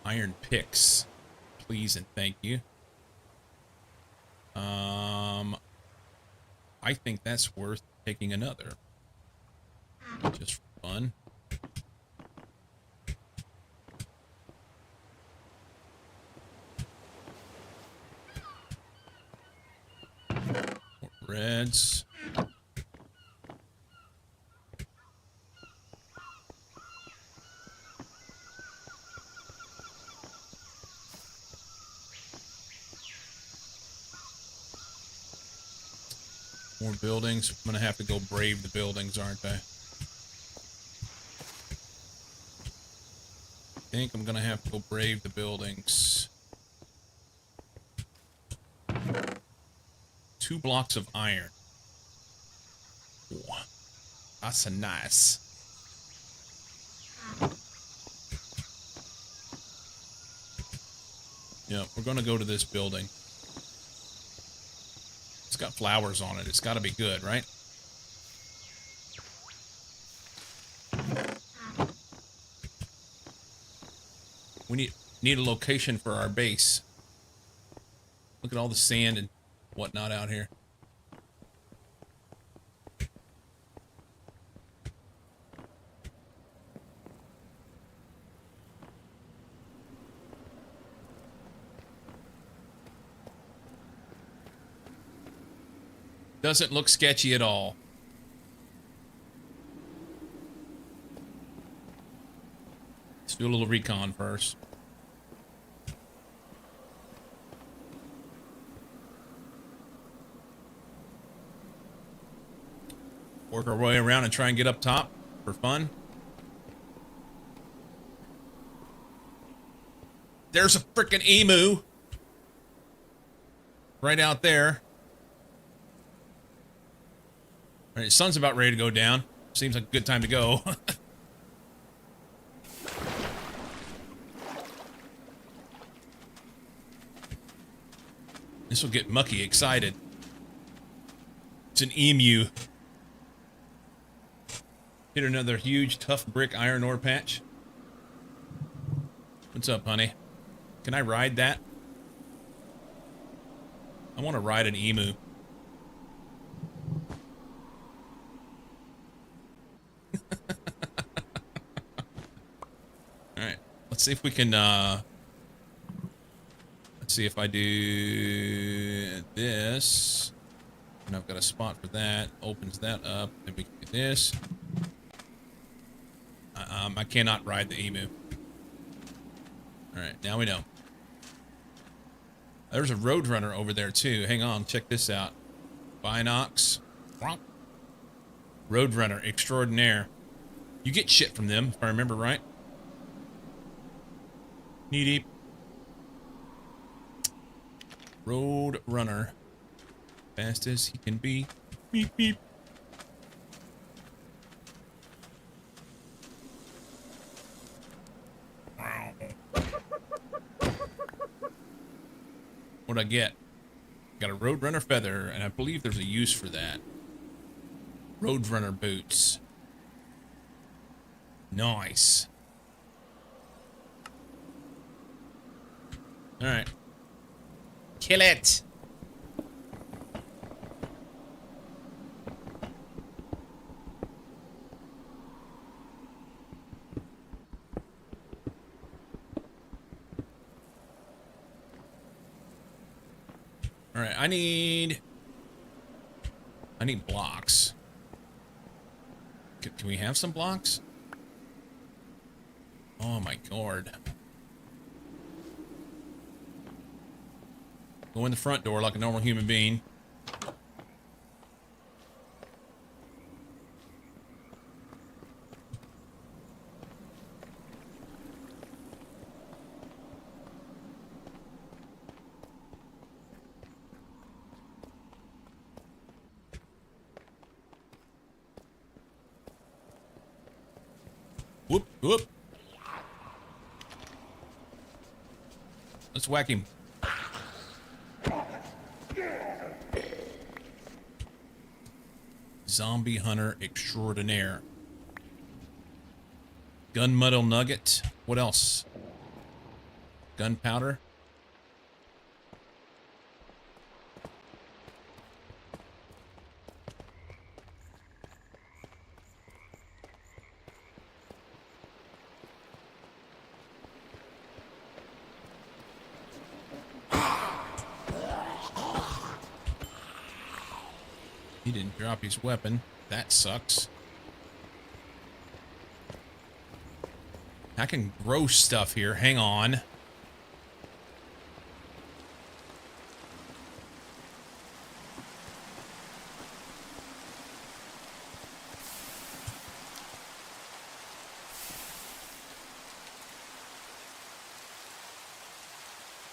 Iron picks. Please and thank you. I think that's worth taking another. Just for fun. More reds. More buildings. I'm gonna have to go brave the buildings, aren't I? I think I'm gonna have to go brave the buildings. 2 blocks of iron. Ooh, that's a nice. Yeah, we're gonna go to this building. It's got flowers on it. It's got to be good, right? We need a location for our base. Look at all the sand and whatnot out here. Doesn't look sketchy at all. Let's do a little recon first. Work our way around and try and get up top for fun. There's a frickin' emu. Right out there. All right, sun's about ready to go down. Seems like a good time to go. This will get Mucky excited. It's an emu. Hit another huge, tough brick iron ore patch. What's up, honey? Can I ride that? I want to ride an emu. Alright, let's see if we can, let's see if I do this. And I've got a spot for that. Opens that up. Then we can do this. I cannot ride the emu. Alright, now we know. There's a roadrunner over there, too. Hang on, check this out. Binox. Roadrunner extraordinaire. You get shit from them, if I remember right. Knee deep. Roadrunner. Fast as he can be. Beep, beep. What'd I get? Got a Roadrunner feather, and I believe there's a use for that. Roadrunner boots. Nice. Alright. Kill it! Alright, I need blocks. Can we have some blocks? Oh my god. Go in the front door like a normal human being. Whoop, whoop. Let's whack him. Zombie hunter extraordinaire. Gunmetal nugget. What else? Gunpowder. He didn't drop his weapon. That sucks. I can grow stuff here. Hang on.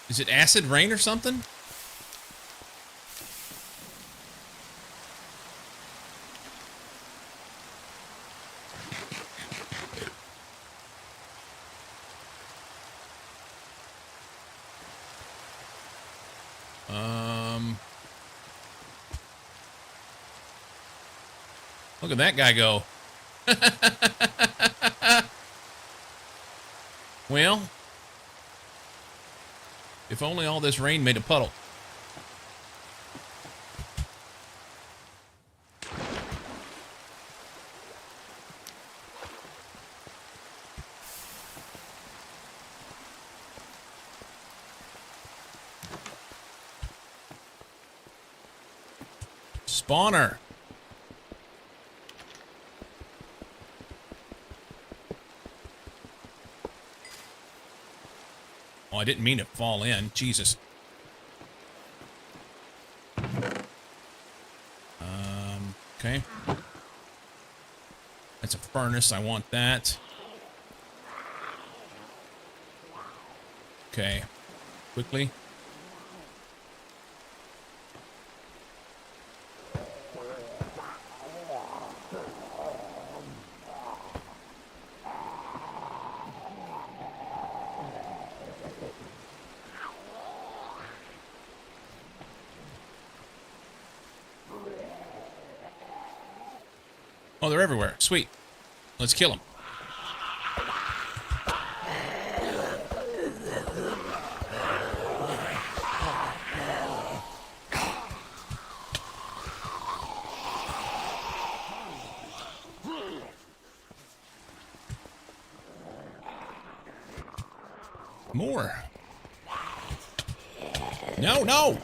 Is it acid rain or something? Look at that guy go. Well, if only all this rain made a puddle. Spawner. Oh, I didn't mean to fall in. Jesus. Okay. That's a furnace. I want that. Okay. Quickly. Oh, they're everywhere. Sweet. Let's kill them. More. No, no!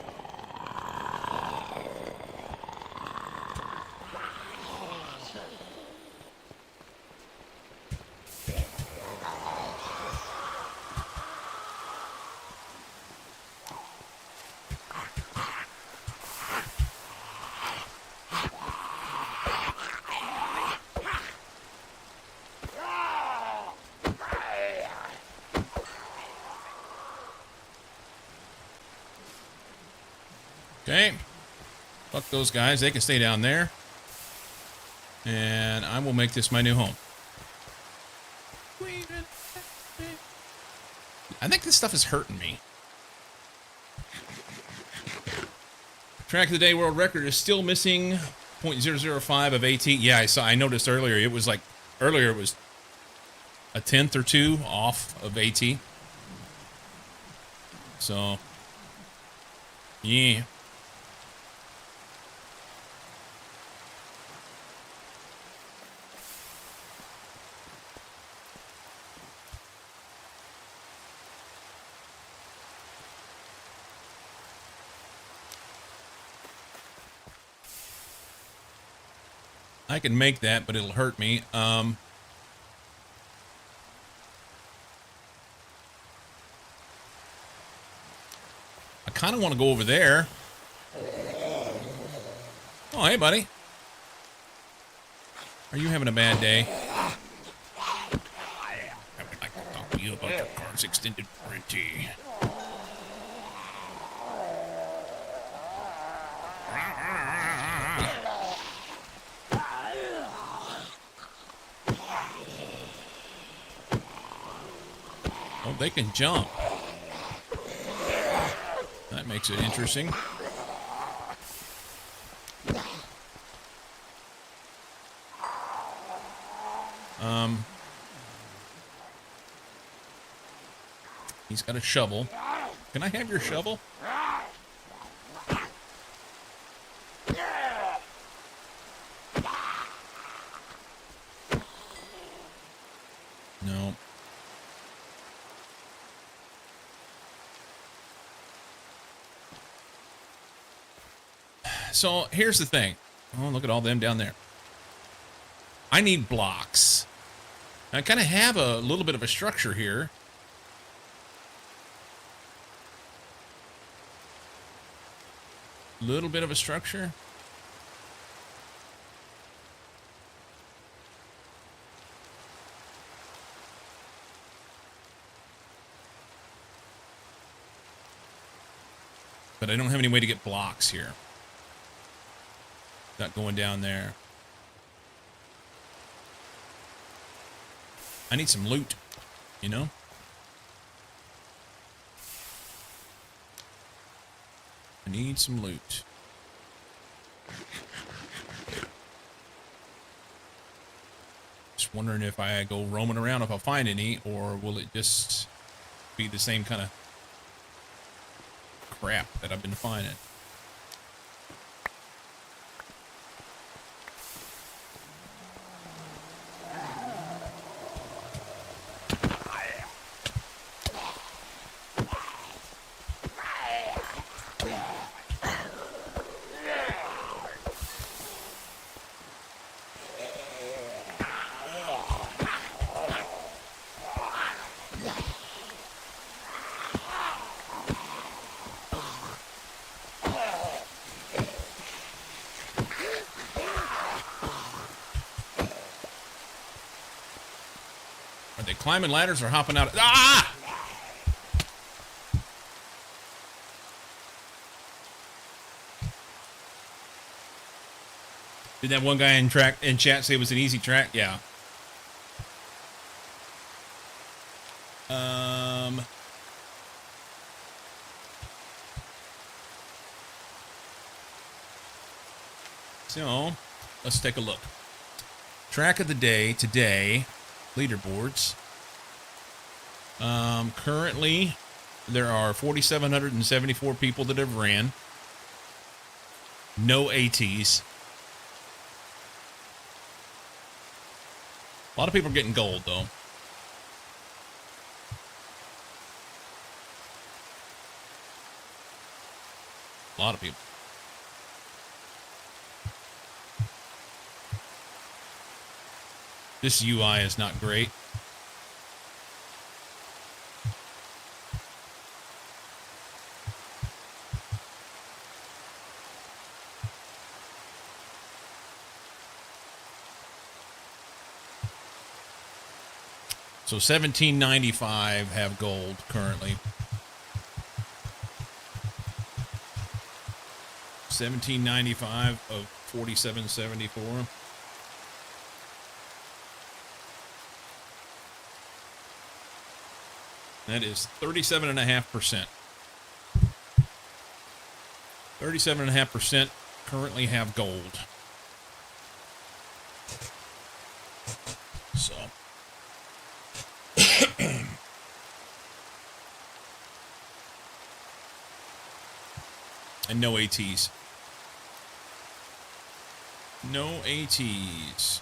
Okay. Fuck those guys. They can stay down there. And I will make this my new home. I think this stuff is hurting me. Track of the day world record is still missing 0.005 of AT. Yeah, I noticed earlier. It was like, earlier it was a tenth or two off of AT. So, yeah. I can make that, but it'll hurt me. I kind of want to go over there. Oh, hey, buddy. Are you having a bad day? I would like to talk to you about your car's extended warranty. Oh, they can jump. That makes it interesting. He's got a shovel. Can I have your shovel? No. So here's the thing. Oh, look at all them down there. I need blocks. I kind of have a little bit of a structure here. Little bit of a structure. But I don't have any way to get blocks here. Not going down there. I need some loot, you know? I need some loot. Just wondering if I go roaming around if I'll find any, or will it just be the same kind of crap that I've been finding. Climbing ladders or hopping out? Ah! Did that one guy in chat say it was an easy track? Yeah. So let's take a look. Track of the day today. Leaderboards. Currently, there are 4,774 people that have ran. No ATs. A lot of people are getting gold, though. A lot of people. This UI is not great. So 1795 have gold currently. 1795 of 4774. That is 37.5%. 37.5% currently have gold. So. And no ATs. No ATs.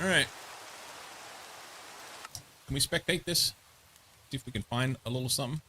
All right. Can we spectate this? See if we can find a little something.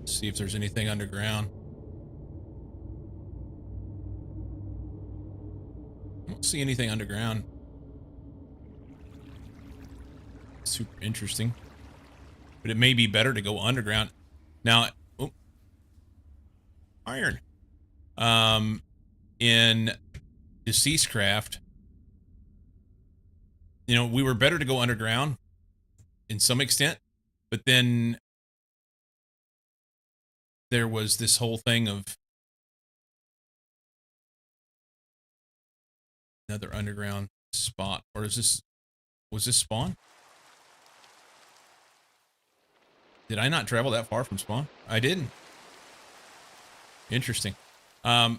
See if there's anything underground. I don't see anything underground. super interesting. But it may be better to go underground. Now, oh, iron. In Deceased Craft, you know, we were better to go underground in some extent, but then there was this whole thing of another underground spot. Or was this spawn? Did I not travel that far from spawn? I didn't. Interesting. So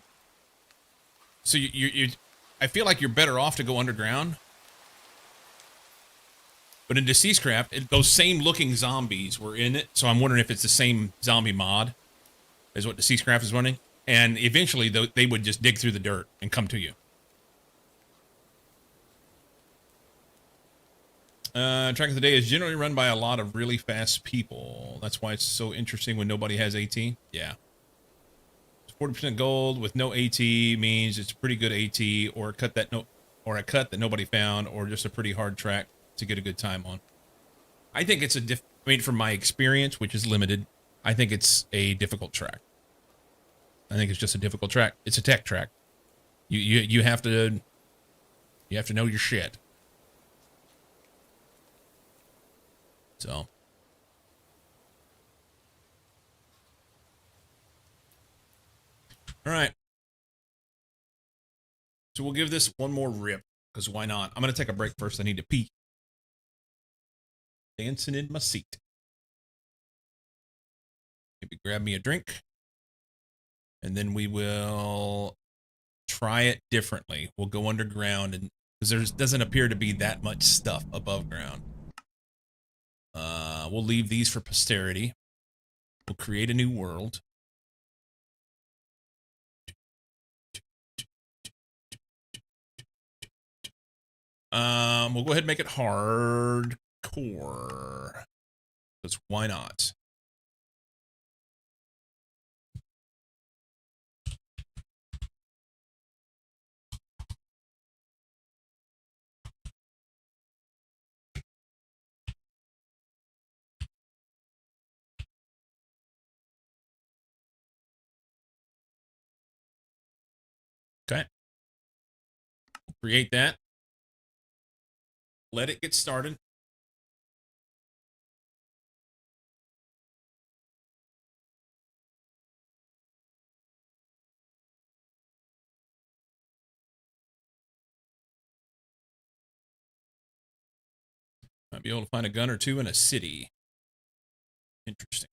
I feel like you're better off to go underground. But in Deceased Craft, those same looking zombies were in it. So I'm wondering if it's the same zombie mod as what Deceased Craft is running. And eventually they would just dig through the dirt and come to you. Track of the Day is generally run by a lot of really fast people. That's why it's so interesting when nobody has AT. Yeah. 40% gold with no AT means it's a pretty good AT, or a cut that nobody found, or just a pretty hard track to get a good time on. I think it's I mean, from my experience, which is limited, I think it's a difficult track. I think it's just a difficult track. It's a tech track. You have to know your shit. So. All right. So we'll give this one more rip, because why not? I'm going to take a break first. I need to pee. Dancing in my seat. Maybe grab me a drink. And then we will try it differently. We'll go underground, and because there doesn't appear to be that much stuff above ground. We'll leave these for posterity. We'll create a new world. We'll go ahead and make it hardcore. Because why not? Okay. Create that. Let it get started. Might be able to find a gun or two in a city. Interesting.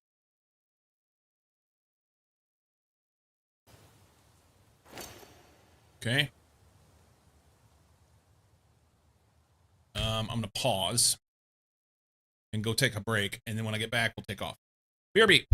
Okay. I'm going to pause and go take a break. And then when I get back, we'll take off. BRB.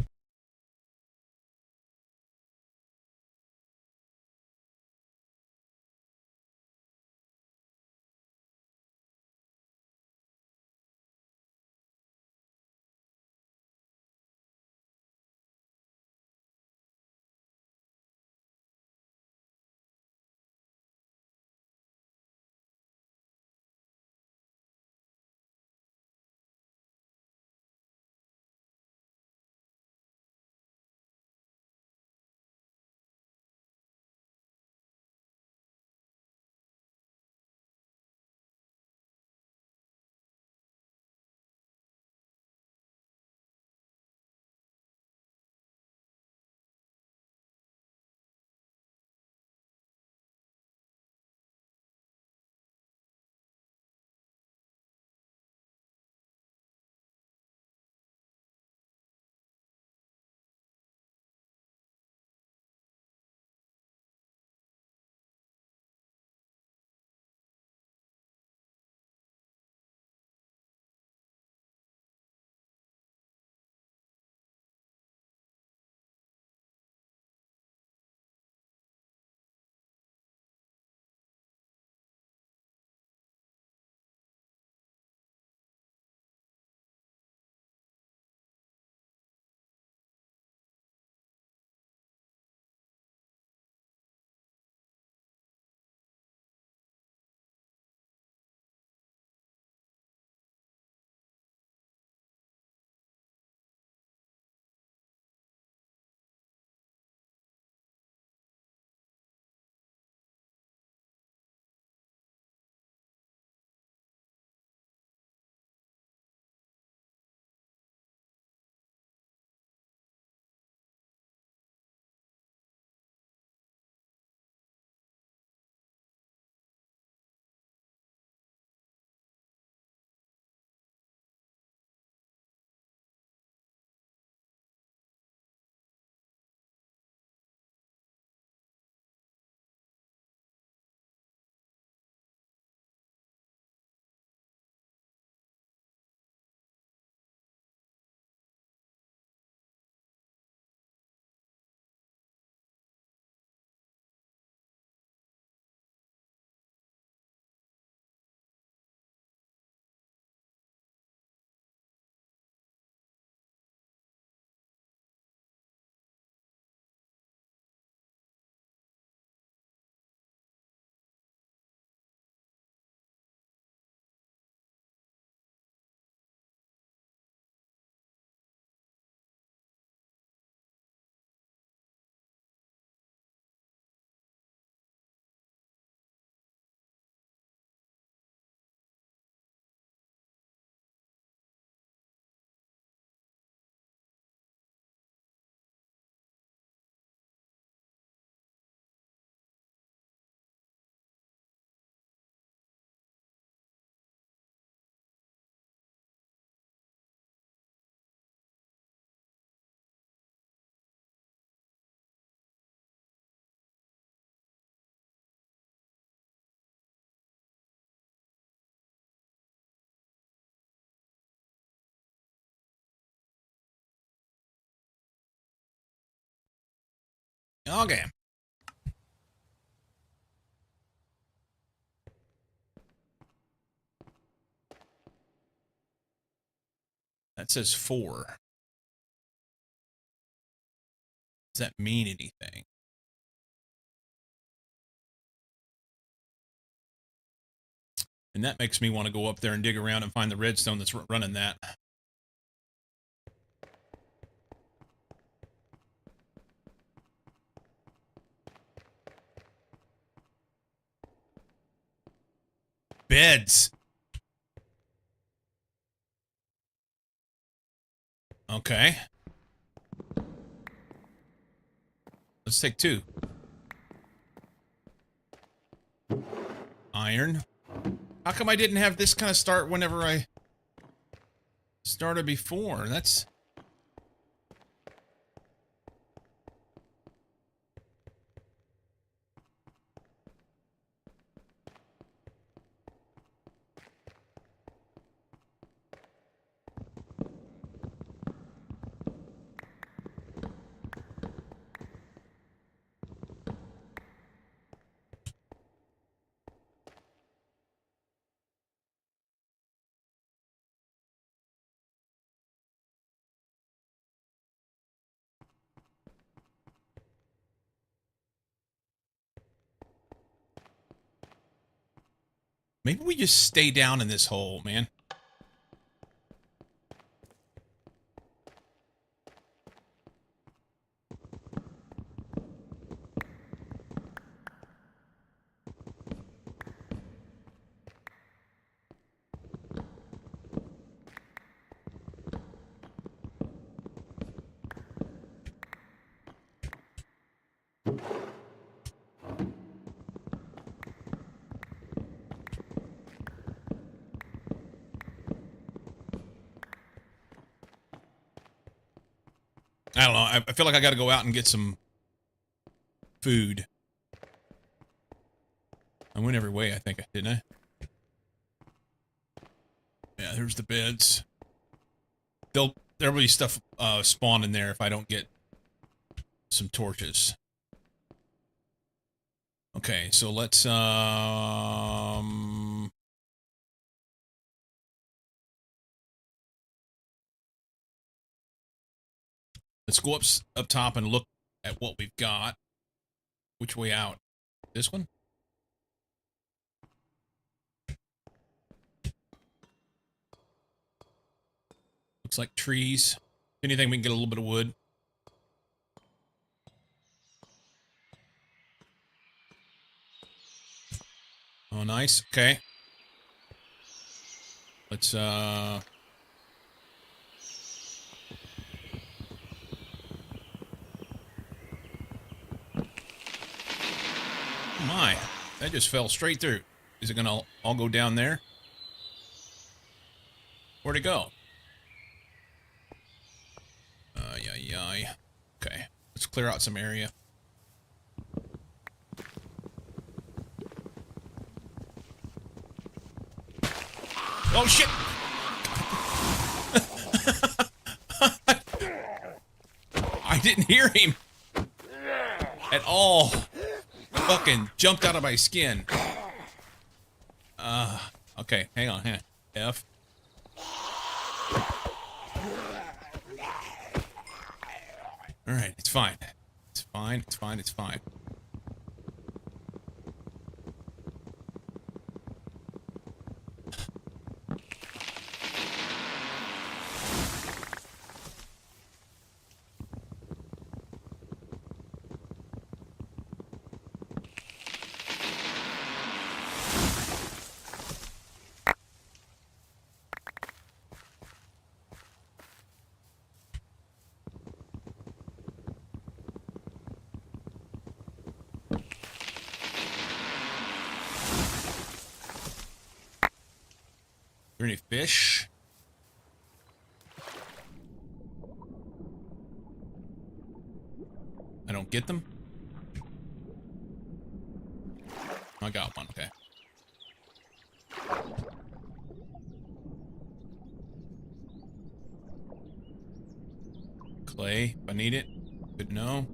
Okay. That says 4. Does that mean anything? And that makes me want to go up there and dig around and find the redstone that's running that. Beds. Okay. Let's take 2. Iron. How come I didn't have this kind of start whenever I started before? That's... Maybe we just stay down in this hole, man. I don't know. I feel like I got to go out and get some food. I went every way, I think, didn't I? Yeah, there's the beds. There'll be stuff spawn in there if I don't get some torches. Okay, so let's go up top and look at what we've got. Which way out? This one? Looks like trees. Anything we can get a little bit of wood. Oh, nice. Okay. Let's, oh my, that just fell straight through. Is it gonna all go down there? Where'd it go? Yeah. Okay, let's clear out some area. Oh shit! I didn't hear him at all. Fucking jumped out of my skin. Okay, hang on. F. Alright, it's fine. It's fine. Are there any fish? I don't get them? I got one, okay. Clay, if I need it. Good to know.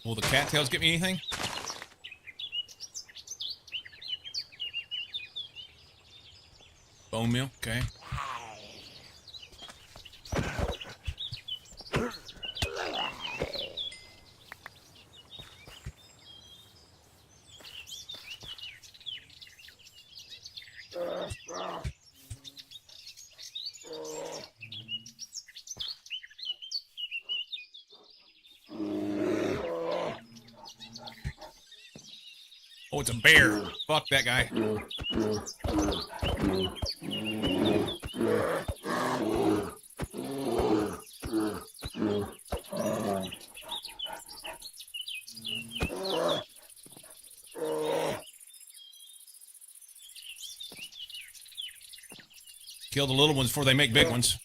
Will the cattails get me anything? Bone meal, okay. Oh, it's a bear. Fuck that guy. Kill the little ones before they make big ones.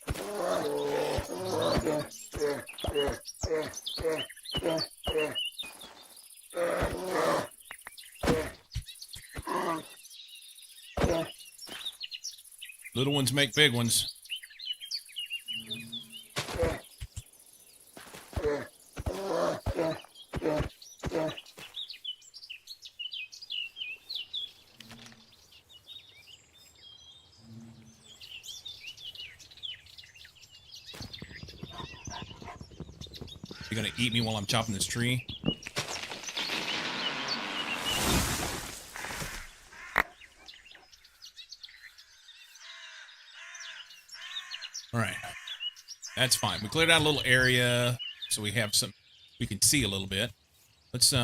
Little ones make big ones. You gonna eat me while I'm chopping this tree? All right, that's fine. We cleared out a little area, so we have some. We can see a little bit. Let's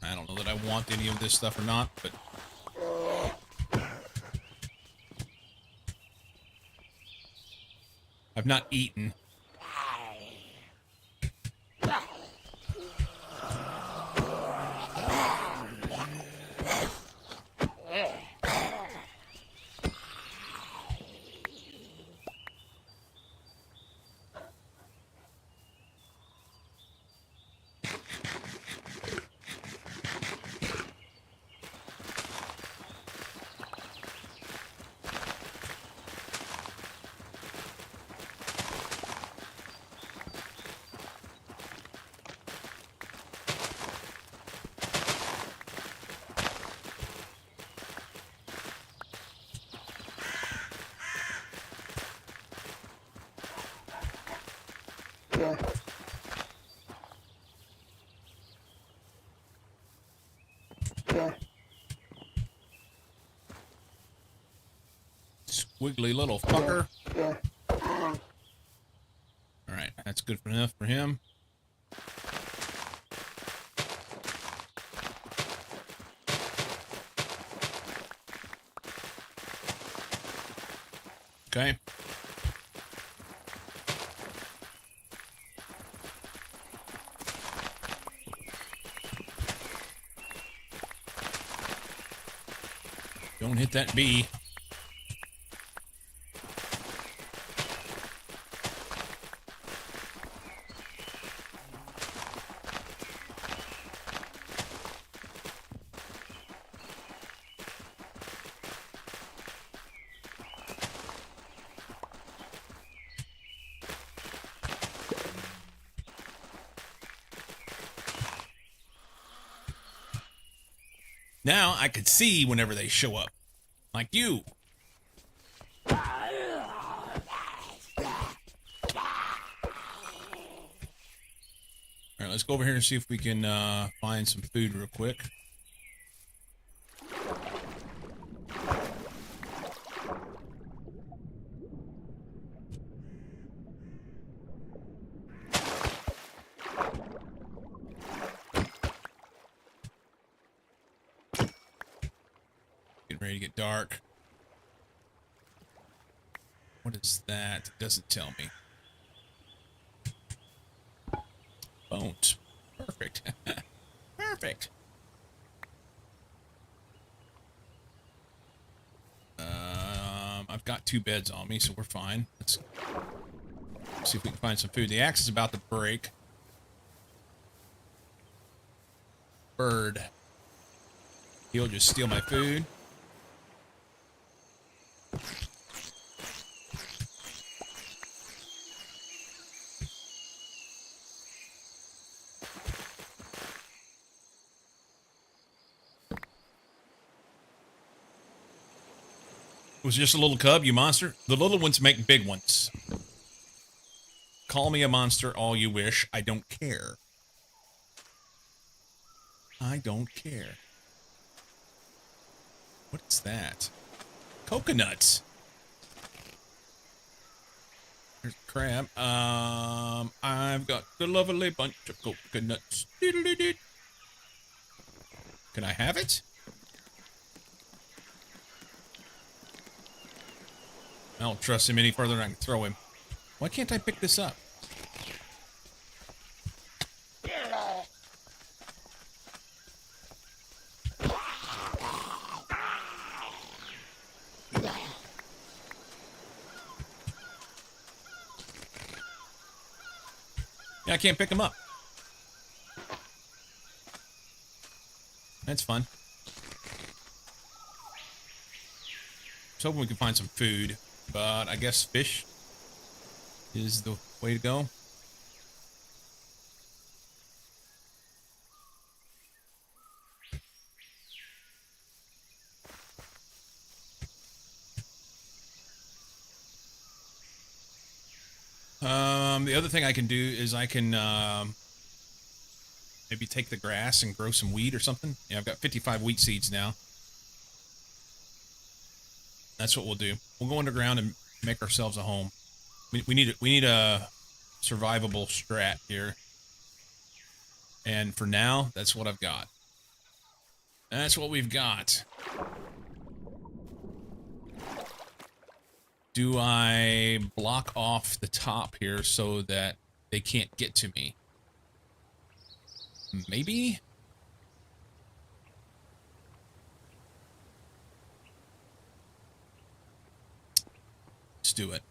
I don't know that I want any of this stuff or not, but I've not eaten. Squiggly little fucker. Alright, that's good enough for him. Okay. Don't hit that bee. Now I could see whenever they show up. Like you. Alright, let's go over here and see if we can find some food real quick. Getting ready to get dark. What is that? It doesn't tell me. Bones. Perfect. Perfect. I've got 2 beds on me, so we're fine. Let's see if we can find some food. The axe is about to break. Bird. He'll just steal my food. It was just a little cub, you monster. The little ones make big ones. Call me a monster all you wish. I don't care. I don't care. What is that? Coconuts. There's a crab. I've got the lovely bunch of coconuts. Doodle-doo-doo. Can I have it? I don't trust him any further than I can throw him. Why can't I pick this up? Yeah, I can't pick him up. That's fun. I was hoping we could find some food, but I guess fish is the way to go. The other thing I can do is I can maybe take the grass and grow some wheat or something. Yeah, I've got 55 wheat seeds now. That's what we'll do. We'll go underground and make ourselves a home. We need a survivable strat here. And for now, that's what I've got. That's what we've got. Do I block off the top here so that they can't get to me? Maybe? Let's do it.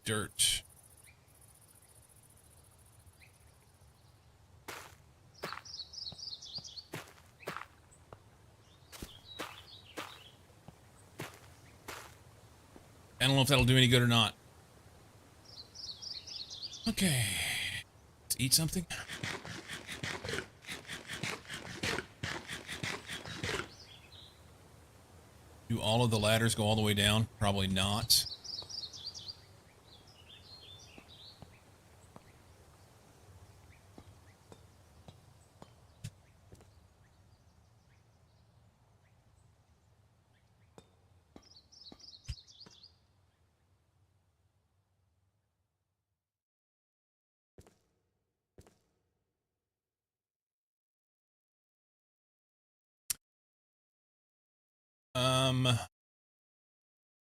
Dirt. I don't know if that'll do any good or not. Okay. Let's eat something. Do all of the ladders go all the way down? Probably not.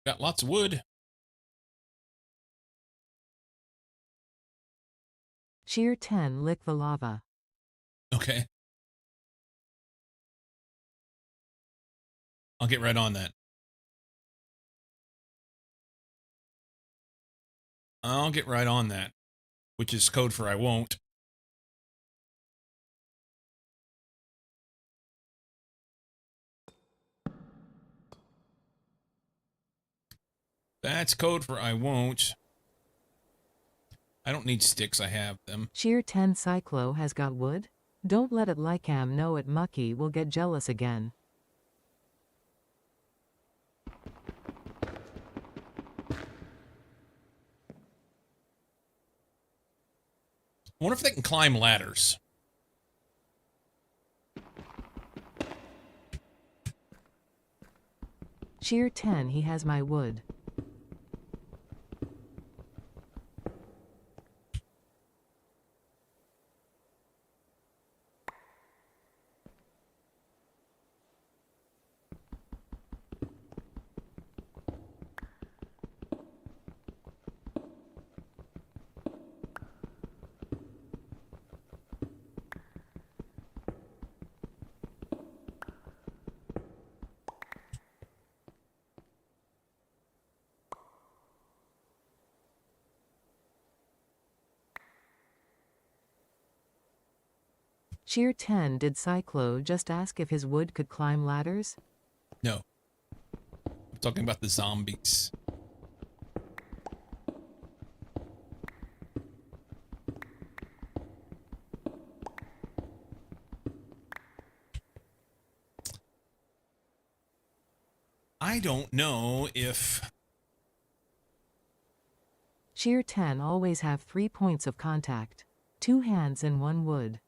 Got lots of wood. Shear 10 lick the lava. Okay. I'll get right on that. I'll get right on that. Which is code for I won't. That's code for I won't. I don't need sticks, I have them. Shear 10 Cyclo has got wood? Don't let it Lycam know it Mucky will get jealous again. I wonder if they can climb ladders. Shear 10, he has my wood. Shear 10, did Cyclo just ask if his wood could climb ladders? No. I'm talking about the zombies. I don't know if... Shear 10 always have 3 points of contact. 2 hands and 1 wood.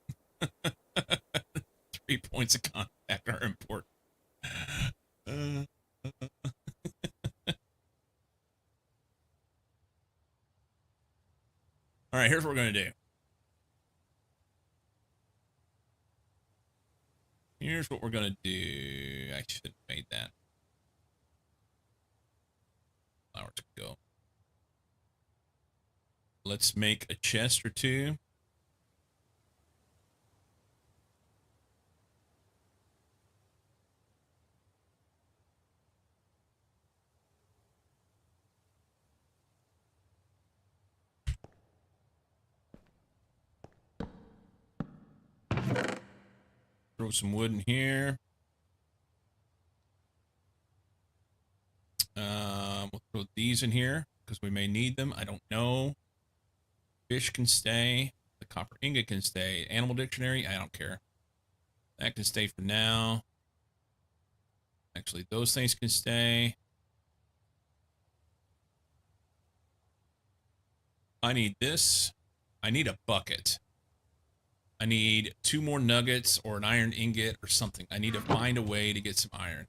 3 points of contact are important. All right, here's what we're going to do. Here's what we're going to do. I should have made that. Flowers go. Let's make a chest or 2. Throw some wood in here. We'll throw these in here because we may need them. I don't know. Fish can stay. The copper ingot can stay. Animal dictionary, I don't care. That can stay for now. Actually, those things can stay. I need this. I need a bucket. I need 2 more nuggets or an iron ingot or something. I need to find a way to get some iron.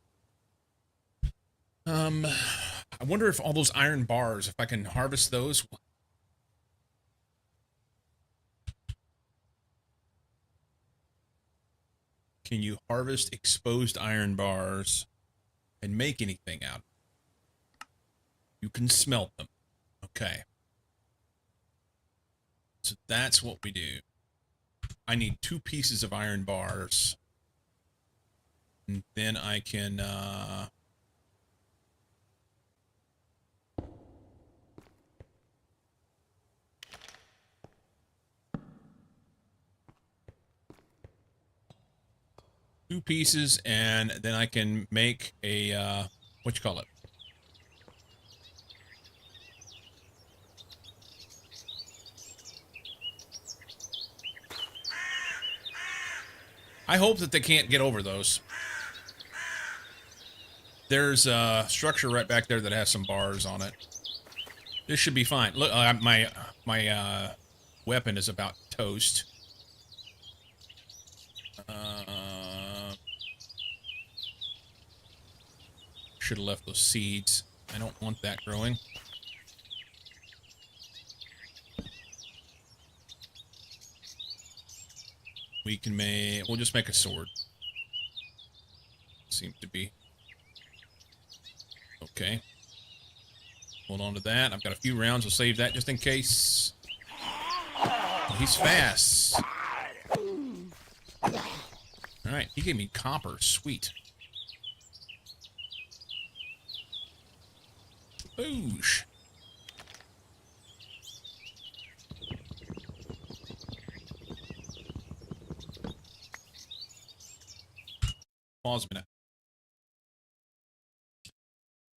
I wonder if all those iron bars, if I can harvest those. Can you harvest exposed iron bars and make anything out of them? You can smelt them. Okay. So that's what we do. I need 2 pieces of iron bars. And then I can, two pieces, and then I can make a, what you call it? I hope that they can't get over those. There's a structure right back there that has some bars on it. This should be fine. Look, my weapon is about toast. Should have left those seeds. I don't want that growing. We can make... We'll just make a sword. Seems to be... Okay. Hold on to that. I've got a few rounds. We'll save that just in case. Oh, he's fast. Alright, he gave me copper. Sweet. Boosh. Pause a minute.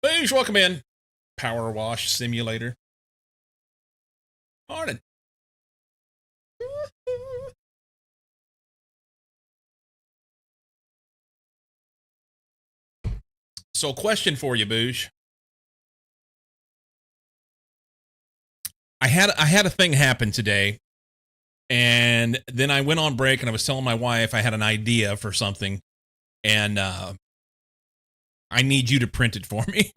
Boosh, welcome in. Power wash simulator. Morning. So, question for you, Boosh. I had a thing happen today And then I went on break and I was telling my wife I had an idea for something, and I need you to print it for me.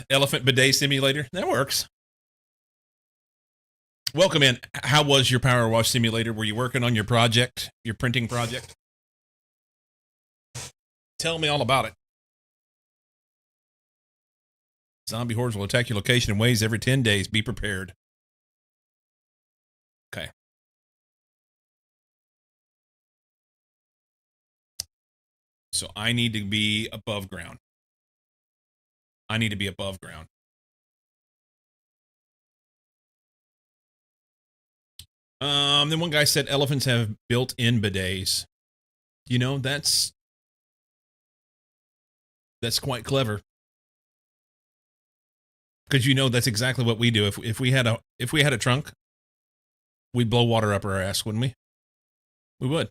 Elephant bidet simulator. That works. Welcome in. How was your power wash simulator? Were you working on your project, your printing project? Tell me all about it. Zombie hordes will attack your location in waves every 10 days. Be prepared. Okay. So I need to be above ground. I need to be above ground. Then one guy said elephants have built-in bidets. You know, that's quite clever. Because you know that's exactly what we do. If we had a trunk, we'd blow water up our ass, wouldn't we? We would.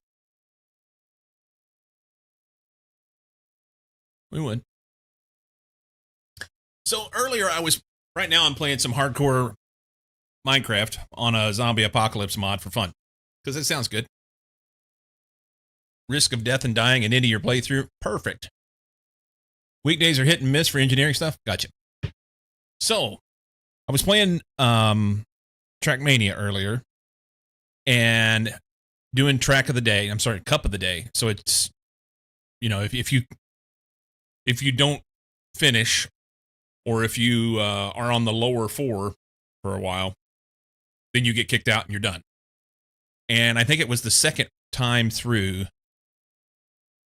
We would. So earlier right now I'm playing some hardcore Minecraft on a zombie apocalypse mod for fun. Because it sounds good. Risk of death and dying and into your playthrough. Perfect. Weekdays are hit and miss for engineering stuff. Gotcha. So, I was playing Trackmania earlier and doing track of the day. I'm sorry, cup of the day. So it's, you know, if you don't finish, or if you are on the lower 4 for a while, then you get kicked out and you're done. And I think it was the second time through,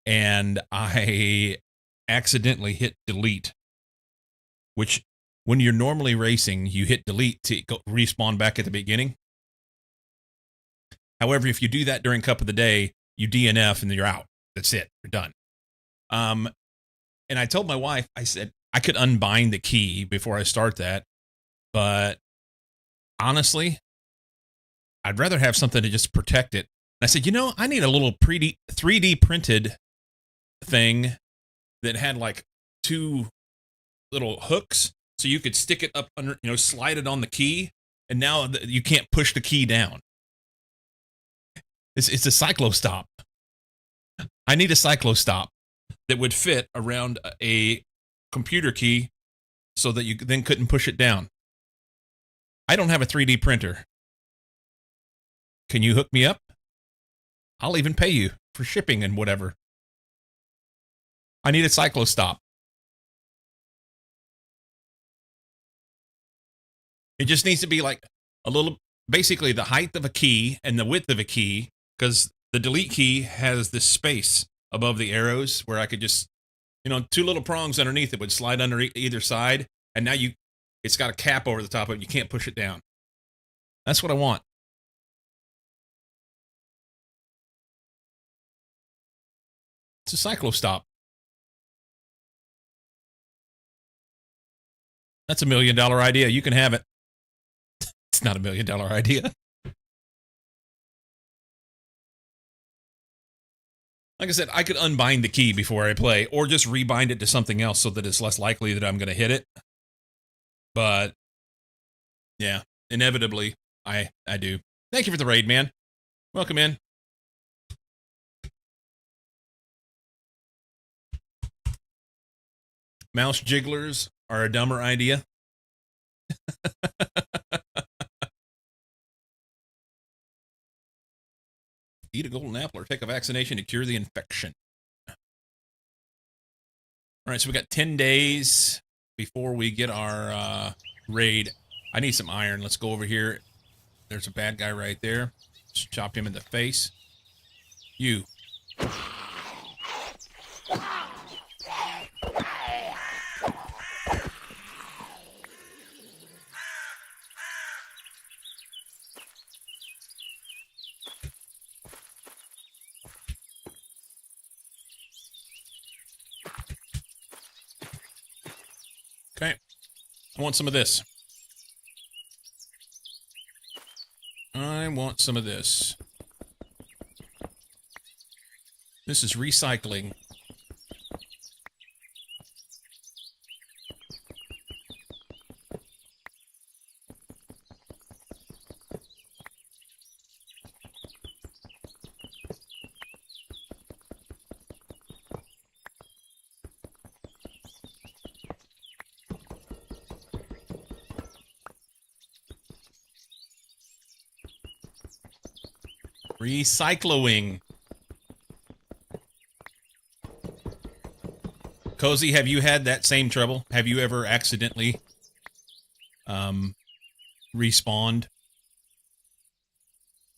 and I accidentally hit delete, which when you're normally racing, you hit delete to respawn back at the beginning. However, if you do that during Cup of the Day, you DNF and then you're out. That's it. You're done. And I told my wife, I said, I could unbind the key before I start that. But honestly, I'd rather have something to just protect it. And I said, you know, I need a little 3D printed thing that had like 2 little hooks so you could stick it up under, you know, slide it on the key, and now you can't push the key down. It's a cyclostop. I need a cyclostop that would fit around a computer key so that you then couldn't push it down. I don't have a 3D printer. Can you hook me up? I'll even pay you for shipping and whatever. I need a cyclostop. It just needs to be like a little, basically the height of a key and the width of a key, because the delete key has this space above the arrows where I could just, you know, 2 little prongs underneath it would slide under either side, and now it's got a cap over the top of it. You can't push it down. That's what I want. It's a cyclostop. That's $1 million idea. You can have it. It's not $1 million idea. Like I said, I could unbind the key before I play, or just rebind it to something else so that it's less likely that I'm going to hit it. But, yeah, inevitably, I do. Thank you for the raid, man. Welcome in. Mouse jigglers are a dumber idea. Eat a golden apple or take a vaccination to cure the infection. All right, so we got 10 days before we get our raid. I need some iron. Let's go over here. There's a bad guy right there. Just chop him in the face. You. Okay. I want some of this. I want some of this. This is recycling. Recycling. Cozy, have you had that same trouble? Have you ever accidentally respawned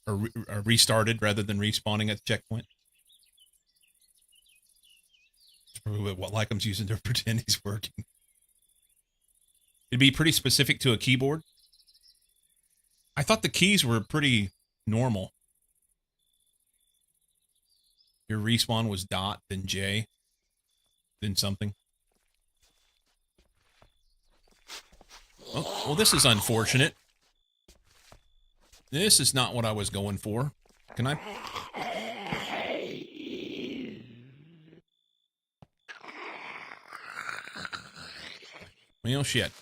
or restarted rather than respawning at the checkpoint? That's probably what Lycom's using to pretend he's working. It'd be pretty specific to a keyboard. I thought the keys were pretty normal. Your respawn was dot, then J, then something. Oh, well, this is unfortunate. This is not what I was going for. Can I? Well, shit.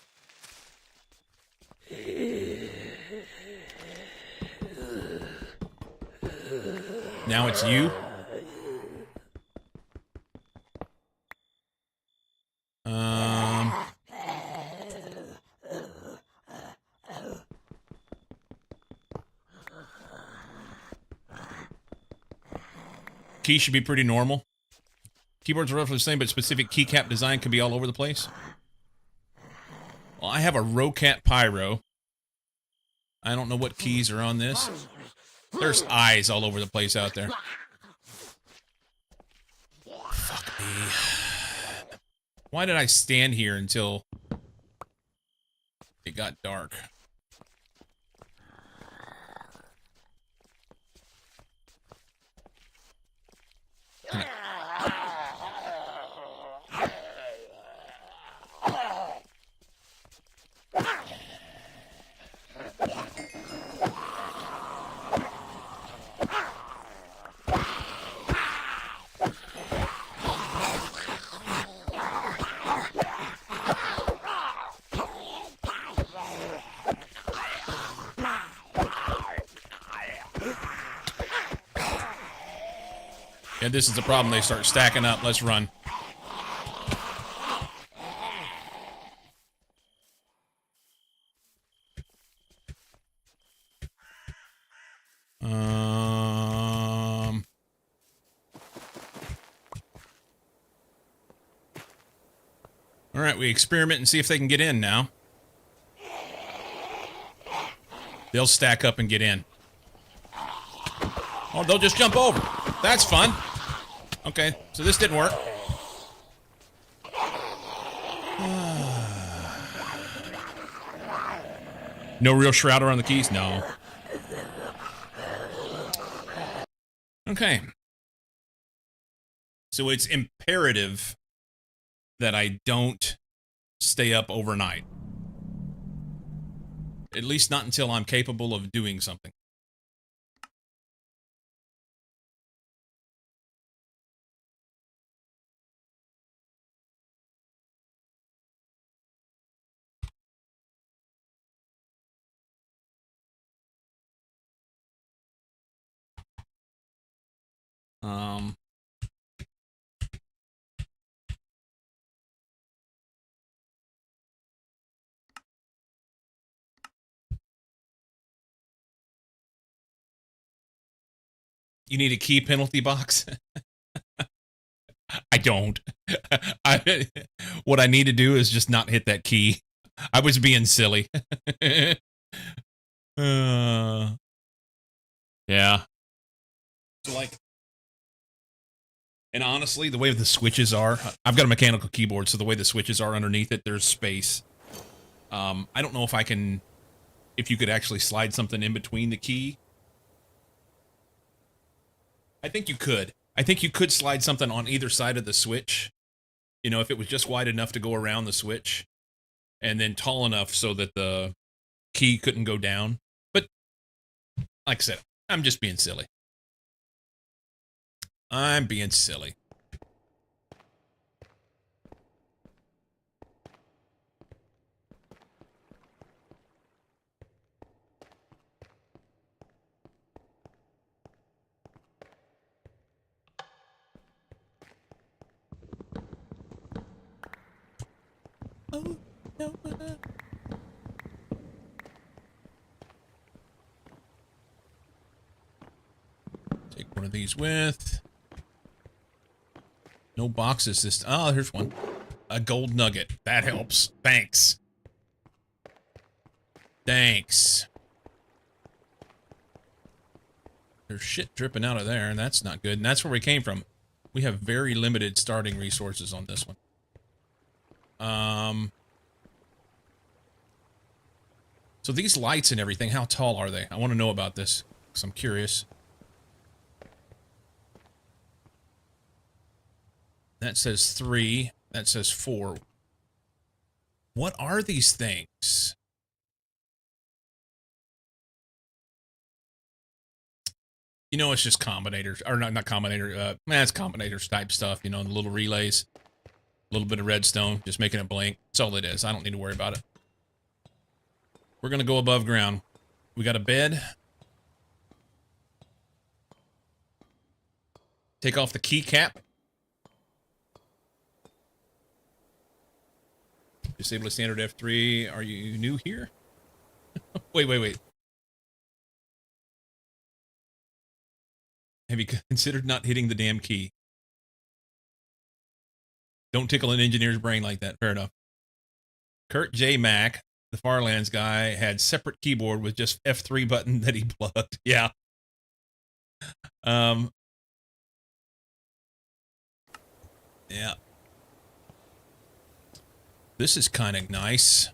Now it's you? Key should be pretty normal. Keyboards are roughly the same, but specific keycap design can be all over the place. Well, I have a Rocat Pyro. I don't know what keys are on this. There's eyes all over the place out there. Fuck me. Why did I stand here until it got dark? Yeah, this is the problem. They start stacking up. Let's run. All right, we experiment and see if they can get in now. They'll stack up and get in. Oh, they'll just jump over. That's fun. Okay, so this didn't work. No real shrouder on the keys? No. Okay. So it's imperative that I don't stay up overnight. At least not until I'm capable of doing something. You need a key penalty box? I don't. What I need to do is just not hit that key. I was being silly. Yeah. So like, and honestly, the way the switches are, I've got a mechanical keyboard, so the way the switches are underneath it, there's space. I don't know if I can, if you could actually slide something in between the key. I think you could. I think you could slide something on either side of the switch. You know, if it was just wide enough to go around the switch, and then tall enough so that the key couldn't go down. But, like I said, I'm just being silly. I'm being silly. Oh, no. of these with. No boxes this. Oh, here's one. A gold nugget. That helps. Thanks. Thanks. There's shit dripping out of there, and that's not good. And that's where we came from. We have very limited starting resources on this one. So these lights and everything, how tall are they? I want to know about this, because I'm curious. That says 3. That says 4. What are these things? You know, it's just combinators, or not combinator, it's combinators type stuff, you know, the little relays. A little bit of redstone, just making it blink. That's all it is. I don't need to worry about it. We're going to go above ground. We got a bed. Take off the keycap. Disable standard F3. Are you new here? Wait. Have you considered not hitting the damn key? Don't tickle an engineer's brain like that. Fair enough. Kurt J. Mack, the Farlands guy, had separate keyboard with just F3 button that he plugged. Yeah. Yeah. This is kind of nice.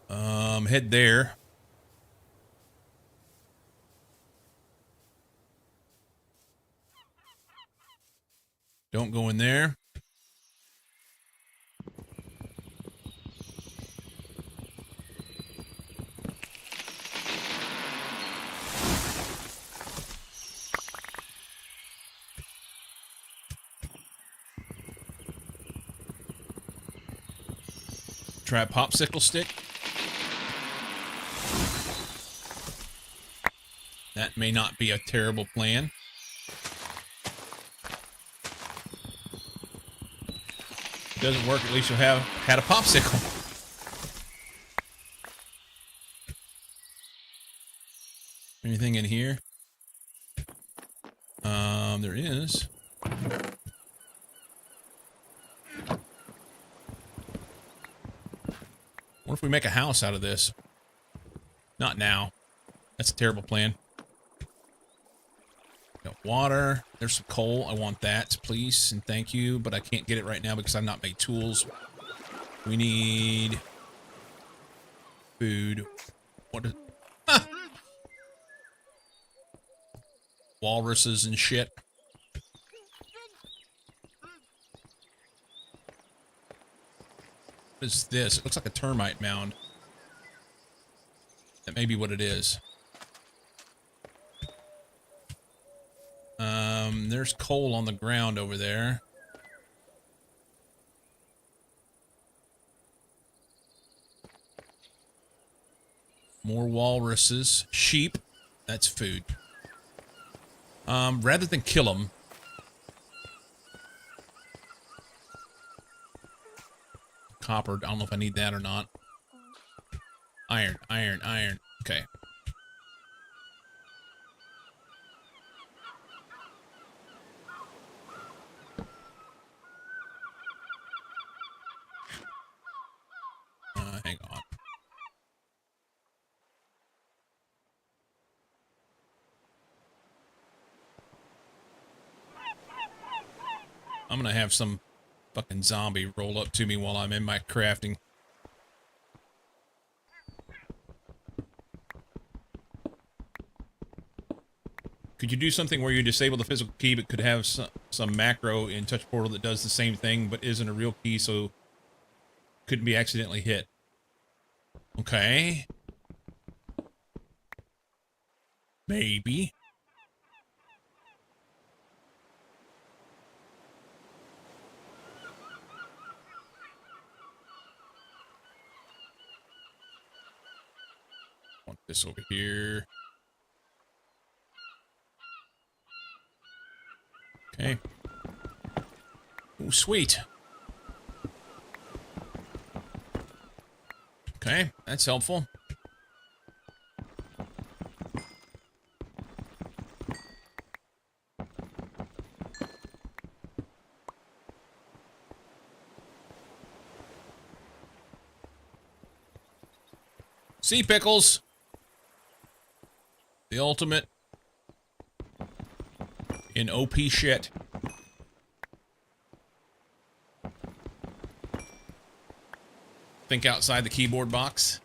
Head there. Don't go in there. Try a popsicle stick. That may not be a terrible plan. If it doesn't work, at least you'll have had a popsicle. Anything in here? There is. What if we make a house out of this? Not now. That's a terrible plan. Got water. There's some coal. I want that, please, and thank you. But I can't get it right now because I've not made tools. We need food. What is... Ah! Walruses and shit. What is this? It looks like a termite mound. That may be what it is. There's coal on the ground over there. More walruses. Sheep. That's food. Rather than kill them. Copper. I don't know if I need that or not. Iron. Okay. Hang on. I'm gonna have some fucking zombie roll up to me while I'm in my crafting. Could you do something where you disable the physical key but could have some macro in Touch Portal that does the same thing but isn't a real key, so couldn't be accidentally hit? Okay. Maybe. Want this over here. Okay. Oh, sweet. Okay, that's helpful. Sea pickles. The ultimate in OP shit. Think outside the keyboard box.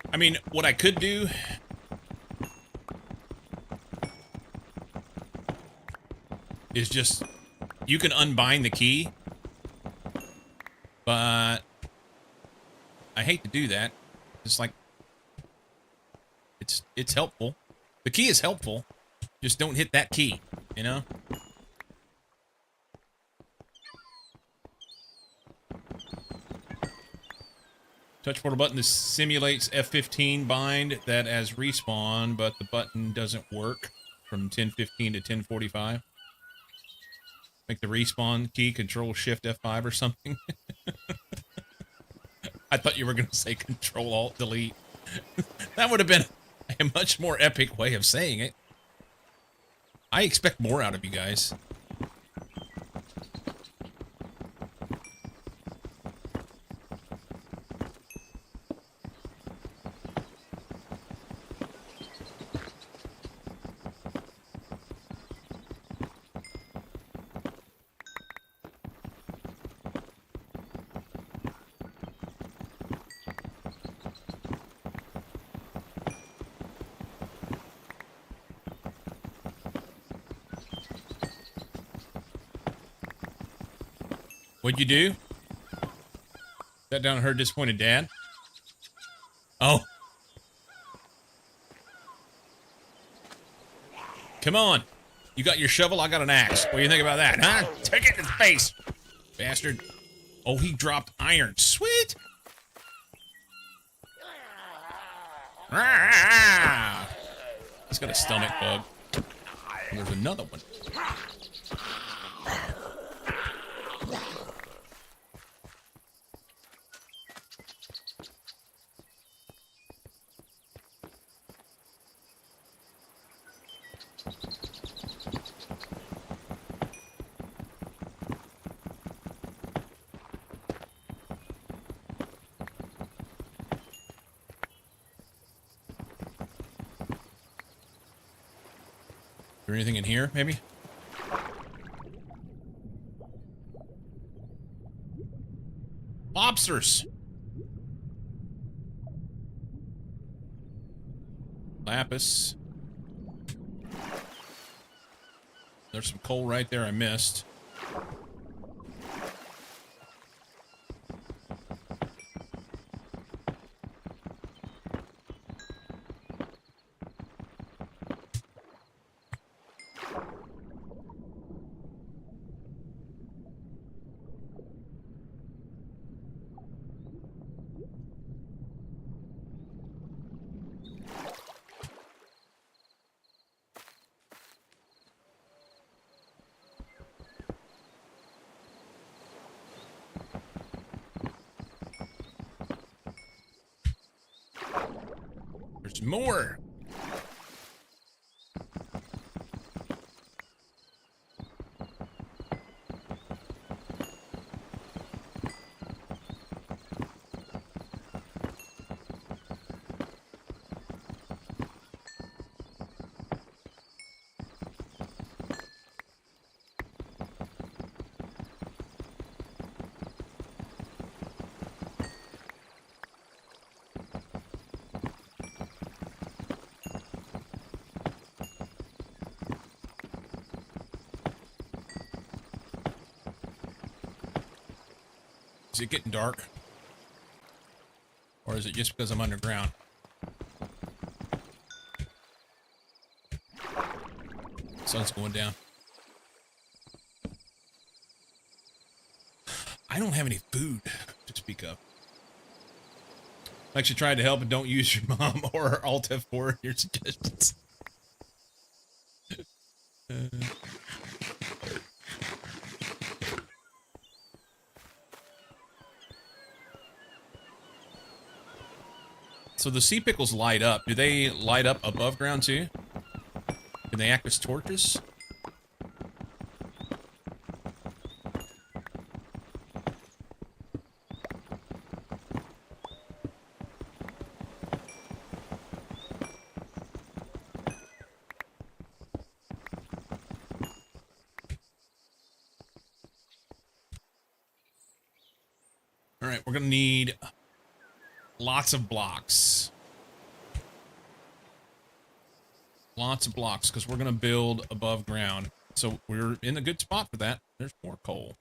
I mean, what I could do is just, you can unbind the key, but I hate to do that. It's like, it's helpful. The key is helpful. Just don't hit that key, you know? Touch portal button. This simulates F15 bind that as respawn, but the button doesn't work from 1015 to 1045. Make the respawn key control shift F5 or something. I thought you were going to say control alt delete. That would have been a much more epic way of saying it. I expect more out of you guys. What'd you do? Sat down and heard disappointed dad? Oh. Come on. You got your shovel, I got an axe. What do you think about that, huh? Take it in the face, bastard. Oh, he dropped iron. Sweet. Ah! He's got a stomach bug. And there's another one. Is there anything in here, maybe? Lobsters! Lapis. There's some coal right there I missed. There's more. Is it getting dark? Or is it just because I'm underground? Sun's going down. I don't have any food to speak of. Like you tried to help and don't use your mom or Alt F4 in your suggestions. So the sea pickles light up. Do they light up above ground too? Can they act as torches? All right, we're gonna need lots of blocks. Lots of blocks, because we're gonna build above ground. So we're in a good spot for that. There's more coal.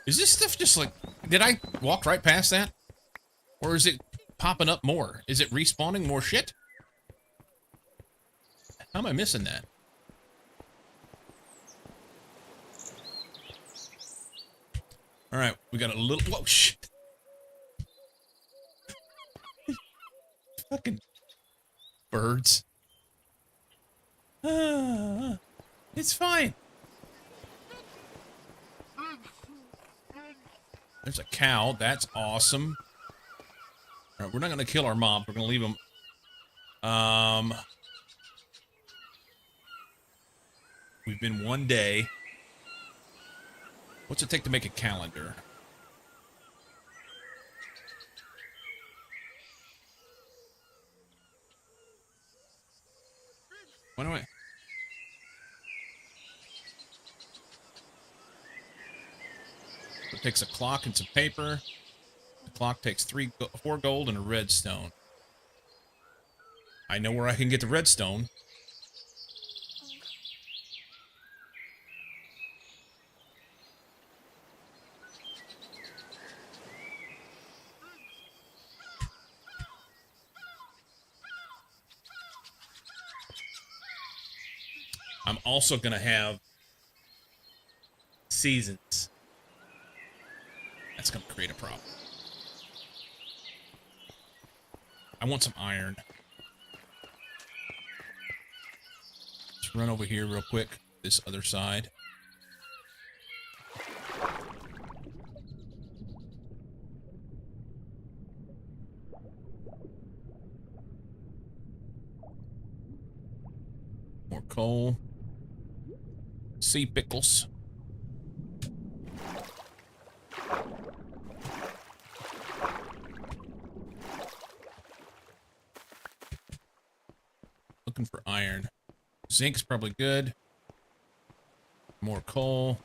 Is this stuff just like... Did I walk right past that? Or is it popping up more? Is it respawning more shit? How am I missing that? Alright, we got a little... Whoa, shit. Fucking birds. It's fine. There's a cow. That's awesome. All right, we're not going to kill our mob. We're going to leave them. We've been 1 day. What's it take to make a calendar? Why do I... It takes a clock and some paper. The clock takes 4 gold and a redstone. I know where I can get the redstone. I'm also gonna have seasons. That's gonna create a problem. I want some iron. Let's run over here real quick. This other side. More coal. Sea pickles. Looking for iron. Zinc's probably good. More coal.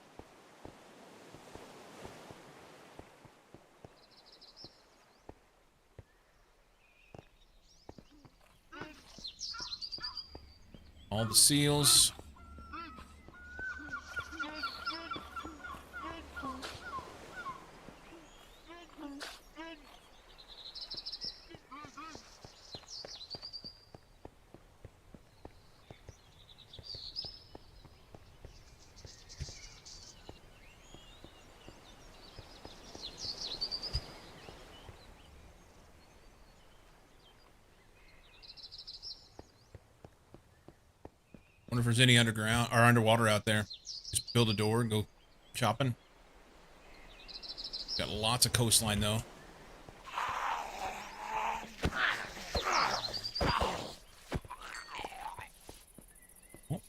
All the seals. Wonder if there's any underground or underwater out there. Just build a door and go shopping. Got lots of coastline though. Oh.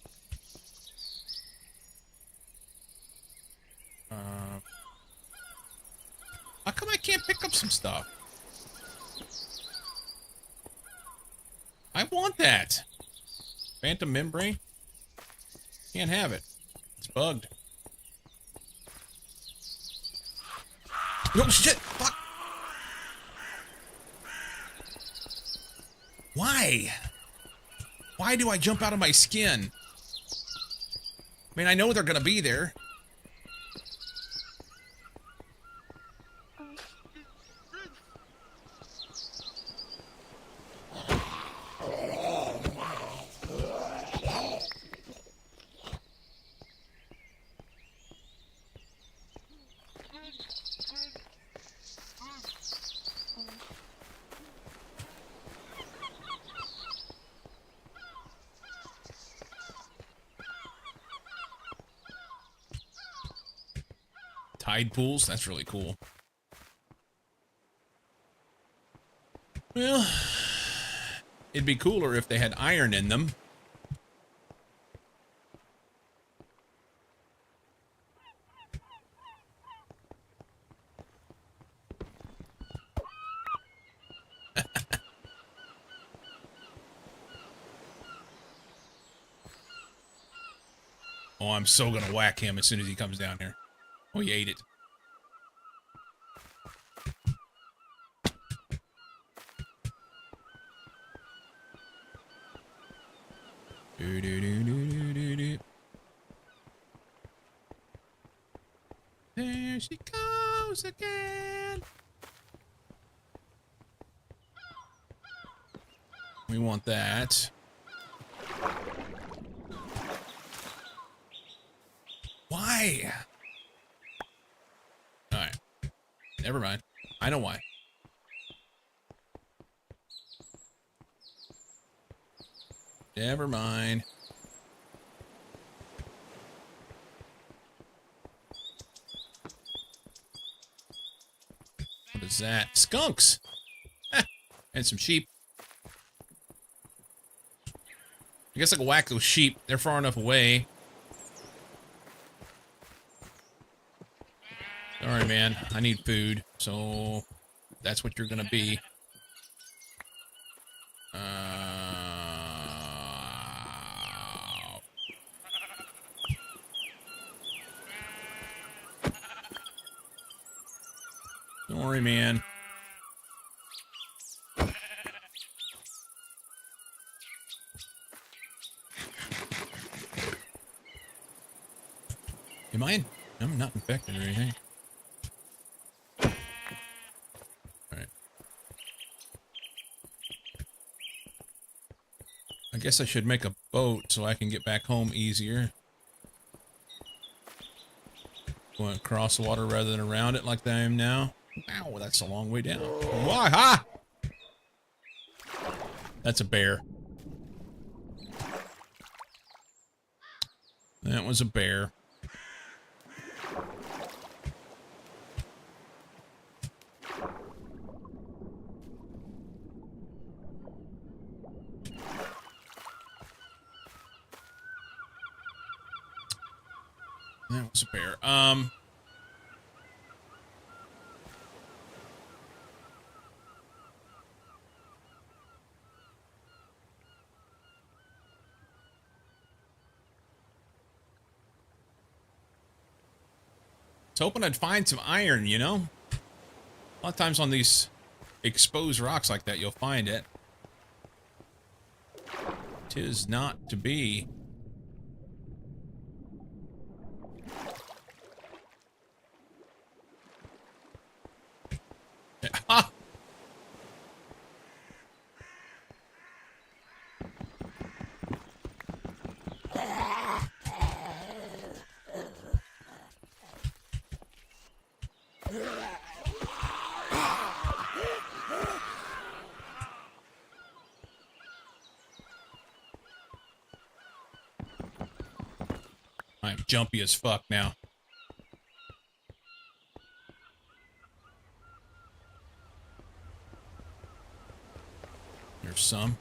How come I can't pick up some stuff? I want that. Phantom membrane? Can't have it. It's bugged. No shit! Fuck! Why? Why do I jump out of my skin? I mean, I know they're gonna be there. Tide pools, that's really cool. Well, it'd be cooler if they had iron in them. Oh, I'm so gonna whack him as soon as he comes down here. Oh, he ate it. There she goes again. We want that. Why? Alright. Never mind. I know why. Never mind. What is that? Skunks! And some sheep. I guess I can whack those sheep. They're far enough away. Sorry, man. I need food. So, that's what you're gonna be. Don't worry, man. Am I? I'm not infected or anything. Alright. I guess I should make a boat so I can get back home easier. Going across the water rather than around it like I am now. Ow, that's a long way down. Why? Ha! That's a bear. That was a bear. That was a bear. I was hoping I'd find some iron, you know? A lot of times on these exposed rocks like that, you'll find it. 'Tis not to be. Ha! I'm jumpy as fuck now. There's some.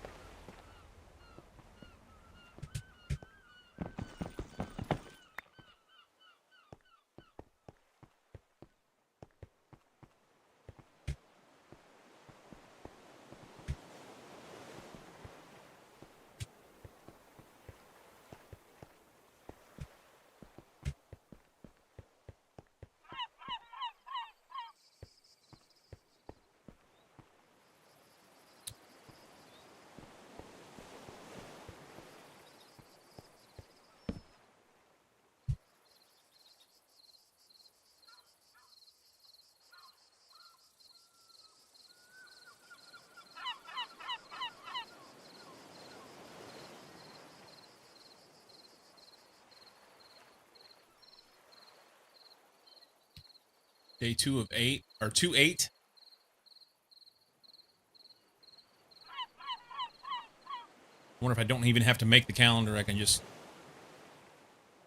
Day 2 of 8, or 2-8. I wonder if I don't even have to make the calendar. I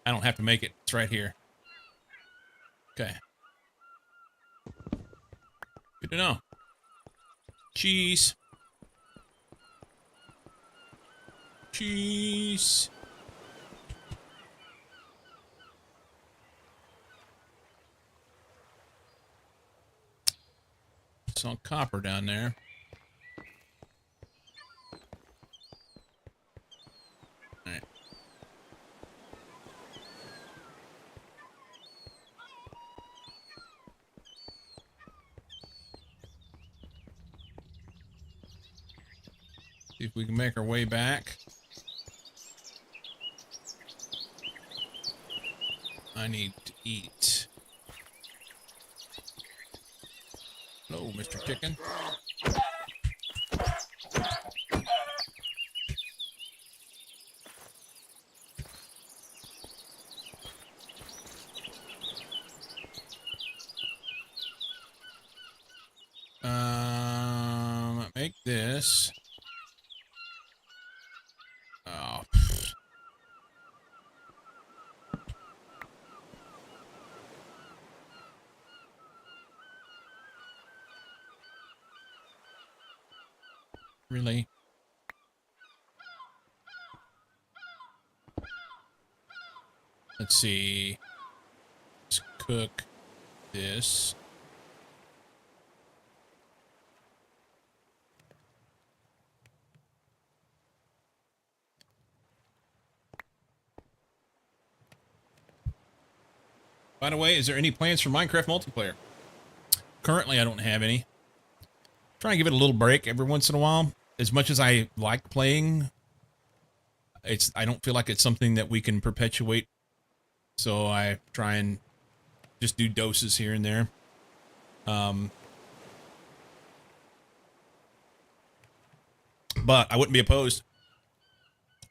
don't have to make it. It's right here. Okay. Good to know. Cheese. Cheese. Saw copper down there. All right. See if we can make our way back. I need to eat. Hello, Mr. Chicken. Make this. Oh. Really? Let's see. Let's cook this. By the way, is there any plans for Minecraft multiplayer? Currently, I don't have any. Try and give it a little break every once in a while. As much as I like playing, I don't feel like it's something that we can perpetuate. So I try and just do doses here and there. But I wouldn't be opposed.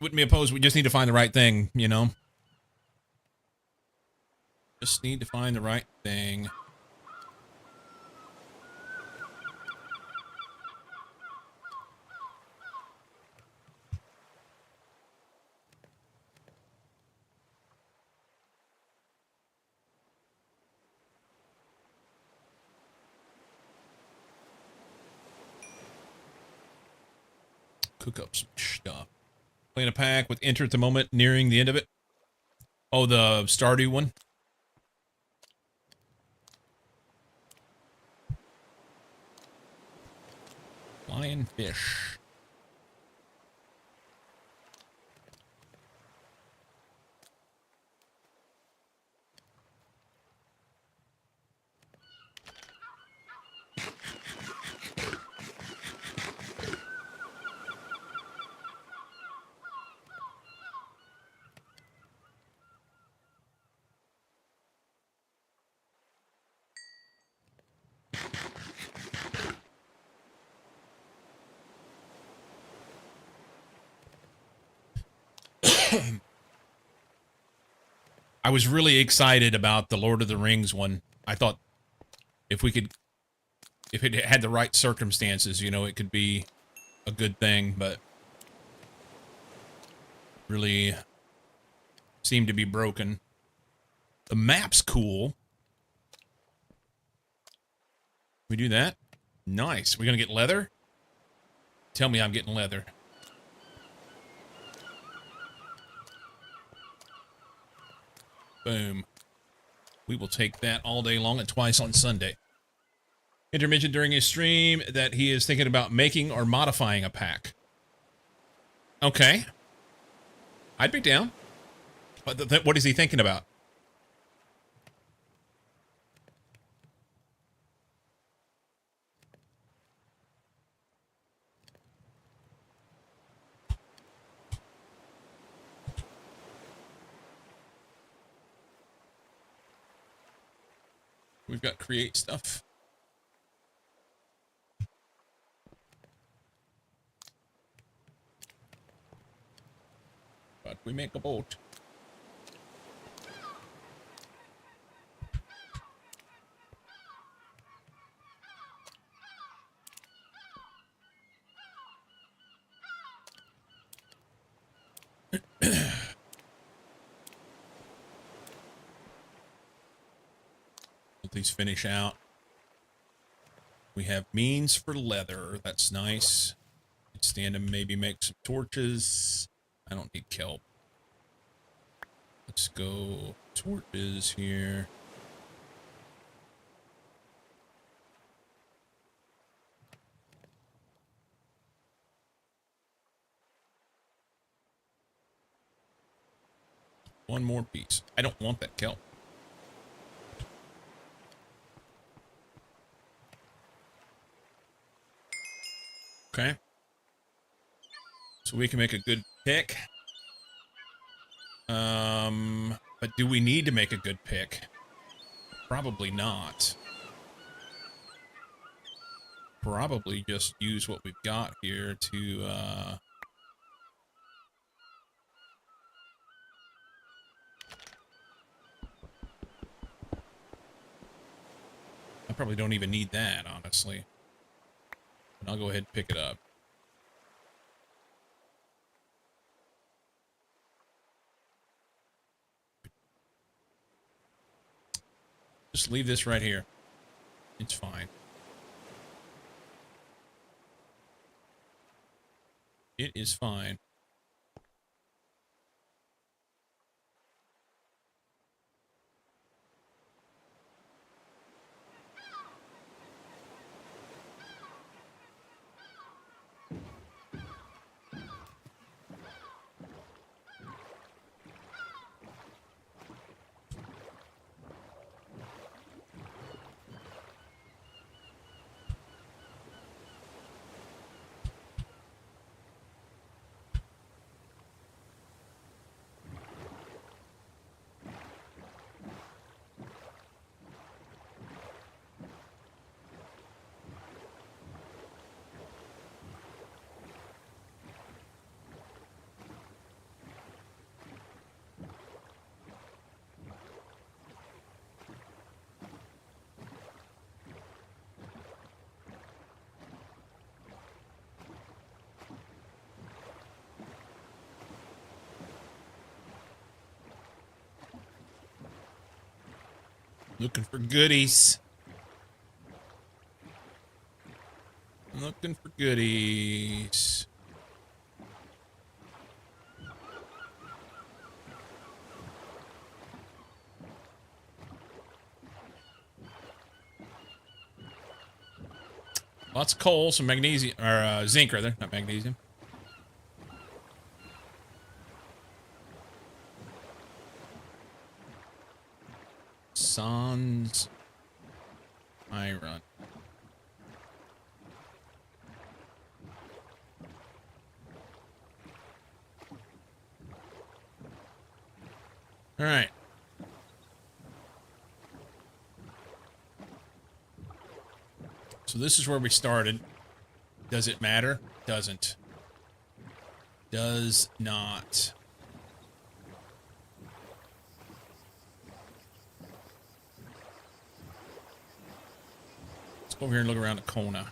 Wouldn't be opposed. We just need to find the right thing, you know? Just need to find the right thing. Cook up some stuff. Playing a pack with enter at the moment, nearing the end of it. Oh, the Stardew one. Flying fish. I was really excited about the Lord of the Rings one. I thought if it had the right circumstances, you know, it could be a good thing, but really seemed to be broken. The map's cool. We do that? Nice. We're gonna get leather? Tell me I'm getting leather. Boom. We will take that all day long and twice on Sunday. Enter mentioned during his stream that he is thinking about making or modifying a pack. Okay. I'd be down. But what is he thinking about? We've got create stuff. But we make a boat. always finish out. We have means for leather. That's nice. Could stand to maybe make some torches. I don't need kelp. Let's go torches here. One more piece. I don't want that kelp. Okay. So we can make a good pick. But do we need to make a good pick? Probably not. Probably just use what we've got here to, I probably don't even need that, honestly. But I'll go ahead and pick it up. Just leave this right here. It's fine. It is fine. Looking for goodies. Looking for goodies. Lots of coal, some magnesium, or zinc rather, not magnesium. Sans iron. All right. So this is where we started. Does it matter? Doesn't. Does not. Let's go over here and look around the corner.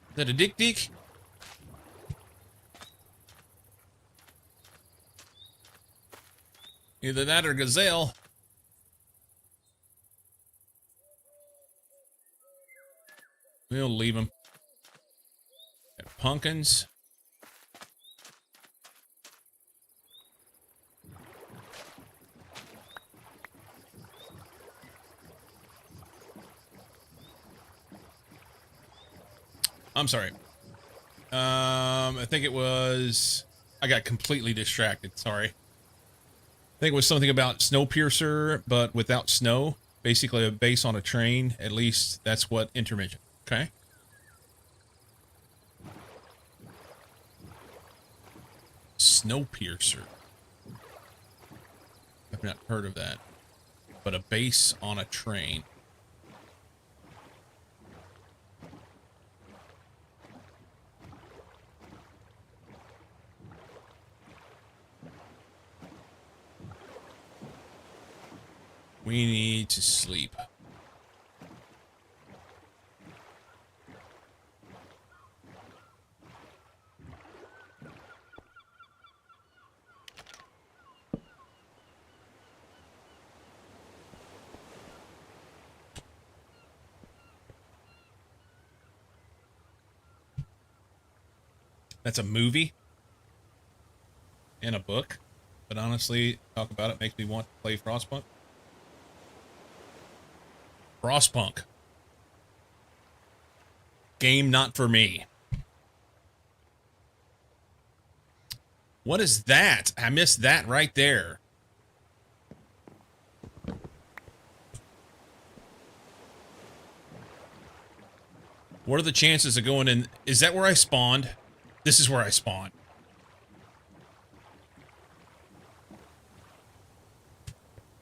Is that a dick? Either that or gazelle. We'll leave them. Got pumpkins. I'm sorry. I think it was... I got completely distracted. Sorry. I think it was something about Snowpiercer, but without snow. Basically a base on a train. At least that's what intermission. Okay. Snowpiercer. I've not heard of that. But a base on a train. We need to sleep. That's a movie and a book. But honestly, talk about it makes me want to play Frostpunk. Frostpunk. Game not for me. What is that? I missed that right there. What are the chances of going in? Is that where I spawned? This is where I spawned.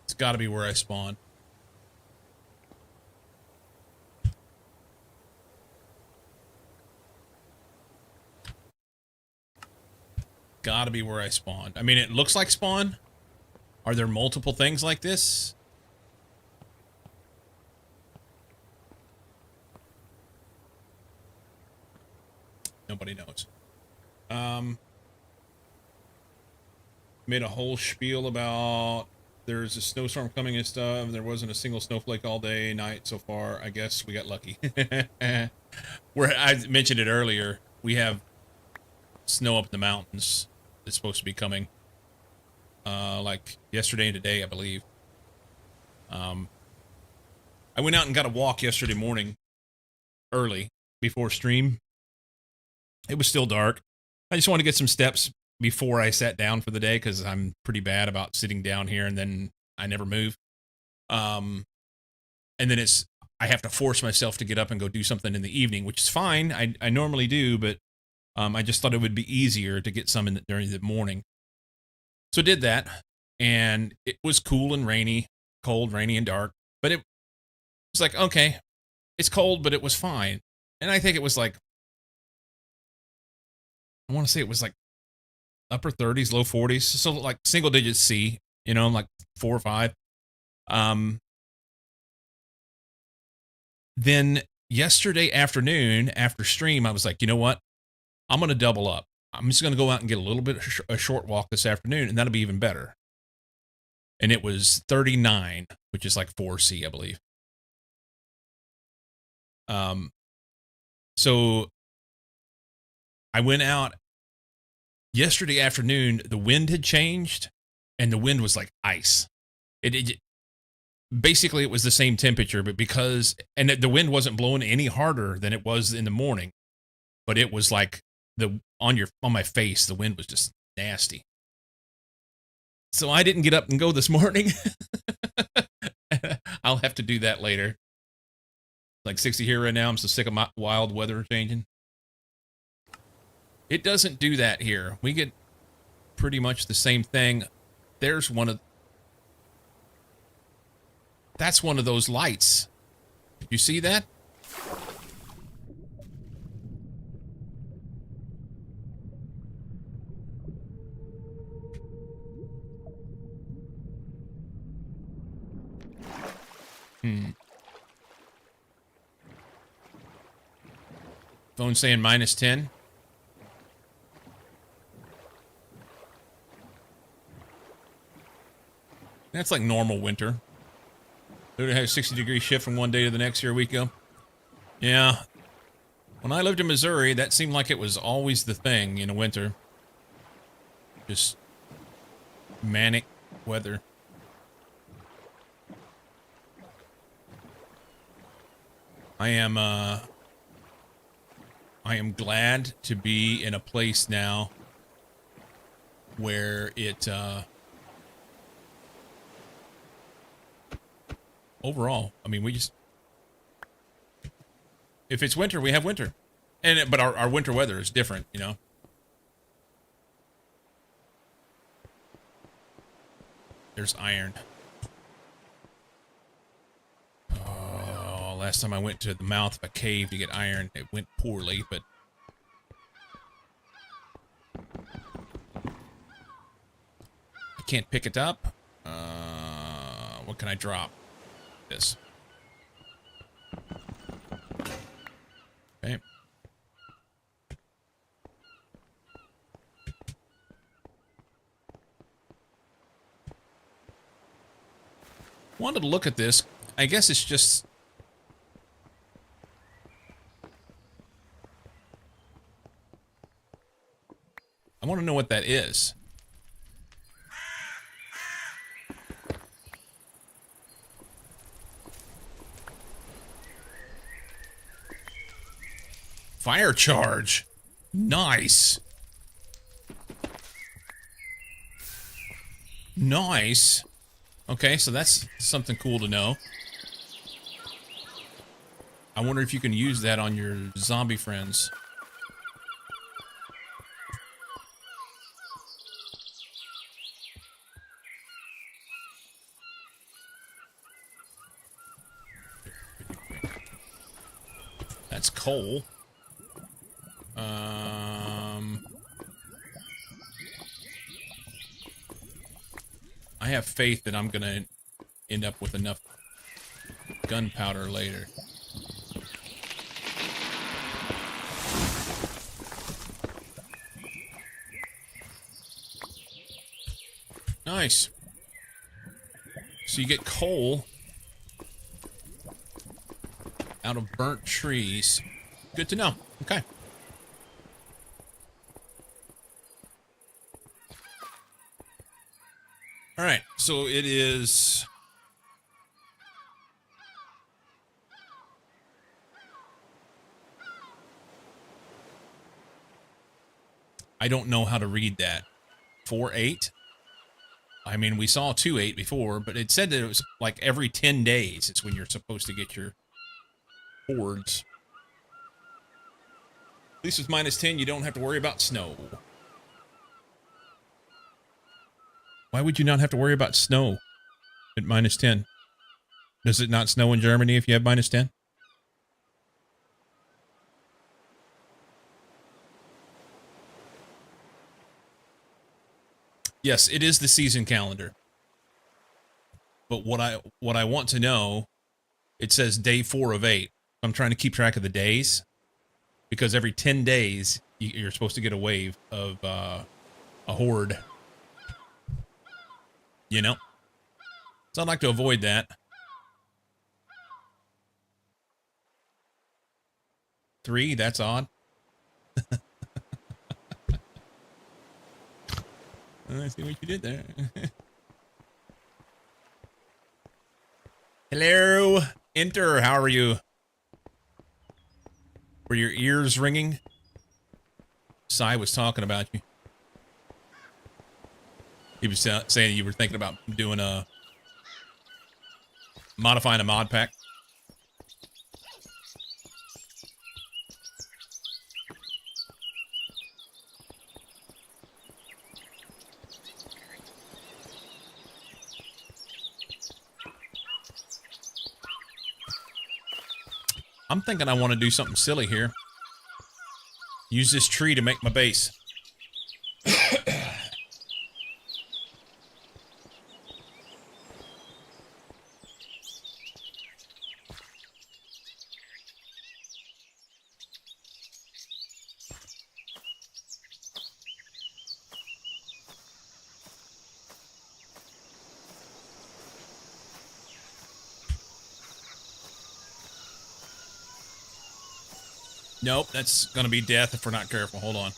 It's got to be where I spawned. Gotta be where I spawned. I mean, it looks like spawn. Are there multiple things like this? Nobody knows. Made a whole spiel about there's a snowstorm coming and stuff. There wasn't a single snowflake all day, night so far. I guess we got lucky. Where I mentioned it earlier, we have snow up in the mountains. It's supposed to be coming like yesterday and today, I believe. I went out and got a walk yesterday morning early before stream. It was still dark. I just wanted to get some steps before I sat down for the day because I'm pretty bad about sitting down here and then I never move. And then I have to force myself to get up and go do something in the evening, which is fine. I normally do, but I just thought it would be easier to get some during the morning. So I did that, and it was cool and rainy, cold, rainy, and dark. But it was like, okay, it's cold, but it was fine. And I think it was like, I want to say it was like upper 30s, low 40s. So like single digits C, you know, like 4 or 5. Then yesterday afternoon after stream, I was like, you know what? I'm going to double up. I'm just going to go out and get a little bit of a short walk this afternoon, and that'll be even better. And it was 39, which is like 4C, I believe. So I went out yesterday afternoon. The wind had changed, and the wind was like ice. Basically, it was the same temperature, but and the wind wasn't blowing any harder than it was in the morning, but it was like on my face, the wind was just nasty. So I didn't get up and go this morning. I'll have to do that later. Like 60 here right now. I'm so sick of my wild weather changing. It doesn't do that here. We get pretty much the same thing. That's one of those lights. You see that? Phone saying -10. That's like normal winter. They had a 60-degree shift from one day to the next here a week ago. Yeah. When I lived in Missouri, that seemed like it was always the thing in the winter. Just manic weather. I am glad to be in a place now where it overall, I mean, if it's winter, we have winter. But our winter weather is different, you know. There's iron. Oh, last time I went to the mouth of a cave to get iron, it went poorly, but I can't pick it up. What can I drop? This. Okay. Wanted to look at this. I guess it's just know what that is. Fire charge. Nice. Nice. Okay, so that's something cool to know. I wonder if you can use that on your zombie friends. That's coal. I have faith that I'm gonna end up with enough gunpowder later. Nice. So you get coal out of burnt trees. Good to know. Okay. All right. So it is... I don't know how to read that. 4-8? I mean, we saw 2-8 before, but it said that it was like every 10 days is when you're supposed to get your hordes. At least with -10, you don't have to worry about snow. Why would you not have to worry about snow at -10? Does it not snow in Germany if you have -10? Yes, it is the season calendar. But what I want to know, it says day 4 of 8. I'm trying to keep track of the days because every 10 days you're supposed to get a wave of a horde. You know? So I'd like to avoid that. 3, that's odd. I see what you did there. Hello, enter. How are you? Were your ears ringing? Sai was talking about you. He was saying you were thinking about doing modifying a mod pack. I'm thinking I want to do something silly here. Use this tree to make my base. Nope, that's gonna be death if we're not careful. Hold on.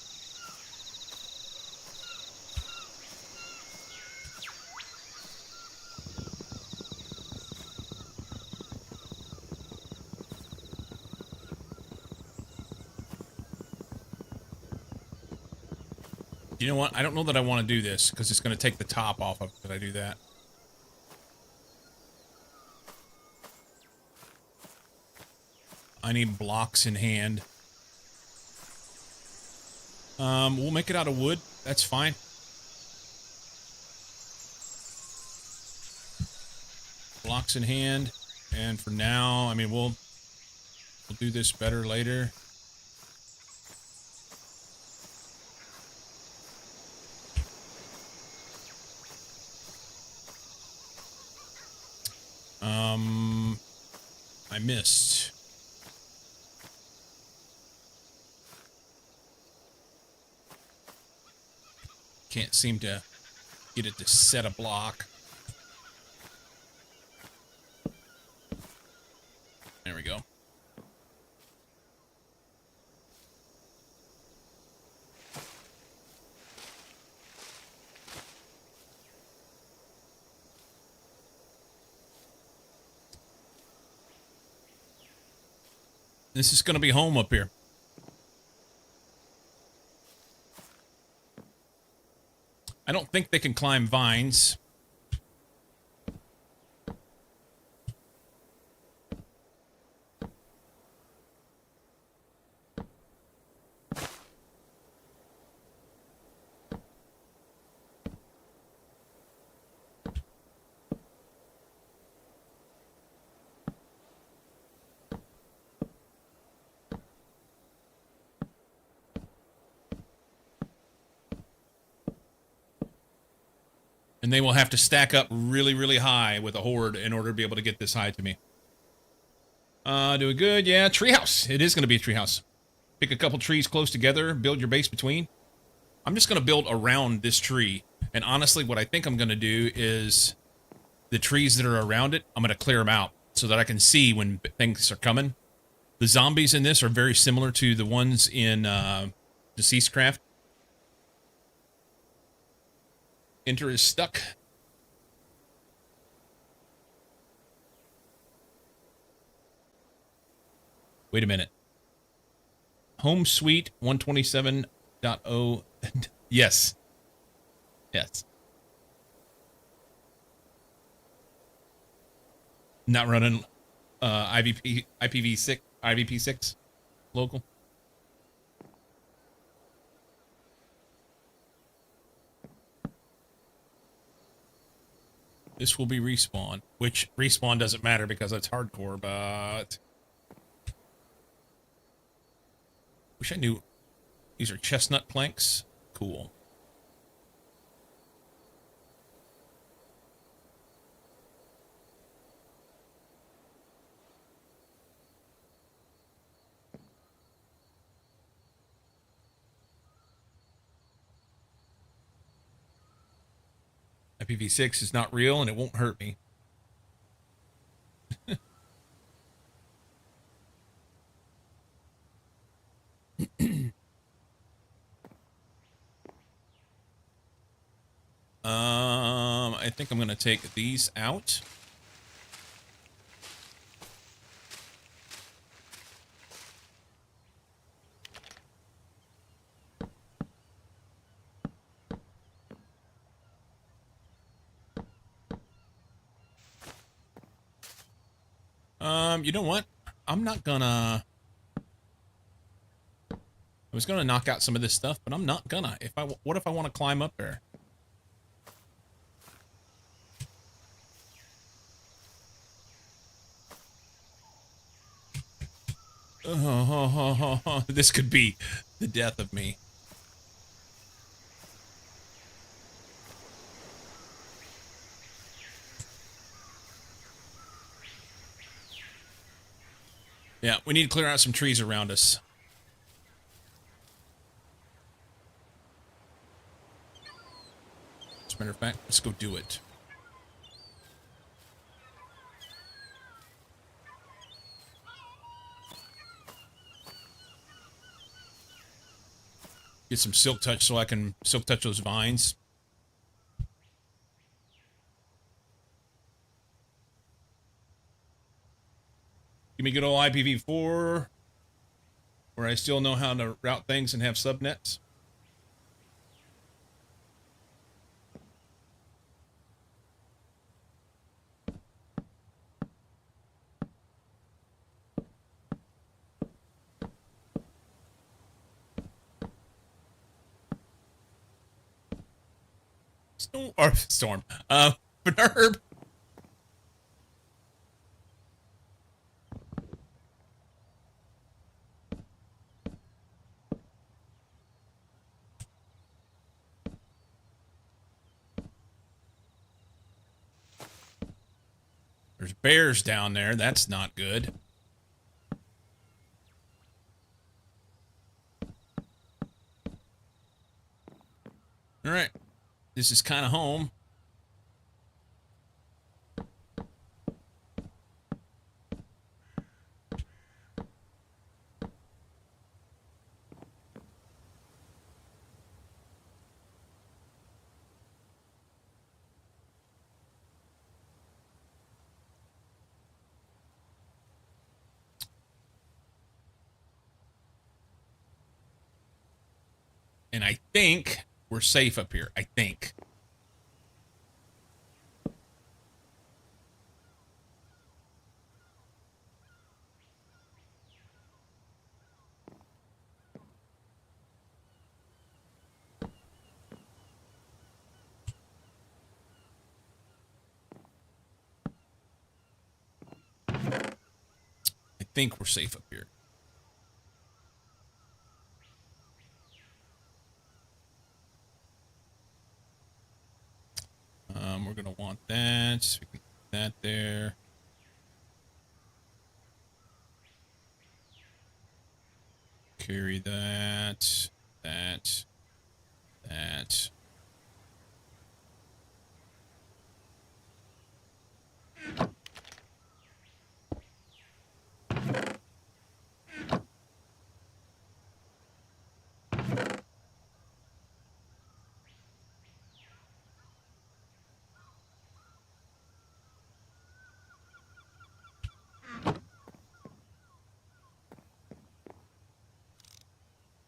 You know what? I don't know that I want to do this because it's going to take the top off of it if I do that. I need blocks in hand. We'll make it out of wood. That's fine. Blocks in hand. And for now, I mean, we'll do this better later. I missed. Can't seem to get it to set a block. There we go. This is going to be home up here. I don't think they can climb vines. And they will have to stack up really, really high with a horde in order to be able to get this high to me. Doing good. Yeah, treehouse. It is going to be a treehouse. Pick a couple trees close together, build your base between. I'm just going to build around this tree. And honestly, what I think I'm going to do is the trees that are around it, I'm going to clear them out so that I can see when things are coming. The zombies in this are very similar to the ones in Deceased Craft. Enter is stuck. Wait a minute. Home Suite 127.0. Yes. Yes. Not running IPv6 local. This will be respawn, which respawn doesn't matter because it's hardcore, but wish I knew. These are chestnut planks. Cool. IPv6 is not real and it won't hurt me. I think I'm going to take these out. You know what? I'm not gonna... I was gonna knock out some of this stuff, but I'm not gonna. What if I want to climb up there? This could be the death of me. Yeah, we need to clear out some trees around us. As a matter of fact, let's go do it. Get some silk touch so I can silk touch those vines. Give me good old IPv4, where I still know how to route things and have subnets. Storm. Bernard. There's bears down there. That's not good. All right. This is kind of home. And I think we're safe up here. I think. I think we're safe up here. We're going to want that. So we can put that there. Carry that. That.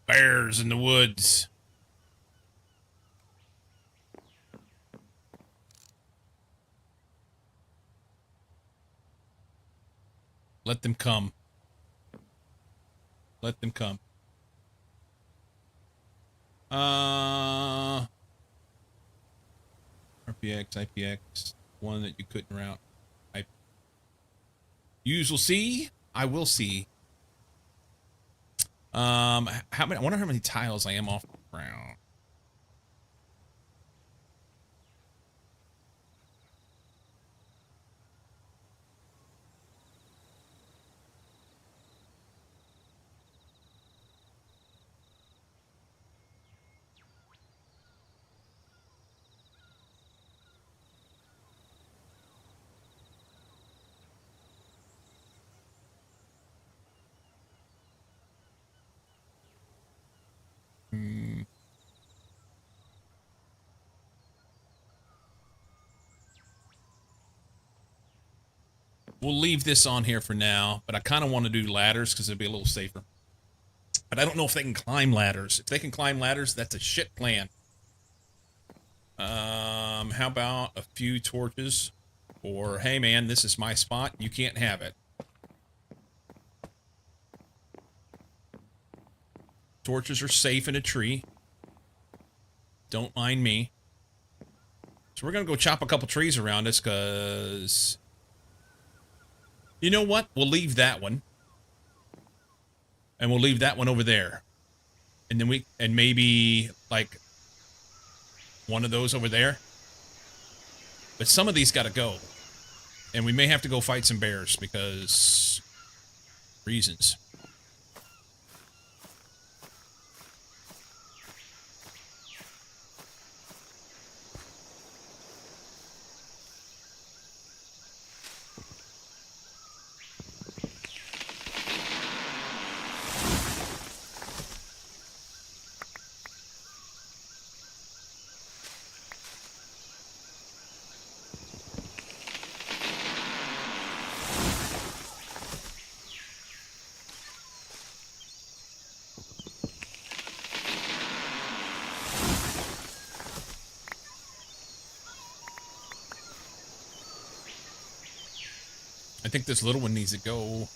Bears in the woods. Let them come. Let them come. RPX, IPX, one that you couldn't route. Yous will see. I will see. How many? I wonder how many tiles I am off the ground. We'll leave this on here for now, but I kind of want to do ladders because it'll be a little safer. But I don't know if they can climb ladders. If they can climb ladders, that's a shit plan. How about a few torches? Or, hey man, this is my spot. You can't have it. Torches are safe in a tree. Don't mind me. So we're going to go chop a couple trees around us because... You know what? We'll leave that one. And we'll leave that one over there. And then and maybe, like, one of those over there. But some of these got to go. And we may have to go fight some bears because... reasons. I think this little one needs to go.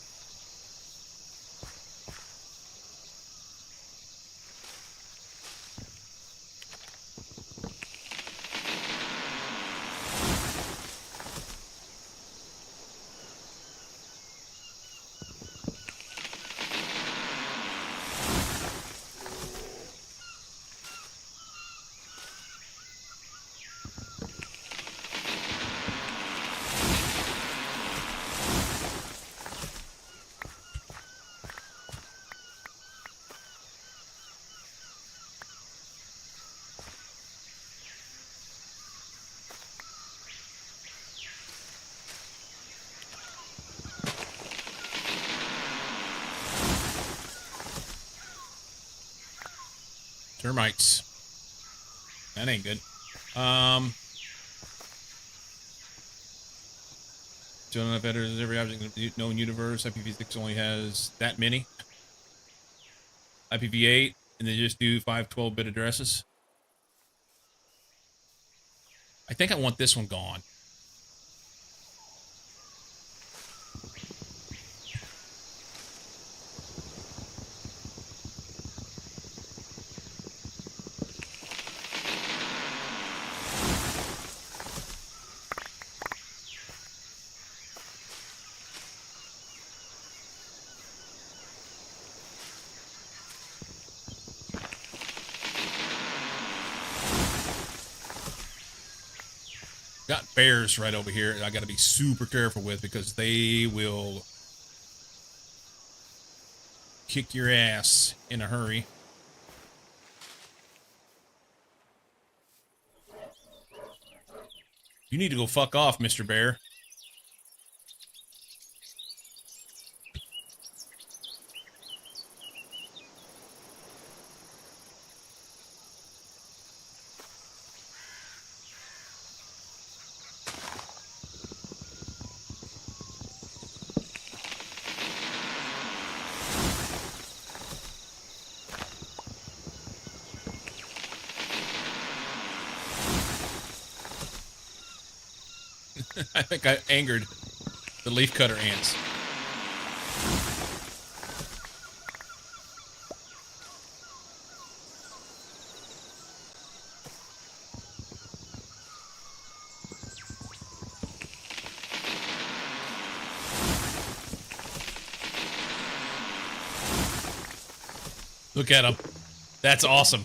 Termites. That ain't good. Don't know if better than every object in the known universe. IPv6 only has that many. IPv8 and then just do 5 12-bit addresses. I think I want this one gone. Got bears right over here I got to be super careful with because they will kick your ass in a hurry. You need to go fuck off, Mr. Bear. I think I angered the leafcutter ants. Look at them. That's awesome.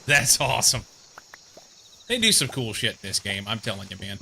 That's awesome. They do some cool shit in this game, I'm telling you, man.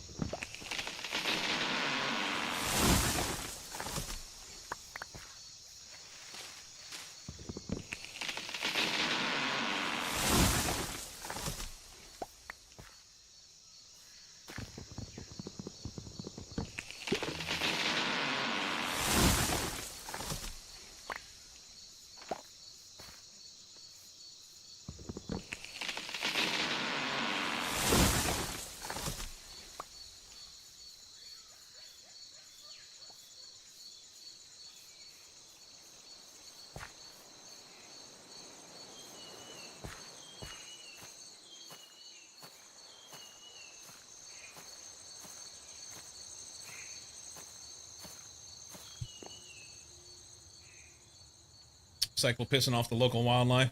Cycle pissing off the local wildlife.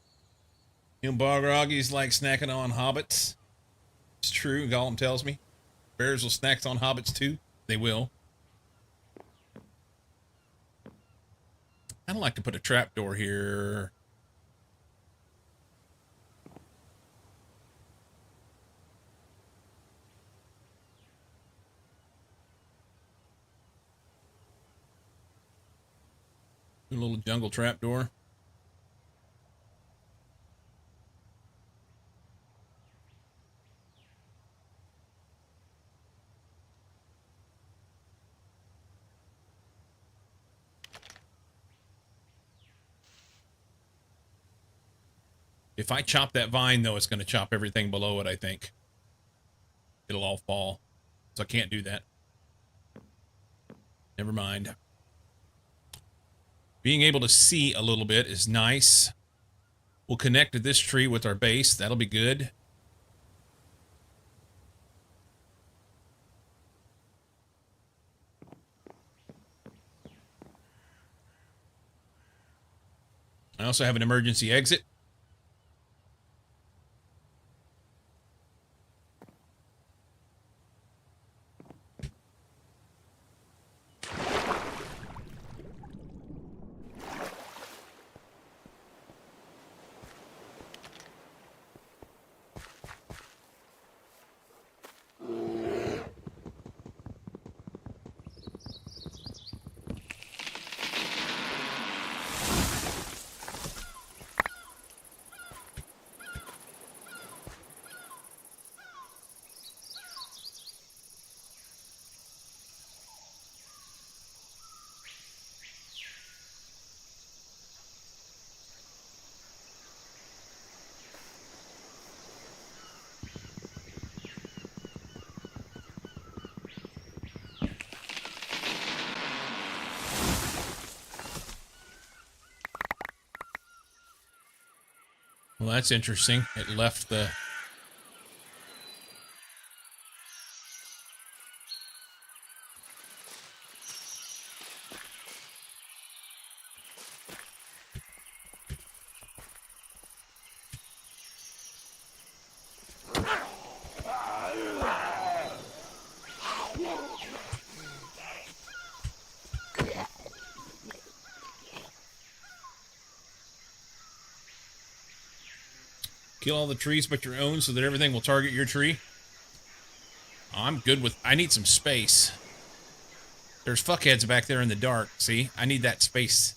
You know, Bargroggies like snacking on hobbits. It's true, Gollum tells me. Bears will snack on hobbits too. They will. I'd like to put a trapdoor here. Do a little jungle trapdoor. If I chop that vine, though, it's going to chop everything below it, I think. It'll all fall. So I can't do that. Never mind. Being able to see a little bit is nice. We'll connect to this tree with our base. That'll be good. I also have an emergency exit. Well, that's interesting. It left the... Kill all the trees but your own so that everything will target your tree. Oh, I'm good with... I need some space. There's fuckheads back there in the dark, see? I need that space.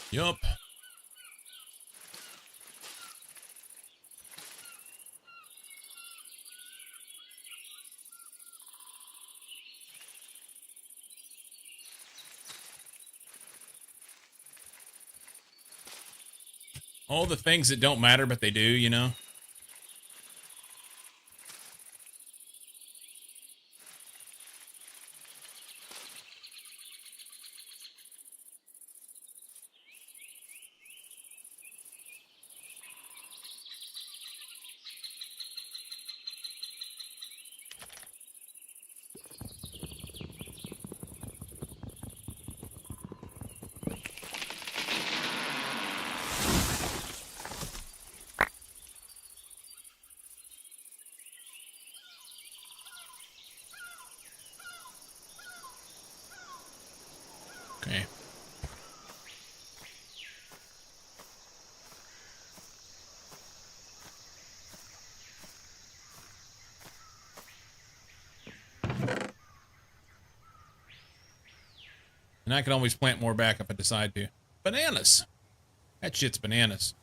Yup. All the things that don't matter, but they do, you know? Okay. And I can always plant more back if I decide to. Bananas! That shit's bananas.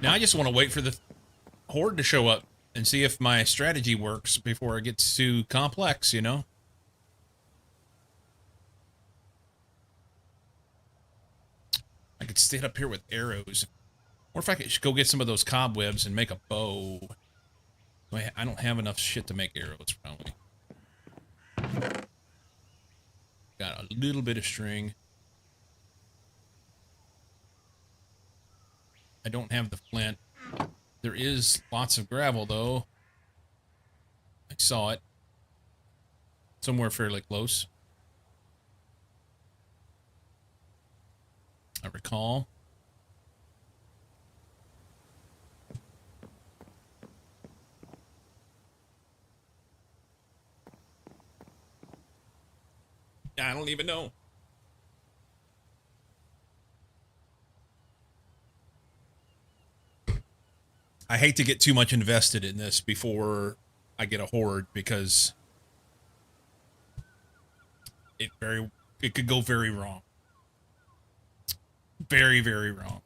Now I just want to wait for the horde to show up and see if my strategy works before it gets too complex, you know? I could sit up here with arrows. Or if I could go get some of those cobwebs and make a bow. I don't have enough shit to make arrows, probably. Got a little bit of string. I don't have the flint. There is lots of gravel, though. I saw it. Somewhere fairly close. I recall. I don't even know. I hate to get too much invested in this before I get a horde because it could go very wrong. Very, very wrong.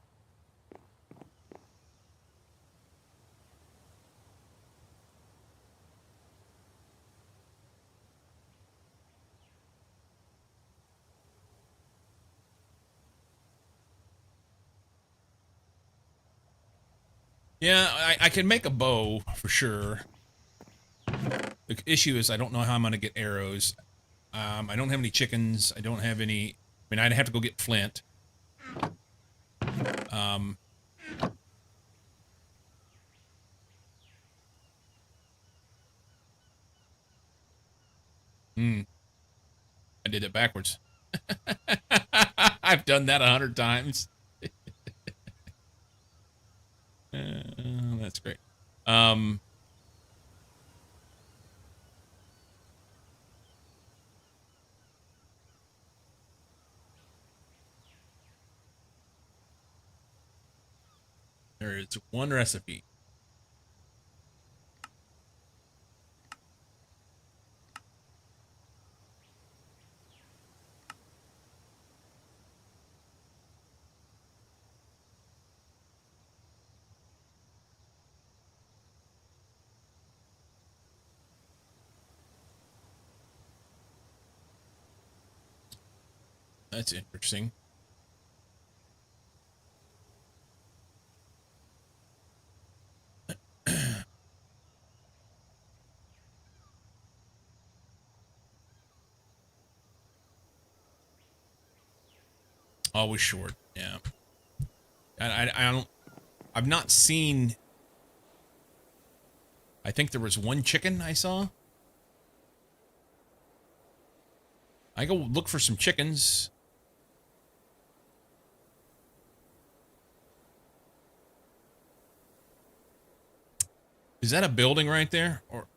Yeah, I can make a bow for sure. The issue is I don't know how I'm going to get arrows. I don't have any chickens. I don't have any... I mean, I'd have to go get flint. I did it backwards. I've done that 100 times. That's great. There is one recipe. That's interesting. Always short. Yeah. I don't. I've not seen. I think there was one chicken I saw. I go look for some chickens. Is that a building right there? Or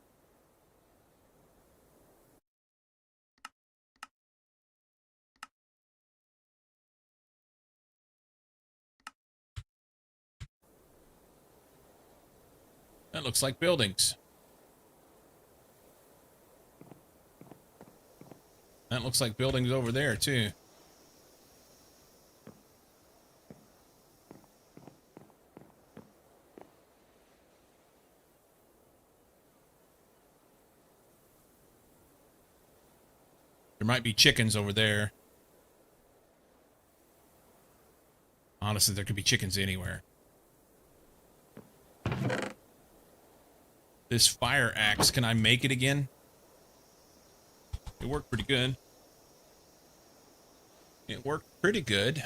that looks like buildings. That looks like buildings over there too. There might be chickens over there. Honestly, there could be chickens anywhere. This fire axe, can I make it again? It worked pretty good. It worked pretty good.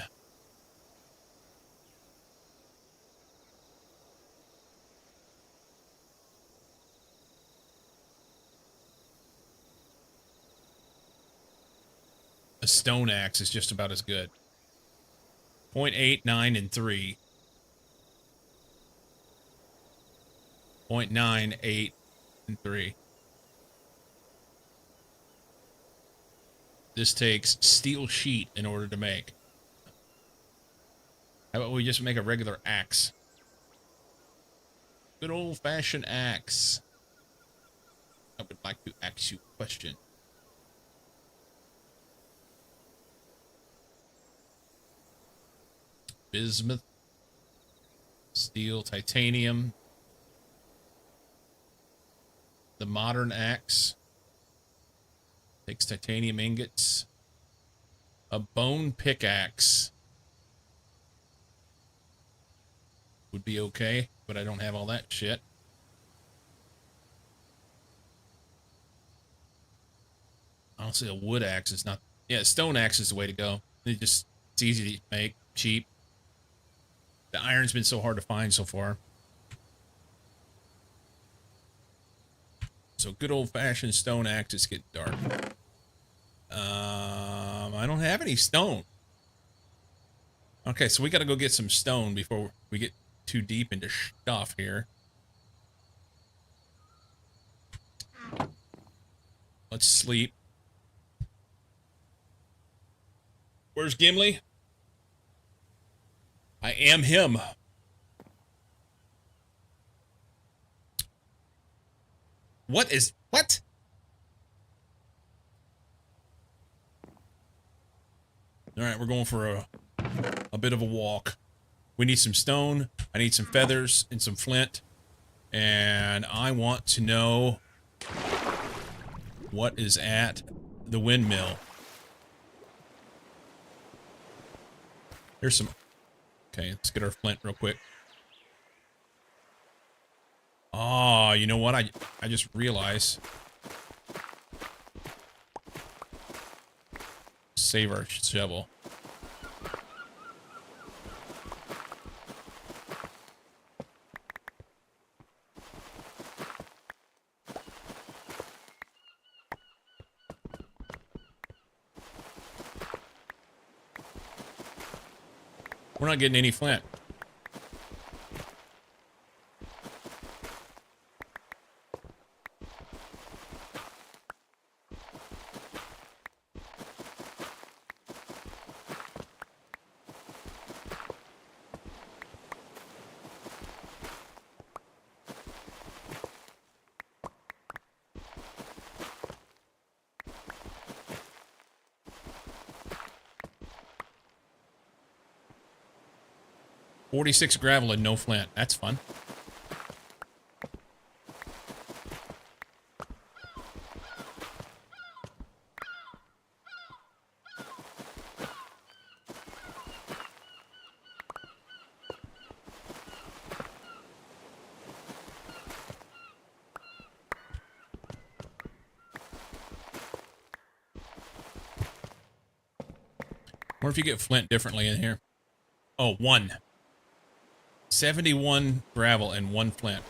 A stone axe is just about as good. 0.8, 9, and 3. 0.9, 8, and 3. This takes steel sheet in order to make. How about we just make a regular axe? Good old-fashioned axe. I would like to ask you a question. Bismuth. Steel, titanium. The modern axe. Takes titanium ingots. A bone pickaxe would be okay, but I don't have all that shit. Honestly, a wood axe is not... Yeah, a stone axe is the way to go. It's easy to make, cheap. The iron's been so hard to find so far. So good old-fashioned stone axes get dark. I don't have any stone. Okay, so we gotta go get some stone before we get too deep into stuff here. Let's sleep. Where's Gimli? I am him. What? All right, we're going for a bit of a walk. We need some stone. I need some feathers and some flint. And I want to know what is at the windmill. There's some... Okay, let's get our flint real quick. Oh, you know what? I just realized. Save our shovel. We're not getting any flint. .46 gravel and no flint. That's fun. Or if you get flint differently in here. Oh, 1. 71 gravel and 1 flint.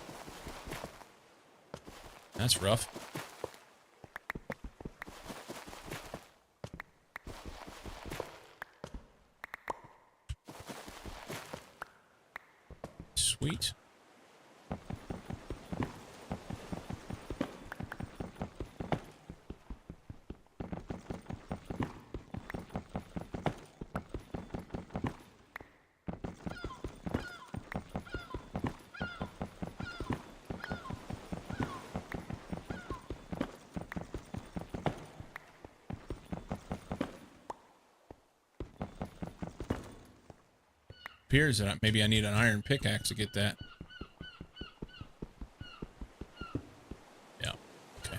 That's rough. Sweet. Appears that maybe I need an iron pickaxe to get that. Yeah. Okay.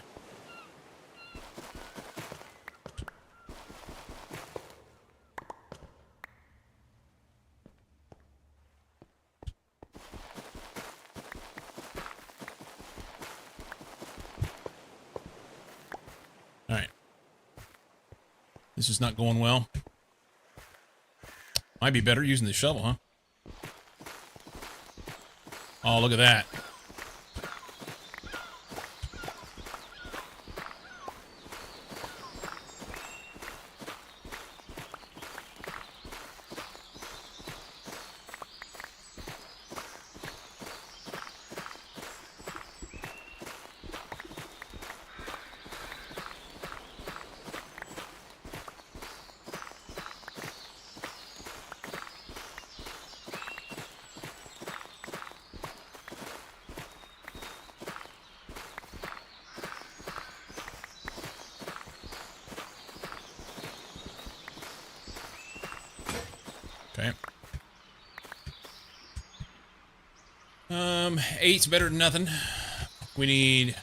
All right. This is not going well. Might be better using the shovel, huh? Oh, look at that. Okay. 8's better than nothing. We need...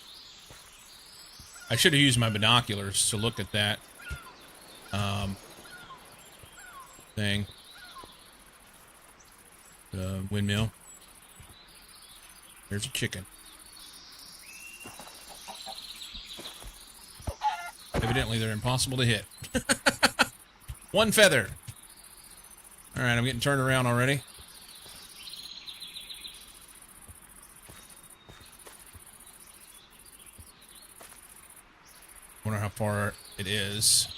I should have used my binoculars to look at that thing. The windmill. There's a chicken. Evidently, they're impossible to hit. 1 feather. All right, I'm getting turned around already. Wonder how far it is.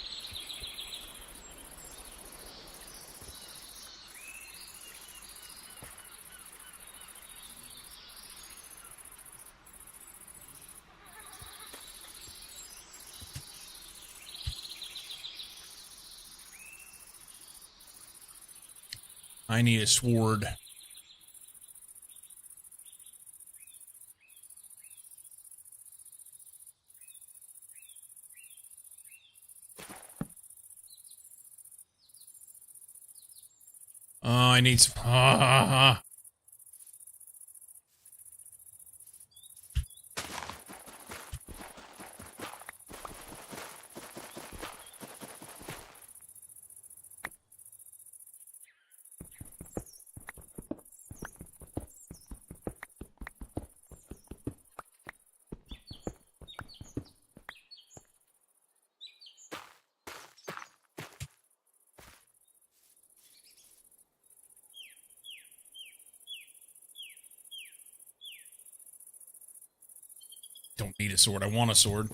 I need a sword. Oh, I need some... Don't need a sword. I want a sword.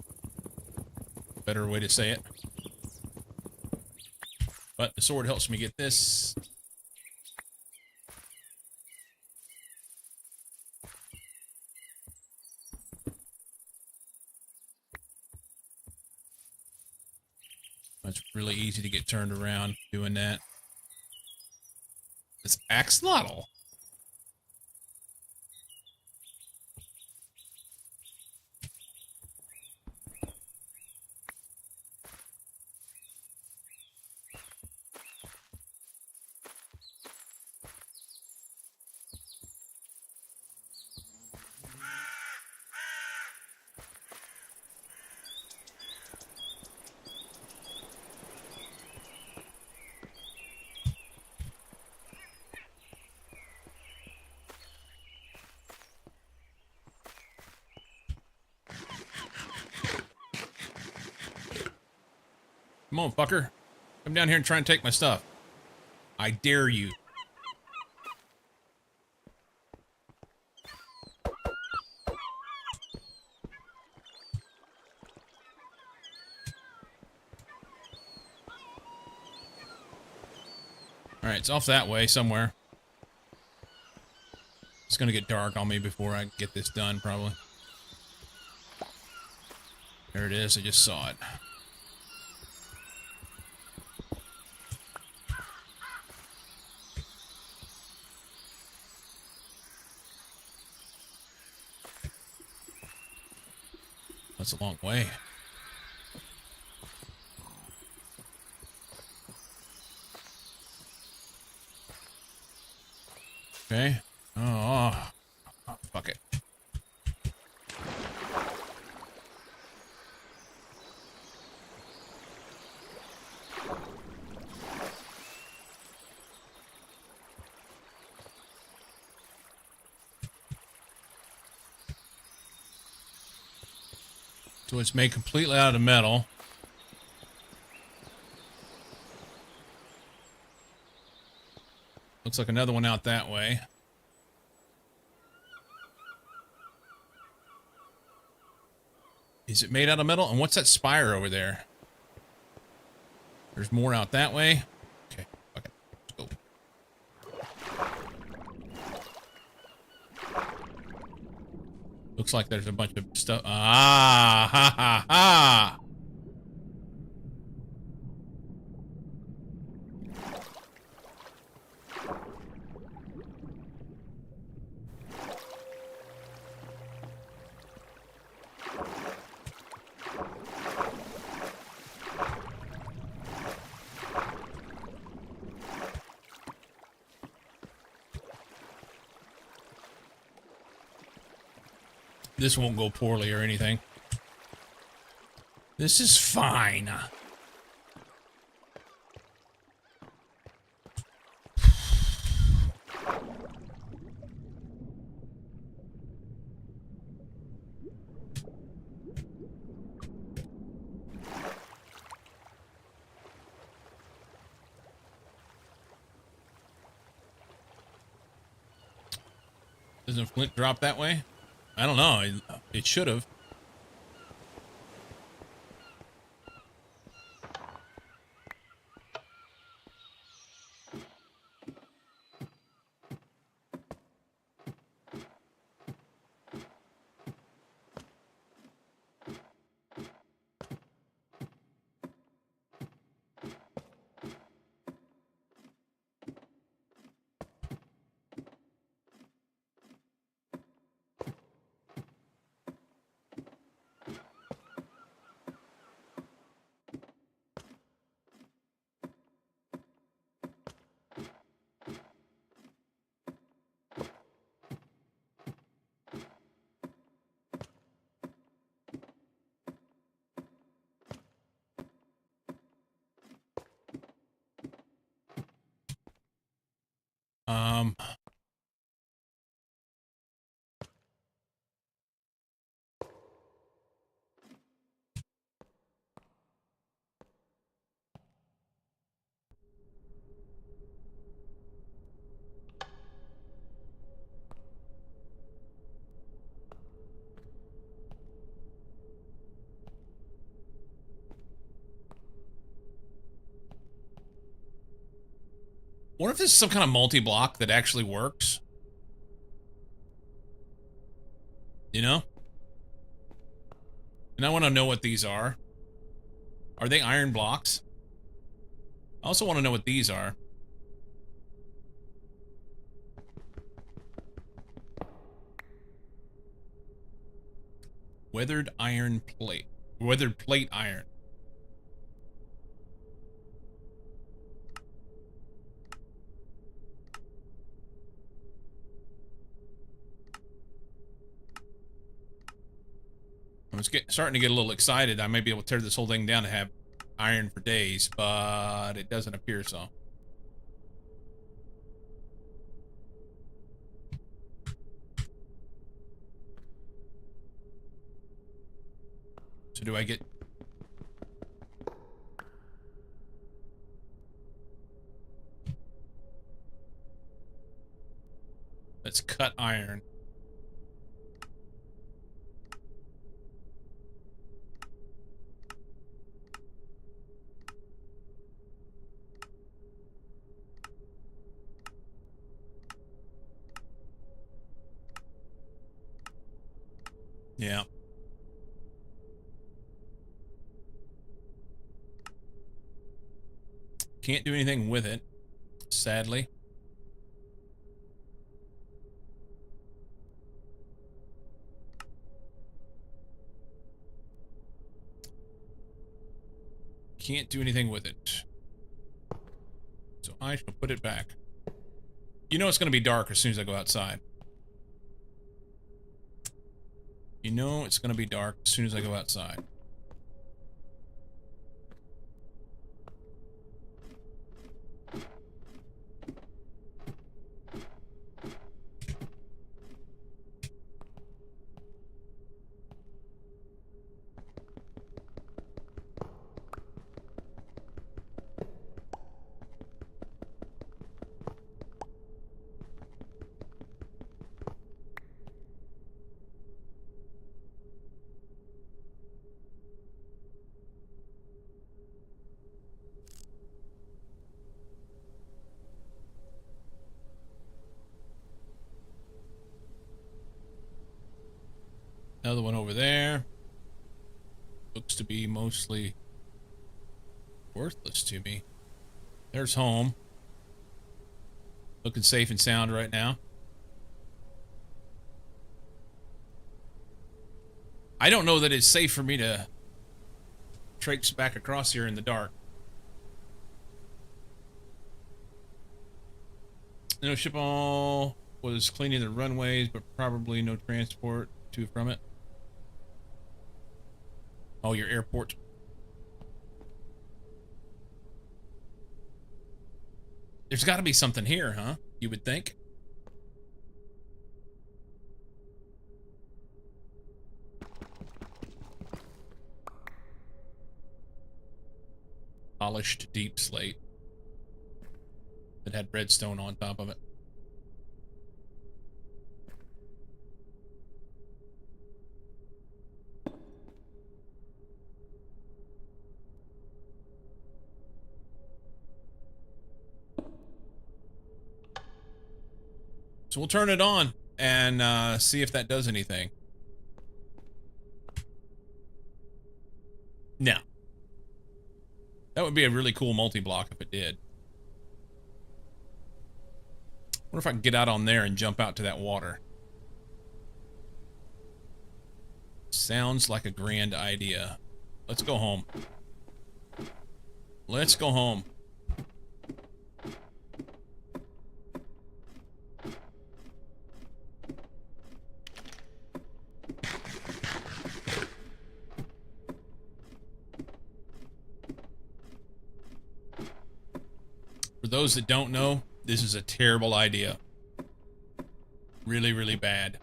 Better way to say it. But the sword helps me get this. It's really easy to get turned around doing that. It's axolotl. Come on, fucker. Come down here and try and take my stuff. I dare you. All right, it's off that way somewhere. It's gonna get dark on me before I get this done, probably. There it is. I just saw it. That's a long way. Okay. Oh, fuck it. So it's made completely out of metal. Looks like another one out that way. Is it made out of metal? And what's that spire over there? There's more out that way. Okay, okay, let's go. Looks like there's a bunch of stuff. Ah, ha, ha, ha. This won't go poorly or anything. This is fine. Doesn't Flint drop that way? I don't know. It should have. Um, what if this is some kind of multi-block that actually works? You know? And I want to know what these are. Are they iron blocks? I also want to know what these are. Weathered iron plate. Weathered plate iron. I was starting to get a little excited. I may be able to tear this whole thing down and have iron for days, but it doesn't appear so. So do I get... Let's cut iron. Yeah. Can't do anything with it, sadly. Can't do anything with it. So I shall put it back. You know it's going to be dark as soon as I go outside. You know it's going to be dark as soon as I go outside. Another one over there. Looks to be mostly worthless to me. There's home. Looking safe and sound right now. I don't know that it's safe for me to traipse back across here in the dark. No ship all was cleaning the runways, but probably no transport to from it. Oh, your airport. There's got to be something here, huh? You would think. Polished deep slate that had redstone on top of it. So we'll turn it on and see if that does anything. No. That would be a really cool multi-block if it did. I wonder if I can get out on there and jump out to that water. Sounds like a grand idea. Let's go home. Let's go home. For those that don't know, this is a terrible idea. Really, really bad.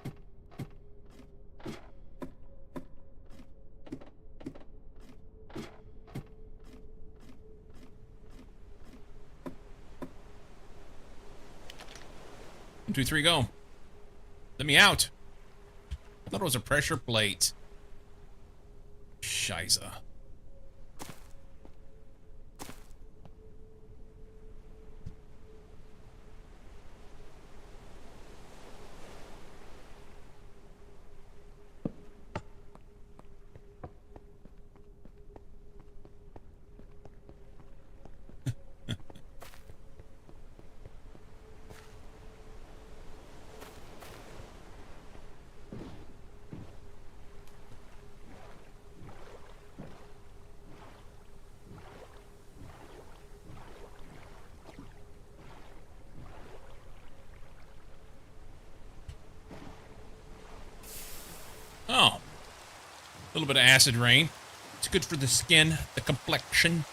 One, two, three, go. Let me out. I thought it was a pressure plate. Shiza. Oh. A little bit of acid rain. It's good for the skin, the complexion.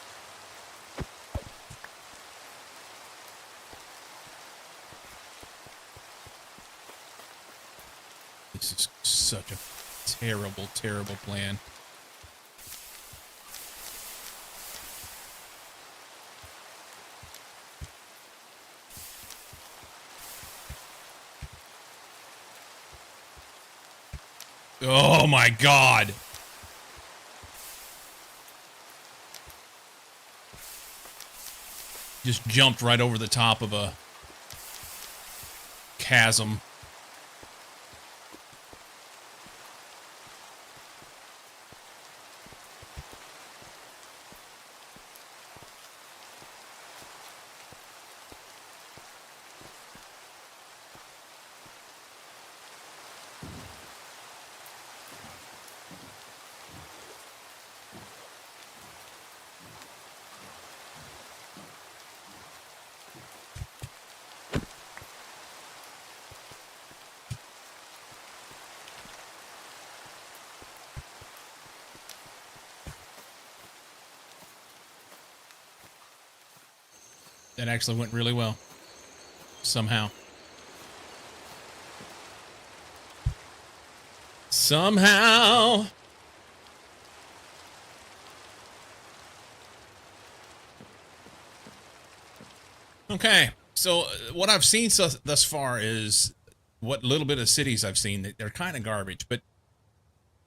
This is such a terrible, terrible plan. Oh my God. Just jumped right over the top of a chasm. That actually went really well. Somehow. Somehow. Okay. So what I've seen thus far is what little bit of cities I've seen. They're kind of garbage, but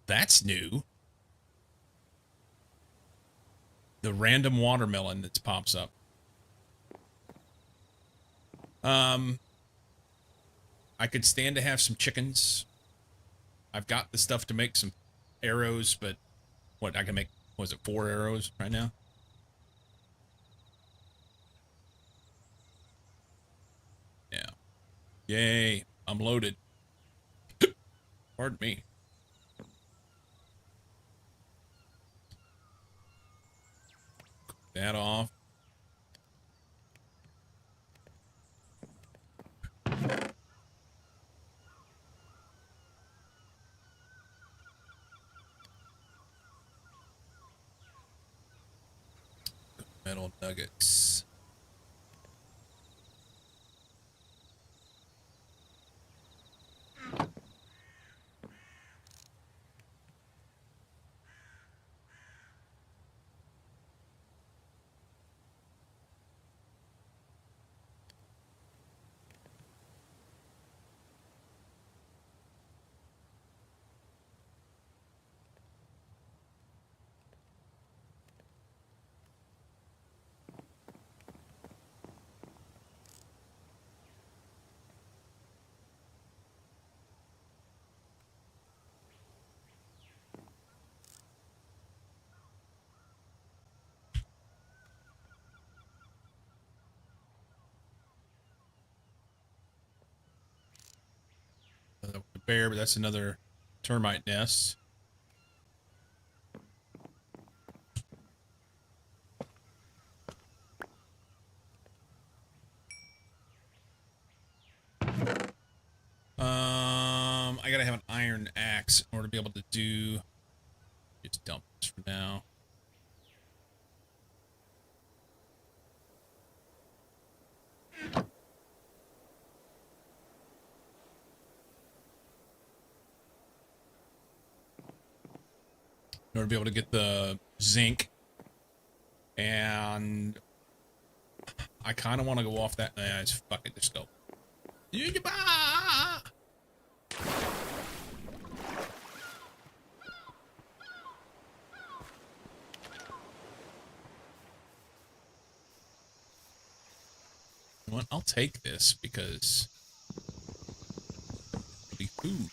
that's new. The random watermelon that pops up. I could stand to have some chickens. I've got the stuff to make some arrows, but what I can make, was it 4 arrows right now? Yeah. Yay. I'm loaded. Pardon me. That off. Metal nuggets. The bear, but that's another termite nest. I gotta have an iron axe in order to be able to do. Just dump this for now. In order to be able to get the zinc, and I kind of want to go off that. Nah, just fuck it. Just go. You know what? I'll take this because it'll be food.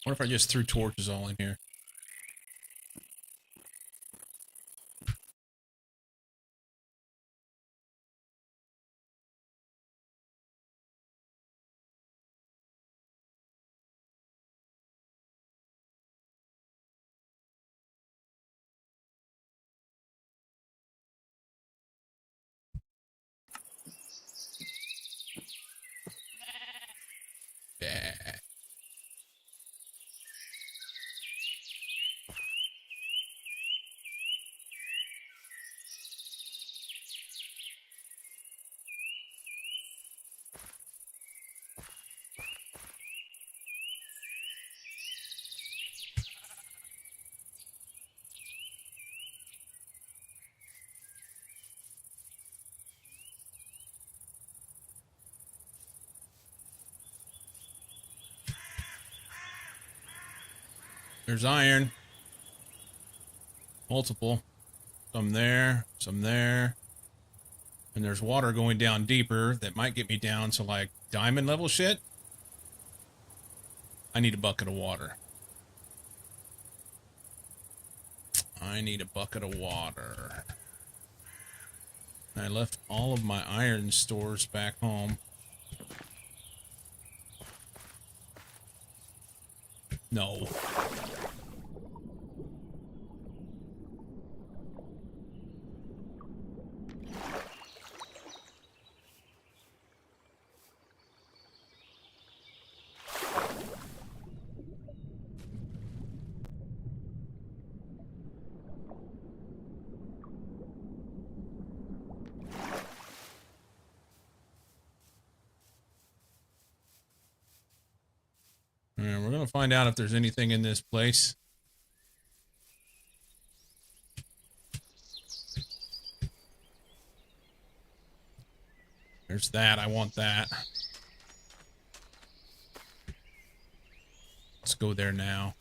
What if I just threw torches all in here? Yeah. There's iron. Multiple. Some there, some there. And there's water going down deeper that might get me down to like diamond level shit. I need a bucket of water. I need a bucket of water. I left all of my iron stores back home. No. And we're going to find out if there's anything in this place. There's that. I want that. Let's go there now.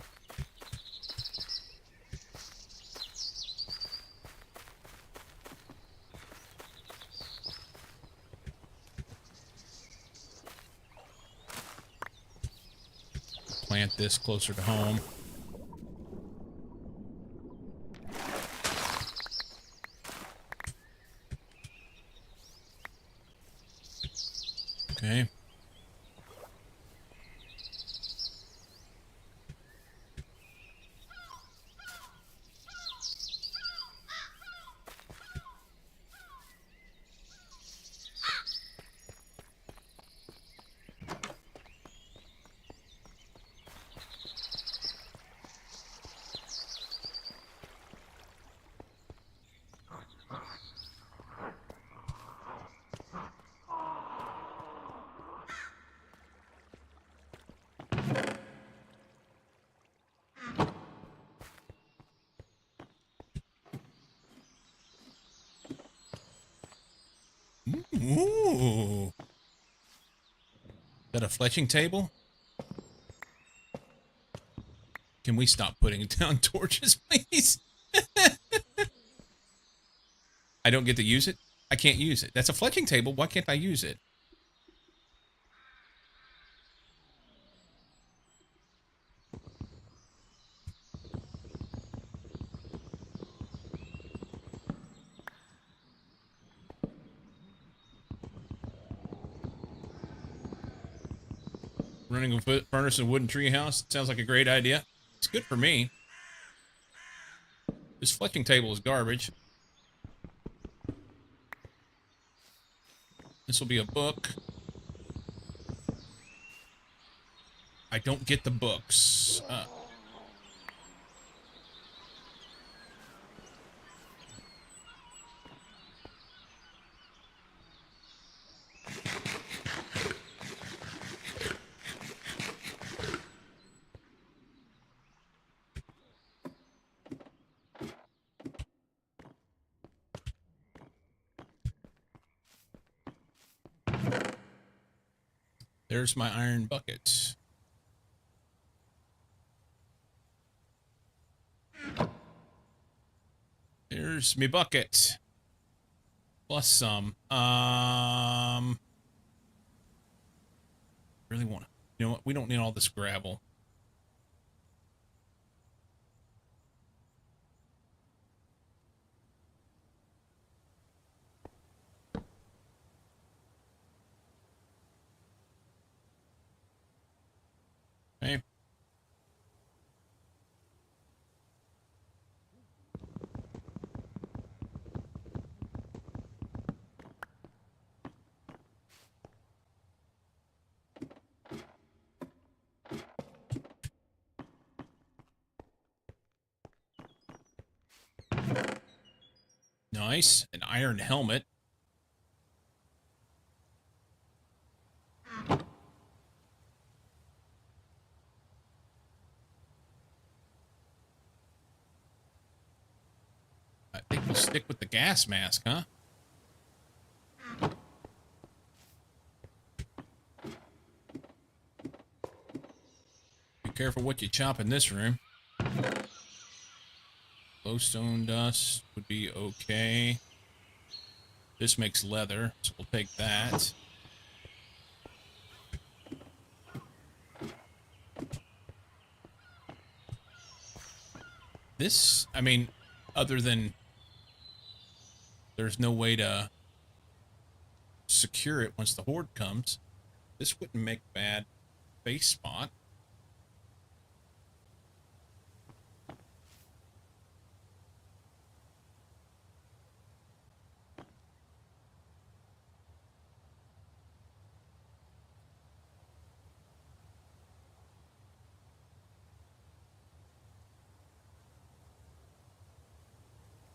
Plant this closer to home. Okay. Ooh. Is that a fletching table? Can we stop putting down torches, please? I don't get to use it? I can't use it. That's a fletching table. Why can't I use it? Running a furnace and wooden treehouse sounds like a great idea. It's good for me. This fletching table is garbage. This will be a book. I don't get the books. There's my iron bucket. There's me bucket. Plus some. Really want to. You know what? We don't need all this gravel. Okay. Nice. An iron helmet. I think we'll stick with the gas mask, huh? Be careful what you chop in this room. Glowstone dust would be okay. This makes leather, so we'll take that. This, I mean, other than there's no way to secure it once the horde comes, this wouldn't make a bad base spot.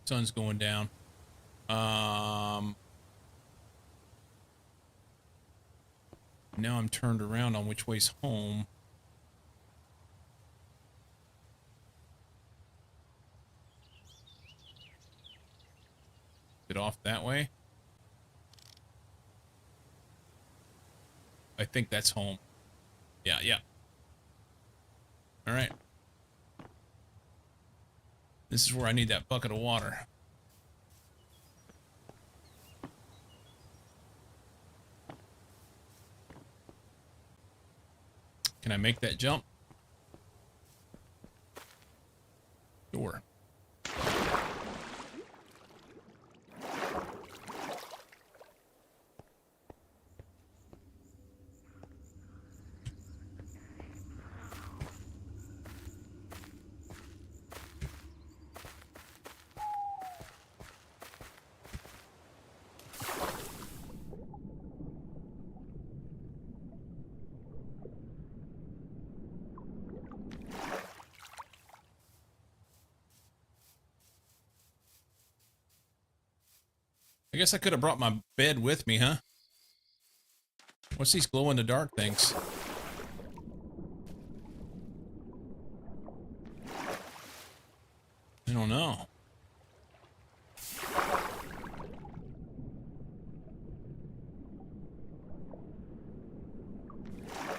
Sun's going down. Now I'm turned around on which way's home. Is it off that way? I think that's home. Yeah, yeah. All right. This is where I need that bucket of water. Can I make that jump? Sure. I guess I could have brought my bed with me, huh? What's these glow-in-the-dark things? I don't know.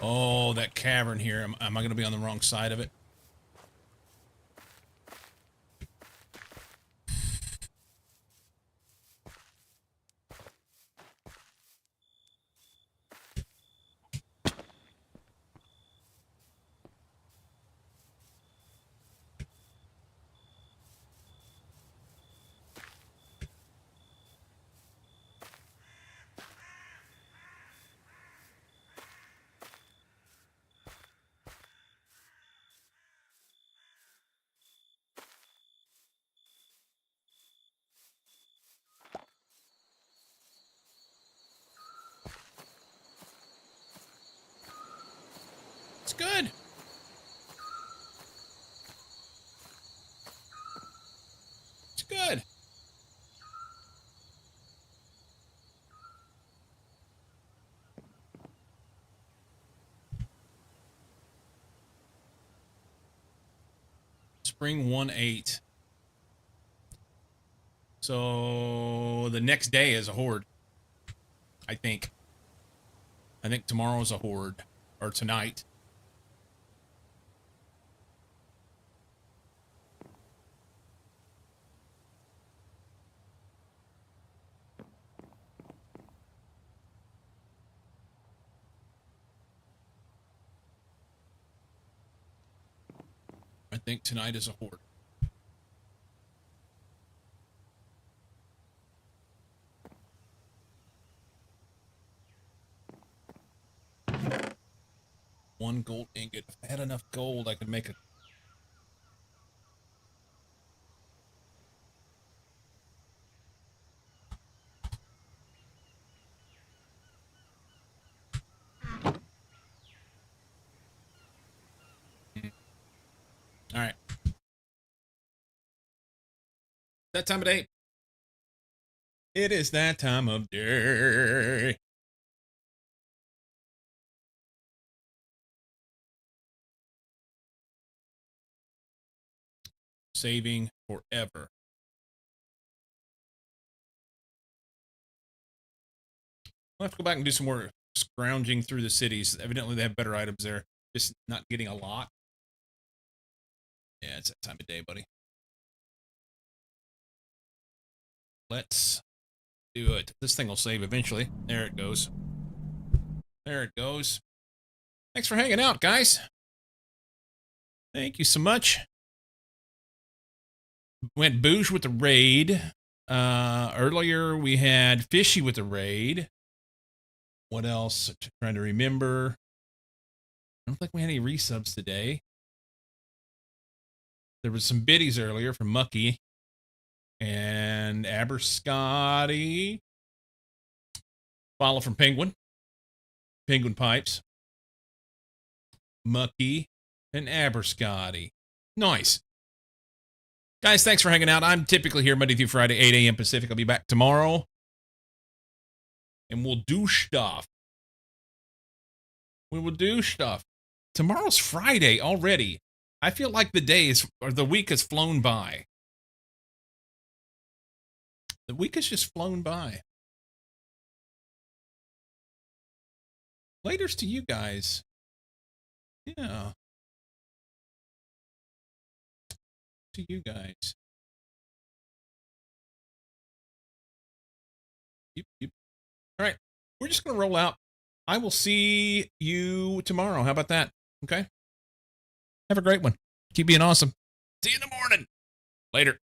Oh, that cavern here. Am I going to be on the wrong side of it? It's good. It's good. Spring 1-8. So the next day is a horde. I think. I think tomorrow's a horde. Or tonight. I think tonight is a horde. One gold ingot. If I had enough gold, I could make a... All right. That time of day. It is that time of day. Saving forever. We'll have to go back and do some more scrounging through the cities. Evidently, they have better items there. Just not getting a lot. Yeah, it's that time of day, buddy. Let's do it. This thing will save eventually. There it goes. There it goes. Thanks for hanging out, guys. Thank you so much. Went Booge with the raid. Earlier we had Fishy with the raid. What else? Trying to remember. I don't think we had any resubs today. There was some biddies earlier from Mucky and Aberscotty. Follow from Penguin. Penguin Pipes. Mucky and Aberscotty. Nice. Guys, thanks for hanging out. I'm typically here Monday through Friday, 8 a.m. Pacific. I'll be back tomorrow. And we'll do stuff. We will do stuff. Tomorrow's Friday already. I feel like the week has flown by. The week has just flown by. Laters to you guys. Yeah. To you guys. Yep. All right. We're just going to roll out. I will see you tomorrow. How about that? Okay. Have a great one. Keep being awesome. See you in the morning. Later.